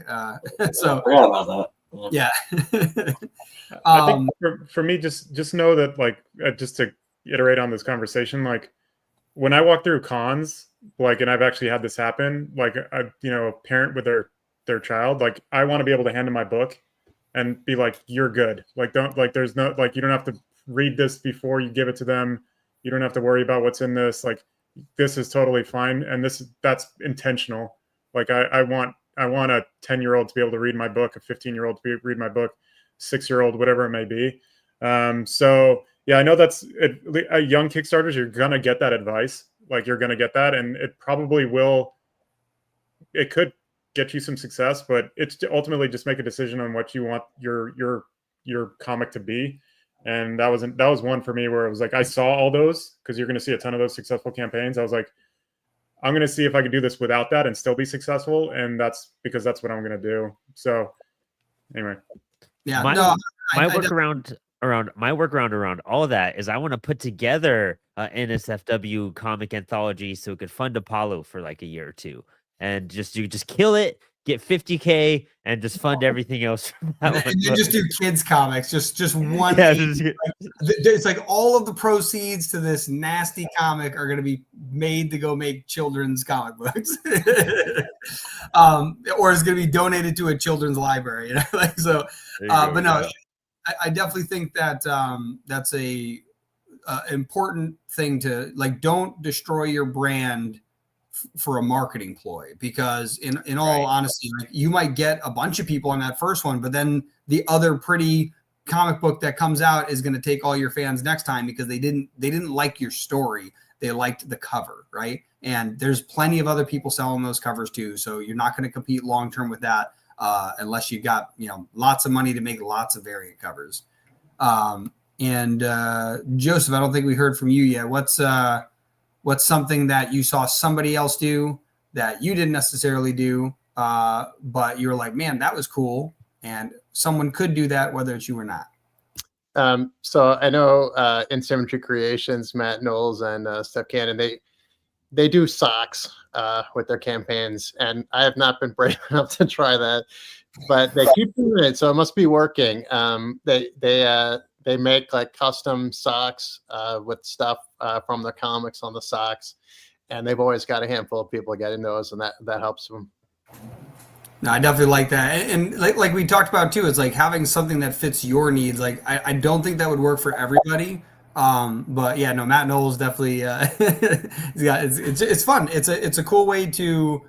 So I forgot about that. Yeah. I think for me, just know that, like, just to iterate on this conversation, like, when I walk through cons, like, and I've actually had this happen, like, a parent with their child, like, I want to be able to hand them my book and be like, you're good. Like, there's no, like, you don't have to read this before you give it to them. You don't have to worry about what's in this. Like, this is totally fine. And that's intentional. Like, I want a 10-year-old to be able to read my book, a 15-year-old to read my book, 6-year-old, whatever it may be. So yeah, I know that's young Kickstarters, you're going to get that advice. Like, you're going to get that, and it probably will, it could get you some success, but it's ultimately just make a decision on what you want your comic to be. And that was one for me where it was like, I saw all those, because you're going to see a ton of those successful campaigns. I was like, I'm going to see if I could do this without that and still be successful. And that's because that's what I'm going to do. So anyway. Yeah. My workaround around all of that is I want to put together an NSFW comic anthology so it could fund Apollo for like a year or two, and just kill it, get 50K, and just fund everything else from that one. And just do kids comics, just one. Yeah, it's like all of the proceeds to this nasty comic are going to be made to go make children's comic books, or it's going to be donated to a children's library. Like, so. But no, I definitely think that that's a important thing to, like, don't destroy your brand for a marketing ploy, because in all honesty, like, you might get a bunch of people on that first one, but then the other pretty comic book that comes out is going to take all your fans next time, because they didn't like your story, they liked the cover, right? And there's plenty of other people selling those covers too, so you're not going to compete long term with that. Unless you've got lots of money to make lots of variant covers. And Joseph, I don't think we heard from you yet. What's something that you saw somebody else do that you didn't necessarily do, but you were like, man, that was cool, and someone could do that whether it's you or not? So I know in Symmetry Creations, Matt Knowles and Steph Cannon, they do socks with their campaigns, and I have not been brave enough to try that, but they keep doing it, so it must be working. They make like custom socks with stuff from the comics on the socks, and they've always got a handful of people getting those, and that helps them. No, I definitely like that, and like we talked about too, it's like having something that fits your needs. Like, I don't think that would work for everybody. But yeah, no, Matt Knowles definitely, it's fun. It's a cool way to,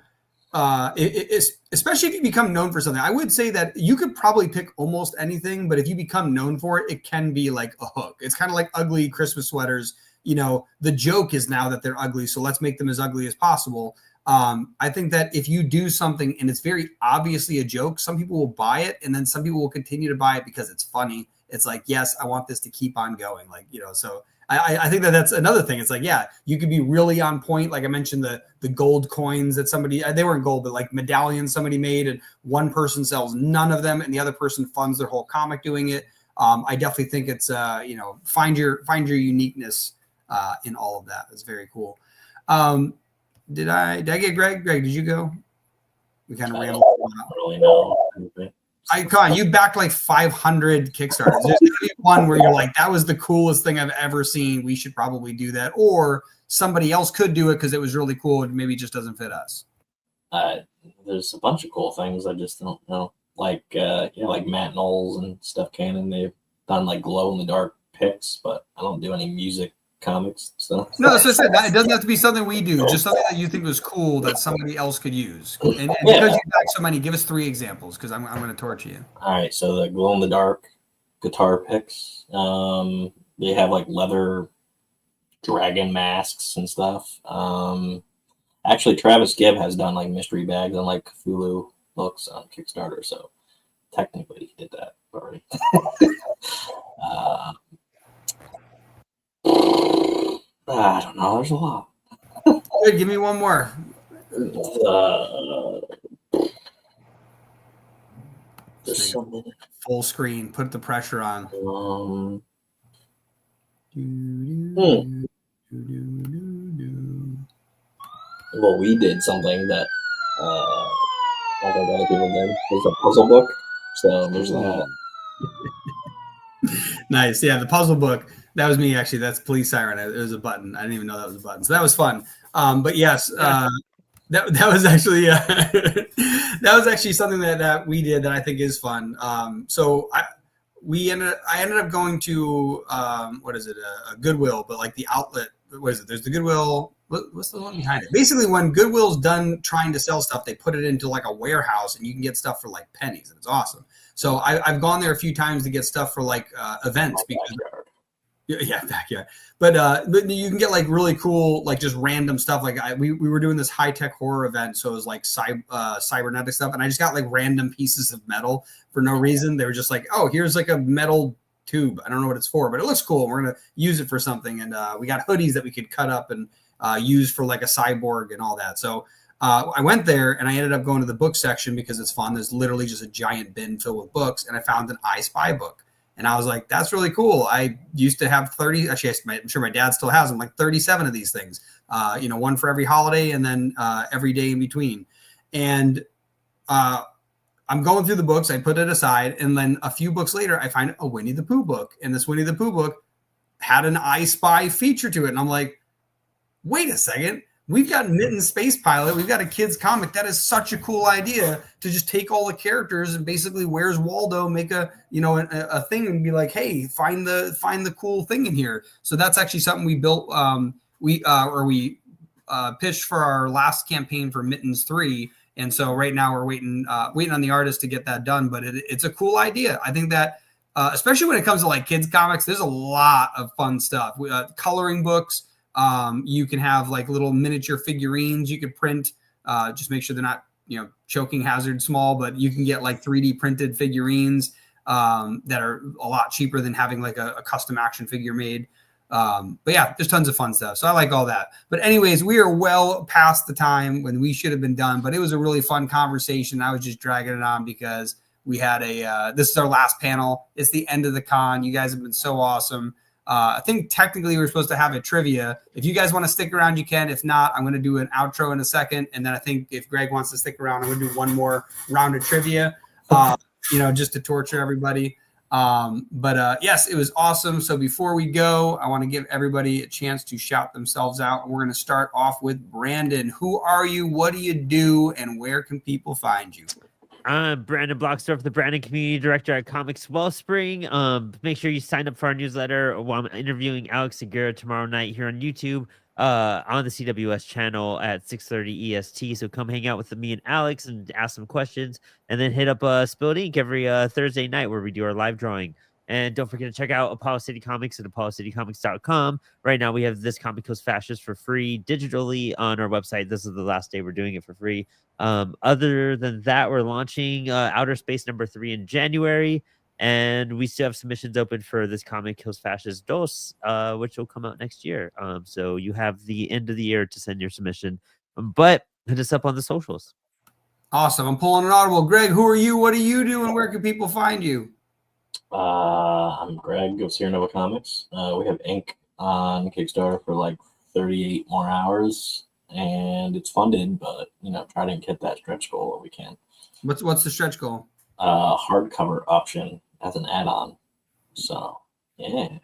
especially if you become known for something. I would say that you could probably pick almost anything, but if you become known for it, it can be like a hook. It's kind of like ugly Christmas sweaters. The joke is now that they're ugly, so let's make them as ugly as possible. I think that if you do something and it's very obviously a joke, some people will buy it, and then some people will continue to buy it because it's funny. It's like, yes, I want this to keep on going. Like, so I think that's another thing. It's like, yeah, you could be really on point. Like I mentioned, the gold coins that somebody, they weren't gold, but like medallions somebody made, and one person sells none of them and the other person funds their whole comic doing it. I definitely think it's, find your uniqueness in all of that. It's very cool. Did I get Greg? Greg, did you go? We kind of rambled. I don't really know. Come on, you backed like 500 Kickstarters. There's gonna be one where you're like, that was the coolest thing I've ever seen. We should probably do that. Or somebody else could do it because it was really cool and maybe it just doesn't fit us. There's a bunch of cool things. I just don't know. Like like Matt Knowles and Steph Cannon, they've done like glow in the dark pics, but I don't do any music comics. So No, that's what I said. It doesn't have to be something we do. Just something that you think was cool that somebody else could use. And because you got so many, give us 3 examples because I'm going to torture you. All right, so the glow in the dark guitar picks. They have like leather dragon masks and stuff. Actually, Travis Gibb has done like mystery bags and like Cthulhu books on Kickstarter, so technically he did that already. I don't know. There's a lot. Good, give me one more. There's so many. Full screen. Put the pressure on. Well, we did something that I think other people did. There's a puzzle book, so there's that. Nice. Yeah, the puzzle book. That was me, actually. That's police siren. It was a button. I didn't even know that was a button. So that was fun. But yes, that was actually that was actually something that we did that I think is fun. So I ended up going to what is it? A Goodwill, but like the outlet. What is it? There's the Goodwill. What's the one behind it? Basically, when Goodwill's done trying to sell stuff, they put it into like a warehouse, and you can get stuff for like pennies, and it's awesome. So I've gone there a few times to get stuff for like events because backyard. But you can get like really cool, like just random stuff. Like we were doing this high tech horror event, so it was like cybernetic stuff, and I just got like random pieces of metal for no reason. They were just like, oh, here's like a metal tube. I don't know what it's for, but it looks cool. We're gonna use it for something, and we got hoodies that we could cut up and use for like a cyborg and all that. So I went there and I ended up going to the book section because it's fun. There's literally just a giant bin filled with books, and I found an I Spy book. And I was like, that's really cool. I used to have 30, actually, I'm sure my dad still has them, like 37 of these things, one for every holiday and then every day in between. And I'm going through the books. I put it aside. And then a few books later, I find a Winnie the Pooh book. And this Winnie the Pooh book had an I Spy feature to it. And I'm like, wait a second. We've got Mitten Space Pilot. We've got a kid's comic. That is such a cool idea to just take all the characters and basically Where's Waldo, make a thing and be like, hey, find the cool thing in here. So that's actually something we built. We pitched for our last campaign for Mittens 3. And so right now we're waiting on the artist to get that done. But it's a cool idea. I think that especially when it comes to like kids comics, there's a lot of fun stuff. Coloring books. You can have like little miniature figurines you could print, just make sure they're not, choking hazard small, but you can get like 3D printed figurines that are a lot cheaper than having like a custom action figure made. But yeah, there's tons of fun stuff. So I like all that. But anyways, we are well past the time when we should have been done, but it was a really fun conversation. I was just dragging it on because we had this is our last panel. It's the end of the con. You guys have been so awesome. I think technically we're supposed to have a trivia. If you guys want to stick around, you can. If not, I'm going to do an outro in a second. And then I think if Greg wants to stick around, I'm going to do one more round of trivia, just to torture everybody. But yes, it was awesome. So before we go, I want to give everybody a chance to shout themselves out. We're going to start off with Brandon. Who are you? What do you do? And where can people find you? I'm Brandon Blocksdorf, the Brandon Community Director at Comics Wellspring. Make sure you sign up for our newsletter while I'm interviewing Alex Segura tomorrow night here on YouTube on the CWS channel at 6:30 EST. So come hang out with me and Alex and ask some questions, and then hit up Spilled Ink every Thursday night where we do our live drawing. And don't forget to check out Apollo City Comics at apollocitycomics.com. Right now, we have This Comic Goes Fascist for free digitally on our website. This is the last day we're doing it for free. Other than that, we're launching Outer Space #3 in January. And we still have submissions open for This Comic Kills Fascist Dos, which will come out next year. So you have the end of the year to send your submission. But hit us up on the socials. Awesome. I'm pulling an audible. Greg, who are you? What do you do? And where can people find you? I'm Greg of Sierra Nova Comics. We have ink on Kickstarter for like 38 more hours, and it's funded, but try to hit that stretch goal if we can. What's the stretch goal? Hardcover option as an add-on. So yeah.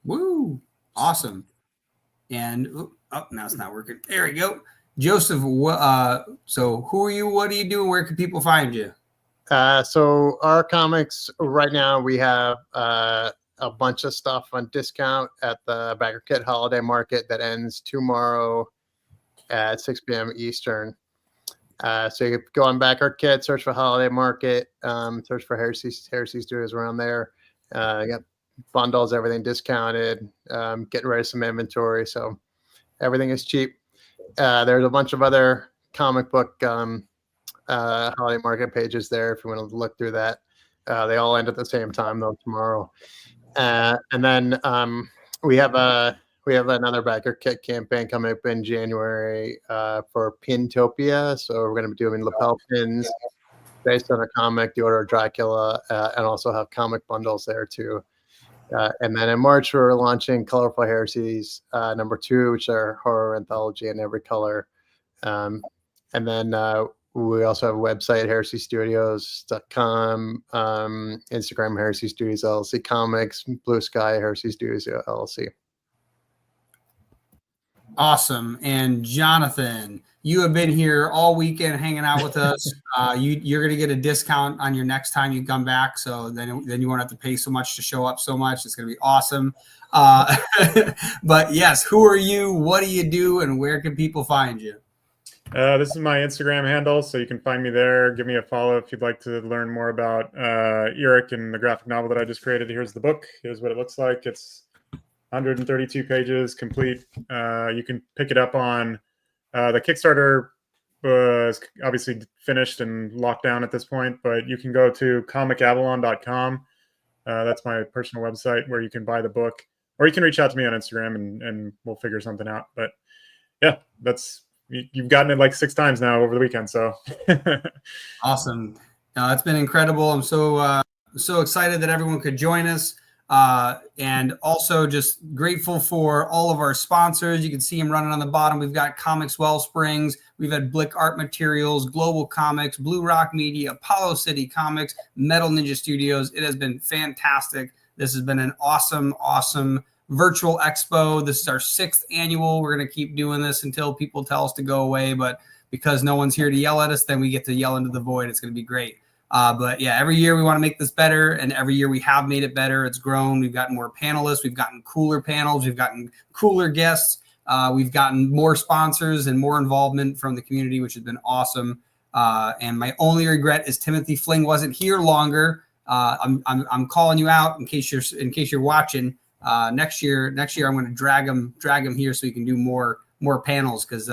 Woo! Awesome. And now it's not working. There we go. Joseph, so who are you? What do you do? Where can people find you? So our comics right now, we have a bunch of stuff on discount at the Backer Kit Holiday Market that ends tomorrow at 6 p.m. Eastern. So you go on Backer Kit, search for Holiday Market, search for Heresy Studios around there. You got bundles, everything discounted, getting rid of some inventory. So everything is cheap. There's a bunch of other comic book holiday market pages there if you want to look through that. They all end at the same time though tomorrow. And then we have another Backer Kit campaign coming up in January for Pintopia. So we're going to be doing lapel pins based on a comic, The Order of Dracula, and also have comic bundles there too. And then in March, we're launching Colorful Heresies #2, which are horror anthology in every color. And then we also have a website, heresystudios.com, Instagram, Heresy Studios LLC Comics, Blue Sky, Heresy Studios LLC. Awesome. And Jonathan, you have been here all weekend hanging out with us. You're going to get a discount on your next time you come back. So then you won't have to pay so much to show up so much. It's going to be awesome. But yes, who are you? What do you do? And where can people find you? This is my Instagram handle, so you can find me there. Give me a follow if you'd like to learn more about Eric and the graphic novel that I just created. Here's the book. Here's what it looks like. It's 132 pages complete. You can pick it up on the Kickstarter was obviously finished and locked down at this point, but you can go to comicavalon.com. That's my personal website where you can buy the book, or you can reach out to me on Instagram and we'll figure something out. But yeah, you've gotten it like 6 times now over the weekend. So awesome. It's been incredible. I'm so excited that everyone could join us. And also just grateful for all of our sponsors. You can see them running on the bottom. We've got Comics Wellsprings. We've had Blick Art Materials, Global Comics, Blue Rock Media, Apollo City Comics, Metal Ninja Studios. It has been fantastic. This has been an awesome virtual expo. This is our 6th annual. We're going to keep doing this until people tell us to go away. But because no one's here to yell at us, then we get to yell into the void. It's going to be great. But yeah, every year we want to make this better, and every year we have made it better. It's grown. We've gotten more panelists. We've gotten cooler panels. We've gotten cooler guests. We've gotten more sponsors and more involvement from the community, which has been awesome. And my only regret is Timothy Fling wasn't here longer. I'm calling you out in case you're watching. Next year I'm going to drag him here so he can do more panels because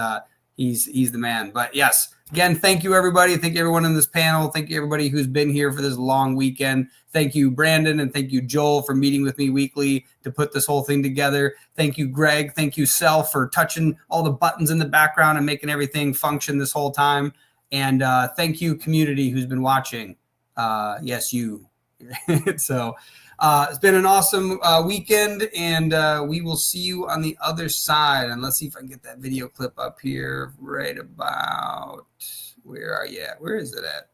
he's the man. But yes. Again, thank you, everybody. Thank you, everyone in this panel. Thank you, everybody who's been here for this long weekend. Thank you, Brandon, and thank you, Joel, for meeting with me weekly to put this whole thing together. Thank you, Greg. Thank you, Sel, for touching all the buttons in the background and making everything function this whole time. And thank you, community, who's been watching. Yes, you. So it's been an awesome weekend, and we will see you on the other side. And let's see if I can get that video clip up here right about. Where are you at? Where is it at?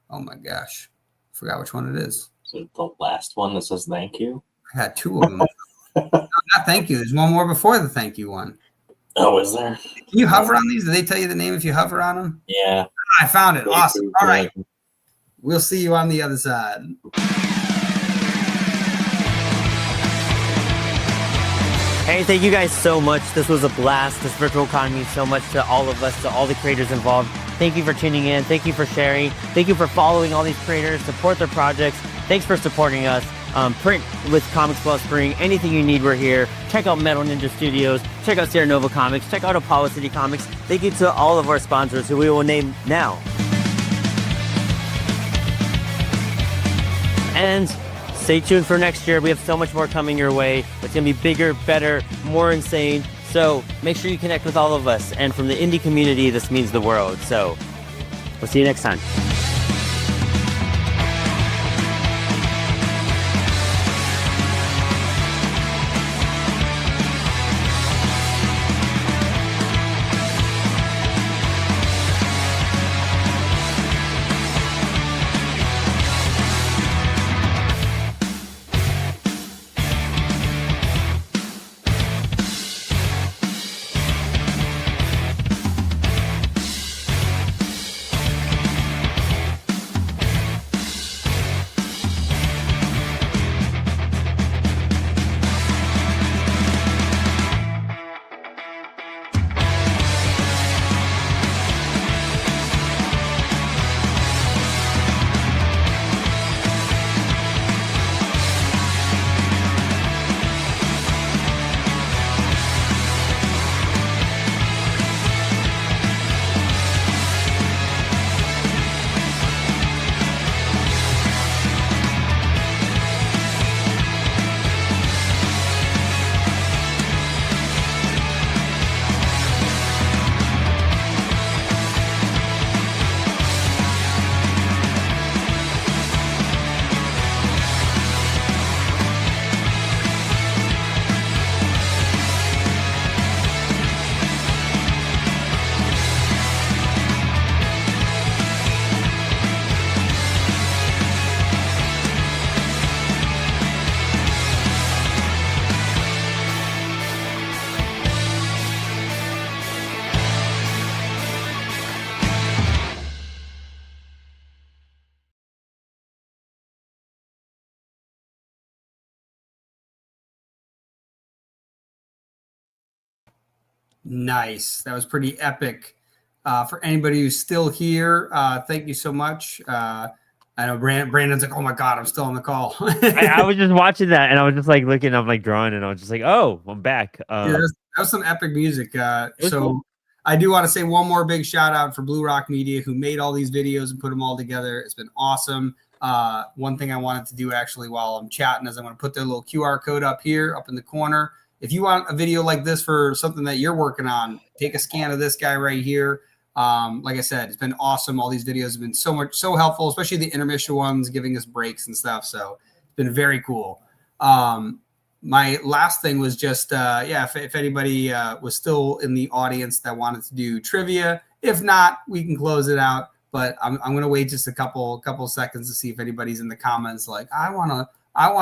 Oh my gosh. I forgot which one it is. So the last one that says thank you? I had 2 of them. No, not thank you. There's one more before the thank you one. Oh, is there? Can you hover on these? Do they tell you the name if you hover on them? Yeah. I found it. Awesome. All right. We'll see you on the other side. Hey, thank you guys so much. This was a blast. This virtual con means so much to all of us, to all the creators involved. Thank you for tuning in. Thank you for sharing. Thank you for following all these creators. Support their projects. Thanks for supporting us. Print with Comics Wellspring. Anything you need, we're here. Check out Metal Ninja Studios. Check out Sierra Nova Comics. Check out Apollo City Comics. Thank you to all of our sponsors who we will name now. And stay tuned for next year. We have so much more coming your way. It's going to be bigger, better, more insane. So make sure you connect with all of us. And from the indie community, this means the world. So we'll see you next time. Nice. That was pretty epic. For anybody who's still here, thank you so much. I know Brandon's like, oh my God, I'm still on the call. I was just watching that and I was just like looking, I'm like drawing, and I was just like, oh, I'm back. Yeah, that was some epic music. So cool. I do want to say one more big shout out for Blue Rock Media, who made all these videos and put them all together. It's been awesome. One thing I wanted to do actually while I'm chatting is I'm going to put their little QR code up here, up in the corner. If you want a video like this for something that you're working on, take a scan of this guy right here. Like I said, it's been awesome. All these videos have been so helpful, especially the intermission ones, giving us breaks and stuff. So it's been very cool. My last thing was just, if anybody was still in the audience that wanted to do trivia, if not, we can close it out. But I'm going to wait just a couple seconds to see if anybody's in the comments like, I want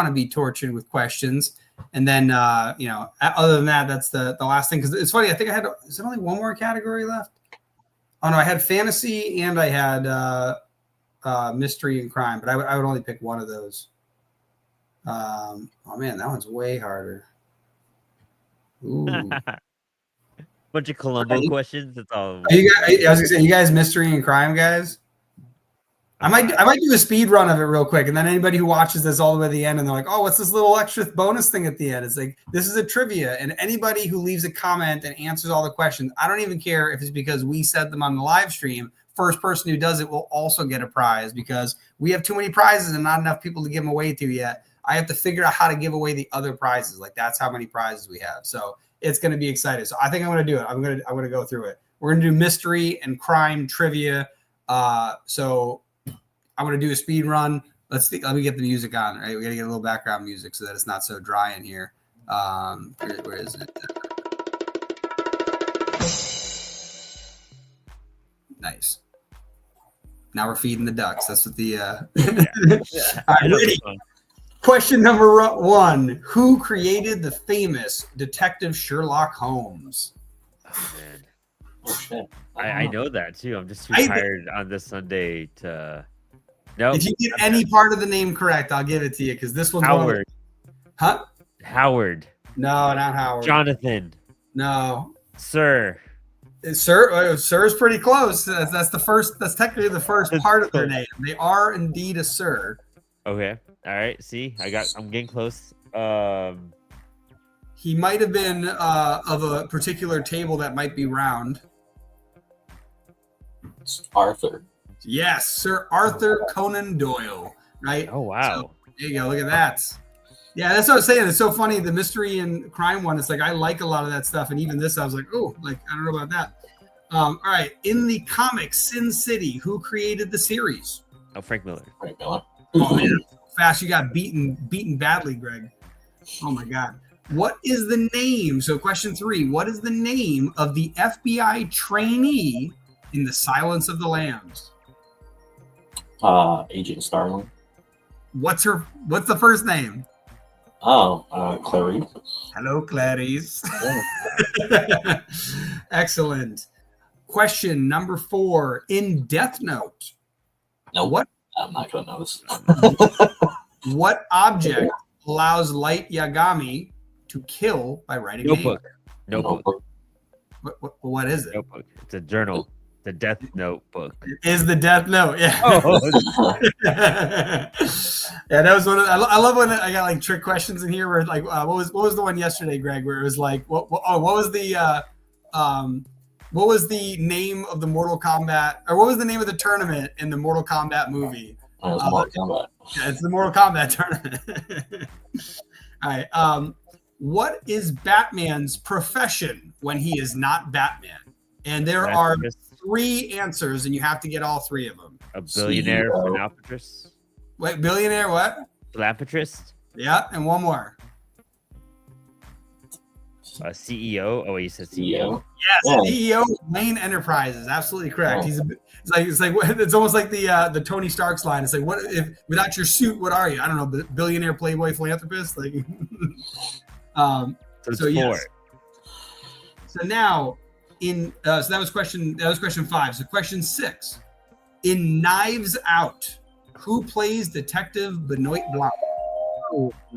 to be tortured with questions. And then, other than that, that's the last thing. Because it's funny, I think is there only one more category left? Oh, no, I had fantasy and I had mystery and crime, but I would only pick one of those. Oh, man, that one's way harder. Ooh. Bunch of Columbo questions. That's all. I was going to say, you guys mystery and crime guys? I might do a speed run of it real quick, and then anybody who watches this all the way to the end and they're like, oh, what's this little extra bonus thing at the end? It's like, this is a trivia, and anybody who leaves a comment and answers all the questions, I don't even care if it's because we said them on the live stream. First person who does it will also get a prize because we have too many prizes and not enough people to give them away to yet. I have to figure out how to give away the other prizes. Like, that's how many prizes we have. So it's going to be exciting. So I think I'm going to do it. I'm going to go through it. We're going to do mystery and crime trivia. So I'm going to do a speed run. Let me get the music on, right? We got to get a little background music so that it's not so dry in here. Where is it? Nice. Now we're feeding the ducks. That's what the, All right, ready. Question number 1. Who created the famous Detective Sherlock Holmes? Oh, man. Oh, shit. I know that too. I'm just too tired on this Sunday to... No. If you get any part of the name correct, I'll give it to you because this one's Howard. Huh? Howard. No, not Howard. Jonathan. No. Sir. Sir is pretty close. That's the first. That's technically the first part of their name. They are indeed a sir. Okay. All right. See, I'm getting close. He might have been of a particular table that might be round. It's Arthur. Yes, Sir Arthur Conan Doyle, right? Oh, wow. So, there you go. Look at that. Yeah, that's what I was saying. It's so funny. The mystery and crime one, it's like I like a lot of that stuff. And even this, I was like, oh, like, I don't know about that. All right. In the comics, Sin City, who created the series? Oh, Frank Miller. Frank Miller. Oh, man. Fast. You got beaten badly, Greg. Oh, my God. What is the name? So question 3, what is the name of the FBI trainee in The Silence of the Lambs? Agent Starling. What's the first name? Oh, Clarice. Hello, Clarice. Excellent. Question number 4. In Death Note. Nope. I'm not going to know this. What object allows Light Yagami to kill by writing Notebook. name? Notebook. What is it? Notebook. It's a journal. The Death Notebook. It is the Death Note. Yeah. Oh. Yeah, that was one. I love when I got like trick questions in here. Where like, what was the one yesterday, Greg? Where it was like, what was the name of the Mortal Kombat, or what was the name of the tournament in the Mortal Kombat movie? Mortal Kombat. Yeah, it's the Mortal Kombat tournament. All right. What is Batman's profession when he is not Batman? And there are 3 answers, and you have to get all 3 of them. A billionaire philanthropist. Wait, billionaire what? Philanthropist. Yeah, and one more. A CEO. Oh, you said CEO. Yes, CEO of Wayne Enterprises. Absolutely correct. It's almost like the Tony Stark's line. It's like, what if without your suit, what are you? I don't know, billionaire, playboy, philanthropist. Like, so yes. So now, so that was question 5. So question 6, in Knives Out, who plays Detective Benoit Blanc?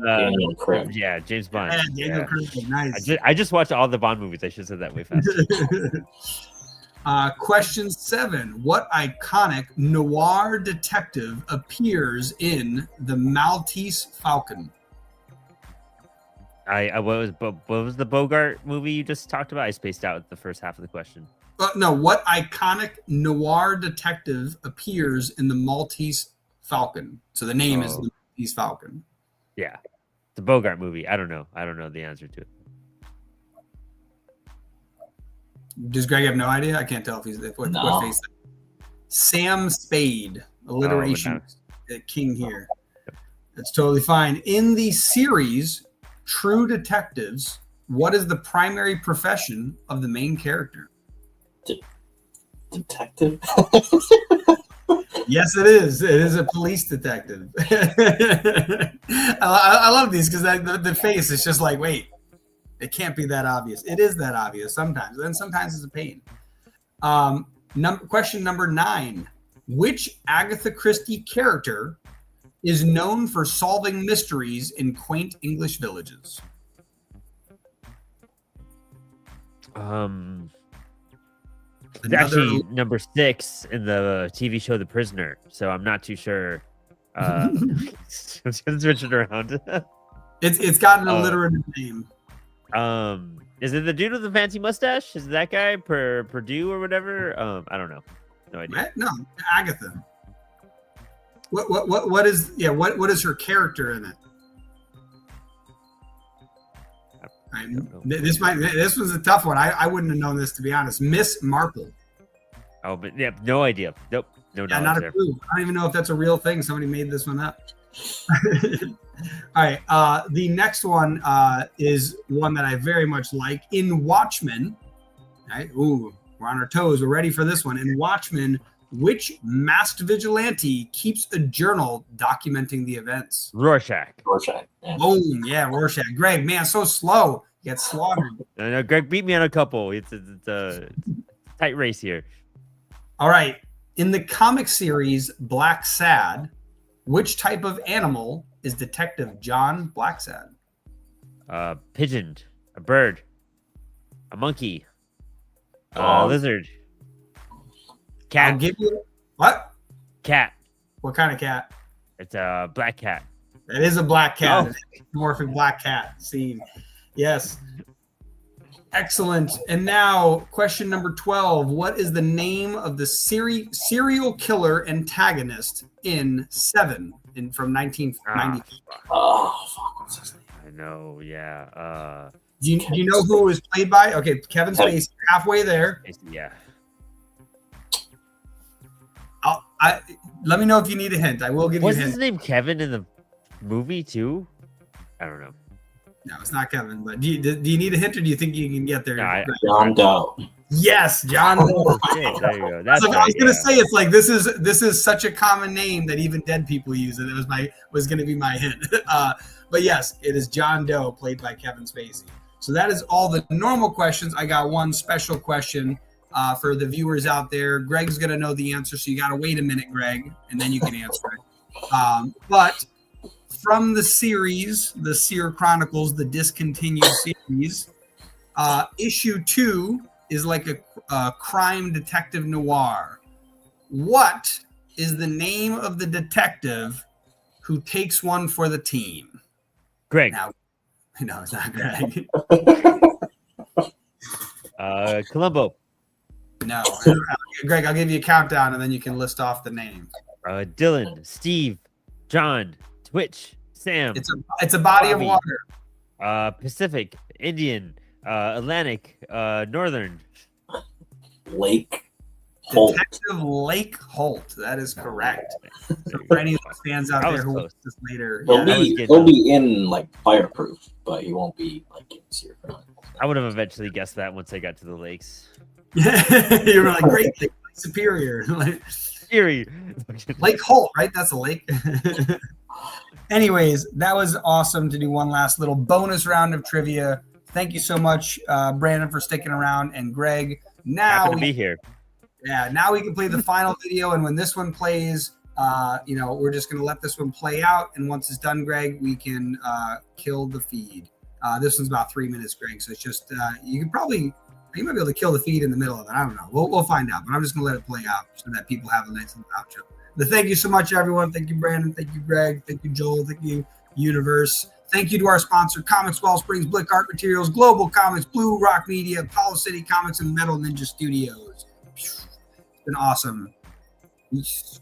Daniel Craig. Yeah, James Bond. Yeah, Daniel Craig, nice. I just watched all the Bond movies. I should have said that way faster. Question 7. What iconic noir detective appears in The Maltese Falcon? What was the Bogart movie you just talked about? I spaced out the first half of the question. No, what iconic noir detective appears in The Maltese Falcon? So the name is The Maltese Falcon. Yeah. The Bogart movie. I don't know. I don't know the answer to it. Does Greg have no idea? I can't tell if he's what face. Sam Spade, alliteration king here. That's totally fine. In the series True Detectives, what is the primary profession of the main character? Detective? Yes, it is. It is a police detective. I love these because the face is just like, wait, it can't be that obvious. It is that obvious sometimes. And sometimes it's a pain. Question number 9. Which Agatha Christie character is known for solving mysteries in quaint English villages? It's actually number 6 in the TV show The Prisoner, so I'm not too sure. It's switching around. It's got an alliterative name. Is it the dude with the fancy mustache? Is it that guy, Purdue or whatever? I don't know. No idea. No, Agatha. What is her character in it? This was a tough one. I wouldn't have known this, to be honest. Miss Marple. Oh, but yeah, no idea. Nope. No, not a clue. I don't even know if that's a real thing. Somebody made this one up. All right. The next one is one that I very much like. In Watchmen, right? Ooh, we're on our toes. We're ready for this one. In Watchmen, which masked vigilante keeps a journal documenting the events? Rorschach. Yeah. Boom. Yeah, Rorschach. Greg, man, so slow. You get slaughtered. No, Greg beat me on a couple. It's a tight race here. All right. In the comic series Black Sad, which type of animal is Detective John Blacksad? Pigeon, a bird, a monkey, a lizard, cat. I'll give you what? Cat. What kind of cat? It's a black cat. It is a black cat. Morphic black cat scene. Yes. Excellent. And now, question number 12. What is the name of the serial killer antagonist in Seven from 1990? Oh, fuck. What's his name? I know, yeah. Do you know who it was played by? Okay, Kevin Spacey. Halfway there. Yeah. Let me know if you need a hint. I will give you a hint. Wasn't his name Kevin in the movie, too? I don't know. No, it's not Kevin. But do you need a hint, or do you think you can get there? John Doe. Yes, John Doe. Okay, there you go. That's I was gonna say, it's like this is such a common name that even dead people use it. It was gonna be my hint. But yes, it is John Doe, played by Kevin Spacey. So that is all the normal questions. I got one special question for the viewers out there. Greg's gonna know the answer, so you gotta wait a minute, Greg, and then you can answer it. But from the series, the Seer Chronicles, the discontinued series, issue 2 is like a crime detective noir. What is the name of the detective who takes one for the team? Greg. No, it's not Greg. Columbo. No. Greg, I'll give you a countdown and then you can list off the names. Dylan, Steve, John, Twitch, Sam. It's a body of water. Pacific, Indian, Atlantic, Northern. Lake Holt. Detective Lake Holt. That is correct. So for any fans out there who watch this later, He'll be in like Fireproof, but he won't be like in Seer Chronicles. I would have eventually guessed that once I got to the lakes. You were like, Great Lake, Superior. Superior. Lake Holt, right? That's a lake. Anyways, that was awesome to do one last little bonus round of trivia. Thank you so much, Brandon, for sticking around, and Greg. Now Happy to be here. Yeah, now we can play the final video, and when this one plays, we're just going to let this one play out. And once it's done, Greg, we can kill the feed. This one's about 3 minutes, Greg. So it's just, you might be able to kill the feed in the middle of it. I don't know. We'll find out. But I'm just going to let it play out so that people have a nice little outro. But thank you so much, everyone. Thank you, Brandon. Thank you, Greg. Thank you, Joel. Thank you, Universe. Thank you to our sponsor, Comics Wellsprings, Blick Art Materials, Global Comics, Blue Rock Media, Apollo City Comics, and Metal Ninja Studios. It's been awesome. Peace.